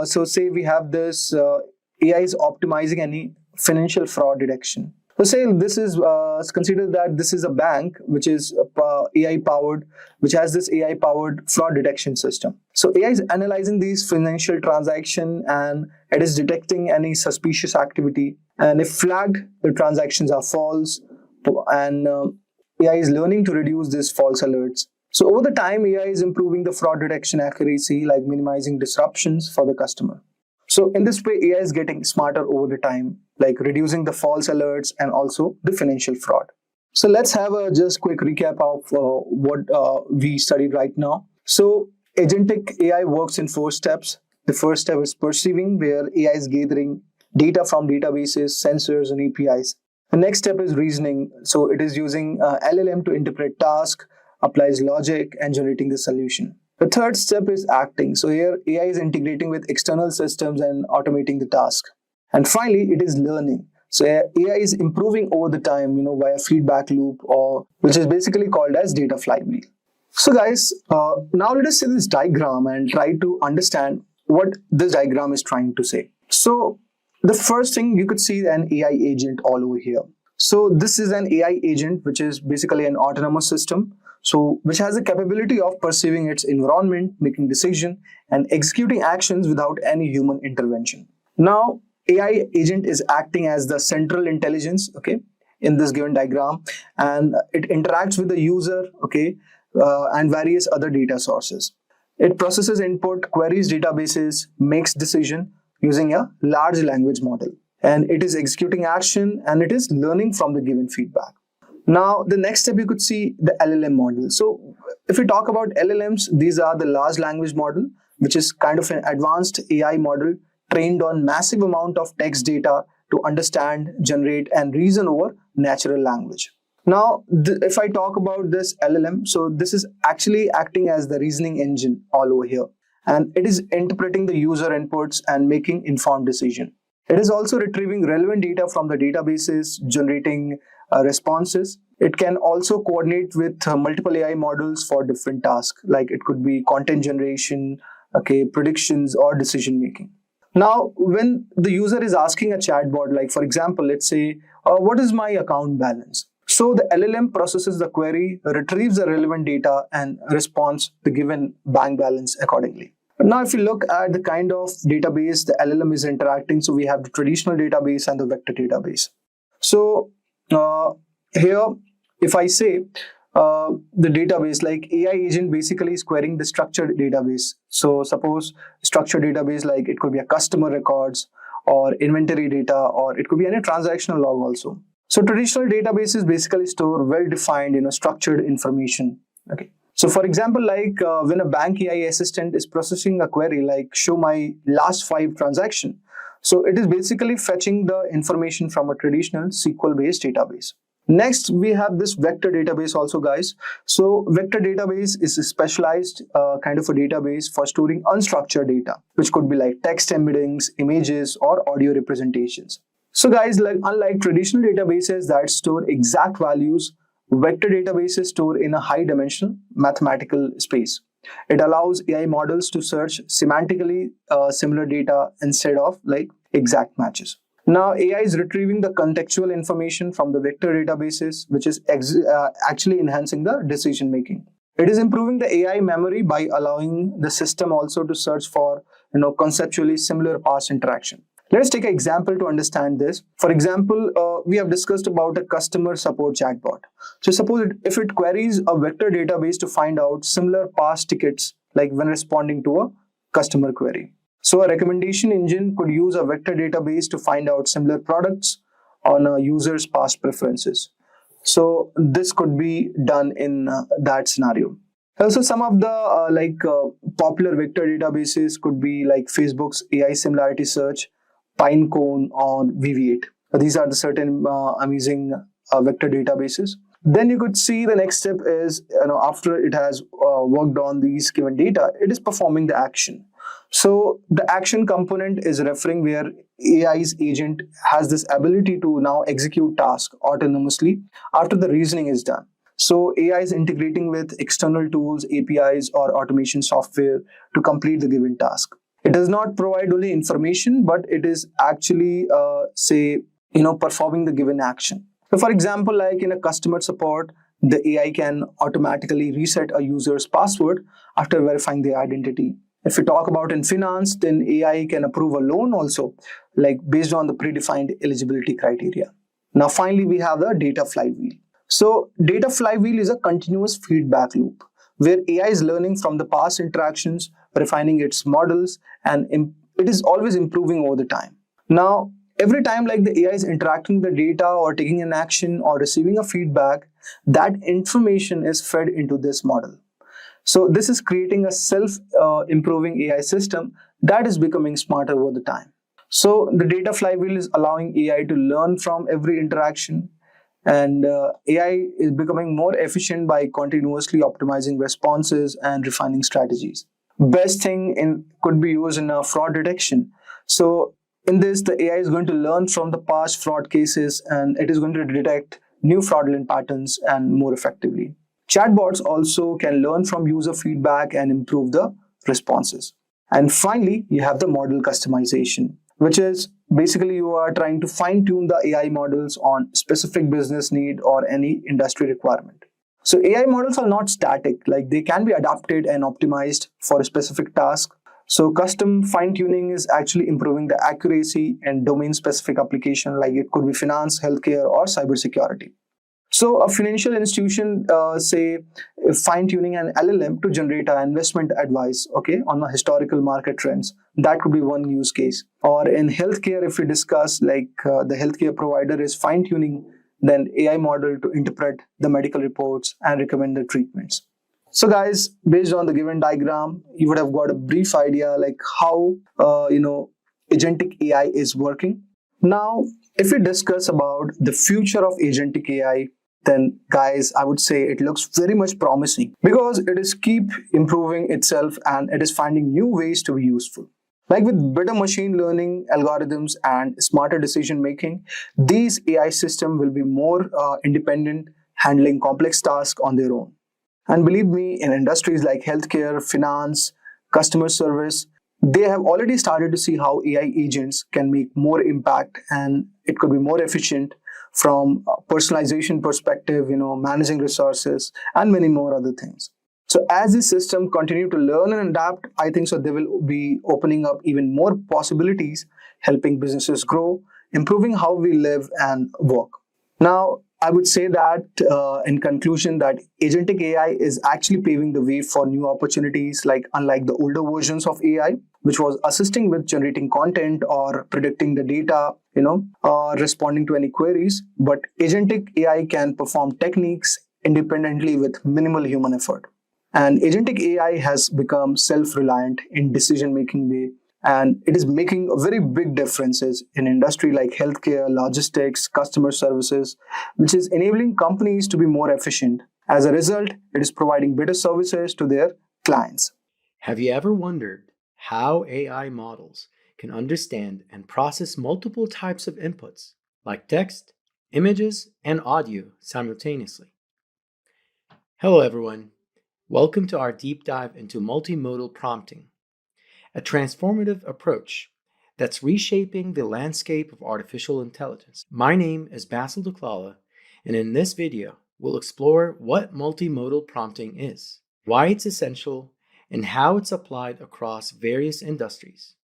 So say we have this AI is optimizing any financial fraud detection. So say this is consider that this is a bank which is AI powered, which has this AI powered fraud detection system. So AI is analyzing these financial transaction and it is detecting any suspicious activity. And if flagged, the transactions are false, and AI is learning to reduce these false alerts. So over the time, AI is improving the fraud detection accuracy, like minimizing disruptions for the customer. So in this way, AI is getting smarter over the time, like reducing the false alerts and also the financial fraud. So let's have a just quick recap of what we studied right now. So agentic AI works in 4 steps. The first step is perceiving, where AI is gathering data from databases, sensors, and APIs. The next step is reasoning. So it is using LLM to interpret tasks, applies logic, and generating the solution. The third step is acting. So here AI is integrating with external systems and automating the task. And finally, it is learning. So AI is improving over the time, via feedback loop, or which is basically called as data flywheel. So guys, now let us see this diagram and try to understand what this diagram is trying to say. So the first thing, you could see an AI agent all over here. So this is an AI agent, which is basically an autonomous system. So which has the capability of perceiving its environment, making decisions, and executing actions without any human intervention. Now, AI agent is acting as the central intelligence, okay, in this given diagram, and it interacts with the user, okay, and various other data sources. It processes input, queries databases, makes decision using a large language model, and it is executing action and it is learning from the given feedback. Now, the next step, you could see the LLM model. So if we talk about LLMs, these are the large language model, which is kind of an advanced AI model trained on massive amount of text data to understand, generate, and reason over natural language. Now, if I talk about this LLM, so this is actually acting as the reasoning engine all over here. And it is interpreting the user inputs and making informed decision. It is also retrieving relevant data from the databases, generating responses. It can also coordinate with multiple AI models for different tasks, like it could be content generation, okay, predictions, or decision making. Now, when the user is asking a chatbot, like for example, let's say, what is my account balance? So the LLM processes the query, retrieves the relevant data, and responds the given bank balance accordingly. Now, if you look at the kind of database the LLM is interacting, so we have the traditional database and the vector database. So here, if I say the database, like AI agent basically is querying the structured database. So suppose structured database, like it could be a customer records or inventory data, or it could be any transactional log also. So traditional databases basically store well-defined, structured information. Okay. So for example, like when a bank AI assistant is processing a query like show my last 5 transactions, so it is basically fetching the information from a traditional SQL-based database. Next, we have this vector database also, guys. So vector database is a specialized kind of a database for storing unstructured data, which could be like text embeddings, images, or audio representations. So guys, like unlike traditional databases that store exact values, vector databases store in a high-dimensional mathematical space. It allows AI models to search semantically similar data instead of like exact matches. Now, AI is retrieving the contextual information from the vector databases, which is actually enhancing the decision making. It is improving the AI memory by allowing the system also to search for conceptually similar past interaction. Let's take an example to understand this. For example, we have discussed about a customer support chatbot. So suppose if it queries a vector database to find out similar past tickets, like when responding to a customer query. So a recommendation engine could use a vector database to find out similar products on a user's past preferences. So this could be done in that scenario. Also, some of the popular vector databases could be like Facebook's AI similarity search, Pinecone, or VV8. These are the certain amazing vector databases. Then you could see the next step is, after it has worked on these given data, it is performing the action. So the action component is referring where AI's agent has this ability to now execute tasks autonomously after the reasoning is done. So AI is integrating with external tools, APIs, or automation software to complete the given task. It does not provide only information, but it is actually, performing the given action. So for example, like in a customer support, the AI can automatically reset a user's password after verifying their identity. If we talk about in finance, then AI can approve a loan also, like based on the predefined eligibility criteria. Now, finally, we have the data flywheel. So data flywheel is a continuous feedback loop where AI is learning from the past interactions, refining its models, and it is always improving over the time. Now, every time like the AI is interacting with the data or taking an action or receiving a feedback, that information is fed into this model. So this is creating a self-improving AI system that is becoming smarter over the time. So the data flywheel is allowing AI to learn from every interaction, and AI is becoming more efficient by continuously optimizing responses and refining strategies. Best thing could be used in fraud detection. So in this, the AI is going to learn from the past fraud cases and it is going to detect new fraudulent patterns and more effectively. Chatbots also can learn from user feedback and improve the responses. And finally, you have the model customization, which is basically you are trying to fine-tune the AI models on specific business need or any industry requirement. So AI models are not static, like they can be adapted and optimized for a specific task. So custom fine-tuning is actually improving the accuracy and domain-specific application, like it could be finance, healthcare, or cybersecurity. So a financial institution, say, fine-tuning an LLM to generate an investment advice, on the historical market trends. That could be one use case. Or in healthcare, if we discuss the healthcare provider is fine-tuning then AI model to interpret the medical reports and recommend the treatments. So guys, based on the given diagram, you would have got a brief idea like how, agentic AI is working. Now, if we discuss about the future of agentic AI, then guys, I would say it looks very much promising because it is keep improving itself and it is finding new ways to be useful. Like with better machine learning algorithms and smarter decision making, these AI systems will be more independent, handling complex tasks on their own. And believe me, in industries like healthcare, finance, customer service, they have already started to see how AI agents can make more impact and it could be more efficient from a personalization perspective, managing resources and many more other things. So as this system continue to learn and adapt, I think so they will be opening up even more possibilities, helping businesses grow, improving how we live and work. Now, I would say that in conclusion that agentic AI is actually paving the way for new opportunities, like unlike the older versions of AI, which was assisting with generating content or predicting the data, or responding to any queries. But agentic AI can perform techniques independently with minimal human effort. And agentic AI has become self-reliant in decision-making way, and it is making very big differences in industry like healthcare, logistics, customer services, which is enabling companies to be more efficient. As a result, it is providing better services to their clients. Have you ever wondered how AI models can understand and process multiple types of inputs, like text, images, and audio simultaneously? Hello, everyone. Welcome to our deep dive into multimodal prompting, a transformative approach that's reshaping the landscape of artificial intelligence. My name is Basil Duclala, and in this video, we'll explore what multimodal prompting is, why it's essential, and how it's applied across various industries.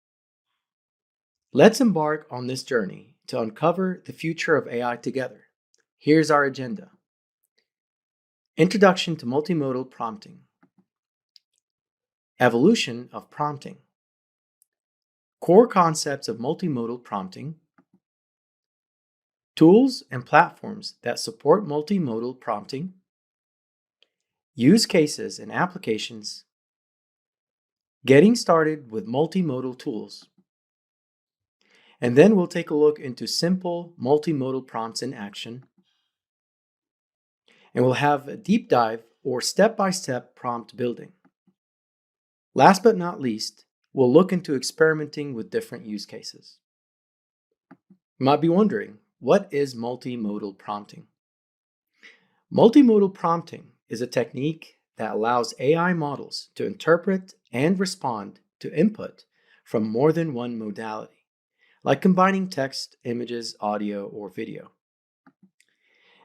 Let's embark on this journey to uncover the future of AI together. Here's our agenda. Introduction to multimodal prompting. Evolution of prompting. Core concepts of multimodal prompting. Tools and platforms that support multimodal prompting. Use cases and applications. Getting started with multimodal tools. And then we'll take a look into simple multimodal prompts in action. And we'll have a deep dive or step-by-step prompt building. Last but not least, we'll look into experimenting with different use cases. You might be wondering, what is multimodal prompting? Multimodal prompting is a technique that allows AI models to interpret and respond to input from more than one modality, like combining text, images, audio, or video.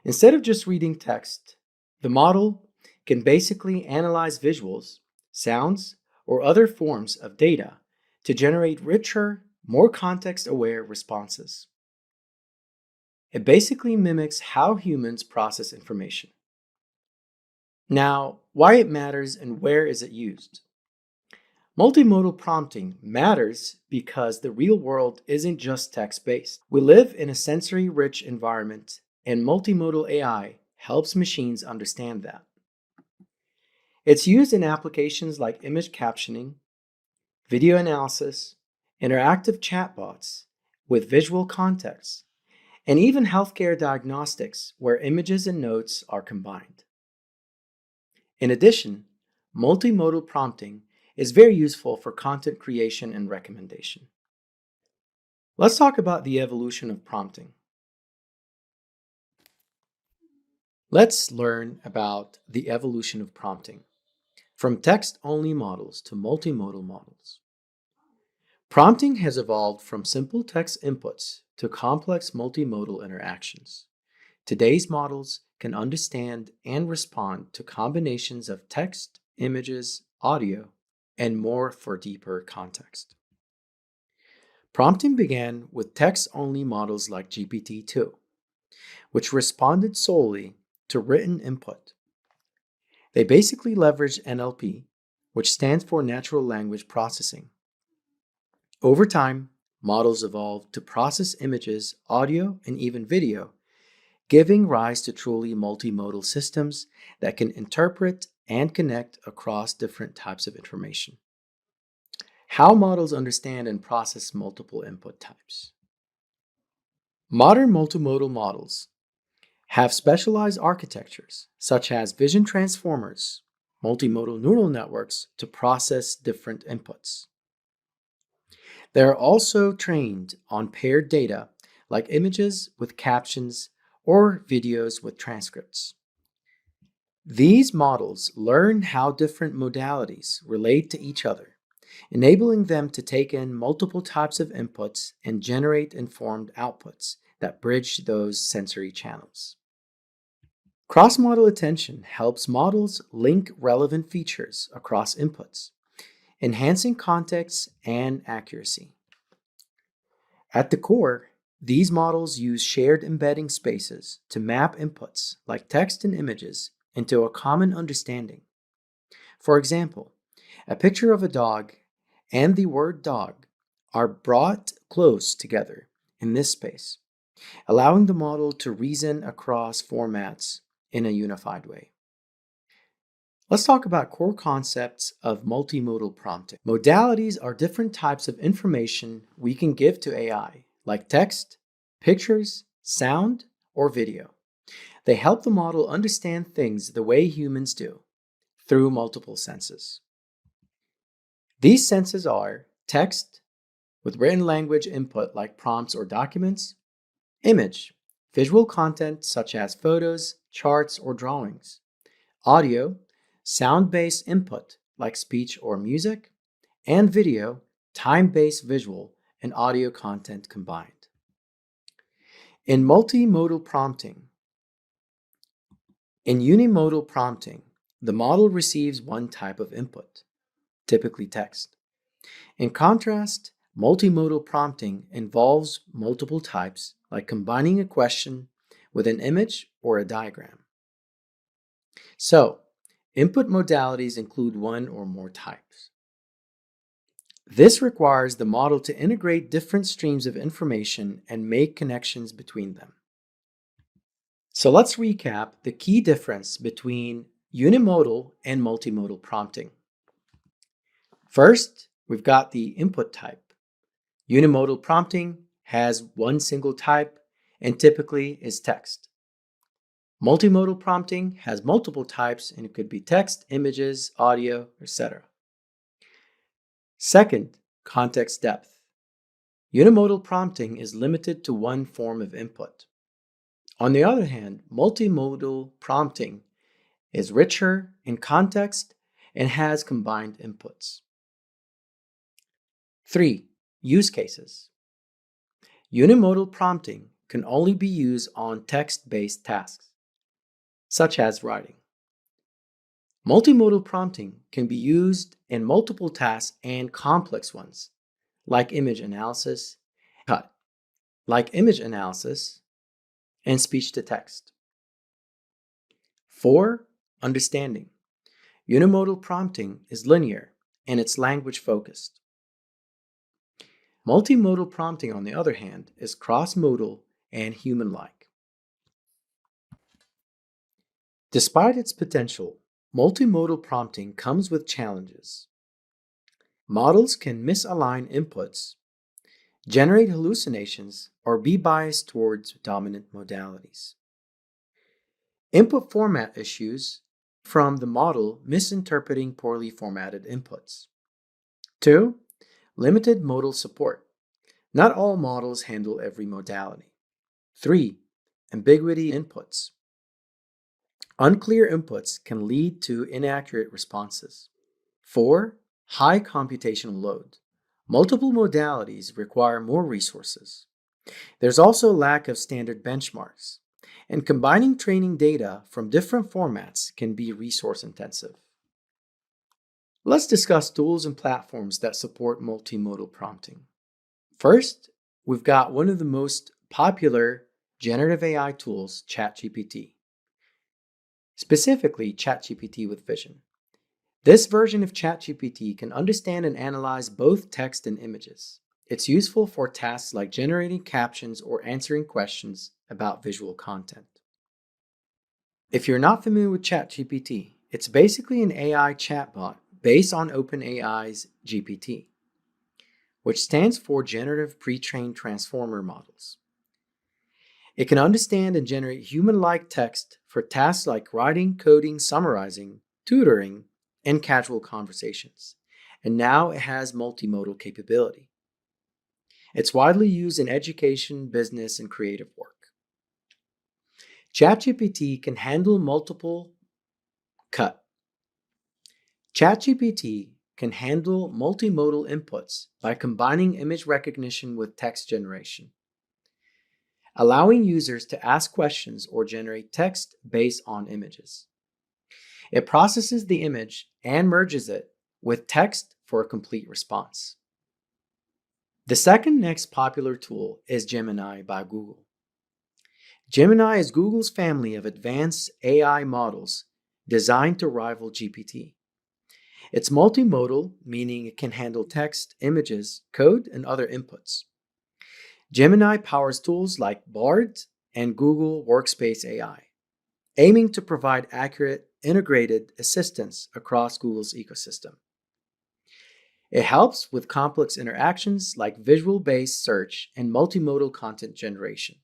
Instead of just reading text, the model can basically analyze visuals, sounds, or other forms of data to generate richer, more context-aware responses. It basically mimics how humans process information. Now, why it matters and where is it used? Multimodal prompting matters because the real world isn't just text-based. We live in a sensory-rich environment, and multimodal AI helps machines understand that. It's used in applications like image captioning, video analysis, interactive chatbots with visual context, and even healthcare diagnostics where images and notes are combined. In addition, multimodal prompting is very useful for content creation and recommendation. Let's talk about the evolution of prompting. Let's learn about the evolution of prompting, from text-only models to multimodal models. Prompting has evolved from simple text inputs to complex multimodal interactions. Today's models can understand and respond to combinations of text, images, audio, and more for deeper context. Prompting began with text-only models like GPT-2, which responded solely to written input. They basically leveraged NLP, which stands for Natural Language Processing. Over time, models evolved to process images, audio, and even video, giving rise to truly multimodal systems that can interpret and connect across different types of information. How models understand and process multiple input types. Modern multimodal models have specialized architectures, such as vision transformers, multimodal neural networks to process different inputs. They are also trained on paired data, like images with captions or videos with transcripts. These models learn how different modalities relate to each other, enabling them to take in multiple types of inputs and generate informed outputs that bridge those sensory channels. Cross-model attention helps models link relevant features across inputs, enhancing context and accuracy. At the core, these models use shared embedding spaces to map inputs like text and images into a common understanding. For example, a picture of a dog and the word dog are brought close together in this space, allowing the model to reason across formats in a unified way. Let's talk about core concepts of multimodal prompting. Modalities are different types of information we can give to AI, like text, pictures, sound, or video. They help the model understand things the way humans do, through multiple senses. These senses are text, with written language input like prompts or documents; image, visual content such as photos, charts, or drawings; audio, sound-based input like speech or music; and video, time-based visual and audio content combined. In multimodal prompting, in unimodal prompting, the model receives one type of input, typically text. In contrast, multimodal prompting involves multiple types, like combining a question with an image or a diagram. So, input modalities include one or more types. This requires the model to integrate different streams of information and make connections between them. So let's recap the key difference between unimodal and multimodal prompting. First, we've got the input type. Unimodal prompting has one single type and typically is text. Multimodal prompting has multiple types and it could be text, images, audio, etc. Second, context depth. Unimodal prompting is limited to one form of input. On the other hand, multimodal prompting is richer in context and has combined inputs. 3. Use cases. Unimodal prompting can only be used on text-based tasks, such as writing. Multimodal prompting can be used in multiple tasks and complex ones, like image analysis, and speech to text. 4. Understanding. Unimodal prompting is linear and it's language focused. Multimodal prompting, on the other hand, is cross-modal and human-like. Despite its potential, multimodal prompting comes with challenges. Models can misalign inputs, generate hallucinations, or be biased towards dominant modalities. Input format issues from the model misinterpreting poorly formatted inputs. 2. Limited modal support. Not all models handle every modality. 3. Ambiguity inputs. Unclear inputs can lead to inaccurate responses. 4. High computational load. Multiple modalities require more resources. There's also a lack of standard benchmarks, and combining training data from different formats can be resource intensive. Let's discuss tools and platforms that support multimodal prompting. First, we've got one of the most popular generative AI tools, ChatGPT. Specifically, ChatGPT with Vision. This version of ChatGPT can understand and analyze both text and images. It's useful for tasks like generating captions or answering questions about visual content. If you're not familiar with ChatGPT, it's basically an AI chatbot based on OpenAI's GPT, which stands for Generative Pre-trained Transformer Models. It can understand and generate human-like text for tasks like writing, coding, summarizing, tutoring, and casual conversations. And now it has multimodal capability. It's widely used in education, business, and creative work. ChatGPT can handle multimodal inputs by combining image recognition with text generation, allowing users to ask questions or generate text based on images. It processes the image and merges it with text for a complete response. The second next popular tool is Gemini by Google. Gemini is Google's family of advanced AI models designed to rival GPT. It's multimodal, meaning it can handle text, images, code, and other inputs. Gemini powers tools like Bard and Google Workspace AI, aiming to provide accurate, integrated assistance across Google's ecosystem. It helps with complex interactions like visual-based search and multimodal content generation.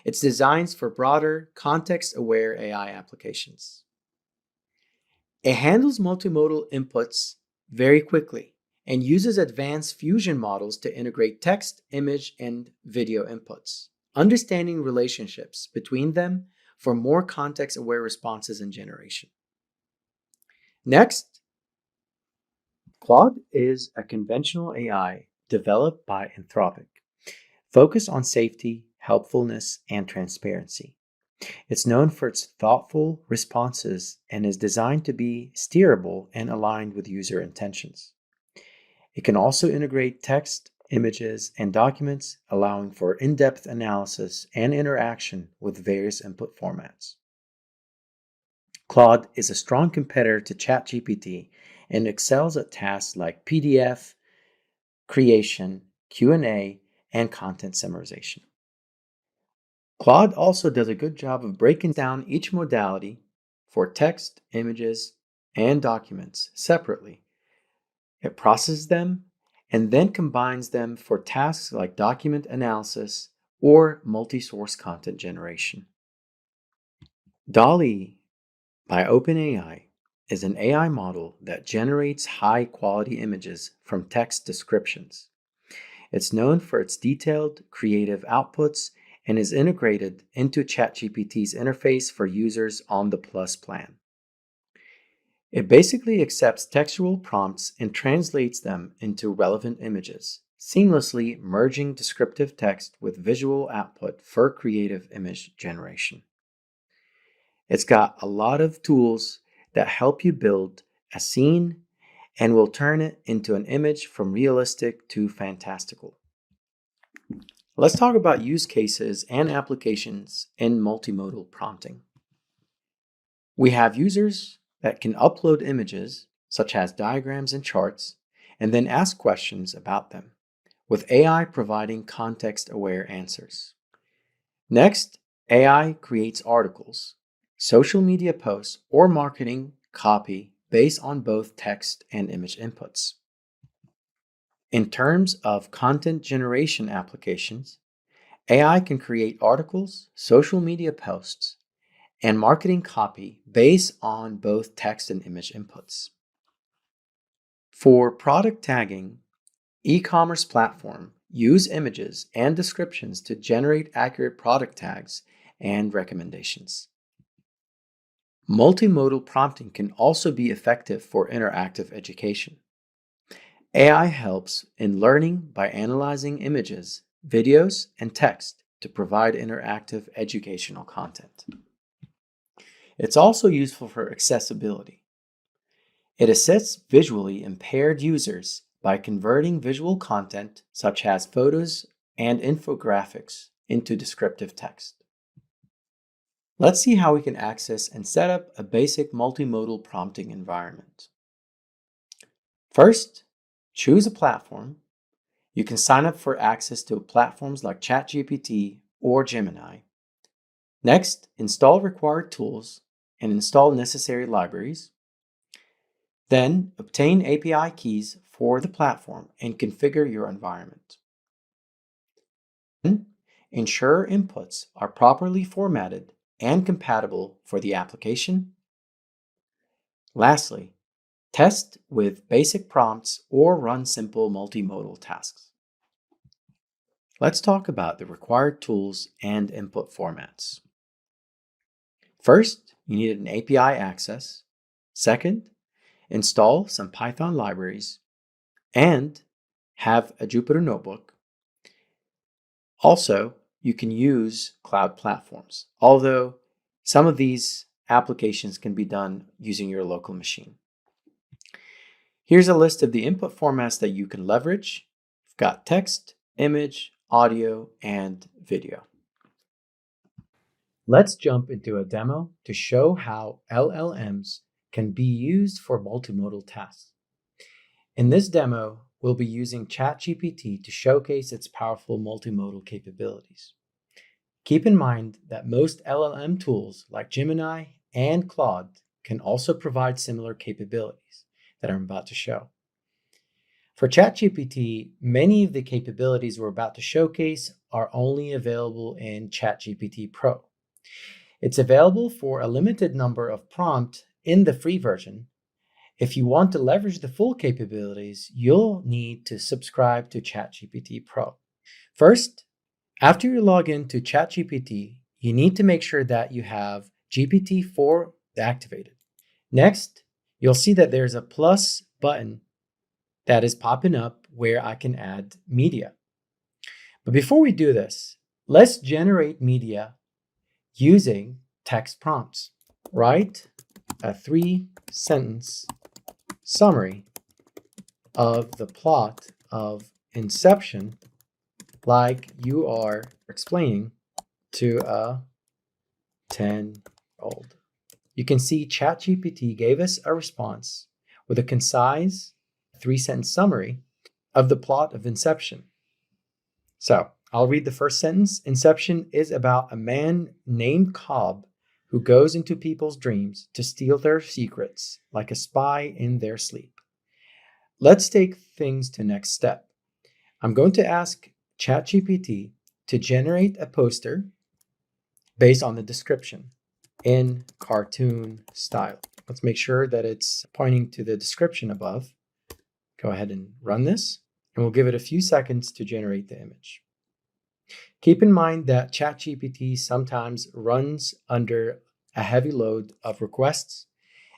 It's designed for broader, context-aware AI applications. It handles multimodal inputs very quickly and uses advanced fusion models to integrate text, image, and video inputs, understanding relationships between them for more context-aware responses and generation. Next, Claude is a conventional AI developed by Anthropic, focused on safety, helpfulness, and transparency. It's known for its thoughtful responses and is designed to be steerable and aligned with user intentions. It can also integrate text, images, and documents, allowing for in-depth analysis and interaction with various input formats. Claude is a strong competitor to ChatGPT and excels at tasks like PDF creation, Q&A, and content summarization. Claude also does a good job of breaking down each modality for text, images, and documents separately. It processes them and then combines them for tasks like document analysis or multi-source content generation. DALL-E by OpenAI is an AI model that generates high-quality images from text descriptions. It's known for its detailed, creative outputs and is integrated into ChatGPT's interface for users on the Plus plan. It basically accepts textual prompts and translates them into relevant images, seamlessly merging descriptive text with visual output for creative image generation. It's got a lot of tools that help you build a scene and will turn it into an image from realistic to fantastical. Let's talk about use cases and applications in multimodal prompting. We have users that can upload images, such as diagrams and charts, and then ask questions about them, with AI providing context-aware answers. Next, AI creates articles, social media posts, or marketing copy based on both text and image inputs. In terms of content generation applications, AI can create articles, social media posts, and marketing copy based on both text and image inputs. For product tagging, e-commerce platforms use images and descriptions to generate accurate product tags and recommendations. Multimodal prompting can also be effective for interactive education. AI helps in learning by analyzing images, videos, and text to provide interactive educational content. It's also useful for accessibility. It assists visually impaired users by converting visual content, such as photos and infographics, into descriptive text. Let's see how we can access and set up a basic multimodal prompting environment. First, choose a platform. You can sign up for access to platforms like ChatGPT or Gemini. Next, install required tools and install necessary libraries. Then, obtain API keys for the platform and configure your environment. Then, ensure inputs are properly formatted and compatible for the application. Lastly, test with basic prompts or run simple multimodal tasks. Let's talk about the required tools and input formats. First, you need an API access. Second, install some Python libraries and have a Jupyter notebook. Also, you can use cloud platforms, although some of these applications can be done using your local machine. Here's a list of the input formats that you can leverage. You've got text, image, audio, and video. Let's jump into a demo to show how LLMs can be used for multimodal tasks. In this demo, we'll be using ChatGPT to showcase its powerful multimodal capabilities. Keep in mind that most LLM tools like Gemini and Claude can also provide similar capabilities that I'm about to show. For ChatGPT, many of the capabilities we're about to showcase are only available in ChatGPT Pro. It's available for a limited number of prompts in the free version. If you want to leverage the full capabilities, you'll need to subscribe to ChatGPT Pro. First, after you log into ChatGPT, you need to make sure that you have GPT-4 activated. Next, you'll see that there's a plus button that is popping up where I can add media. But before we do this, let's generate media using text prompts. Write a 3-sentence summary of the plot of Inception like you are explaining to a 10-year-old. You can see ChatGPT gave us a response with a concise 3-sentence summary of the plot of Inception. So I'll read the first sentence. Inception is about a man named Cobb who goes into people's dreams to steal their secrets like a spy in their sleep. Let's take things to next step. I'm going to ask ChatGPT to generate a poster based on the description in cartoon style. Let's make sure that it's pointing to the description above. Go ahead and run this, and we'll give it a few seconds to generate the image. Keep in mind that ChatGPT sometimes runs under a heavy load of requests,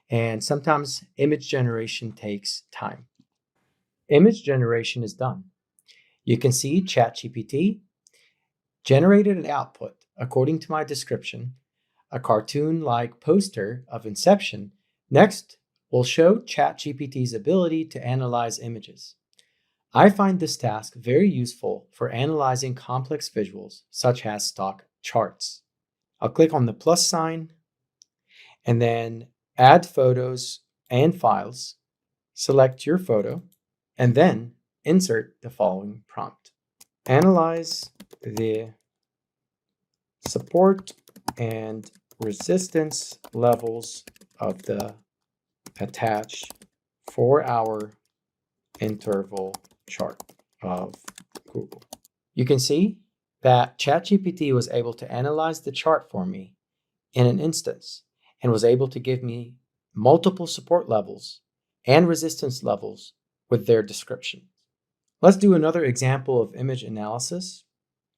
and sometimes image generation takes time. Image generation is done. You can see ChatGPT generated an output according to my description, a cartoon-like poster of Inception. Next, we'll show ChatGPT's ability to analyze images. I find this task very useful for analyzing complex visuals, such as stock charts. I'll click on the plus sign and then add photos and files, select your photo, and then insert the following prompt. Analyze the support and resistance levels of the attached 4-hour interval chart of Google. You can see that ChatGPT was able to analyze the chart for me in an instance and was able to give me multiple support levels and resistance levels with their description. Let's do another example of image analysis.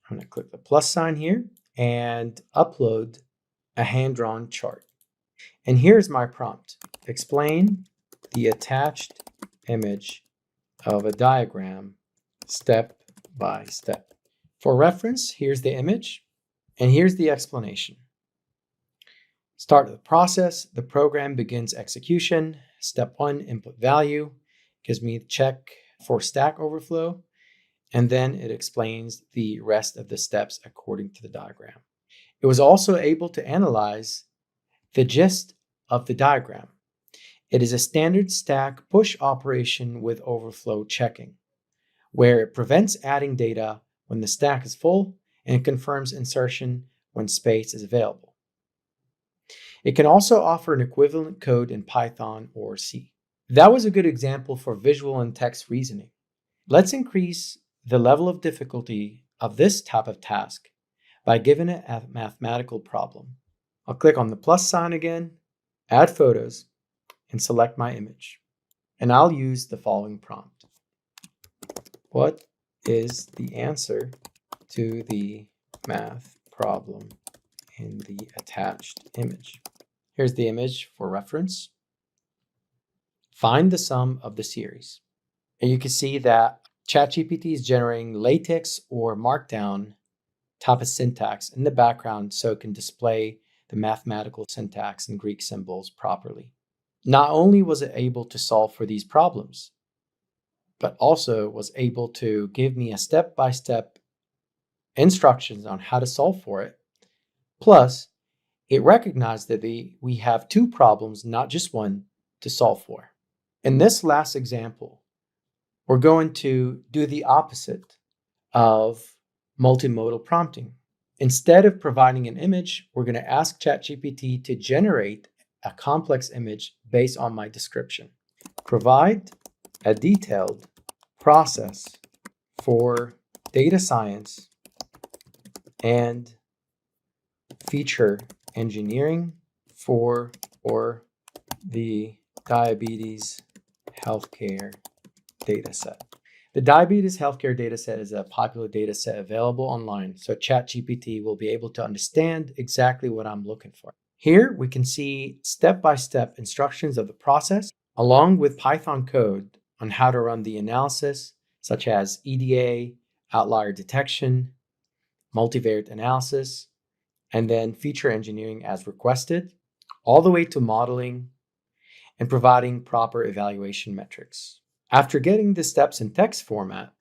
I'm going to click the plus sign here and upload a hand-drawn chart. And here's my prompt. Explain the attached image of a diagram step by step. For reference, here's the image and here's the explanation. Start the process. The program begins execution. Step 1, input value. Gives me the check for Stack Overflow. And then it explains the rest of the steps according to the diagram. It was also able to analyze the gist of the diagram. It is a standard stack push operation with overflow checking, where it prevents adding data when the stack is full and confirms insertion when space is available. It can also offer an equivalent code in Python or C. That was a good example for visual and text reasoning. Let's increase the level of difficulty of this type of task by giving it a mathematical problem. I'll click on the plus sign again, add photos, and select my image. And I'll use the following prompt. What is the answer to the math problem in the attached image? Here's the image for reference. Find the sum of the series. And you can see that ChatGPT is generating LaTeX or Markdown type of syntax in the background so it can display the mathematical syntax and Greek symbols properly. Not only was it able to solve for these problems, but also was able to give me a step-by-step instructions on how to solve for it. Plus, it recognized that we have 2 problems, not just one, to solve for. In this last example, we're going to do the opposite of multimodal prompting. Instead of providing an image, we're going to ask ChatGPT to generate a complex image based on my description. Provide a detailed process for data science and feature engineering for the diabetes healthcare dataset. The diabetes healthcare dataset is a popular dataset available online, so ChatGPT will be able to understand exactly what I'm looking for. Here we can see step-by-step instructions of the process, along with Python code on how to run the analysis, such as EDA, outlier detection, multivariate analysis, and then feature engineering as requested, all the way to modeling and providing proper evaluation metrics. After getting the steps in text format,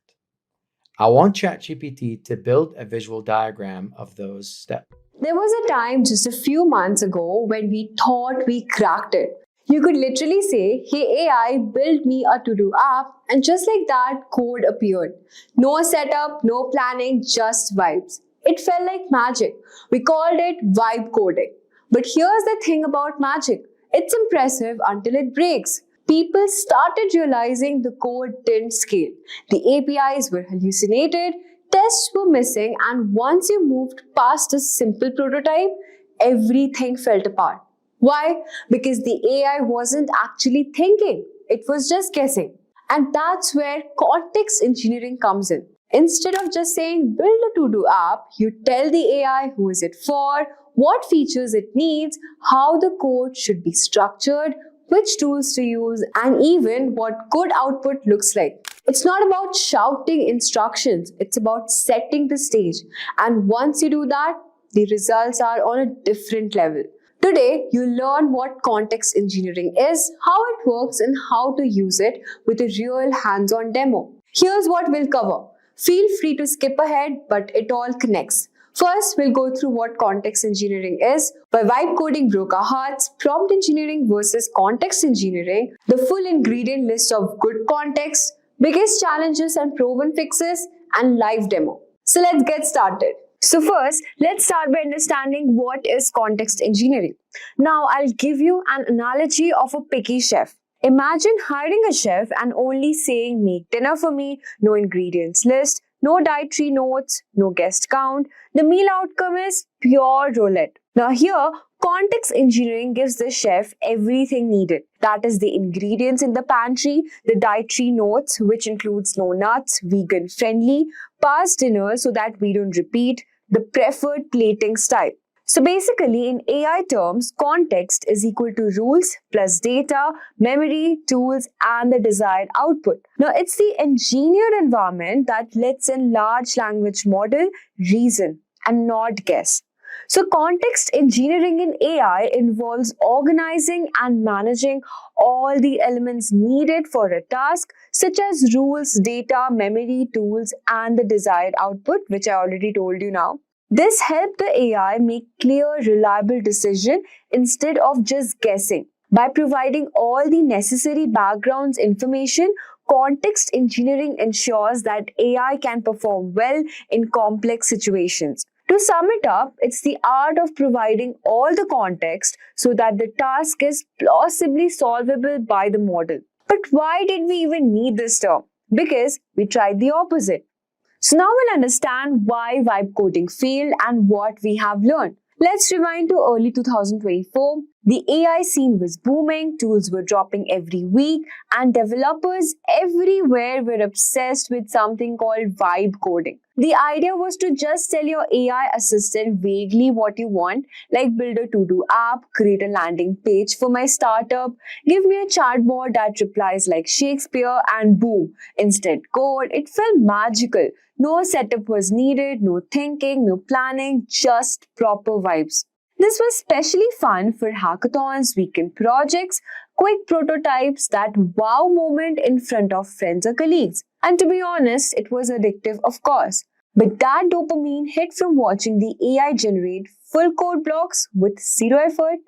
I want ChatGPT to build a visual diagram of those steps. There was a time just a few months ago when we thought we cracked it. You could literally say, "Hey AI, build me a to-do app," and just like that, code appeared. No setup, no planning, just vibes. It felt like magic. We called it vibe coding. But here's the thing about magic. It's impressive until it breaks. People started realizing the code didn't scale. The APIs were hallucinated, tests were missing, and once you moved past a simple prototype, everything fell apart. Why? Because the AI wasn't actually thinking, it was just guessing. And that's where context engineering comes in. Instead of just saying build a to-do app, you tell the AI who is it for, what features it needs, how the code should be structured, which tools to use, and even what good output looks like. It's not about shouting instructions, it's about setting the stage. And once you do that, the results are on a different level. Today, you'll learn what context engineering is, how it works, and how to use it with a real hands-on demo. Here's what we'll cover. Feel free to skip ahead, but it all connects. First, we'll go through what context engineering is, why vibe coding broke our hearts, prompt engineering versus context engineering, the full ingredient list of good context, biggest challenges and proven fixes, and live demo. So let's get started. So first, let's start by understanding what is context engineering. Now, I'll give you an analogy of a picky chef. Imagine hiring a chef and only saying, "Make dinner for me," no ingredients list, no dietary notes, no guest count. The meal outcome is pure roulette. Now here, context engineering gives the chef everything needed. That is the ingredients in the pantry, the dietary notes, which includes no nuts, vegan friendly, past dinner so that we don't repeat, the preferred plating style. So basically, in AI terms, context is equal to rules plus data, memory, tools, and the desired output. Now, it's the engineered environment that lets in large language model reason and not guess. So context engineering in AI involves organizing and managing all the elements needed for a task, such as rules, data, memory, tools, and the desired output, which I already told you now. This helped the AI make clear, reliable decisions instead of just guessing. By providing all the necessary background information, context engineering ensures that AI can perform well in complex situations. To sum it up, it's the art of providing all the context so that the task is plausibly solvable by the model. But why did we even need this term? Because we tried the opposite. So now we'll understand why vibe coding failed and what we have learned. Let's rewind to early 2024. The AI scene was booming, tools were dropping every week, and developers everywhere were obsessed with something called vibe coding. The idea was to just tell your AI assistant vaguely what you want, like build a to-do app, create a landing page for my startup, give me a chatbot that replies like Shakespeare, and boom, instant code. It felt magical. No setup was needed, no thinking, no planning, just proper vibes. This was especially fun for hackathons, weekend projects, quick prototypes, that wow moment in front of friends or colleagues. And to be honest, it was addictive, of course. But that dopamine hit from watching the AI generate full code blocks with zero effort,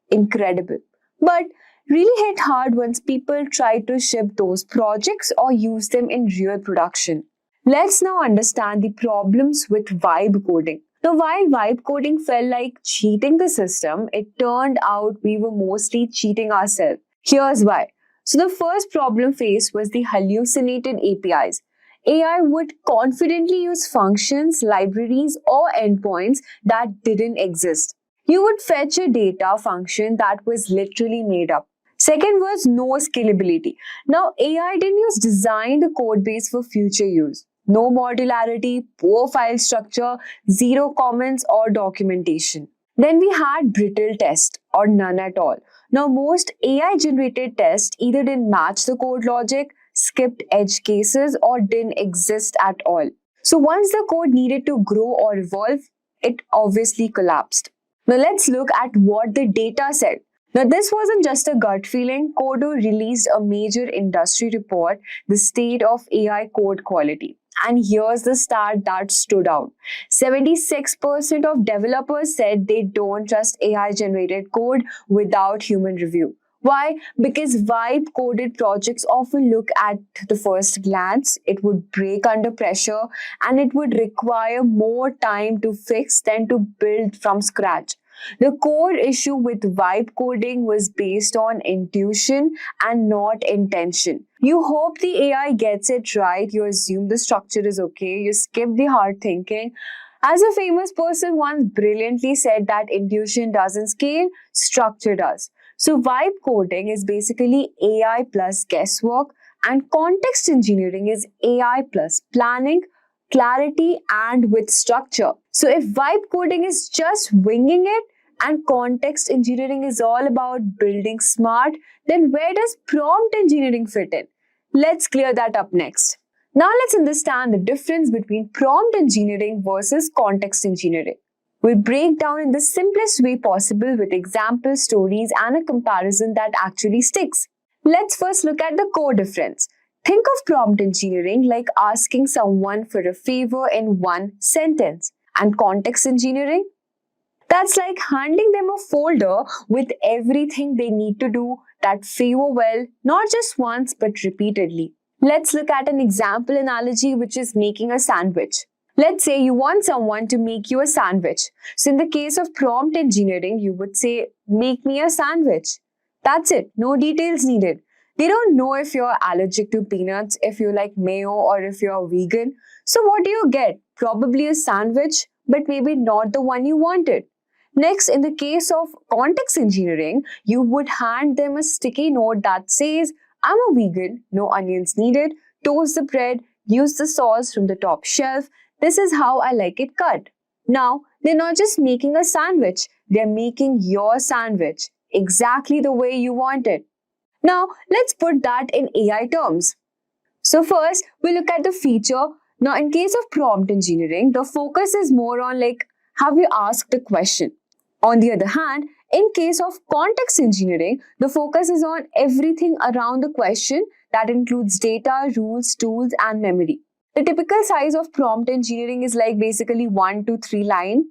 incredible. But really hit hard once people tried to ship those projects or use them in real production. Let's now understand the problems with vibe coding. Now, while vibe coding felt like cheating the system, it turned out we were mostly cheating ourselves. Here's why. So the first problem faced was the hallucinated APIs. AI would confidently use functions, libraries, or endpoints that didn't exist. You would fetch a data function that was literally made up. Second was no scalability. Now, AI didn't use design the code base for future use. No modularity, poor file structure, zero comments or documentation. Then we had brittle tests or none at all. Now, most AI-generated tests either didn't match the code logic, skipped edge cases, or didn't exist at all. So once the code needed to grow or evolve, it obviously collapsed. Now let's look at what the data said. Now, this wasn't just a gut feeling. Coder released a major industry report, The State of AI Code Quality. And here's the stat that stood out. 76% of developers said they don't trust AI generated code without human review. Why? Because vibe coded projects often look at the first glance, it would break under pressure, and it would require more time to fix than to build from scratch. The core issue with vibe coding was based on intuition and not intention. You hope the AI gets it right, you assume the structure is okay, you skip the hard thinking. As a famous person once brilliantly said that intuition doesn't scale, structure does. So vibe coding is basically AI plus guesswork, and context engineering is AI plus planning, clarity, and with structure. So if vibe coding is just winging it and context engineering is all about building smart, then where does prompt engineering fit in? Let's clear that up next. Now let's understand the difference between prompt engineering versus context engineering. We'll break down in the simplest way possible with examples, stories, and a comparison that actually sticks. Let's first look at the core difference. Think of prompt engineering like asking someone for a favor in one sentence, and context engineering, that's like handing them a folder with everything they need to do that favor well, not just once but repeatedly. Let's look at an example analogy, which is making a sandwich. Let's say you want someone to make you a sandwich. So in the case of prompt engineering, you would say, make me a sandwich. That's it, no details needed. They don't know if you're allergic to peanuts, if you like mayo, or if you're vegan. So what do you get? Probably a sandwich, but maybe not the one you wanted. Next, in the case of context engineering, you would hand them a sticky note that says, I'm a vegan, no onions needed, toast the bread, use the sauce from the top shelf, this is how I like it cut. Now, they're not just making a sandwich, they're making your sandwich, exactly the way you want it. Now, let's put that in AI terms. So first, we look at the feature. Now, in case of prompt engineering, the focus is more on like, have you asked the question? On the other hand, in case of context engineering, the focus is on everything around the question that includes data, rules, tools, and memory. The typical size of prompt engineering is like basically 1 to 3 lines.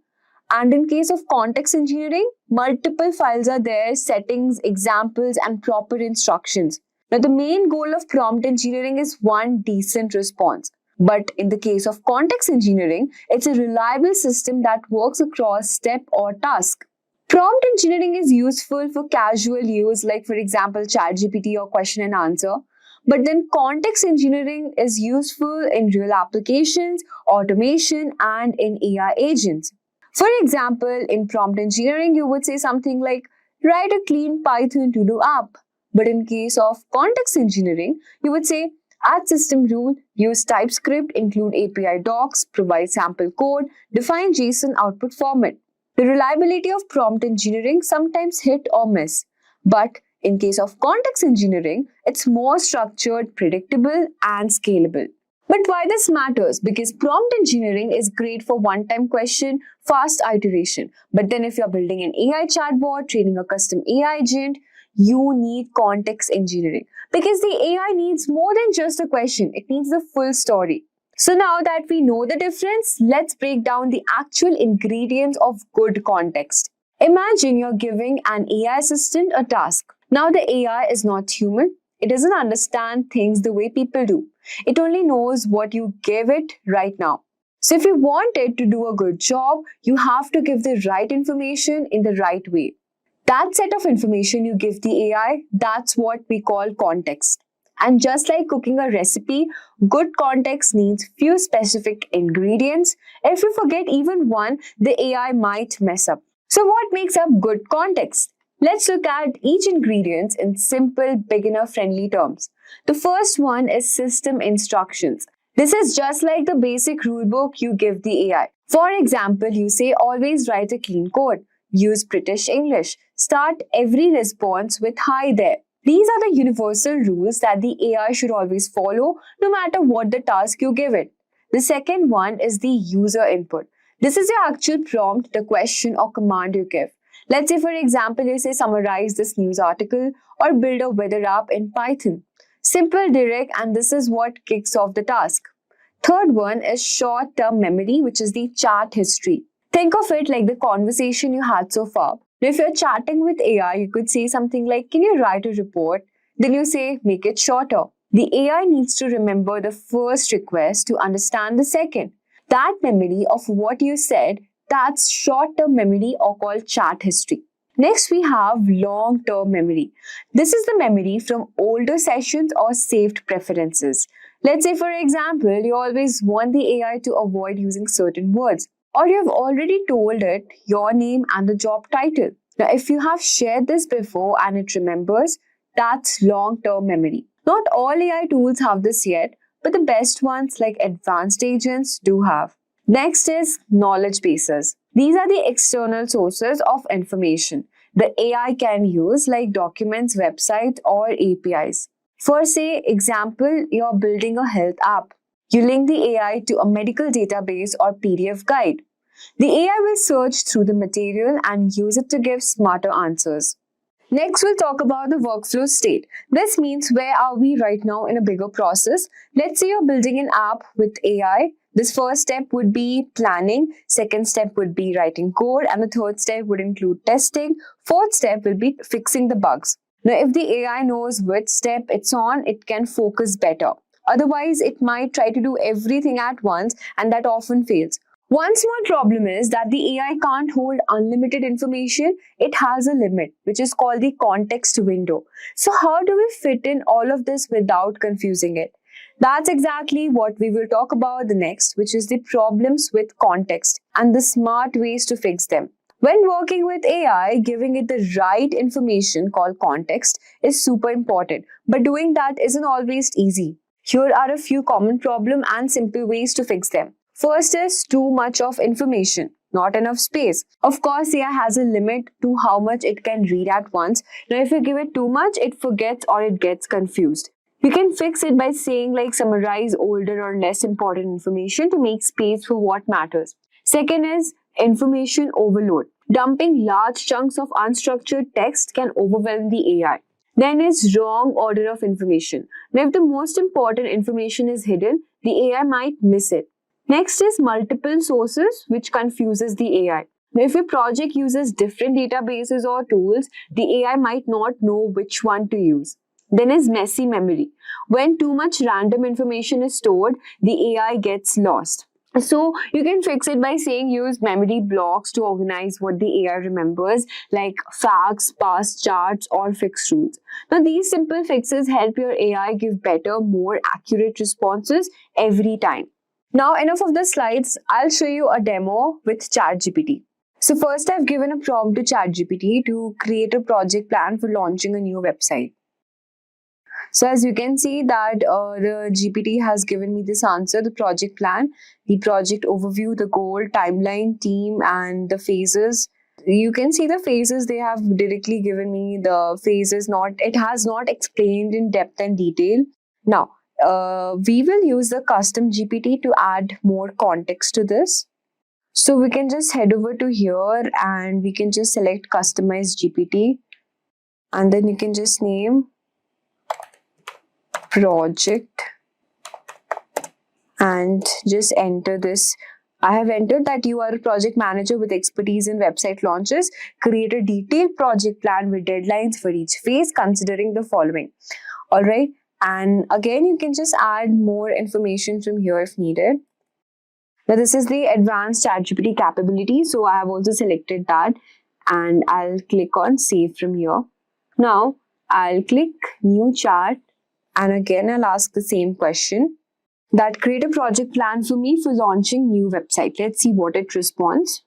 And in case of context engineering, multiple files are there, settings, examples, and proper instructions. Now, the main goal of prompt engineering is one decent response. But in the case of context engineering, it's a reliable system that works across step or task. Prompt engineering is useful for casual use, like for example, ChatGPT or question and answer. But then context engineering is useful in real applications, automation, and in AI agents. For example, in prompt engineering, you would say something like, write a clean Python to-do app. But in case of context engineering, you would say, add system rule, use TypeScript, include API docs, provide sample code, define JSON output format. The reliability of prompt engineering sometimes hit or miss. But in case of context engineering, it's more structured, predictable, and scalable. But why this matters? Because prompt engineering is great for one-time question, fast iteration. But then if you're building an AI chatbot, training a custom AI agent, you need context engineering. Because the AI needs more than just a question. It needs the full story. So now that we know the difference, let's break down the actual ingredients of good context. Imagine you're giving an AI assistant a task. Now the AI is not human. It doesn't understand things the way people do. It only knows what you give it right now. So if you want it to do a good job, you have to give the right information in the right way. That set of information you give the AI, that's what we call context. And just like cooking a recipe, good context needs few specific ingredients. If you forget even one, the AI might mess up. So what makes up good context? Let's look at each ingredient in simple, beginner-friendly terms. The first one is system instructions. This is just like the basic rulebook you give the AI. For example, you say always write a clean code, use British English, start every response with hi there. These are the universal rules that the AI should always follow no matter what the task you give it. The second one is the user input. This is your actual prompt, the question or command you give. Let's say, for example, you say summarize this news article or build a weather app in Python. Simple, direct, and this is what kicks off the task. Third one is short-term memory, which is the chat history. Think of it like the conversation you had so far. If you're chatting with AI, you could say something like, can you write a report? Then you say, make it shorter. The AI needs to remember the first request to understand the second. That memory of what you said, that's short-term memory or called chat history. Next, we have long-term memory. This is the memory from older sessions or saved preferences. Let's say, for example, you always want the AI to avoid using certain words, or you have already told it your name and the job title. Now, if you have shared this before and it remembers, that's long-term memory. Not all AI tools have this yet, but the best ones like advanced agents do have. Next is knowledge bases. These are the external sources of information the AI can use like documents, websites, or APIs. For say, example, you're building a health app. You link the AI to a medical database or PDF guide. The AI will search through the material and use it to give smarter answers. Next, we'll talk about the workflow state. This means where are we right now in a bigger process. Let's say you're building an app with AI. This first step would be planning, second step would be writing code, and the third step would include testing. Fourth step will be fixing the bugs. Now, if the AI knows which step it's on, it can focus better. Otherwise, it might try to do everything at once, and that often fails. One small problem is that the AI can't hold unlimited information. It has a limit, which is called the context window. So how do we fit in all of this without confusing it? That's exactly what we will talk about the next, which is the problems with context and the smart ways to fix them. When working with AI, giving it the right information called context is super important, but doing that isn't always easy. Here are a few common problems and simple ways to fix them. First is too much of information, not enough space. Of course, AI has a limit to how much it can read at once. Now, if you give it too much, it forgets or it gets confused. You can fix it by saying like summarize older or less important information to make space for what matters. Second is information overload. Dumping large chunks of unstructured text can overwhelm the AI. Then is wrong order of information. Now, if the most important information is hidden, the AI might miss it. Next is multiple sources, which confuses the AI. Now, if your project uses different databases or tools, the AI might not know which one to use. Then is messy memory. When too much random information is stored, the AI gets lost. So you can fix it by saying use memory blocks to organize what the AI remembers, like facts, past charts, or fixed rules. Now, these simple fixes help your AI give better, more accurate responses every time. Now, enough of the slides. I'll show you a demo with ChatGPT. So first, I've given a prompt to ChatGPT to create a project plan for launching a new website. So as you can see that the GPT has given me this answer, the project plan, the project overview, the goal, timeline, team, and the phases. You can see the phases. They have directly given me the phases. It has not explained in depth and detail. Now, we will use the custom GPT to add more context to this. So we can just head over to here and we can just select customize GPT, and then you can just name project and just enter this. I have entered that you are a project manager with expertise in website launches. Create a detailed project plan with deadlines for each phase considering the following. All right. And again, you can just add more information from here if needed. Now, this is the advanced ChatGPT capability. So I have also selected that and I'll click on save from here. Now, I'll click new chat and again, I'll ask the same question that create a project plan for me for launching new website. Let's see what it responds.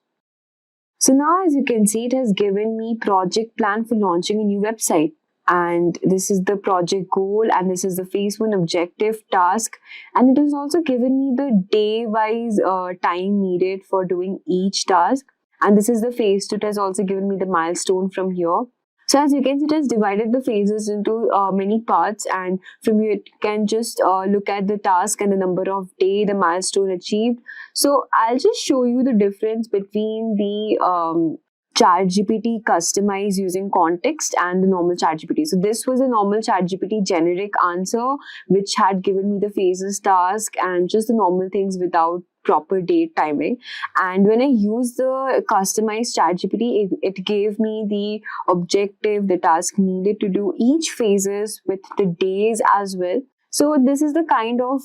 So now, as you can see, it has given me project plan for launching a new website. And this is the project goal and this is the phase 1 objective task, and it has also given me the day-wise time needed for doing each task, and this is the phase 2. It has also given me the milestone from here. So as you can see, it has divided the phases into many parts, and from here it can just look at the task and the number of day, the milestone achieved. So I'll just show you the difference between the ChatGPT customized using context and the normal ChatGPT. So this was a normal ChatGPT generic answer, which had given me the phases, task, and just the normal things without proper date timing. And when I used the customized ChatGPT, it gave me the objective, the task needed to do each phases with the days as well. So this is the kind of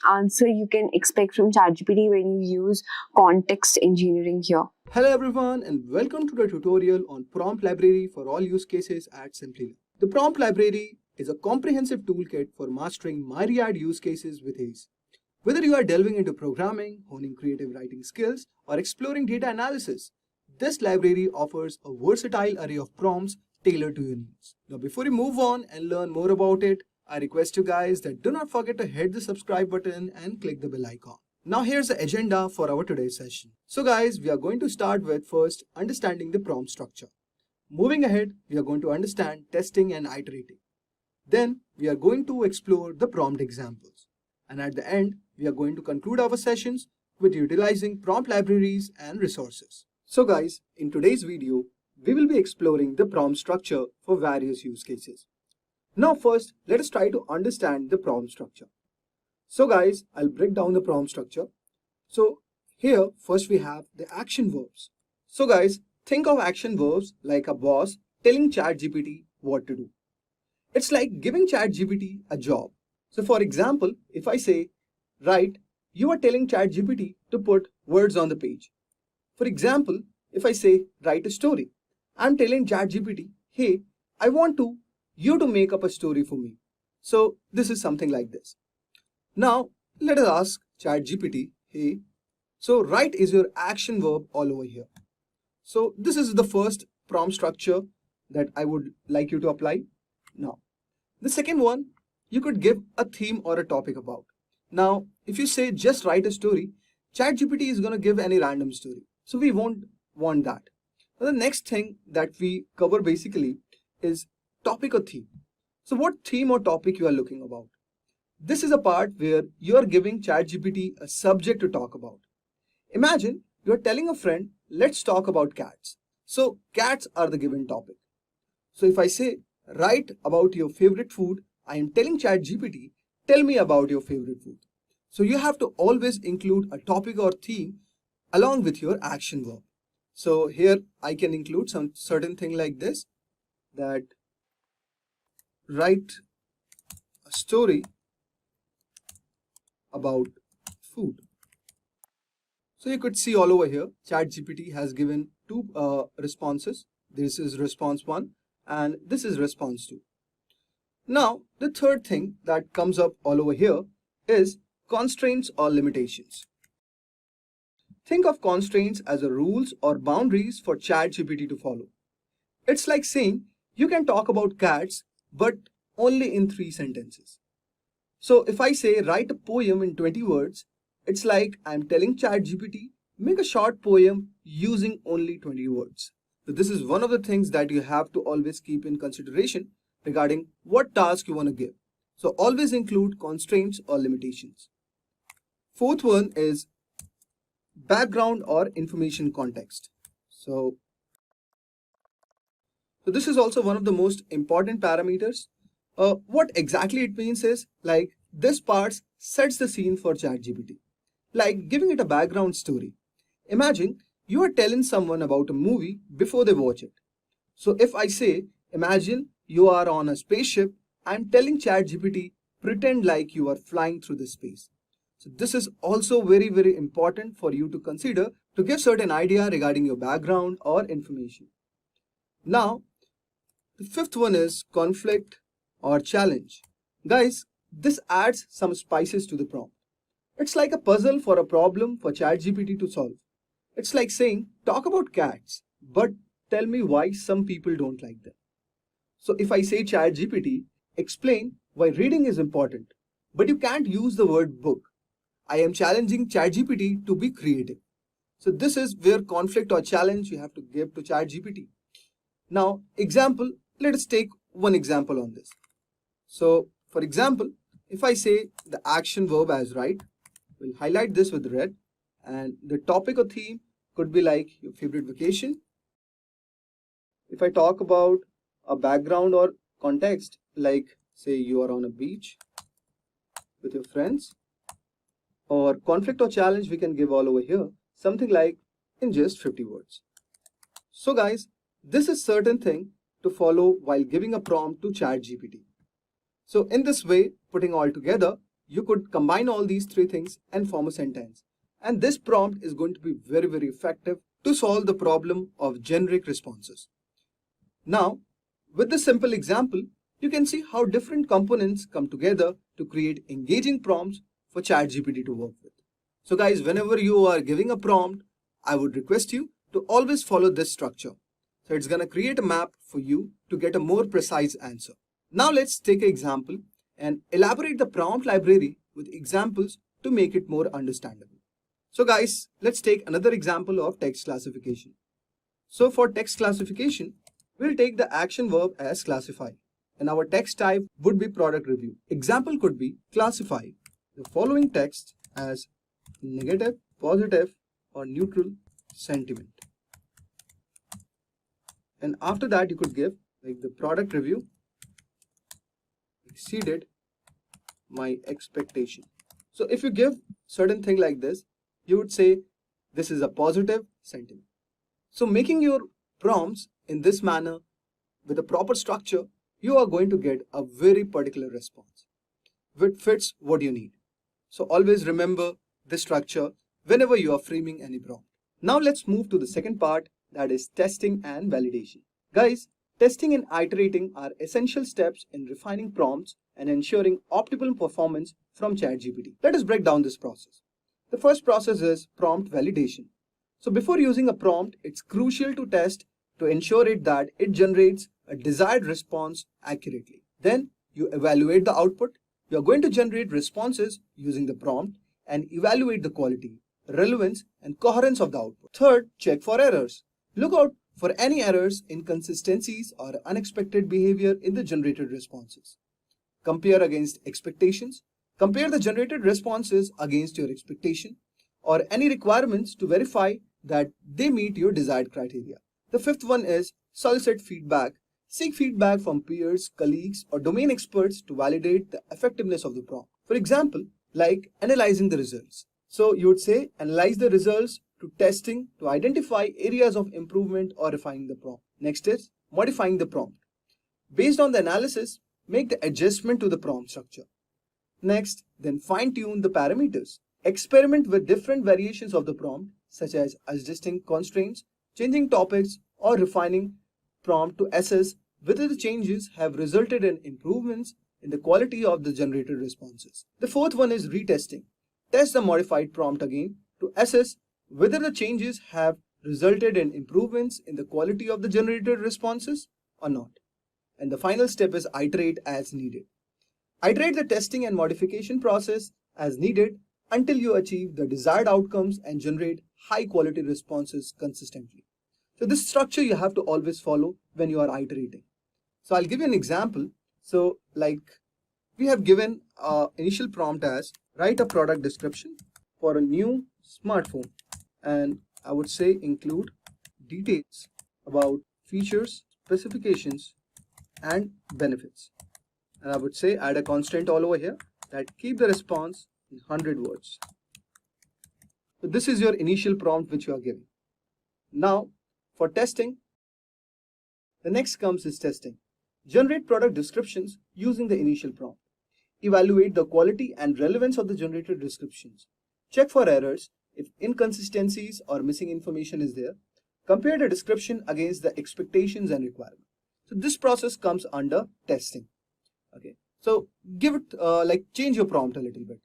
answer you can expect from ChatGPT when you use context engineering here. Hello everyone and welcome to the tutorial on Prompt Library for all use cases at Simplilearn. The Prompt Library is a comprehensive toolkit for mastering myriad use cases with ease. Whether you are delving into programming, honing creative writing skills, or exploring data analysis, this library offers a versatile array of prompts tailored to your needs. Now before you move on and learn more about it, I request you guys that do not forget to hit the subscribe button and click the bell icon. Now here's the agenda for our today's session. So guys, we are going to start with first understanding the prompt structure. Moving ahead, we are going to understand testing and iterating. Then we are going to explore the prompt examples. And at the end, we are going to conclude our sessions with utilizing prompt libraries and resources. So guys, in today's video, we will be exploring the prompt structure for various use cases. Now first, let us try to understand the prompt structure. So guys, I'll break down the prompt structure. So here, first we have the action verbs. So guys, think of action verbs like a boss telling ChatGPT what to do. It's like giving ChatGPT a job. So for example, if I say, write, you are telling ChatGPT to put words on the page. For example, if I say, write a story, I'm telling ChatGPT, hey, I want you to make up a story for me. So this is something like this. Now, let us ask ChatGPT, hey, so write is your action verb all over here. So this is the first prompt structure that I would like you to apply. Now, the second one, you could give a theme or a topic about. Now, if you say just write a story, ChatGPT is going to give any random story. So we won't want that. Now, the next thing that we cover basically is topic or theme. So what theme or topic you are looking about? This is a part where you are giving ChatGPT a subject to talk about. Imagine you are telling a friend, let's talk about cats. So cats are the given topic. So if I say, write about your favorite food, I am telling ChatGPT, tell me about your favorite food. So you have to always include a topic or theme along with your action verb. So here I can include some certain thing like this, that write a story about food. So you could see all over here, ChatGPT has given two responses. This is response 1 and this is response 2. Now, the third thing that comes up all over here is constraints or limitations. Think of constraints as a rules or boundaries for ChatGPT to follow. It's like saying you can talk about cats, but only in 3 sentences. So if I say write a poem in 20 words, it's like I'm telling ChatGPT, make a short poem using only 20 words. So this is one of the things that you have to always keep in consideration regarding what task you want to give. So always include constraints or limitations. Fourth one is background or information context. So this is also one of the most important parameters. What exactly it means is like this part sets the scene for ChatGPT, like giving it a background story. Imagine you are telling someone about a movie before they watch it. So if I say, imagine you are on a spaceship, I'm telling ChatGPT, pretend like you are flying through the space. So this is also very, very important for you to consider to give certain idea regarding your background or information. Now, the fifth one is conflict or challenge. Guys, this adds some spices to the prompt. It's like a puzzle for a problem for ChatGPT to solve. It's like saying, talk about cats, but tell me why some people don't like them. So if I say ChatGPT, explain why reading is important, but you can't use the word book. I am challenging ChatGPT to be creative. So this is where conflict or challenge you have to give to ChatGPT. Now, example, let us take one example on this. So for example, if I say the action verb as write, we'll highlight this with red, and the topic or theme could be like your favorite vacation. If I talk about a background or context, like say you are on a beach with your friends, or conflict or challenge, we can give all over here, something like in just 50 words. So guys, this is certain thing to follow while giving a prompt to ChatGPT. So in this way, putting all together, you could combine all these three things and form a sentence. And this prompt is going to be very, very effective to solve the problem of generic responses. Now, with this simple example, you can see how different components come together to create engaging prompts for ChatGPT to work with. So guys, whenever you are giving a prompt, I would request you to always follow this structure. So it's going to create a map for you to get a more precise answer. Now let's take an example and elaborate the prompt library with examples to make it more understandable. So guys, let's take another example of text classification. So for text classification, we'll take the action verb as classify, and our text type would be product review. Example could be classify the following text as negative, positive, or neutral sentiment. And after that, you could give like the product review exceeded my expectation. So if you give certain thing like this, you would say this is a positive sentiment. So making your prompts in this manner with a proper structure, you are going to get a very particular response which fits what you need. So always remember this structure whenever you are framing any prompt. Now let's move to the second part, that is testing and validation. Guys, testing and iterating are essential steps in refining prompts and ensuring optimal performance from ChatGPT. Let us break down this process. The first process is prompt validation. So before using a prompt, it's crucial to test to ensure that it generates a desired response accurately. Then you evaluate the output. You're going to generate responses using the prompt and evaluate the quality, relevance, and coherence of the output. Third, check for errors. Look out for any errors, inconsistencies, or unexpected behavior in the generated responses. Compare against expectations. Compare the generated responses against your expectation or any requirements to verify that they meet your desired criteria. The fifth one is solicit feedback. Seek feedback from peers, colleagues, or domain experts to validate the effectiveness of the prompt. For example, like analyzing the results. So you would say analyze the results to testing to identify areas of improvement or refining the prompt. Next is modifying the prompt. Based on the analysis, make the adjustment to the prompt structure. Next, then fine-tune the parameters. Experiment with different variations of the prompt, such as adjusting constraints, changing topics, or refining prompt to assess whether the changes have resulted in improvements in the quality of the generated responses. The fourth one is retesting. Test the modified prompt again to assess whether the changes have resulted in improvements in the quality of the generated responses or not. And the final step is iterate as needed. Iterate the testing and modification process as needed until you achieve the desired outcomes and generate high quality responses consistently. So this structure you have to always follow when you are iterating. So I'll give you an example. So like we have given initial prompt as write a product description for a new smartphone, and I would say include details about features, specifications, and benefits. And I would say add a constant all over here that keep the response in 100 words. So this is your initial prompt which you are giving. Now for testing, the next comes is testing. Generate product descriptions using the initial prompt. Evaluate the quality and relevance of the generated descriptions. Check for errors if inconsistencies or missing information is there. Compare the description against the expectations and requirements. So this process comes under testing. Okay, so give it change your prompt a little bit.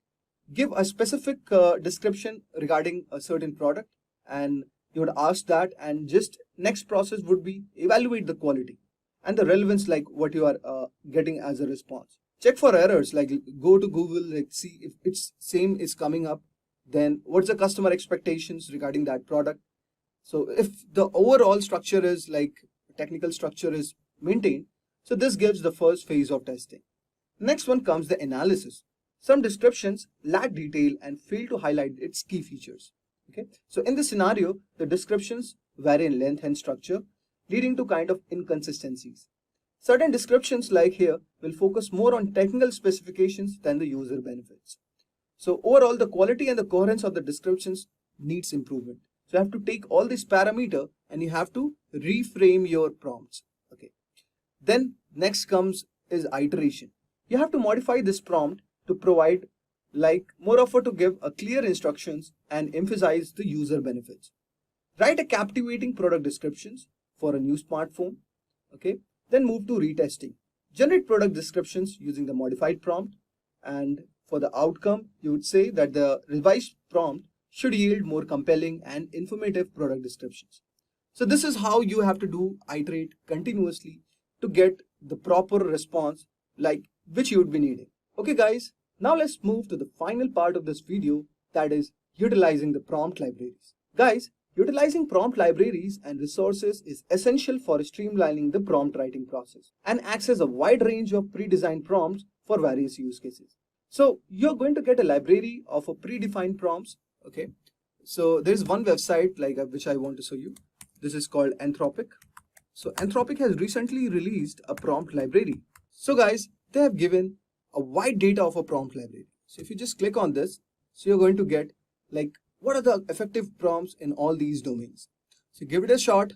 Give a specific description regarding a certain product, and you would ask that, and just next process would be evaluate the quality and the relevance, like what you are getting as a response. Check for errors, like go to Google, like see if it's same is coming up, then what's the customer expectations regarding that product. So if the overall structure is like technical structure is maintained, so this gives the first phase of testing. Next one comes the analysis. Some descriptions lack detail and fail to highlight its key features. Okay, so in this scenario, the descriptions vary in length and structure. leading to kind of inconsistencies. Certain descriptions like here will focus more on technical specifications than the user benefits. So overall, the quality and the coherence of the descriptions needs improvement. So you have to take all these parameter and you have to reframe your prompts. Okay. Then next comes is iteration. You have to modify this prompt to provide like moreover to give a clear instructions and emphasize the user benefits. Write a captivating product descriptions for a new smartphone. Okay. Then move to retesting. Generate product descriptions using the modified prompt, and for the outcome, you would say that the revised prompt should yield more compelling and informative product descriptions. So this is how you have to do iterate continuously to get the proper response like which you would be needing. Okay guys, now let's move to the final part of this video, that is utilizing the prompt libraries. Guys, utilizing prompt libraries and resources is essential for streamlining the prompt writing process and access a wide range of pre-designed prompts for various use cases. So you're going to get a library of a predefined prompts. Okay, so there's one website like which I want to show you. This is called Anthropic. So Anthropic has recently released a prompt library. So guys, they have given a wide data of a prompt library. So if you just click on this, so you're going to get like what are the effective prompts in all these domains. So give it a shot.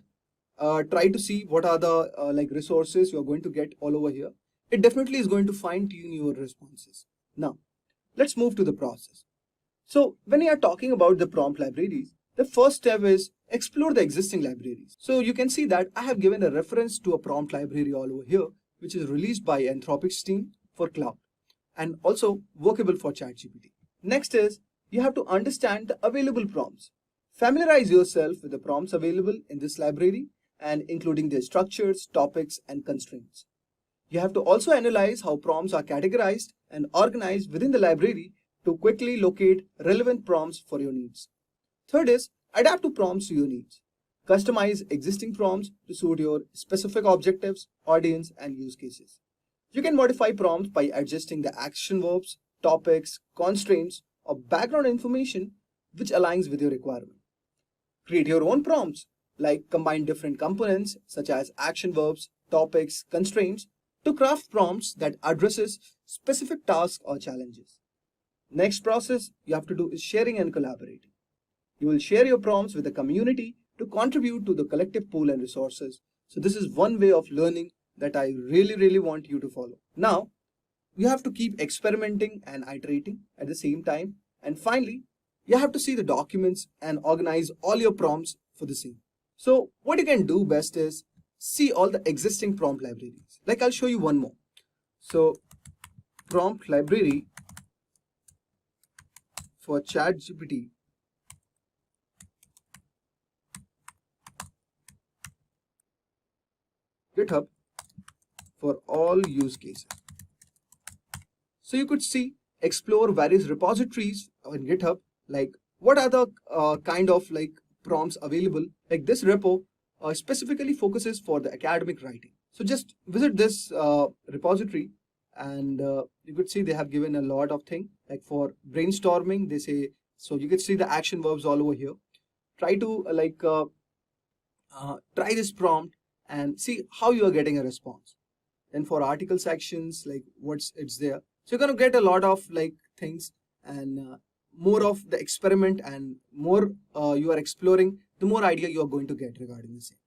Try to see what are the like resources you're going to get all over here. It definitely is going to fine tune your responses. Now, let's move to the process. So when you are talking about the prompt libraries, the first step is explore the existing libraries. So you can see that I have given a reference to a prompt library all over here, which is released by Anthropic's team for cloud and also workable for ChatGPT. Next is you have to understand the available prompts. Familiarize yourself with the prompts available in this library and including their structures, topics, and constraints. You have to also analyze how prompts are categorized and organized within the library to quickly locate relevant prompts for your needs. Third is adapt to prompts to your needs. Customize existing prompts to suit your specific objectives, audience, and use cases. You can modify prompts by adjusting the action verbs, topics, constraints, or background information which aligns with your requirement. Create your own prompts, like combine different components such as action verbs, topics, constraints to craft prompts that addresses specific tasks or challenges. Next process you have to do is sharing and collaborating. You will share your prompts with the community to contribute to the collective pool and resources. So this is one way of learning that I really want you to follow. Now, you have to keep experimenting and iterating at the same time. And finally, you have to see the documents and organize all your prompts for the same. So what you can do best is see all the existing prompt libraries. Like I'll show you one more. So prompt library for ChatGPT GitHub for all use cases. So you could see, explore various repositories on GitHub, like what are the kind of like prompts available. Like this repo specifically focuses for the academic writing. So just visit this repository and you could see they have given a lot of things. Like for brainstorming, they say, so you could see the action verbs all over here. Try to try this prompt and see how you are getting a response. Then for article sections, like it's there. So you're going to get a lot of like things and more of the experiment and more you are exploring, the more idea you are going to get regarding the same.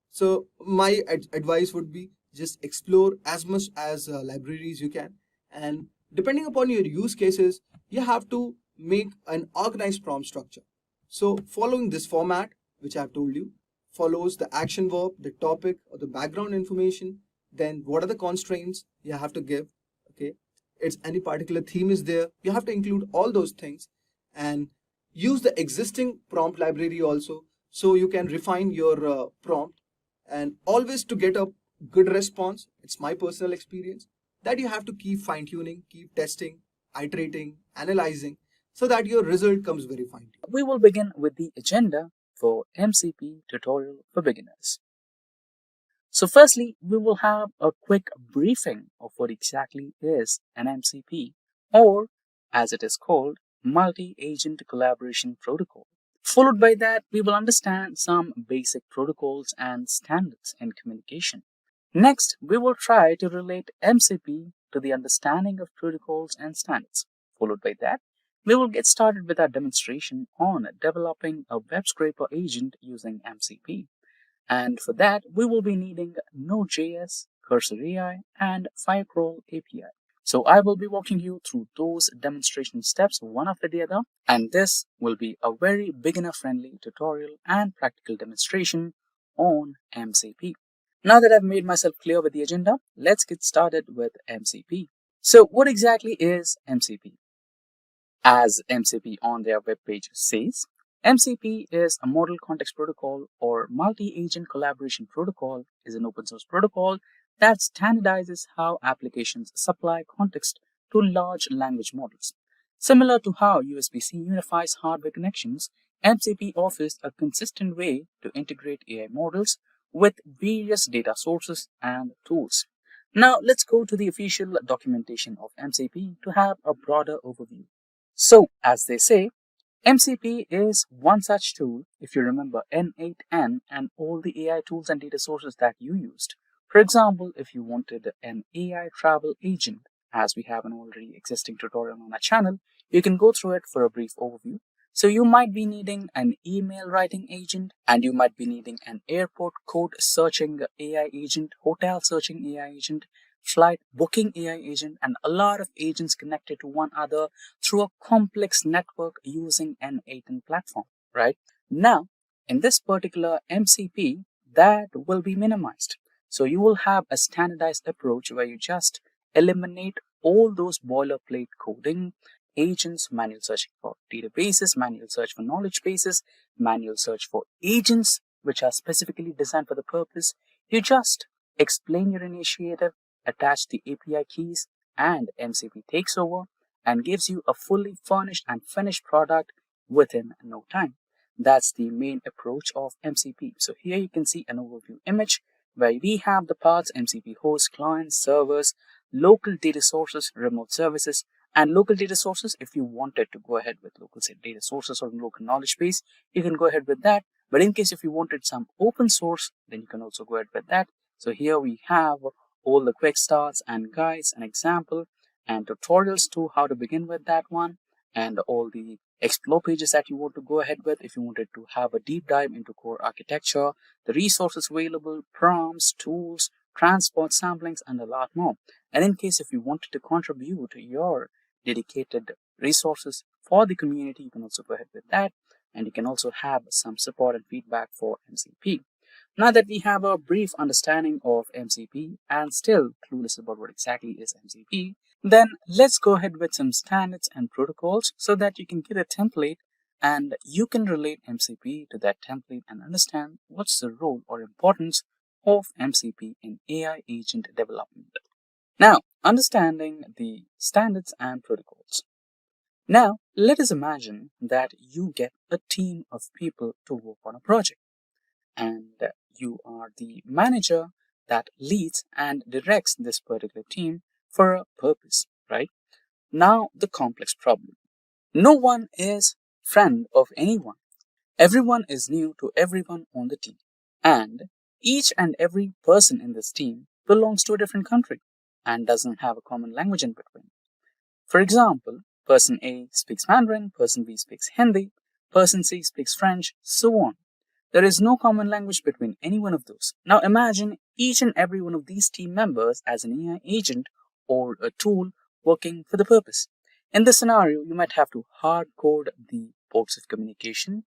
So my advice would be just explore as much as libraries you can, and depending upon your use cases, you have to make an organized prompt structure. So following this format, which I have told you, follows the action verb, the topic, or the background information. Then what are the constraints you have to give? Okay, it's any particular theme is there. You have to include all those things and use the existing prompt library also, so you can refine your prompt and always to get a good response. It's my personal experience that you have to keep fine tuning, keep testing, iterating, analyzing, so that your result comes very fine. We will begin with the agenda for MCP tutorial for beginners. So firstly, we will have a quick briefing of what exactly is an MCP, or as it is called, Multi-Agent Collaboration Protocol. Followed by that, we will understand some basic protocols and standards in communication. Next, we will try to relate MCP to the understanding of protocols and standards. Followed by that, we will get started with our demonstration on developing a web scraper agent using MCP. And for that, we will be needing Node.js, Cursor AI, and Firecrawl API. So I will be walking you through those demonstration steps one after the other, and this will be a very beginner-friendly tutorial and practical demonstration on MCP. Now that I've made myself clear with the agenda, let's get started with MCP. So what exactly is MCP? As MCP on their webpage says, MCP is a Model Context Protocol or Multi-Agent Collaboration Protocol is an open source protocol that standardizes how applications supply context to large language models. Similar to how USB-C unifies hardware connections, MCP offers a consistent way to integrate AI models with various data sources and tools. Now let's go to the official documentation of MCP to have a broader overview. So, as they say, MCP is one such tool if you remember N8N and all the AI tools and data sources that you used. For example, if you wanted an AI travel agent, as we have an already existing tutorial on our channel, you can go through it for a brief overview. So you might be needing an email writing agent, and you might be needing an airport code searching AI agent, hotel searching AI agent, flight booking AI agent, and a lot of agents connected to one another through a complex network using an N8N platform, right? Now, in this particular MCP, that will be minimized. So you will have a standardized approach where you just eliminate all those boilerplate coding, agents, manual searching for databases, manual search for knowledge bases, manual search for agents, which are specifically designed for the purpose. You just explain your initiative, attach the API keys, and MCP takes over and gives you a fully furnished and finished product within no time. That's the main approach of MCP. So here you can see an overview image where we have the parts MCP host, clients, servers, local data sources, remote services, and local data sources. If you wanted to go ahead with local data sources or local knowledge base, you can go ahead with that. But in case if you wanted some open source, then you can also go ahead with that. So here we have all the quick starts and guides and example and tutorials to how to begin with that one, and all the explore pages that you want to go ahead with if you wanted to have a deep dive into core architecture, the resources available, prompts, tools, transport samplings, and a lot more. And in case if you wanted to contribute your dedicated resources for the community, you can also go ahead with that, and you can also have some support and feedback for MCP. Now that we have a brief understanding of MCP and still clueless about what exactly is MCP, then let's go ahead with some standards and protocols so that you can get a template and you can relate MCP to that template and understand what's the role or importance of MCP in AI agent development. Now, understanding the standards and protocols. Now, let us imagine that you get a team of people to work on a project, and you are the manager that leads and directs this particular team for a purpose, right? Now, the complex problem. No one is friend of anyone. Everyone is new to everyone on the team. And each and every person in this team belongs to a different country and doesn't have a common language in between. For example, person A speaks Mandarin, person B speaks Hindi, person C speaks French, so on. There is no common language between any one of those. Now imagine each and every one of these team members as an AI agent or a tool working for the purpose. In this scenario, you might have to hard code the ports of communication,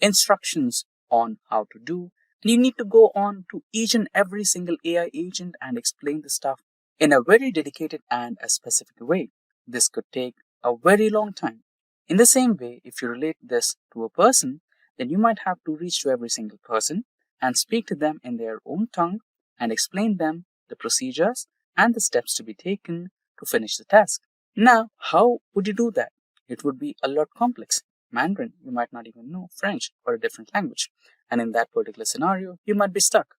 instructions on how to do, and you need to go on to each and every single AI agent and explain the stuff in a very dedicated and a specific way. This could take a very long time. In the same way, if you relate this to a person, then you might have to reach to every single person and speak to them in their own tongue and explain them the procedures and the steps to be taken to finish the task. Now, how would you do that? It would be a lot complex. Mandarin, you might not even know French or a different language. And in that particular scenario, you might be stuck.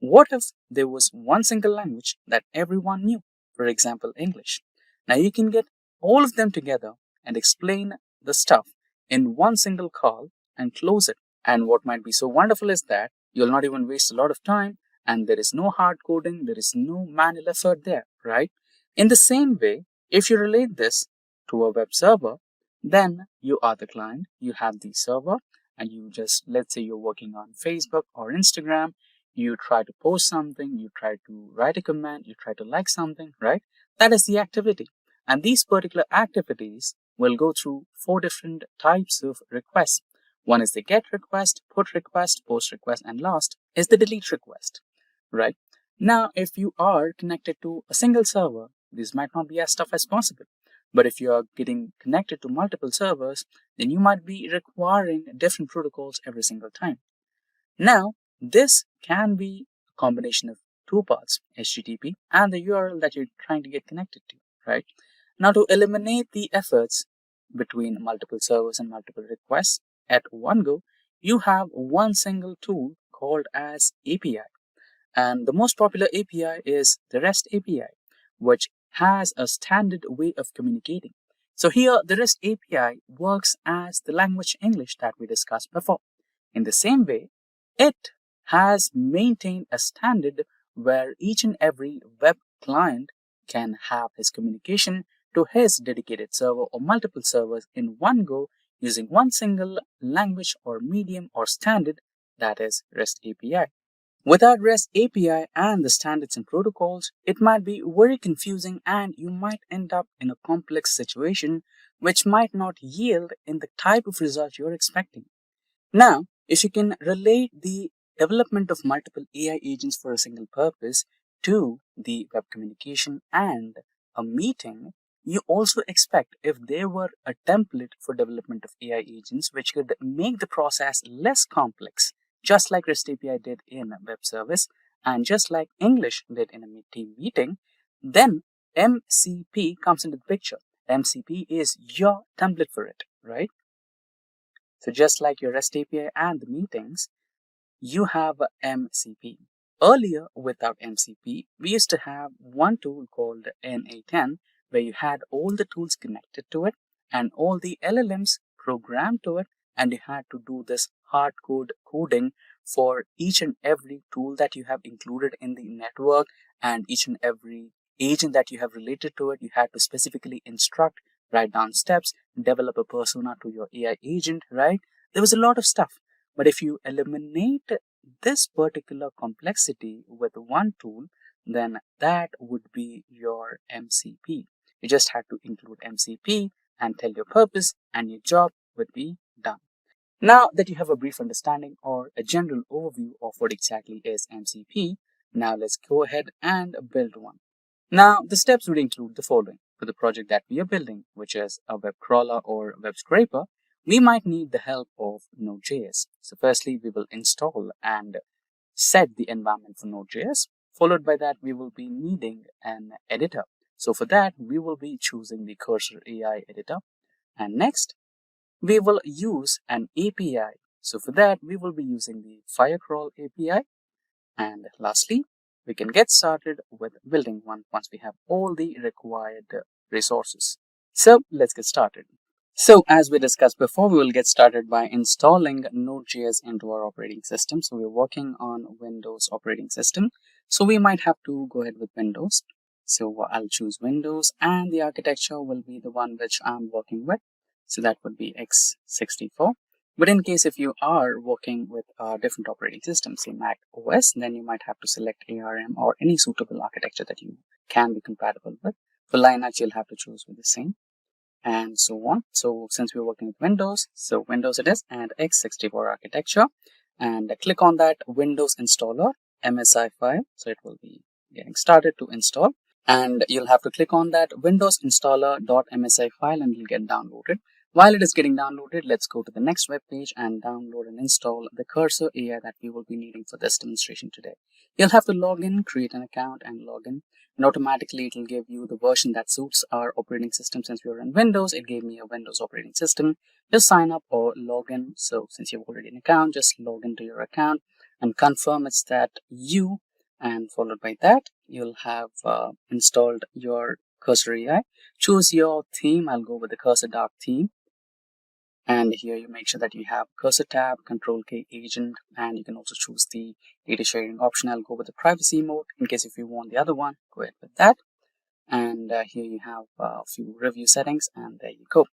What if there was one single language that everyone knew? For example, English. Now you can get all of them together and explain the stuff in one single call and close it. And what might be so wonderful is that you'll not even waste a lot of time, and there is no hard coding, there is no manual effort there, right? In the same way, if you relate this to a web server, then you are the client, you have the server, and you just, let's say you're working on Facebook or Instagram, you try to post something, you try to write a comment, you try to like something, right? That is the activity. And these particular activities will go through 4 different types of requests. One is the get request, put request, post request, and last is the delete request, right? Now, if you are connected to a single server, this might not be as tough as possible. But if you are getting connected to multiple servers, then you might be requiring different protocols every single time. Now, this can be a combination of 2 parts, HTTP and the URL that you're trying to get connected to, right? Now, to eliminate the efforts between multiple servers and multiple requests at one go, you have one single tool called as API. And the most popular API is the REST API, which has a standard way of communicating. So here, the REST API works as the language English that we discussed before. In the same way, it has maintained a standard where each and every web client can have his communication to his dedicated server or multiple servers in one go using one single language or medium or standard, that is REST API. Without REST API and the standards and protocols, it might be very confusing and you might end up in a complex situation which might not yield in the type of result you're expecting. Now, if you can relate the development of multiple AI agents for a single purpose to the web communication and a meeting, you also expect if there were a template for development of AI agents which could make the process less complex, just like REST API did in a web service and just like English did in a team meeting, then MCP comes into the picture. MCP is your template for it, right? So just like your REST API and the meetings, you have a MCP. Earlier, without MCP, we used to have one tool called NA10, where you had all the tools connected to it and all the LLMs programmed to it, and you had to do this hard coding for each and every tool that you have included in the network and each and every agent that you have related to it. You had to specifically instruct, write down steps, develop a persona to your AI agent, right? There was a lot of stuff. But if you eliminate this particular complexity with one tool, then that would be your MCP. You just had to include MCP and tell your purpose, and your job would be done. Now that you have a brief understanding or a general overview of what exactly is MCP, now let's go ahead and build one. Now, the steps would include the following. For the project that we are building, which is a web crawler or web scraper, we might need the help of Node.js. So firstly, we will install and set the environment for Node.js. Followed by that, we will be needing an editor. So for that, we will be choosing the Cursor AI editor. And next, we will use an API. So for that, we will be using the Firecrawl API. And lastly, we can get started with building one once we have all the required resources. So let's get started. So as we discussed before, we will get started by installing Node.js into our operating system. So we're working on Windows operating system. So we might have to go ahead with Windows. So I'll choose Windows and the architecture will be the one which I'm working with. So that would be x64. But in case if you are working with a different operating system, say Mac OS, then you might have to select ARM or any suitable architecture that you can be compatible with. For Linux, you'll have to choose with the same and so on. So since we're working with Windows, so Windows it is and x64 architecture, and click on that Windows installer MSI file. So it will be getting started to install, and you'll have to click on that Windows installer.msi file and it'll get downloaded. While it is getting downloaded, let's go to the next web page and download and install the Cursor AI that we will be needing for this demonstration today. You'll have to log in, create an account and log in, and automatically it will give you the version that suits our operating system. Since we are in Windows, it gave me a Windows operating system. Just sign up or log in. So since you have already an account, just log into your account and confirm it's that you, and followed by that, you'll have installed your Cursor AI. Choose your theme. I'll go with the Cursor Dark theme. And here you make sure that you have cursor tab, control K agent, and you can also choose the data sharing option. I'll go with the privacy mode in case if you want the other one, go ahead with that. And here you have a few review settings, and there you go.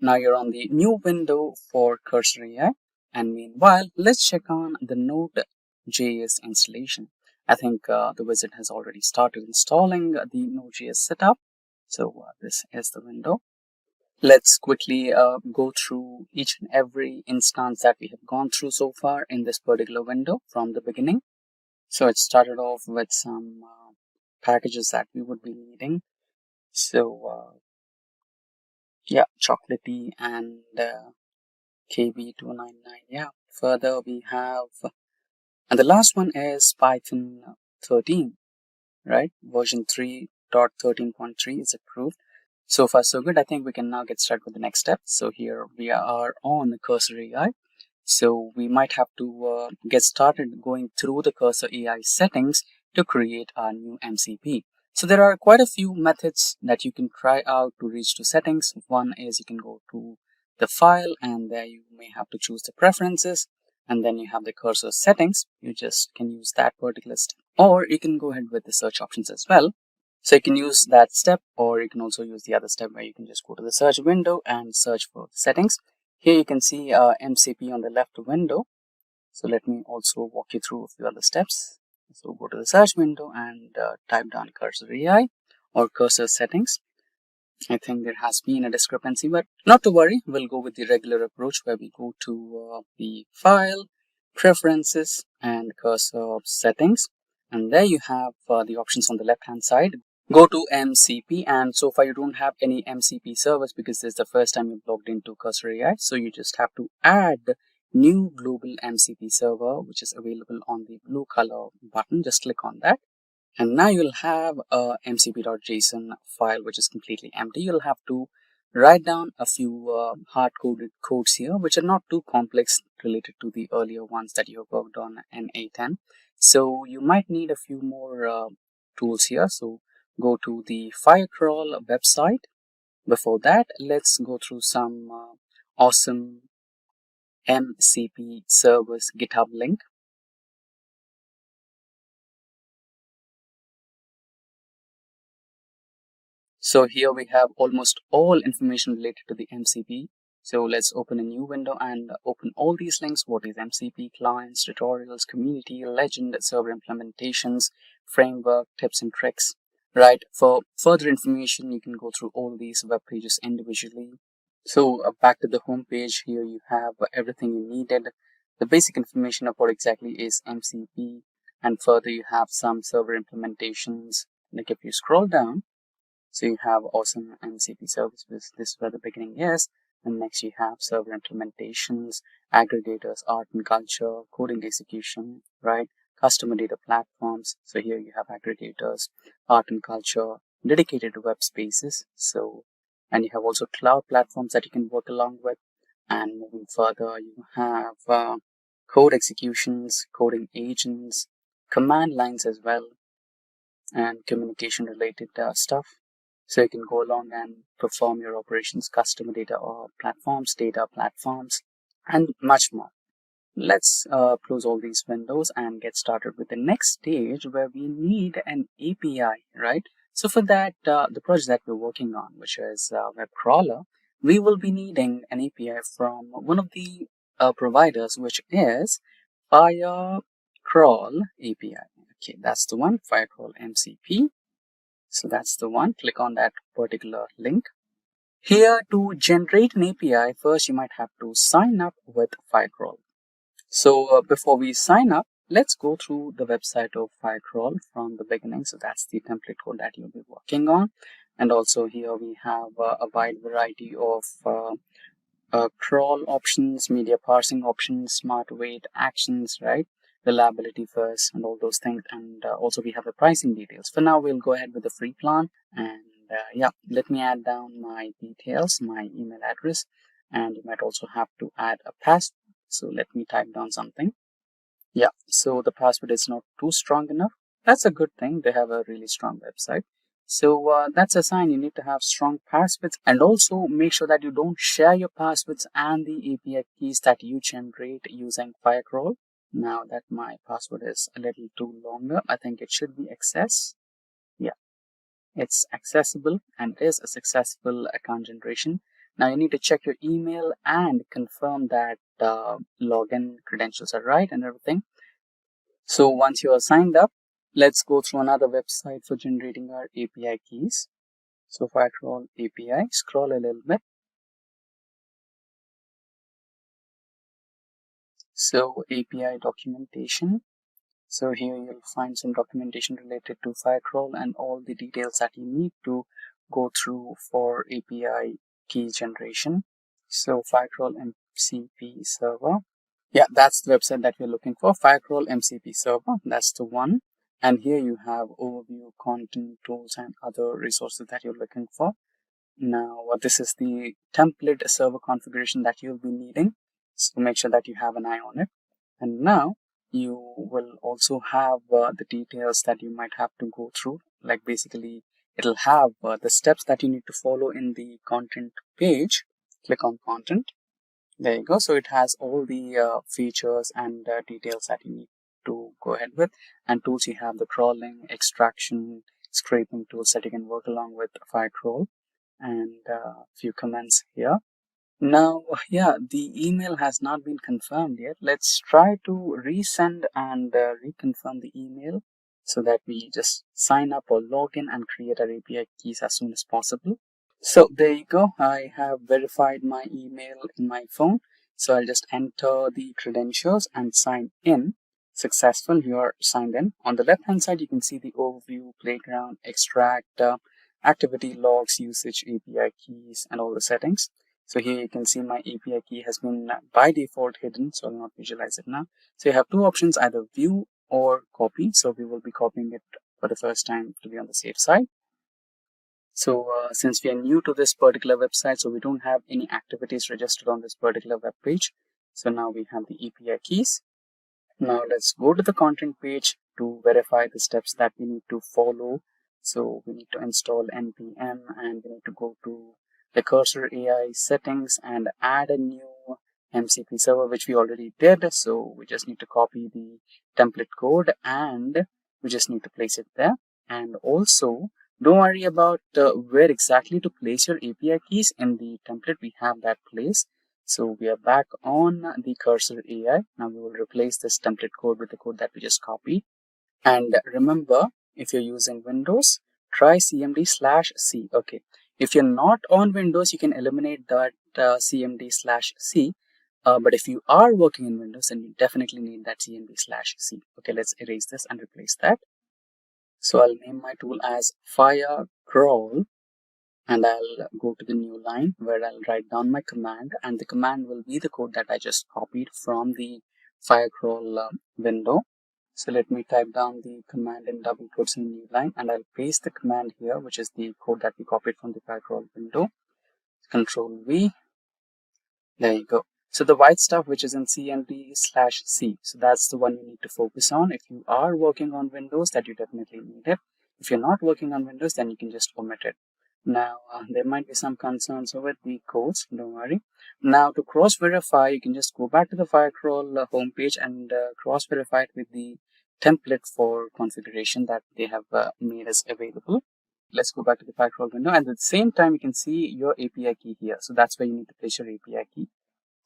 Now you're on the new window for Cursor AI. And meanwhile, let's check on the Node.js installation. I think the wizard has already started installing the Node.js setup. So this is the window. Let's quickly go through each and every instance that we have gone through so far in this particular window from the beginning. So it started off with some packages that we would be needing. So yeah, chocolatey and KB299. Yeah, further we have, and the last one is Python 13, right? Version 3.13.3 is approved. So far, so good. I think we can now get started with the next step. So here we are on Cursor AI. So we might have to get started going through the Cursor AI settings to create our new MCP. So there are quite a few methods that you can try out to reach to settings. One is you can go to the file, and there you may have to choose the preferences, and then you have the cursor settings. You just can use that particular step, or you can go ahead with the search options as well. So you can use that step, or you can also use the other step where you can just go to the search window and search for the settings. Here you can see MCP on the left window. So let me also walk you through a few other steps. So go to the search window and type down Cursor AI or cursor settings. I think there has been a discrepancy, but not to worry. We'll go with the regular approach where we go to the file, preferences, and cursor settings. And there you have the options on the left hand side. Go to MCP, and so far you don't have any MCP servers because this is the first time you've logged into Cursor AI. So you just have to add new global MCP server, which is available on the blue color button. Just click on that. And now you'll have a mcp.json file which is completely empty. You'll have to write down a few hard-coded codes here, which are not too complex related to the earlier ones that you have worked on in A10. So you might need a few more tools here. So go to the Firecrawl website. Before that, let's go through some awesome MCP servers GitHub link. So here we have almost all information related to the MCP. So let's open a new window and open all these links. What is MCP, clients, tutorials, community, legend, server implementations, framework, tips and tricks, right? For further information, you can go through all these web pages individually. So back to the home page, here you have everything you needed. The basic information of what exactly is MCP, and further you have some server implementations. Like if you scroll down, so you have awesome MCP services. This is where the beginning is. And next you have server implementations, aggregators, art and culture, coding execution, right? Customer data platforms. So here you have aggregators, art and culture, dedicated web spaces. So, and you have also cloud platforms that you can work along with. And moving further, you have code executions, coding agents, command lines as well, and communication related stuff. So you can go along and perform your operations, customer data or platforms, data platforms, and much more. Let's close all these windows and get started with the next stage where we need an API, right? So for that, the project that we're working on, which is web crawler, we will be needing an API from one of the providers, which is Firecrawl API. Okay, that's the one, Firecrawl MCP. So that's the one. Click on that particular link. Here, to generate an API, first you might have to sign up with Firecrawl. So before we sign up, let's go through the website of Firecrawl from the beginning. So that's the template code that you'll be working on. And also here we have a wide variety of crawl options, media parsing options, smart weight actions, right? Reliability first and all those things. And also we have the pricing details. For now, we'll go ahead with the free plan. And yeah, let me add down my details, my email address, and you might also have to add a password. So let me type down something. Yeah, so the password is not too strong enough. That's a good thing. They have a really strong website. So that's a sign you need to have strong passwords, and also make sure that you don't share your passwords and the API keys that you generate using Firecrawl. Now that my password is a little too longer, I think it should be access. Yeah, it's accessible and it is a successful account generation. Now you need to check your email and confirm that login credentials are right and everything. So once you are signed up, let's go through another website for generating our API keys. So Firecrawl API, scroll a little bit. So API documentation. So here you'll find some documentation related to Firecrawl and all the details that you need to go through for API key generation. So Firecrawl MCP server. Yeah, that's the website that we're looking for. Firecrawl MCP server. That's the one. And here you have overview, content, tools, and other resources that you're looking for. Now, this is the template server configuration that you'll be needing. So make sure that you have an eye on it. And now you will also have the details that you might have to go through. Like basically, it'll have the steps that you need to follow in the content page. Click on content. There you go. So it has all the features and details that you need to go ahead with. And tools, you have the crawling, extraction, scraping tools that you can work along with Firecrawl, and a few comments here. Now, yeah, the email has not been confirmed yet. Let's try to resend and reconfirm the email so that we just sign up or log in and create our API keys as soon as possible. So there you go. I have verified my email in my phone. So I'll just enter the credentials and sign in. Successful, you are signed in. On the left hand side, you can see the overview, playground, extract, activity logs, usage, API keys, and all the settings. So here you can see my API key has been by default hidden, so I'll not visualize it now. So you have two options, either view or copy. So we will be copying it for the first time to be on the safe side. So since we are new to this particular website, so we don't have any activities registered on this particular web page. So now we have the API keys. Now let's go to the content page to verify the steps that we need to follow. So we need to install npm and we need to go to the cursor AI settings and add a new MCP server, which we already did. So we just need to copy the template code and we just need to place it there. And also, don't worry about where exactly to place your API keys in the template. We have that place. So we are back on the cursor AI. Now we will replace this template code with the code that we just copied. And remember, if you're using Windows, try cmd/c. Okay. If you're not on Windows, you can eliminate that cmd/c. But if you are working in Windows, then you definitely need that cmd/c. Okay, let's erase this and replace that. So I'll name my tool as Firecrawl. And I'll go to the new line where I'll write down my command, and the command will be the code that I just copied from the Firecrawl window. So let me type down the command in double quotes in the new line, and I'll paste the command here, which is the code that we copied from the Firecrawl window. Control V. There you go. So the white stuff, which is in cmd/c, so that's the one you need to focus on. If you are working on Windows, that you definitely need it. If you're not working on Windows, then you can just omit it. Now, there might be some concerns with the codes, don't worry. Now, to cross-verify, you can just go back to the Firecrawl homepage and cross-verify it with the template for configuration that they have made us available. Let's go back to the Firecrawl window, and at the same time, you can see your API key here. So that's where you need to place your API key.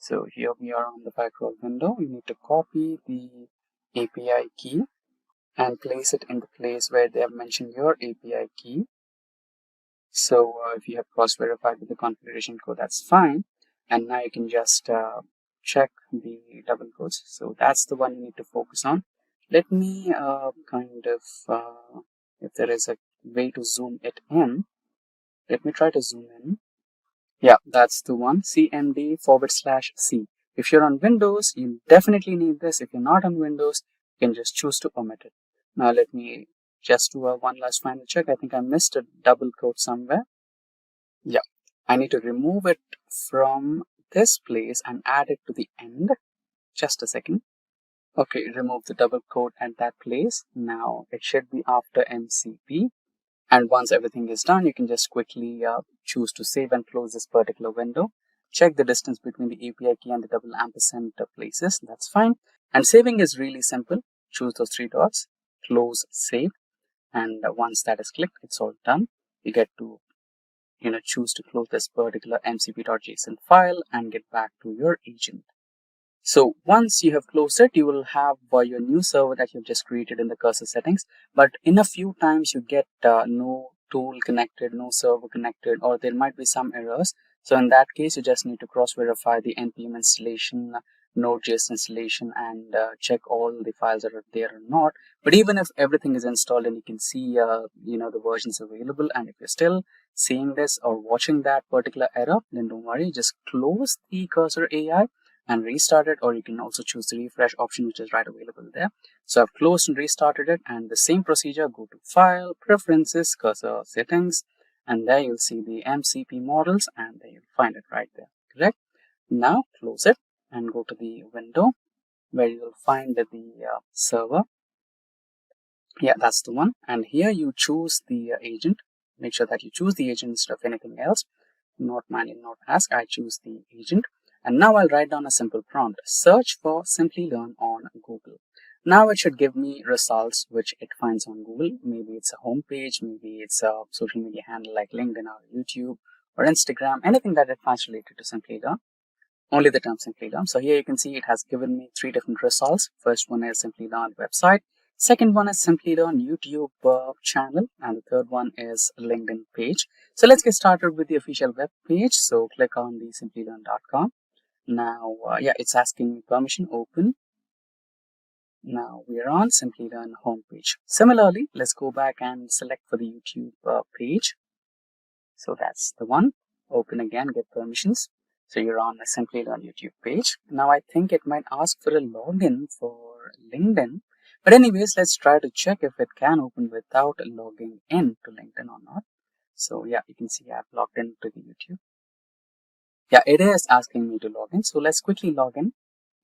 So here we are on the Firecrawl window. You need to copy the API key and place it in the place where they have mentioned your API key. So if you have cross-verified with the configuration code, that's fine. And now you can just check the double quotes. So that's the one you need to focus on. Let me if there is a way to zoom it in, let me try to zoom in. Yeah, that's the one, cmd/c. If you're on Windows, you definitely need this. If you're not on Windows, you can just choose to omit it. Now let me just do one last final check. I think I missed a double quote somewhere. Yeah, I need to remove it from this place and add it to the end. Just a second. Okay, remove the double quote at that place. Now it should be after MCP. And once everything is done, you can just quickly choose to save and close this particular window. Check the distance between the API key and the double ampersand places. That's fine. And saving is really simple. Choose those three dots, close, save. And once that is clicked, it's all done. You get to choose to close this particular mcp.json file and get back to your agent. So once you have closed it, you will have your new server that you've just created in the cursor settings. But in a few times you get no tool connected, no server connected, or there might be some errors. So in that case, you just need to cross-verify the npm installation, Node.js installation, and check all the files that are there or not. But even if everything is installed and you can see the versions available, and if you're still seeing this or watching that particular error, then don't worry, just close the cursor AI and restart it, or you can also choose the refresh option, which is right available there. So I've closed and restarted it, and the same procedure, go to File, Preferences, Cursor Settings, and there you'll see the MCP models, and there you'll find it right there, correct? Now close it and go to the window where you'll find the server. Yeah, that's the one. And here you choose the agent. Make sure that you choose the agent instead of anything else. Not manual, not ask. I choose the agent. And now I'll write down a simple prompt. Search for Simplilearn on Google. Now it should give me results which it finds on Google. Maybe it's a home page, maybe it's a social media handle like LinkedIn or YouTube or Instagram, anything that it finds related to Simplilearn. Only the term Simplilearn. So here you can see it has given me 3 different results. First one is Simplilearn website. Second one is Simplilearn YouTube channel, and the third one is LinkedIn page. So let's get started with the official web page. So click on the simplilearn.com. Now, it's asking me permission, open. Now we are on Simplilearn homepage. Similarly, let's go back and select for the YouTube page. So that's the one. Open again, get permissions. So you're on the Simplilearn YouTube page. Now I think it might ask for a login for LinkedIn. But anyways, let's try to check if it can open without logging in to LinkedIn or not. So yeah, you can see I've logged into the YouTube. Yeah, it is asking me to log in. So let's quickly log in.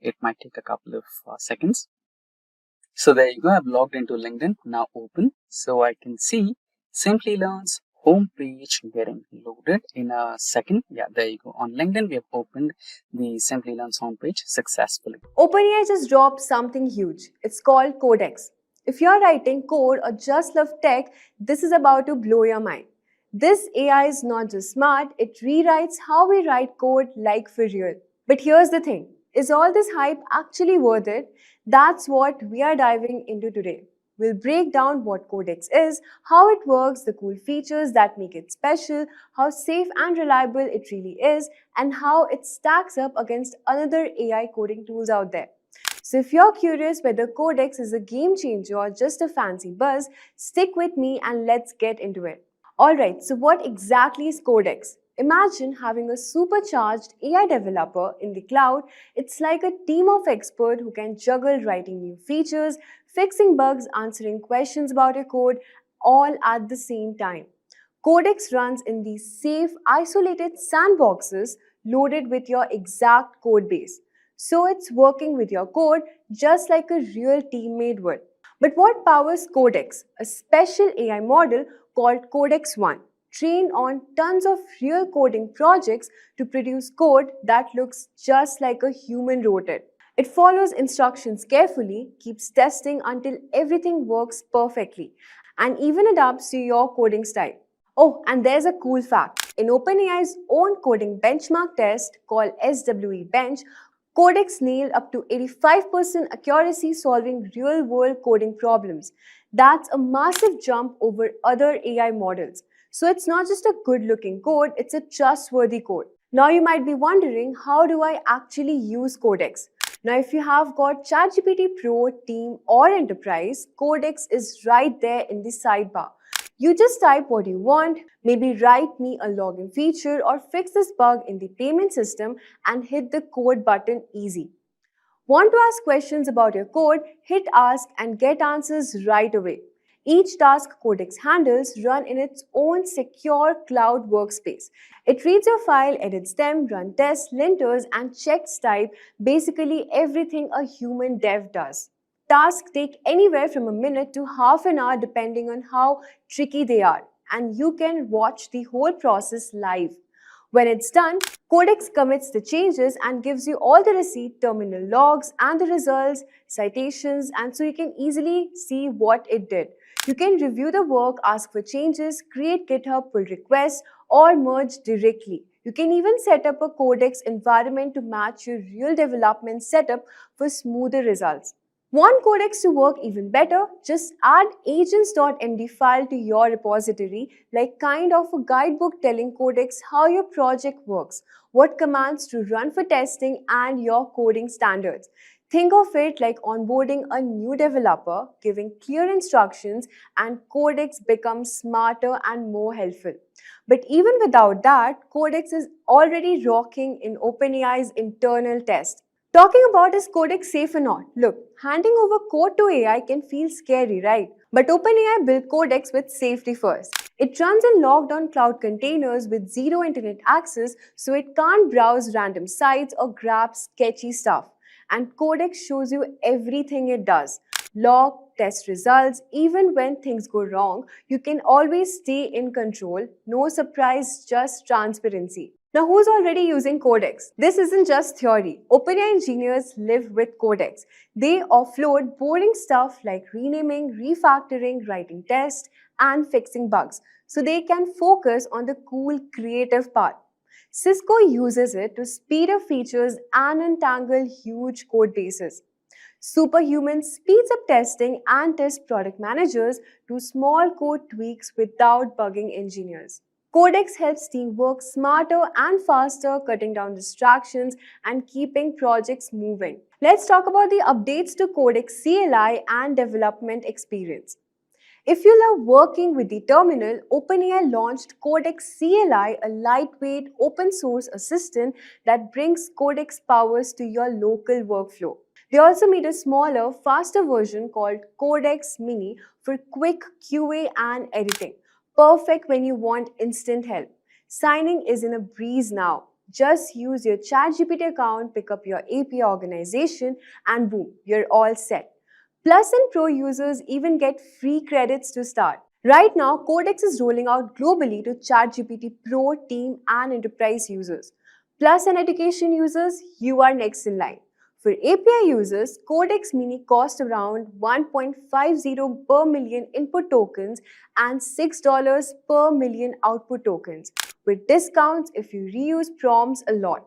It might take a couple of seconds. So there you go. I've logged into LinkedIn. Now open. So I can see Simplilearn's homepage getting loaded in a second. Yeah, there you go. On LinkedIn, we have opened the Simplilearn's homepage successfully. OpenAI just dropped something huge. It's called Codex. If you're writing code or just love tech, this is about to blow your mind. This AI is not just smart, it rewrites how we write code like for real. But here's the thing, is all this hype actually worth it? That's what we are diving into today. We'll break down what Codex is, how it works, the cool features that make it special, how safe and reliable it really is, and how it stacks up against other AI coding tools out there. So if you're curious whether Codex is a game changer or just a fancy buzz, stick with me and let's get into it. Alright, so what exactly is Codex? Imagine having a supercharged AI developer in the cloud. It's like a team of experts who can juggle writing new features, fixing bugs, answering questions about your code, all at the same time. Codex runs in these safe, isolated sandboxes loaded with your exact code base. So it's working with your code just like a real teammate would. But what powers Codex? A special AI model called Codex 1, trained on tons of real coding projects to produce code that looks just like a human wrote it. It follows instructions carefully, keeps testing until everything works perfectly, and even adapts to your coding style. Oh, and there's a cool fact. In OpenAI's own coding benchmark test called SWE Bench, Codex nailed up to 85% accuracy solving real-world coding problems. That's a massive jump over other AI models. So it's not just a good-looking code, it's a trustworthy code. Now you might be wondering, how do I actually use Codex? Now if you have got ChatGPT Pro, Team or Enterprise, Codex is right there in the sidebar. You just type what you want, maybe write me a login feature or fix this bug in the payment system and hit the code button easy. Want to ask questions about your code? Hit ask and get answers right away. Each task Codex handles run in its own secure cloud workspace. It reads your file, edits them, runs tests, linters and checks type, basically everything a human dev does. Tasks take anywhere from a minute to half an hour depending on how tricky they are. and you can watch the whole process live. When it's done, Codex commits the changes and gives you all the receipt, terminal logs, and the results, citations, and so you can easily see what it did. You can review the work, ask for changes, create GitHub pull requests, or merge directly. You can even set up a Codex environment to match your real development setup for smoother results. Want Codex to work even better? Just add agents.md file to your repository, like kind of a guidebook telling Codex how your project works, what commands to run for testing, and your coding standards. Think of it like onboarding a new developer, giving clear instructions, and Codex becomes smarter and more helpful. But even without that, Codex is already rocking in OpenAI's internal test. Talking about is Codex safe or not? Look, handing over code to AI can feel scary, right? But OpenAI built Codex with safety first. It runs in locked down cloud containers with zero internet access, so it can't browse random sites or grab sketchy stuff. And Codex shows you everything it does. Log, test results, even when things go wrong, you can always stay in control. No surprise, just transparency. Now, who's already using Codex? This isn't just theory. OpenAI engineers live with Codex. They offload boring stuff like renaming, refactoring, writing tests, and fixing bugs, so they can focus on the cool, creative part. Cisco uses it to speed up features and untangle huge code bases. Superhuman speeds up testing and test product managers do small code tweaks without bugging engineers. Codex helps team work smarter and faster, cutting down distractions and keeping projects moving. Let's talk about the updates to Codex CLI and development experience. If you love working with the terminal, OpenAI launched Codex CLI, a lightweight open source assistant that brings Codex powers to your local workflow. They also made a smaller, faster version called Codex Mini for quick QA and editing. Perfect when you want instant help. Signing is in a breeze now. Just use your ChatGPT account, pick up your API organization, and boom, you're all set. Plus and Pro users even get free credits to start. Right now, Codex is rolling out globally to ChatGPT Pro, Team, and Enterprise users. Plus and Education users, you are next in line. For API users, Codex Mini costs around 1.50 per million input tokens and $6 per million output tokens, with discounts if you reuse prompts a lot.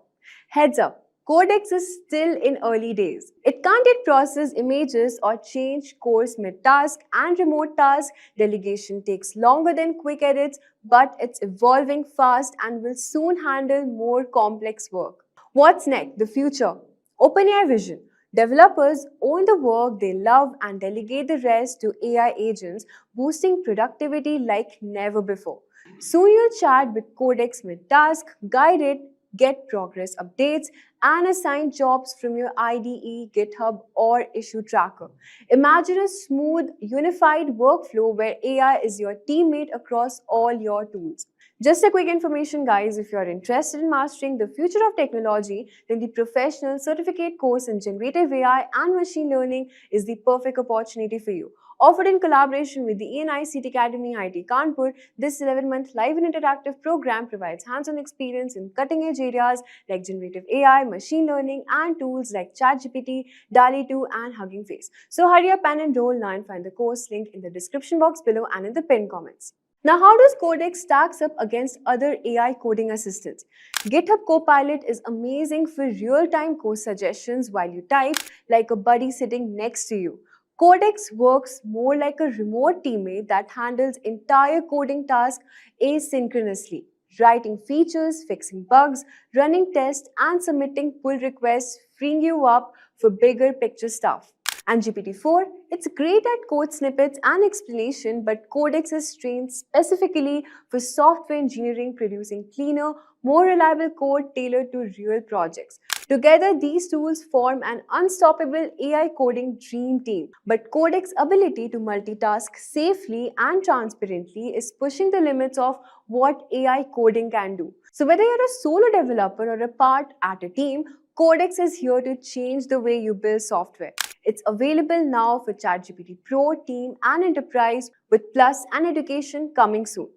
Heads up, Codex is still in early days. It can't yet process images or change course mid-task, and remote task delegation takes longer than quick edits, but it's evolving fast and will soon handle more complex work. What's next? The future. OpenAI vision. Developers own the work they love and delegate the rest to AI agents, boosting productivity like never before. Soon you'll chat with Codex mid-task, guide it, get progress updates, and assign jobs from your IDE, GitHub, or issue tracker. Imagine a smooth, unified workflow where AI is your teammate across all your tools. Just a quick information, guys, if you are interested in mastering the future of technology, then the professional certificate course in generative AI and machine learning is the perfect opportunity for you. Offered in collaboration with the ENICT Academy IIT Kanpur, this 11-month live and interactive program provides hands-on experience in cutting-edge areas like generative AI, machine learning, and tools like ChatGPT, DALL-E 2, and Hugging Face. So hurry up and enroll now and find the course link in the description box below and in the pinned comments. Now, how does Codex stacks up against other AI coding assistants? GitHub Copilot is amazing for real-time code suggestions while you type, like a buddy sitting next to you. Codex works more like a remote teammate that handles entire coding tasks asynchronously, writing features, fixing bugs, running tests, and submitting pull requests, freeing you up for bigger picture stuff. And GPT-4, it's great at code snippets and explanation, but Codex is trained specifically for software engineering, producing cleaner, more reliable code tailored to real projects. Together, these tools form an unstoppable AI coding dream team. But Codex's ability to multitask safely and transparently is pushing the limits of what AI coding can do. So whether you're a solo developer or a part at a team, Codex is here to change the way you build software. It's available now for ChatGPT Pro, Team, and Enterprise, with Plus and Education coming soon.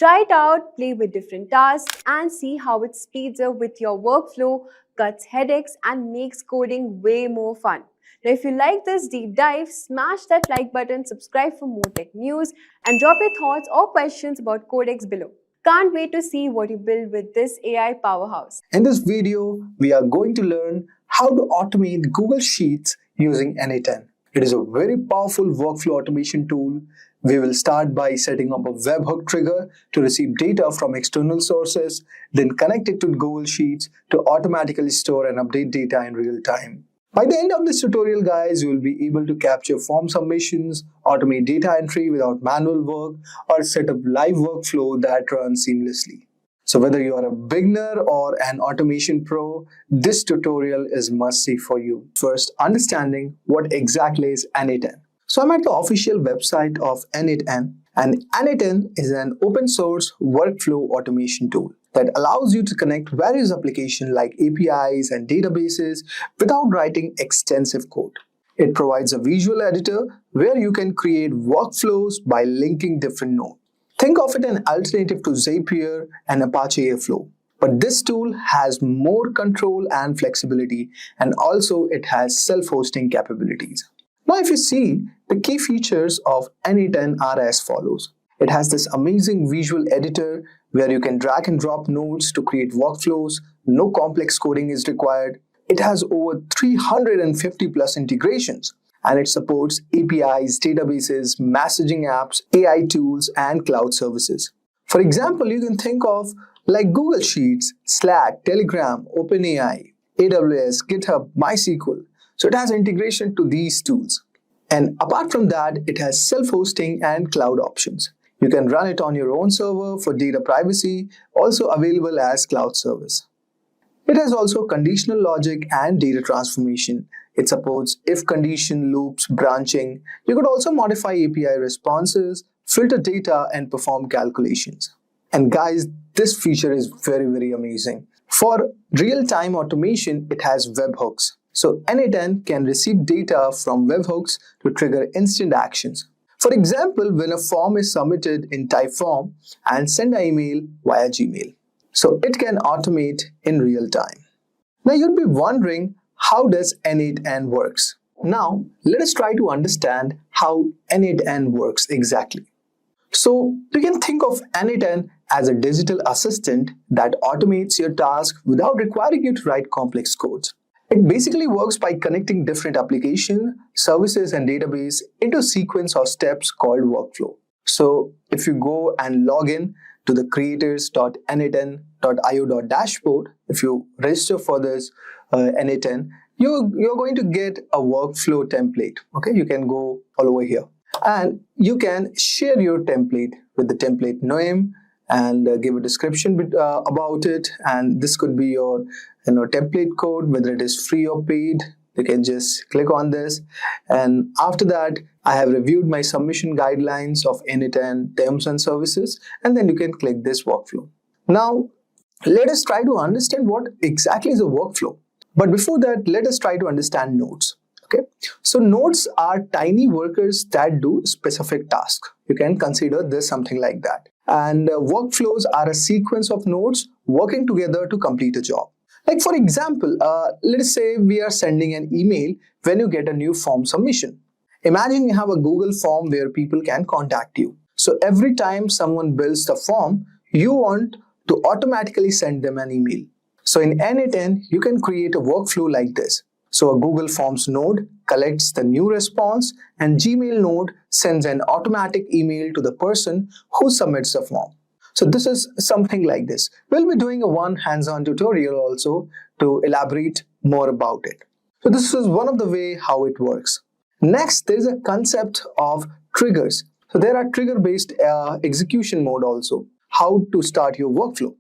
Try it out, play with different tasks, and see how it speeds up with your workflow, cuts headaches, and makes coding way more fun. Now, if you like this deep dive, smash that like button, subscribe for more tech news, and drop your thoughts or questions about Codex below. Can't wait to see what you build with this AI powerhouse. In this video, we are going to learn how to automate Google Sheets using NA10. It is a very powerful workflow automation tool. We will start by setting up a webhook trigger to receive data from external sources, then connect it to Google Sheets to automatically store and update data in real time. By the end of this tutorial, guys, you will be able to capture form submissions, automate data entry without manual work, or set up live workflow that runs seamlessly. So whether you are a beginner or an automation pro, this tutorial is must-see for you. First, understanding what exactly is NA10. So I'm at the official website of NA10, and NA10 is an open source workflow automation tool that allows you to connect various applications like APIs and databases without writing extensive code. It provides a visual editor where you can create workflows by linking different nodes. Think of it an alternative to Zapier and Apache Airflow. But this tool has more control and flexibility, and also it has self-hosting capabilities. Now if you see, the key features of NA10 are as follows. It has this amazing visual editor where you can drag and drop nodes to create workflows. No complex coding is required. It has over 350 plus integrations, and it supports APIs, databases, messaging apps, AI tools, and cloud services. For example, you can think of like Google Sheets, Slack, Telegram, OpenAI, AWS, GitHub, MySQL. So it has integration to these tools. And apart from that, it has self-hosting and cloud options. You can run it on your own server for data privacy, also available as cloud service. It has also conditional logic and data transformation. It supports if condition loops, branching. You could also modify API responses, filter data, and perform calculations. And guys, this feature is very amazing. For real-time automation, it has webhooks. So NA10 can receive data from webhooks to trigger instant actions. For example, when a form is submitted in Typeform and send an email via Gmail. So it can automate in real time. Now you'd be wondering, how does N8N works? Now let us try to understand how N8N works exactly. So you can think of N8N as a digital assistant that automates your task without requiring you to write complex codes. It basically works by connecting different applications, services, and database into a sequence of steps called workflow. So if you go and log in to the creators.n8n.io.dashboard, if you register for this N8N, you're going to get a workflow template. Okay, you can go all over here. And you can share your template with the template name and give a description about it. And this could be your template code, whether it is free or paid. You can just click on this. And after that, I have reviewed my submission guidelines of N8N terms and services. And then you can click this workflow. Now, let us try to understand what exactly is a workflow. But before that, let us try to understand nodes. Okay, so nodes are tiny workers that do specific tasks. You can consider this something like that. And workflows are a sequence of nodes working together to complete a job. Like for example, let us say we are sending an email when you get a new form submission. Imagine you have a Google form where people can contact you. So every time someone builds the form, you want to automatically send them an email. So in N8N, you can create a workflow like this. So a Google Forms node collects the new response, and Gmail node sends an automatic email to the person who submits the form. So this is something like this. We'll be doing a one hands-on tutorial also to elaborate more about it. So this is one of the way how it works. Next, there is a concept of triggers. So there are trigger-based execution mode also, how to start your workflow.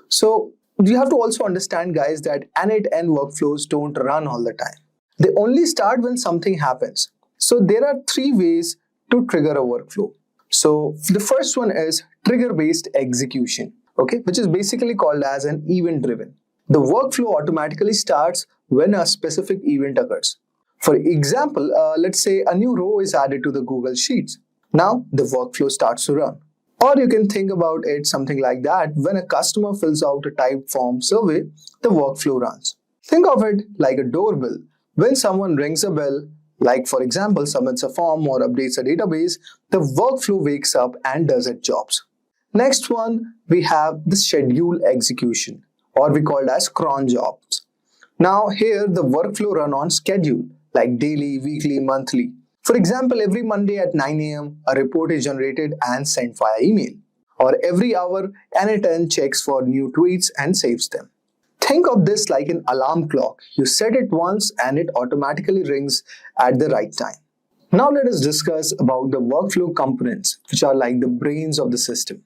So you have to also understand, guys, that N8N workflows don't run all the time. They only start when something happens. So there are three ways to trigger a workflow. So the first one is trigger-based execution, okay, which is basically called as an event-driven. The workflow automatically starts when a specific event occurs. For example, let's say a new row is added to the Google Sheets. Now the workflow starts to run. Or you can think about it something like that: when a customer fills out a type form survey, the workflow runs. Think of it like a doorbell. When someone rings a bell, like for example submits a form or updates a database, the workflow wakes up and does its jobs. Next one, we have the schedule execution, or we call it as cron jobs. Now here the workflow run on schedule, like daily, weekly, monthly. For example, every Monday at 9 a.m., a report is generated and sent via email. Or every hour, an intern checks for new tweets and saves them. Think of this like an alarm clock. You set it once and it automatically rings at the right time. Now let us discuss about the workflow components, which are like the brains of the system.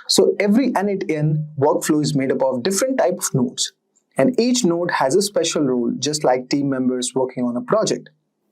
So every n8n workflow is made up of different type of nodes, and each node has a special role, just like team members working on a project.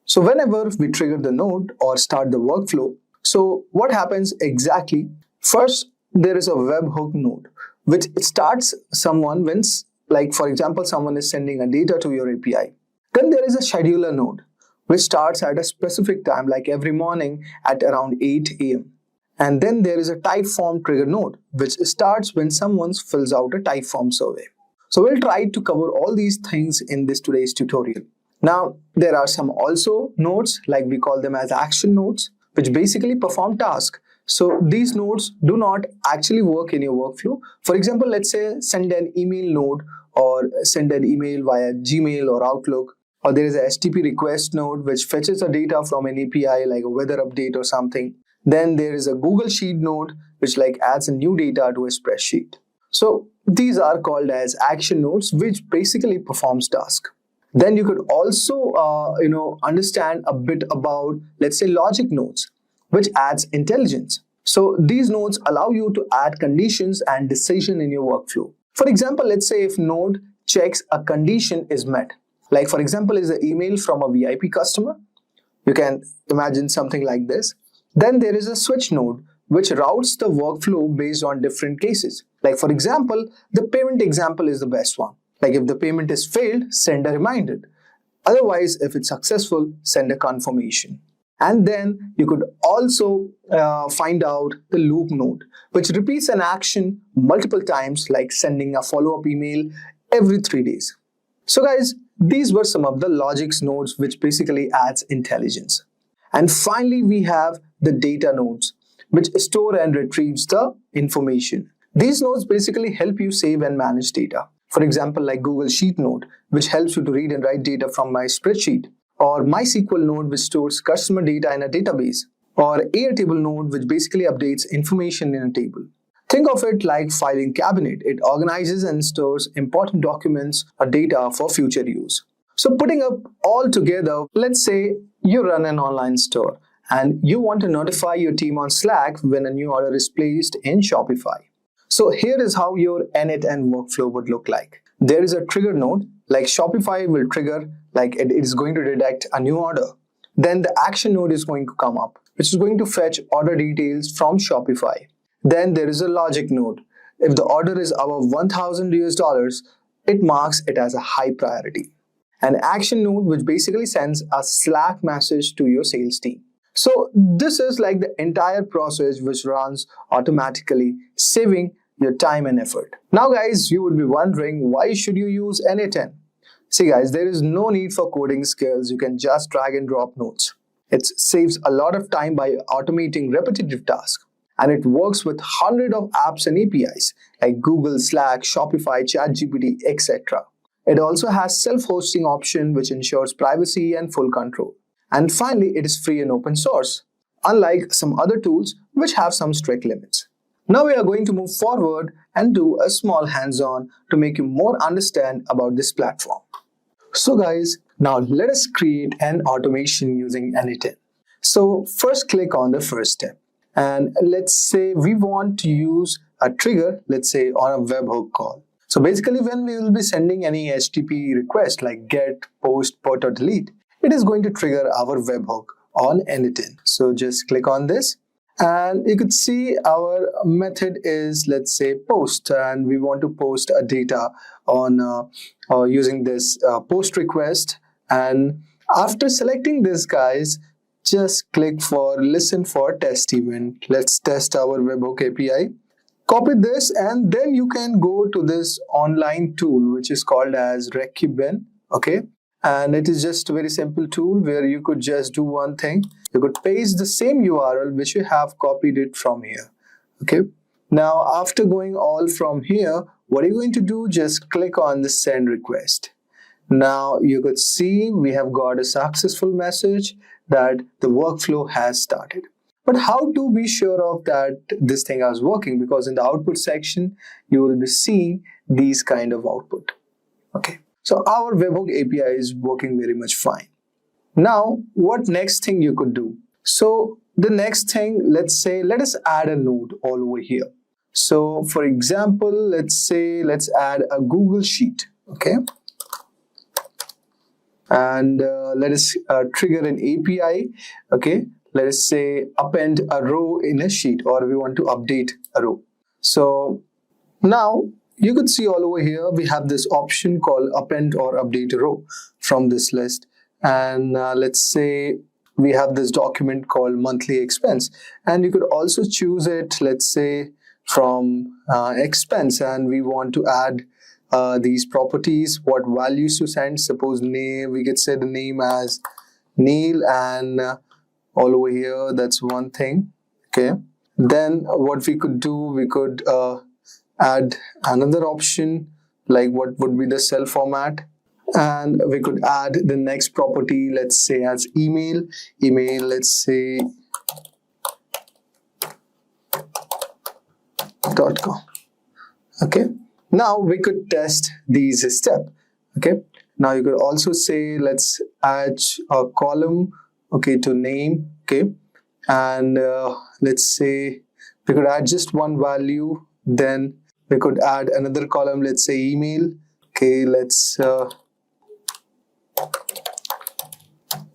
So whenever we trigger the node or start the workflow, so what happens exactly? First, there is a webhook node, which starts someone when, like for example, someone is sending a data to your API. Then there is a scheduler node, which starts at a specific time, like every morning at around 8 a.m. And then there is a type form trigger node, which starts when someone fills out a type form survey. So we'll try to cover all these things in this today's tutorial. Now, there are some also nodes, like we call them as action nodes, which basically perform tasks. So these nodes do not actually work in your workflow. For example, let's say send an email node or send an email via Gmail or Outlook. Or there is a HTTP request node, which fetches the data from an API like a weather update or something. Then there is a Google Sheet node, which like adds a new data to a spreadsheet. So these are called as action nodes, which basically performs tasks. Then you could also understand a bit about, let's say, logic nodes, which adds intelligence. So these nodes allow you to add conditions and decision in your workflow. For example, let's say if node checks a condition is met, like for example is an email from a VIP customer, you can imagine something like this. Then there is a switch node, which routes the workflow based on different cases. Like for example, the payment example is the best one. Like if the payment is failed, send a reminder. Otherwise, if it's successful, send a confirmation. And then you could also find out the loop node, which repeats an action multiple times, like sending a follow-up email every 3 days. So guys, these were some of the logics nodes, which basically adds intelligence. And finally, we have the data nodes, which store and retrieves the information. These nodes basically help you save and manage data. For example, like Google Sheet node, which helps you to read and write data from my spreadsheet, or MySQL node, which stores customer data in a database, or Airtable node, which basically updates information in a table. Think of it like filing cabinet. It organizes and stores important documents or data for future use. So putting up all together, let's say you run an online store and you want to notify your team on Slack when a new order is placed in Shopify. So here is how your n8n workflow would look like. There is a trigger node, like Shopify will trigger, like it is going to detect a new order. Then the action node is going to come up, which is going to fetch order details from Shopify. Then there is a logic node. If the order is above $1,000, it marks it as a high priority. An action node, which basically sends a Slack message to your sales team. So this is like the entire process which runs automatically, saving your time and effort. Now guys, you would be wondering, why should you use n8n? See guys, there is no need for coding skills. You can just drag and drop nodes. It saves a lot of time by automating repetitive tasks. And it works with hundreds of apps and APIs like Google, Slack, Shopify, ChatGPT, etc. It also has self-hosting option, which ensures privacy and full control. And finally, it is free and open source, unlike some other tools which have some strict limits. Now we are going to move forward and do a small hands-on to make you more understand about this platform. So guys, now let us create an automation using n8n. So first click on the first step. And let's say we want to use a trigger, let's say on a webhook call. So basically when we will be sending any HTTP request like get, post, put or delete, it is going to trigger our webhook on n8n. So just click on this and you could see our method is, let's say, post, and we want to post a data on using this post request. And after selecting this guys, just click for listen for test event. Let's test our webhook API. Copy this and then you can go to this online tool which is called as Recubin. Okay, and it is just a very simple tool where you could just do one thing. You could paste the same URL which you have copied it from here. Okay, now after going all from here, what are you going to do? Just click on the send request. Now you could see we have got a successful message that the workflow has started. But how to be sure of that this thing is working? Because in the output section, you will be seeing these kind of output. Okay, so our webhook API is working very much fine. Now, what next thing you could do? So the next thing, let us add a node all over here. So for example, let's add a Google Sheet. Okay, and let us trigger an API. Okay, let us say append a row in a sheet, or we want to update a row. So now you could see all over here we have this option called append or update a row from this list. And let's say we have this document called monthly expense, and you could also choose it, let's say from expense, and we want to add these properties, what values to send. Suppose name, we could say the name as Neil, and all over here, that's one thing. Okay, then what we could do, we could add another option like what would be the cell format, and we could add the next property, let's say as email, let's say .com. Okay, now we could test these steps. Okay, now you could also say let's add a column, okay, to name. Okay, and let's say we could add just one value, then we could add another column, let's say email. Okay, let's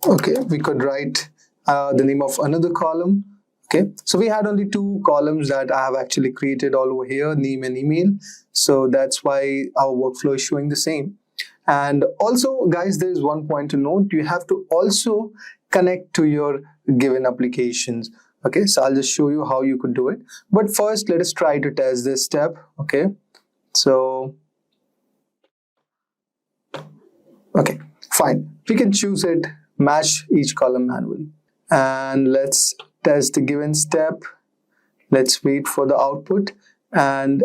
okay, we could write the name of another column. Okay, so we had only two columns that I have actually created all over here, name and email. So that's why our workflow is showing the same. And also, guys, there is one point to note. You have to also connect to your given applications. Okay, so I'll just show you how you could do it. But first, let us try to test this step. Okay, so okay, fine. We can choose it, match each column manually. And let's test the given step. Let's wait for the output. And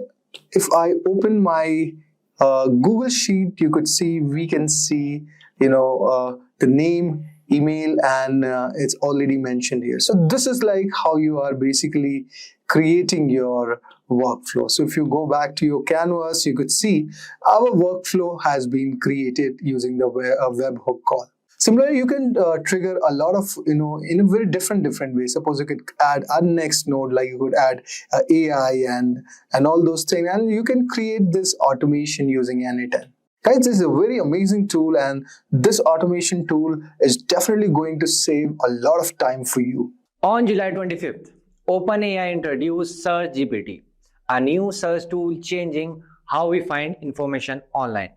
if I open my Google Sheet, you could see, we can see, the name, email, and it's already mentioned here. So this is like how you are basically creating your workflow. So if you go back to your canvas, you could see our workflow has been created using the webhook call. Similarly, you can trigger a lot of, in a very different ways. Suppose you could add a next node, like you could add AI and all those things, and you can create this automation using n8n. Guys, this is a very amazing tool, and this automation tool is definitely going to save a lot of time for you. On July 25th, OpenAI introduced SearchGPT, a new search tool changing how we find information online.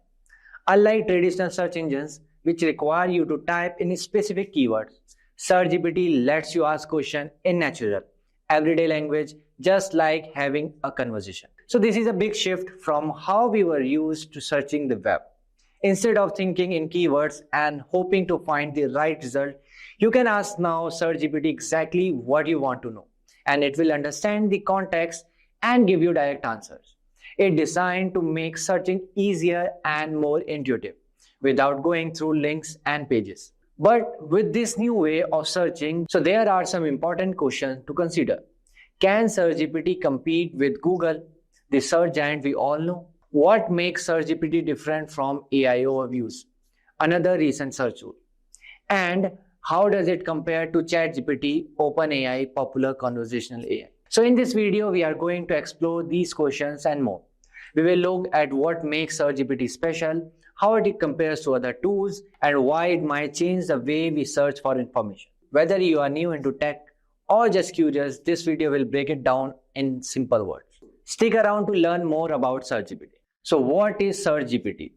Unlike traditional search engines, which require you to type in specific keywords, SearchGPT lets you ask questions in natural, everyday language, just like having a conversation. So this is a big shift from how we were used to searching the web. Instead of thinking in keywords and hoping to find the right result, you can ask now SearchGPT exactly what you want to know, and it will understand the context and give you direct answers. It's designed to make searching easier and more intuitive, without going through links and pages. But with this new way of searching, so there are some important questions to consider. Can SearchGPT compete with Google, the search giant we all know? What makes SearchGPT different from AI overviews, another recent search tool? And how does it compare to ChatGPT, OpenAI, popular conversational AI? So in this video, we are going to explore these questions and more. We will look at what makes SearchGPT special, how it compares to other tools, and why it might change the way we search for information. Whether you are new into tech or just curious, this video will break it down in simple words. Stick around to learn more about SearchGPT. So what is SearchGPT?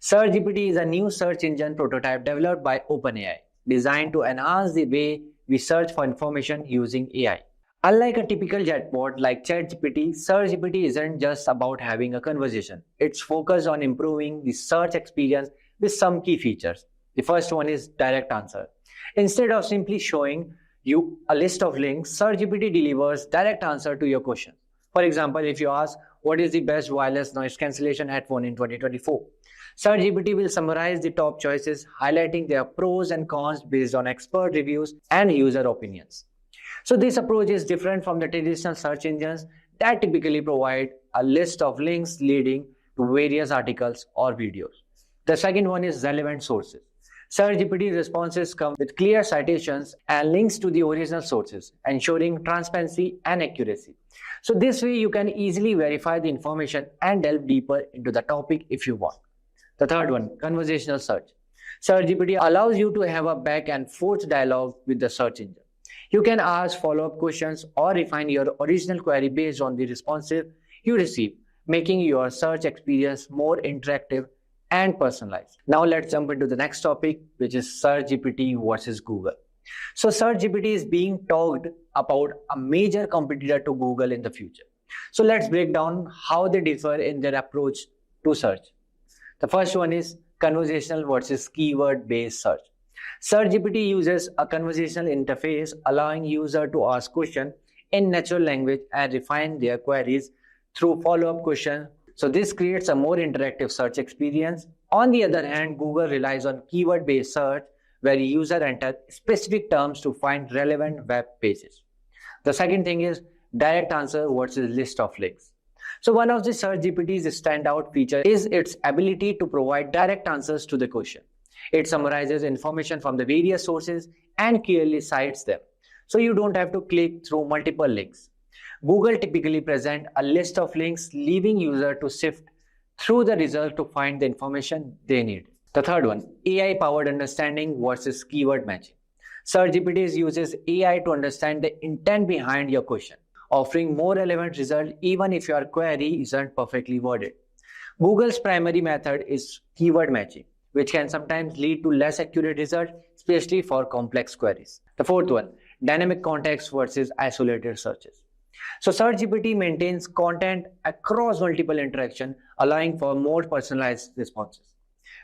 SearchGPT is a new search engine prototype developed by OpenAI, designed to enhance the way we search for information using AI. Unlike a typical chatbot like ChatGPT, SearchGPT isn't just about having a conversation. It's focused on improving the search experience with some key features. The first one is direct answer. Instead of simply showing you a list of links, SearchGPT delivers direct answer to your question. For example, if you ask, what is the best wireless noise cancellation headphone in 2024? SearchGPT will summarize the top choices, highlighting their pros and cons based on expert reviews and user opinions. So this approach is different from the traditional search engines that typically provide a list of links leading to various articles or videos. The second one is relevant sources. SearchGPT responses come with clear citations and links to the original sources, ensuring transparency and accuracy. So this way you can easily verify the information and delve deeper into the topic if you want. The third one, conversational search. SearchGPT allows you to have a back and forth dialogue with the search engine. You can ask follow-up questions or refine your original query based on the responses you receive, making your search experience more interactive and personalized. Now let's jump into the next topic, which is SearchGPT versus Google. So SearchGPT is being talked about a major competitor to Google in the future. So let's break down how they differ in their approach to search. The first one is conversational versus keyword-based search. SearchGPT uses a conversational interface, allowing users to ask questions in natural language and refine their queries through follow-up questions. So this creates a more interactive search experience. On the other hand, Google relies on keyword-based search, where users enter specific terms to find relevant web pages. The second thing is direct answer versus list of links. So one of the SearchGPT's standout features is its ability to provide direct answers to the question. It summarizes information from the various sources and clearly cites them, so you don't have to click through multiple links. Google typically presents a list of links, leaving users to sift through the result to find the information they need. The third one, AI-powered understanding versus keyword matching. SearchGPT uses AI to understand the intent behind your question, offering more relevant results even if your query isn't perfectly worded. Google's primary method is keyword matching, which can sometimes lead to less accurate results, especially for complex queries. The fourth one, dynamic context versus isolated searches. So SearchGPT maintains content across multiple interactions, allowing for more personalized responses,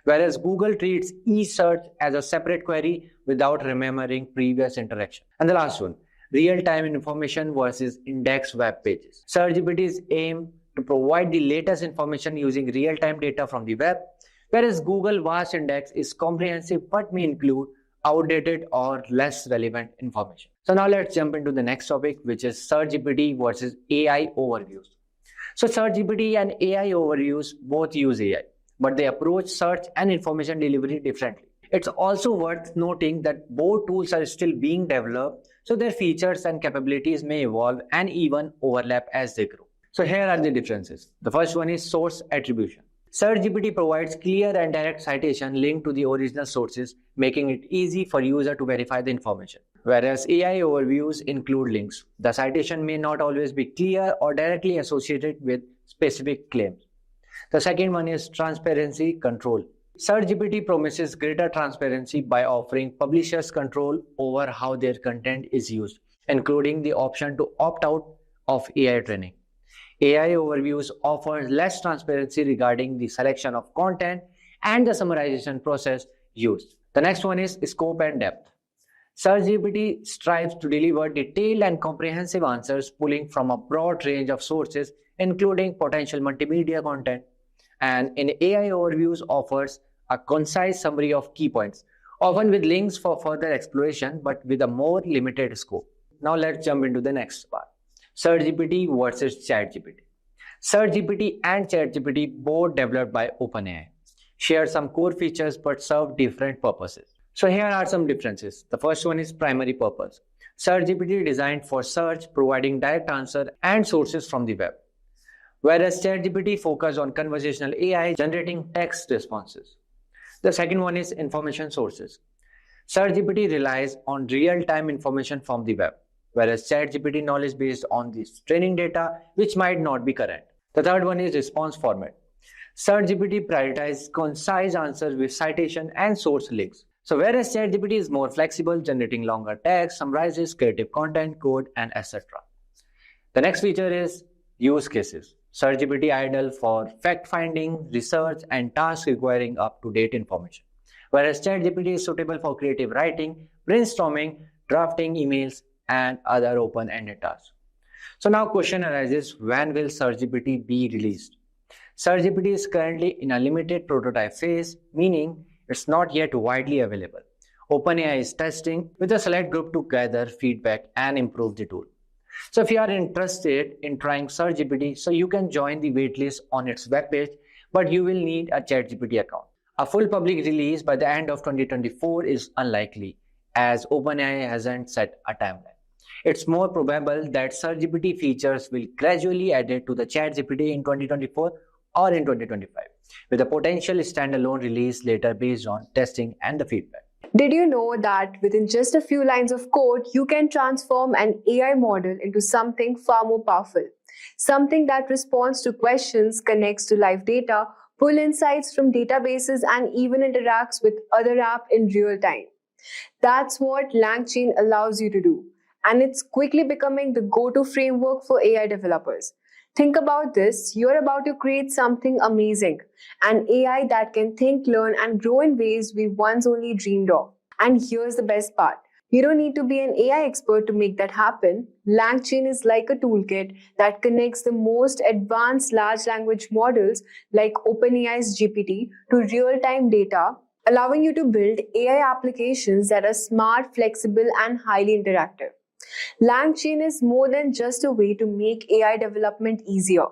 whereas Google treats each search as a separate query without remembering previous interaction. And the last one, real-time information versus indexed web pages. SearchGPT's aim to provide the latest information using real-time data from the web, whereas Google Vast Index is comprehensive but may include outdated or less relevant information. So now let's jump into the next topic, which is SearchGPT versus AI overviews. So SearchGPT and AI overviews both use AI, but they approach search and information delivery differently. It's also worth noting that both tools are still being developed, so their features and capabilities may evolve and even overlap as they grow. So here are the differences. The first one is source attribution. SearchGPT provides clear and direct citation linked to the original sources, making it easy for user to verify the information. Whereas AI overviews include links. The citation may not always be clear or directly associated with specific claims. The second one is transparency control. SearchGPT promises greater transparency by offering publishers control over how their content is used, including the option to opt out of AI training. AI overviews offer less transparency regarding the selection of content and the summarization process used. The next one is scope and depth. SearchGPT strives to deliver detailed and comprehensive answers pulling from a broad range of sources, including potential multimedia content. And in AI overviews offers a concise summary of key points, often with links for further exploration, but with a more limited scope. Now let's jump into the next part. SearchGPT versus ChatGPT. SearchGPT and ChatGPT, both developed by OpenAI, share some core features but serve different purposes. So here are some differences. The first one is primary purpose. SearchGPT designed for search, providing direct answer and sources from the web, whereas ChatGPT focused on conversational AI, generating text responses. The second one is information sources. SearchGPT relies on real-time information from the web, whereas ChatGPT knowledge based on this training data, which might not be current. The third one is response format. SearchGPT prioritizes concise answers with citation and source links, So whereas ChatGPT is more flexible, generating longer text, summarizes creative content, code, and etc. The next feature is use cases. ChatGPT ideal for fact-finding, research, and tasks requiring up-to-date information. Whereas ChatGPT is suitable for creative writing, brainstorming, drafting emails, and other open-ended tasks. So now question arises, when will ChatGPT be released? ChatGPT is currently in a limited prototype phase, meaning it's not yet widely available. OpenAI is testing with a select group to gather feedback and improve the tool. So if you are interested in trying ChatGPT, so you can join the waitlist on its webpage, but you will need a ChatGPT account. A full public release by the end of 2024 is unlikely, as OpenAI hasn't set a timeline. It's more probable that ChatGPT features will gradually added to the ChatGPT in 2024 or in 2025, with a potential standalone release later based on testing and the feedback. Did you know that within just a few lines of code, you can transform an AI model into something far more powerful? Something that responds to questions, connects to live data, pulls insights from databases, and even interacts with other apps in real time. That's what LangChain allows you to do. And it's quickly becoming the go-to framework for AI developers. Think about this, you're about to create something amazing, an AI that can think, learn, and grow in ways we once only dreamed of. And here's the best part. You don't need to be an AI expert to make that happen. LangChain is like a toolkit that connects the most advanced large language models like OpenAI's GPT to real-time data, allowing you to build AI applications that are smart, flexible, and highly interactive. LangChain is more than just a way to make AI development easier.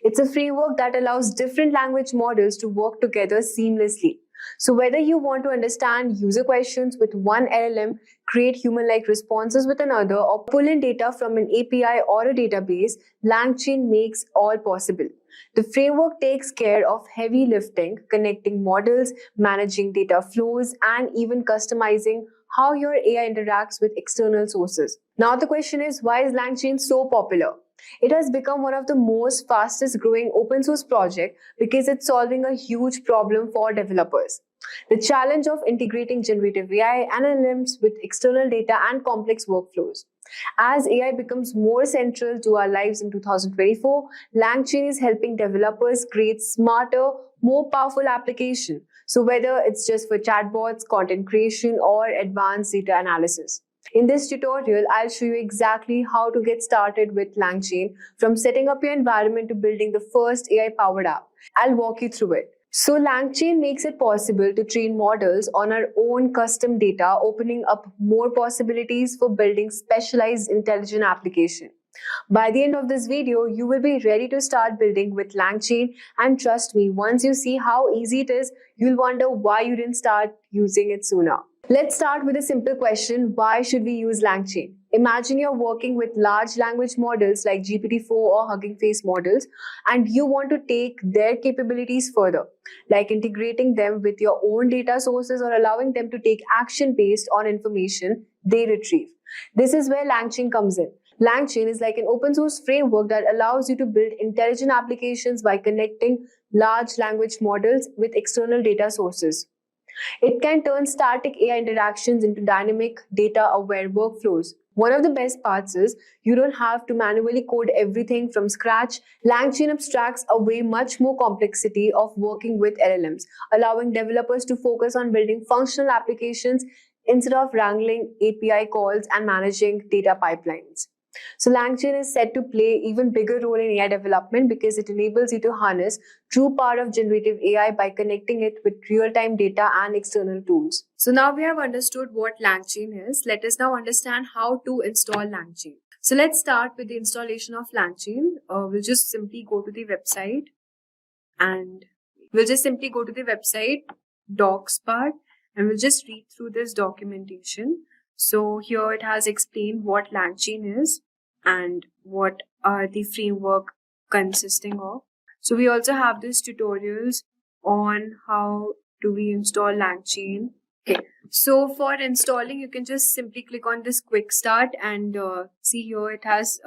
It's a framework that allows different language models to work together seamlessly. So whether you want to understand user questions with one LLM, create human-like responses with another, or pull in data from an API or a database, LangChain makes all possible. The framework takes care of heavy lifting, connecting models, managing data flows, and even customizing how your AI interacts with external sources. Now the question is, why is LangChain so popular? It has become one of the most fastest growing open source projects because it's solving a huge problem for developers. The challenge of integrating generative AI and LLMs with external data and complex workflows. As AI becomes more central to our lives in 2024, LangChain is helping developers create smarter, more powerful applications. So whether it's just for chatbots, content creation, or advanced data analysis. In this tutorial, I'll show you exactly how to get started with LangChain, from setting up your environment to building the first AI-powered app. I'll walk you through it. So LangChain makes it possible to train models on our own custom data, opening up more possibilities for building specialized intelligent applications. By the end of this video, you will be ready to start building with LangChain, and trust me, once you see how easy it is, you'll wonder why you didn't start using it sooner. Let's start with a simple question, why should we use LangChain? Imagine you're working with large language models like GPT-4 or Hugging Face models, and you want to take their capabilities further, like integrating them with your own data sources or allowing them to take action based on information they retrieve. This is where LangChain comes in. LangChain is like an open source framework that allows you to build intelligent applications by connecting large language models with external data sources. It can turn static AI interactions into dynamic, data-aware workflows. One of the best parts is you don't have to manually code everything from scratch. LangChain abstracts away much more complexity of working with LLMs, allowing developers to focus on building functional applications instead of wrangling API calls and managing data pipelines. So LangChain is set to play even bigger role in AI development because it enables you to harness true power of generative AI by connecting it with real-time data and external tools. So now we have understood what LangChain is. Let us now understand how to install LangChain. So let's start with the installation of LangChain. We'll just simply go to the website docs part, and we'll just read through this documentation. So here it has explained what LangChain is and what are the framework consisting of. So we also have these tutorials on how do we install LangChain. Okay, so for installing, you can just simply click on this quick start and see here it has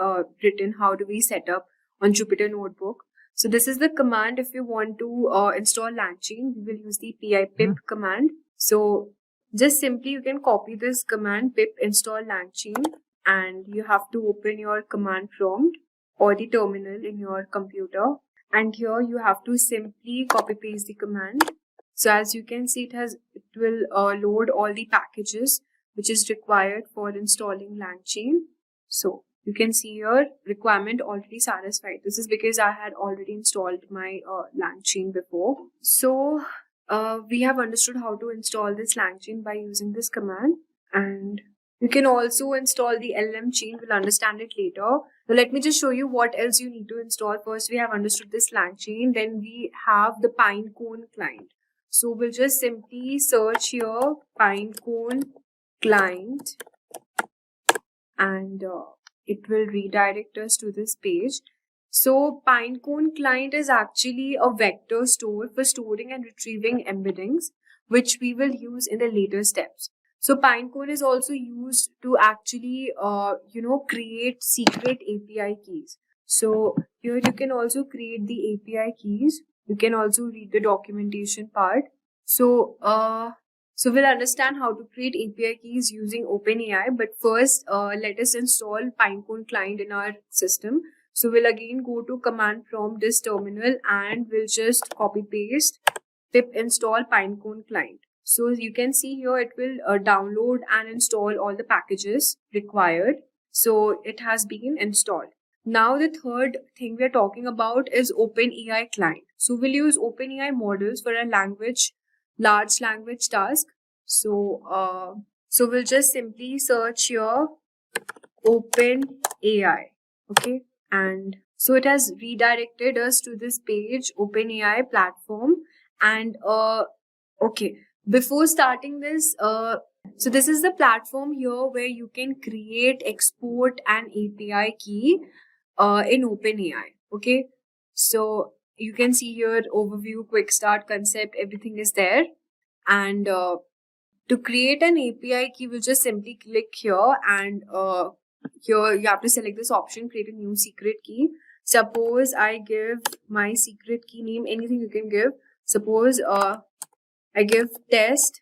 written how do we set up on Jupyter Notebook. So this is the command. If you want to install LangChain, we will use the pip command. So just simply you can copy this command pip install LangChain, and you have to open your command prompt or the terminal in your computer, and here you have to simply copy paste the command. So as you can see, it will load all the packages which is required for installing LangChain. So you can see your requirement already satisfied. This is because I had already installed my LangChain before. So we have understood how to install this LangChain by using this command, and you can also install the LLM chain. We'll understand it later. So let me just show you what else you need to install. First, we have understood this LangChain. Then we have the Pinecone client. So we'll just simply search here Pinecone client, and it will redirect us to this page. So Pinecone client is actually a vector store for storing and retrieving embeddings, which we will use in the later steps. So Pinecone is also used to actually, create secret API keys. So here you can also create the API keys. You can also read the documentation part. So we'll understand how to create API keys using OpenAI. But first, let us install Pinecone client in our system. So we'll again go to command prompt this terminal, and we'll just copy paste pip install Pinecone client. So you can see here it will download and install all the packages required. So it has been installed. Now the third thing we're talking about is OpenAI client. So we'll use OpenAI models for a large language task. So we'll just simply search here OpenAI. Okay. And so it has redirected us to this page, OpenAI platform. And okay, before starting this, so this is the platform here where you can create, export an API key in OpenAI. Okay, so you can see here overview, quick start, concept, everything is there. And to create an API key, we'll just simply click here, and here you have to select this option, create a new secret key. Suppose I give my secret key name, anything you can give. Suppose I give test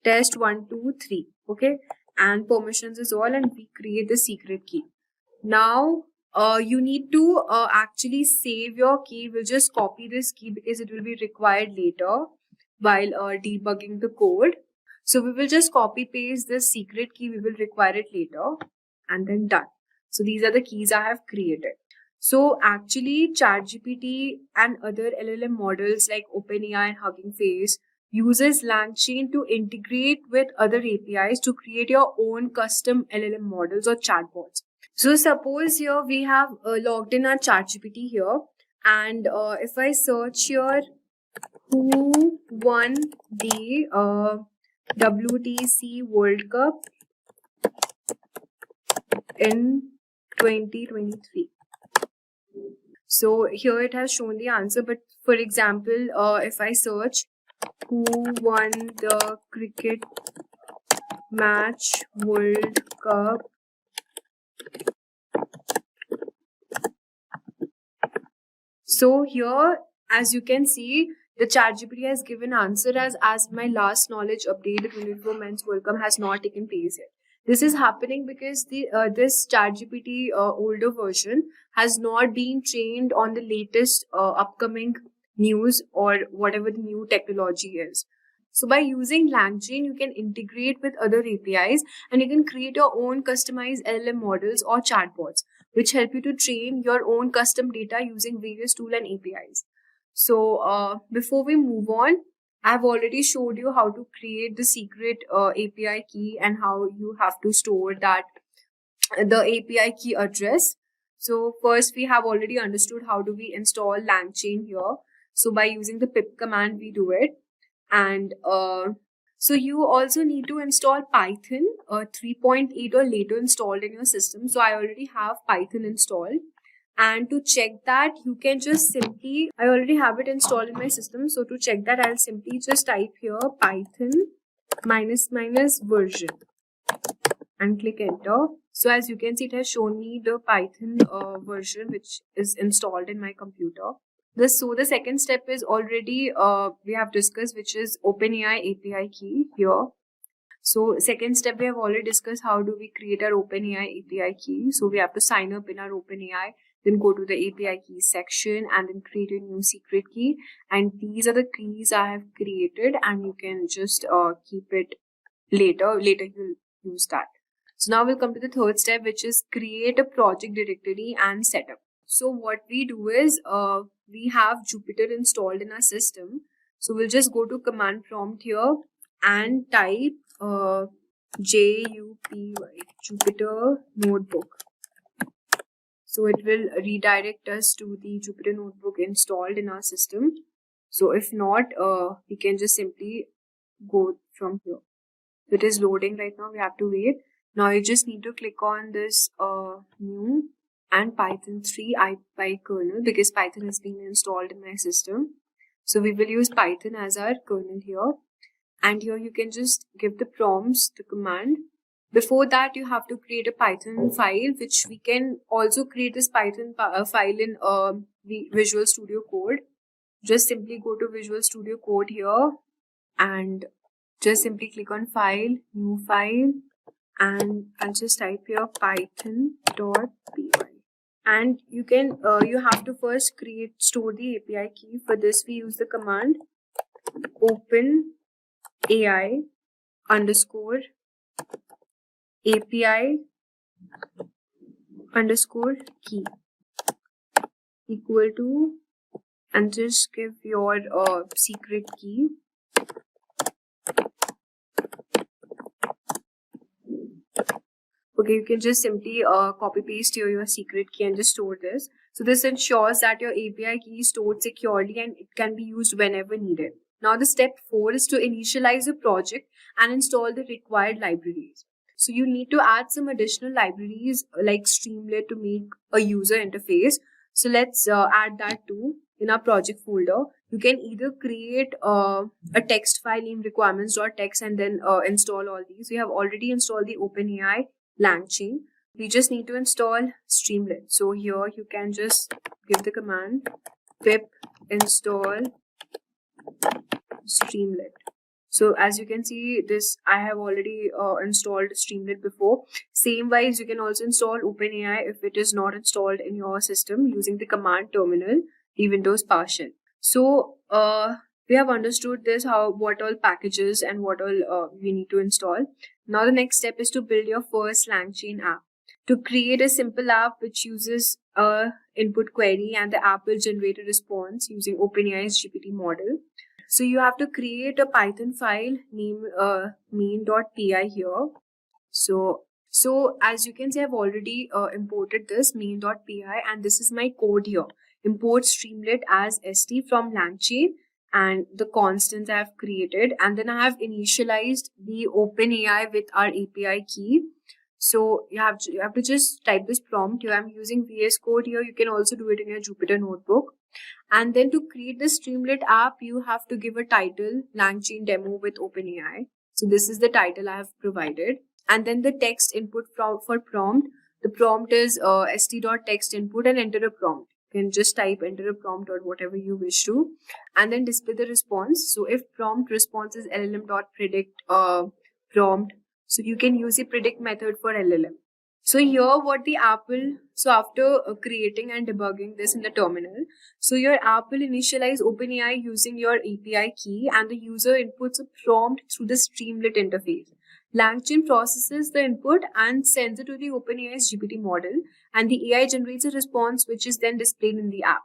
1, 2, 3. Okay, and permissions is all, and we create the secret key. Now you need to actually save your key. We'll just copy this key because it will be required later while debugging the code. So we will just copy paste this secret key. We will require it later, and then done. So these are the keys I have created. So actually ChatGPT and other LLM models like OpenAI and Hugging Face uses LangChain to integrate with other APIs to create your own custom LLM models or chatbots. So suppose here we have logged in our ChatGPT here, and if I search here who won the WTC World Cup in 2023. So here it has shown the answer, but for example, if I search who won the cricket match World Cup So here, as you can see, the ChatGPT has given answer as my last knowledge update, the 24 Men's World Cup has not taken place yet. This is happening because this ChatGPT older version has not been trained on the latest upcoming news or whatever the new technology is. So by using LangChain, you can integrate with other APIs and you can create your own customized LLM models or chatbots, which help you to train your own custom data using various tools and APIs. So before we move on, I've already showed you how to create the secret API key and how you have to store that the API key address. So first we have already understood how do we install LangChain here. So by using the pip command, we do it. And so you also need to install Python 3.8 or later installed in your system. So I already have Python installed. And to check that, you can just simply, I already have it installed in my system. So to check that, I'll simply just type here Python -- version and click enter. So as you can see, it has shown me the Python version which is installed in my computer. So the second step is already we have discussed, which is OpenAI API key here. So second step, we have already discussed how do we create our OpenAI API key. So we have to sign up in our OpenAI, then go to the API key section and then create a new secret key. And these are the keys I have created, and you can just keep it later. Later you'll use that. So now we'll come to the third step, which is create a project directory and setup. So what we do is we have Jupyter installed in our system. So we'll just go to command prompt here and type JUPY, Jupyter Notebook. So it will redirect us to the Jupyter Notebook installed in our system. So if not, we can just simply go from here. It is loading right now, we have to wait. Now you just need to click on this new and Python 3 IPy kernel, because Python has been installed in my system. So we will use Python as our kernel here. And here you can just give the prompts, the command. Before that, you have to create a Python file, which we can also create this Python file in Visual Studio Code. Just simply go to Visual Studio Code here and just simply click on File, New File, and I'll just type here python.py. And you can you have to first store the API key. For this, we use the command OpenAI underscore API underscore key equal to, and just give your secret key. Okay, you can just simply copy paste here your secret key and just store this. So this ensures that your API key is stored securely and it can be used whenever needed. Now the step 4 is to initialize your project and install the required libraries. So you need to add some additional libraries like Streamlit to make a user interface. So let's add that too in our project folder. You can either create a text file named requirements.txt and then install all these. We have already installed the OpenAI LangChain. We just need to install Streamlit. So here you can just give the command pip install Streamlit. So as you can see, this I have already installed Streamlit before. Same wise, you can also install OpenAI if it is not installed in your system using the command terminal, the Windows PowerShell. So we have understood this, what all packages and what all we need to install. Now the next step is to build your first LangChain app. To create a simple app which uses a input query and the app will generate a response using OpenAI's GPT model. So you have to create a Python file named main.py here. So as you can see, I've already imported this main.py, and this is my code here. Import Streamlit as st from LangChain and the constants I have created, and then I have initialized the OpenAI with our API key. So you have to just type this prompt here. I'm using VS Code here. You can also do it in your Jupyter Notebook. And then to create the Streamlit app, you have to give a title, LangChain demo with OpenAI. So this is the title I have provided. And then the text input for prompt. The prompt is st.text input and enter a prompt. You can just type enter a prompt or whatever you wish to. And then display the response. So if prompt response is LLM.predict prompt, so you can use the predict method for LLM. So here what the app will, so after creating and debugging this in the terminal, so your app will initialize OpenAI using your API key, and the user inputs a prompt through the Streamlit interface. LangChain processes the input and sends it to the OpenAI's GPT model, and the AI generates a response which is then displayed in the app.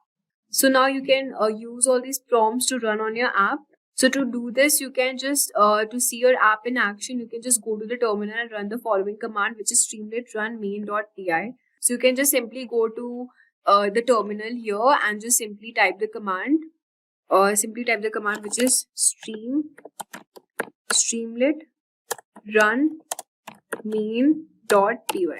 So now you can use all these prompts to run on your app. So to do this, you can just, to see your app in action, you can just go to the terminal and run the following command, which is Streamlit run main.py. So you can just simply go to the terminal here and just simply type the command, which is Streamlit run main.py.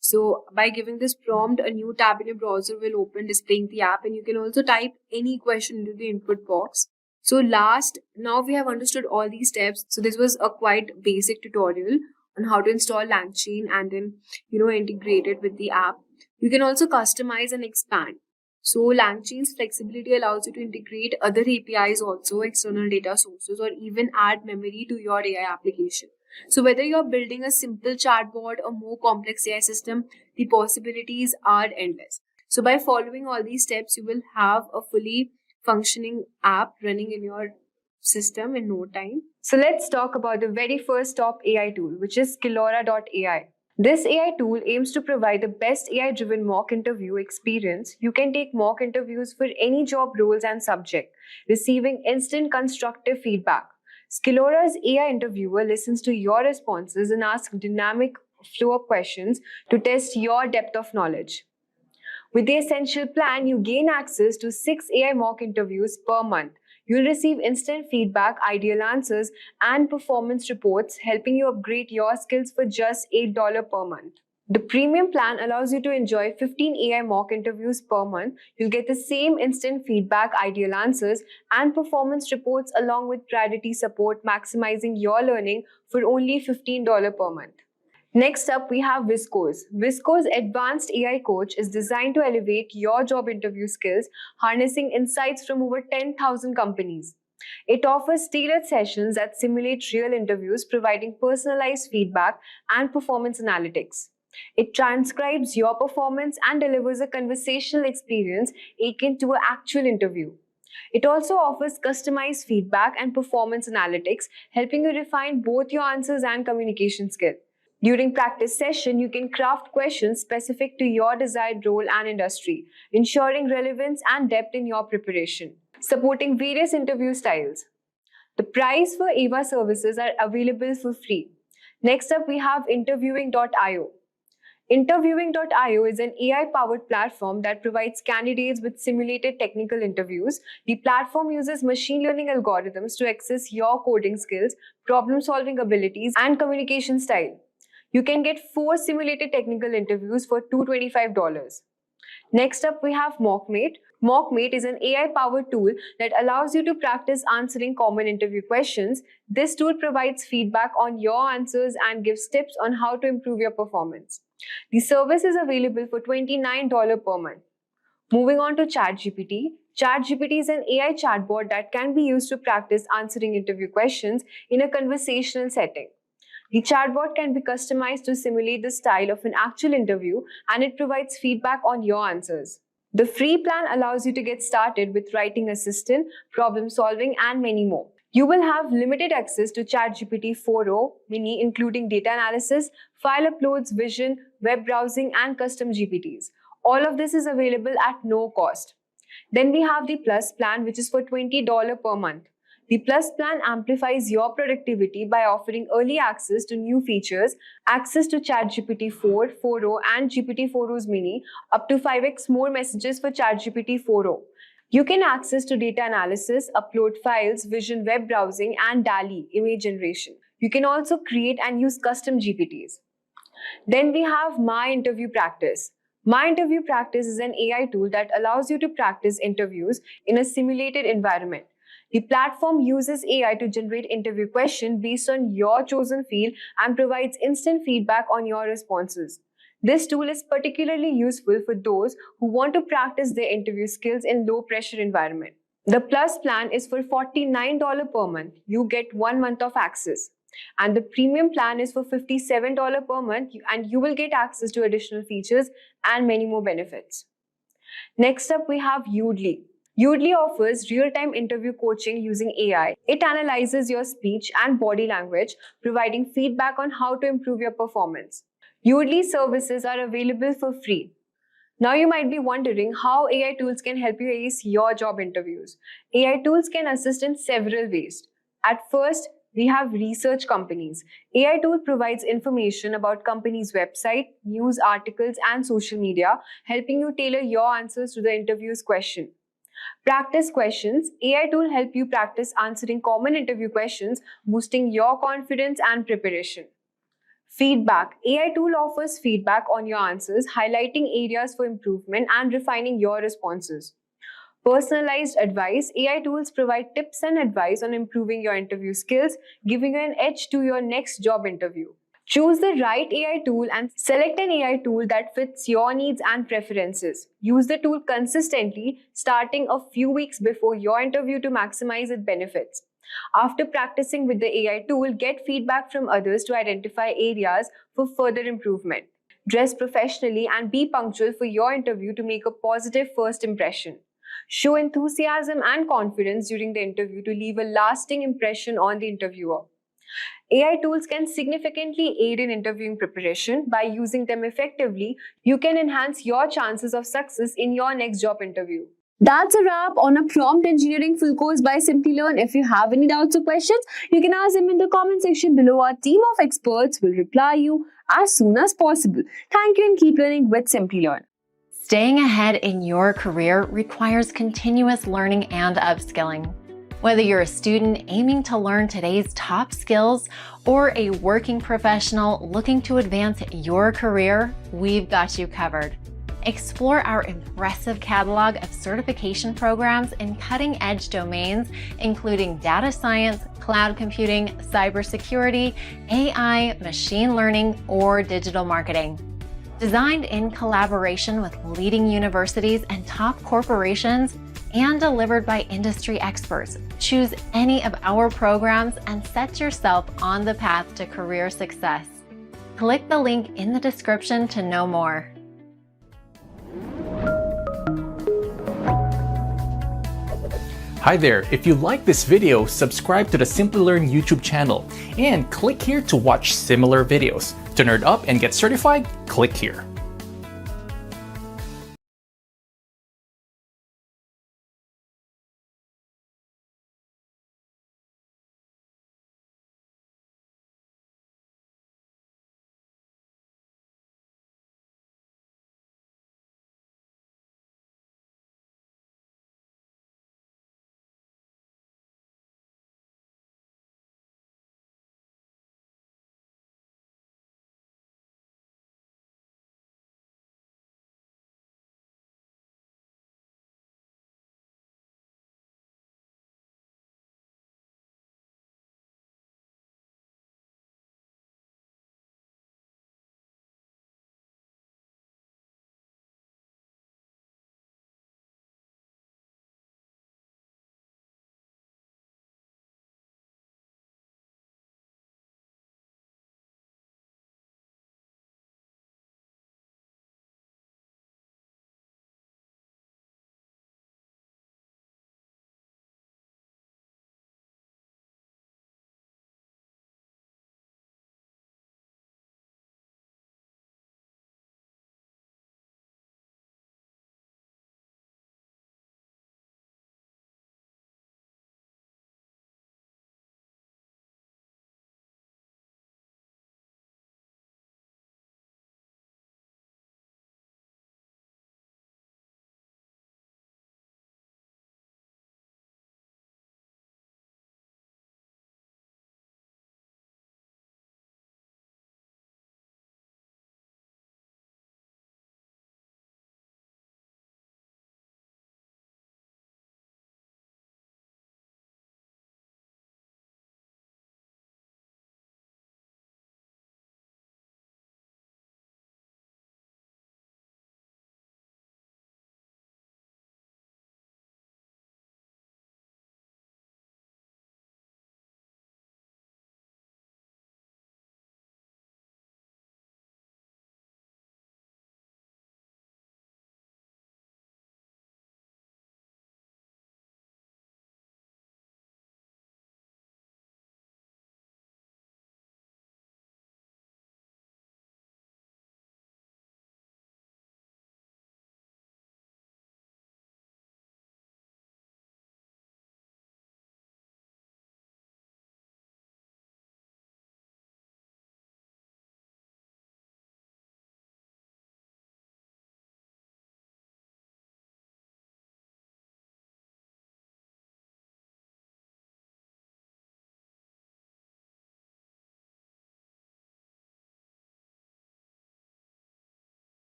So by giving this prompt, a new tab in your browser will open displaying the app, and you can also type any question into the input box. So now we have understood all these steps. So this was a quite basic tutorial on how to install LangChain and then, integrate it with the app. You can also customize and expand. So LangChain's flexibility allows you to integrate other APIs also, external data sources, or even add memory to your AI application. So whether you're building a simple chatbot or more complex AI system, the possibilities are endless. So by following all these steps, you will have a fully functioning app running in your system in no time. So let's talk about the very first top AI tool, which is Skillora.ai. This AI tool aims to provide the best AI-driven mock interview experience. You can take mock interviews for any job roles and subject, receiving instant constructive feedback. Skillora's AI interviewer listens to your responses and asks dynamic flow-up questions to test your depth of knowledge. With the Essential plan, you gain access to 6 AI mock interviews per month. You'll receive instant feedback, ideal answers, and performance reports, helping you upgrade your skills for just $8 per month. The premium plan allows you to enjoy 15 AI mock interviews per month. You'll get the same instant feedback, ideal answers, and performance reports along with priority support, maximizing your learning for only $15 per month. Next up, we have Visco's. Visco's advanced AI coach is designed to elevate your job interview skills, harnessing insights from over 10,000 companies. It offers tailored sessions that simulate real interviews, providing personalized feedback and performance analytics. It transcribes your performance and delivers a conversational experience akin to an actual interview. It also offers customized feedback and performance analytics, helping you refine both your answers and communication skill. During practice session, you can craft questions specific to your desired role and industry, ensuring relevance and depth in your preparation. Supporting various interview styles. The price for AVA services are available for free. Next up, we have interviewing.io. Interviewing.io is an AI-powered platform that provides candidates with simulated technical interviews. The platform uses machine learning algorithms to assess your coding skills, problem-solving abilities, and communication style. You can get 4 simulated technical interviews for $225. Next up, we have MockMate. MockMate is an AI-powered tool that allows you to practice answering common interview questions. This tool provides feedback on your answers and gives tips on how to improve your performance. The service is available for $29 per month. Moving on to ChatGPT. ChatGPT is an AI chatbot that can be used to practice answering interview questions in a conversational setting. The chatbot can be customized to simulate the style of an actual interview, and it provides feedback on your answers. The free plan allows you to get started with writing assistant, problem solving, and many more. You will have limited access to ChatGPT 4.0 mini, including data analysis, file uploads, vision, web browsing, and custom GPTs. All of this is available at no cost. Then we have the Plus plan, which is for $20 per month. The Plus plan amplifies your productivity by offering early access to new features, access to ChatGPT 4, 4.0 and GPT 4.0's mini, up to 5x more messages for ChatGPT 4.0. You can access to data analysis, upload files, vision web browsing, and DALL-E image generation. You can also create and use custom GPTs. Then we have My Interview Practice. My Interview Practice is an AI tool that allows you to practice interviews in a simulated environment. The platform uses AI to generate interview questions based on your chosen field and provides instant feedback on your responses. This tool is particularly useful for those who want to practice their interview skills in low-pressure environment. The Plus plan is for $49 per month. You get 1 month of access. And the premium plan is for $57 per month, and you will get access to additional features and many more benefits. Next up, we have Udly. Udly offers real-time interview coaching using AI. It analyzes your speech and body language, providing feedback on how to improve your performance. Udly services are available for free. Now you might be wondering how AI tools can help you ace your job interviews. AI tools can assist in several ways. At first, we have research companies. AI tool provides information about companies' website, news articles, and social media, helping you tailor your answers to the interview's question. Practice questions. AI tool help you practice answering common interview questions, boosting your confidence and preparation. Feedback. AI tool offers feedback on your answers, highlighting areas for improvement and refining your responses. Personalized advice. AI tools provide tips and advice on improving your interview skills, giving you an edge to your next job interview. Choose the right AI tool and select an AI tool that fits your needs and preferences. Use the tool consistently, starting a few weeks before your interview to maximize its benefits. After practicing with the AI tool, get feedback from others to identify areas for further improvement. Dress professionally and be punctual for your interview to make a positive first impression. Show enthusiasm and confidence during the interview to leave a lasting impression on the interviewer. AI tools can significantly aid in interviewing preparation. By using them effectively, you can enhance your chances of success in your next job interview. That's a wrap on a prompt engineering full course by Simplilearn. If you have any doubts or questions, you can ask them in the comment section below. Our team of experts will reply you as soon as possible. Thank you and keep learning with Simplilearn. Staying ahead in your career requires continuous learning and upskilling. Whether you're a student aiming to learn today's top skills or a working professional looking to advance your career, we've got you covered. Explore our impressive catalog of certification programs in cutting-edge domains, including data science, cloud computing, cybersecurity, AI, machine learning, or digital marketing. Designed in collaboration with leading universities and top corporations, and delivered by industry experts, choose any of our programs and set yourself on the path to career success. Click the link in the description to know more. Hi there, if you like this video, subscribe to the Simplilearn YouTube channel and click here to watch similar videos. To nerd up and get certified, click here.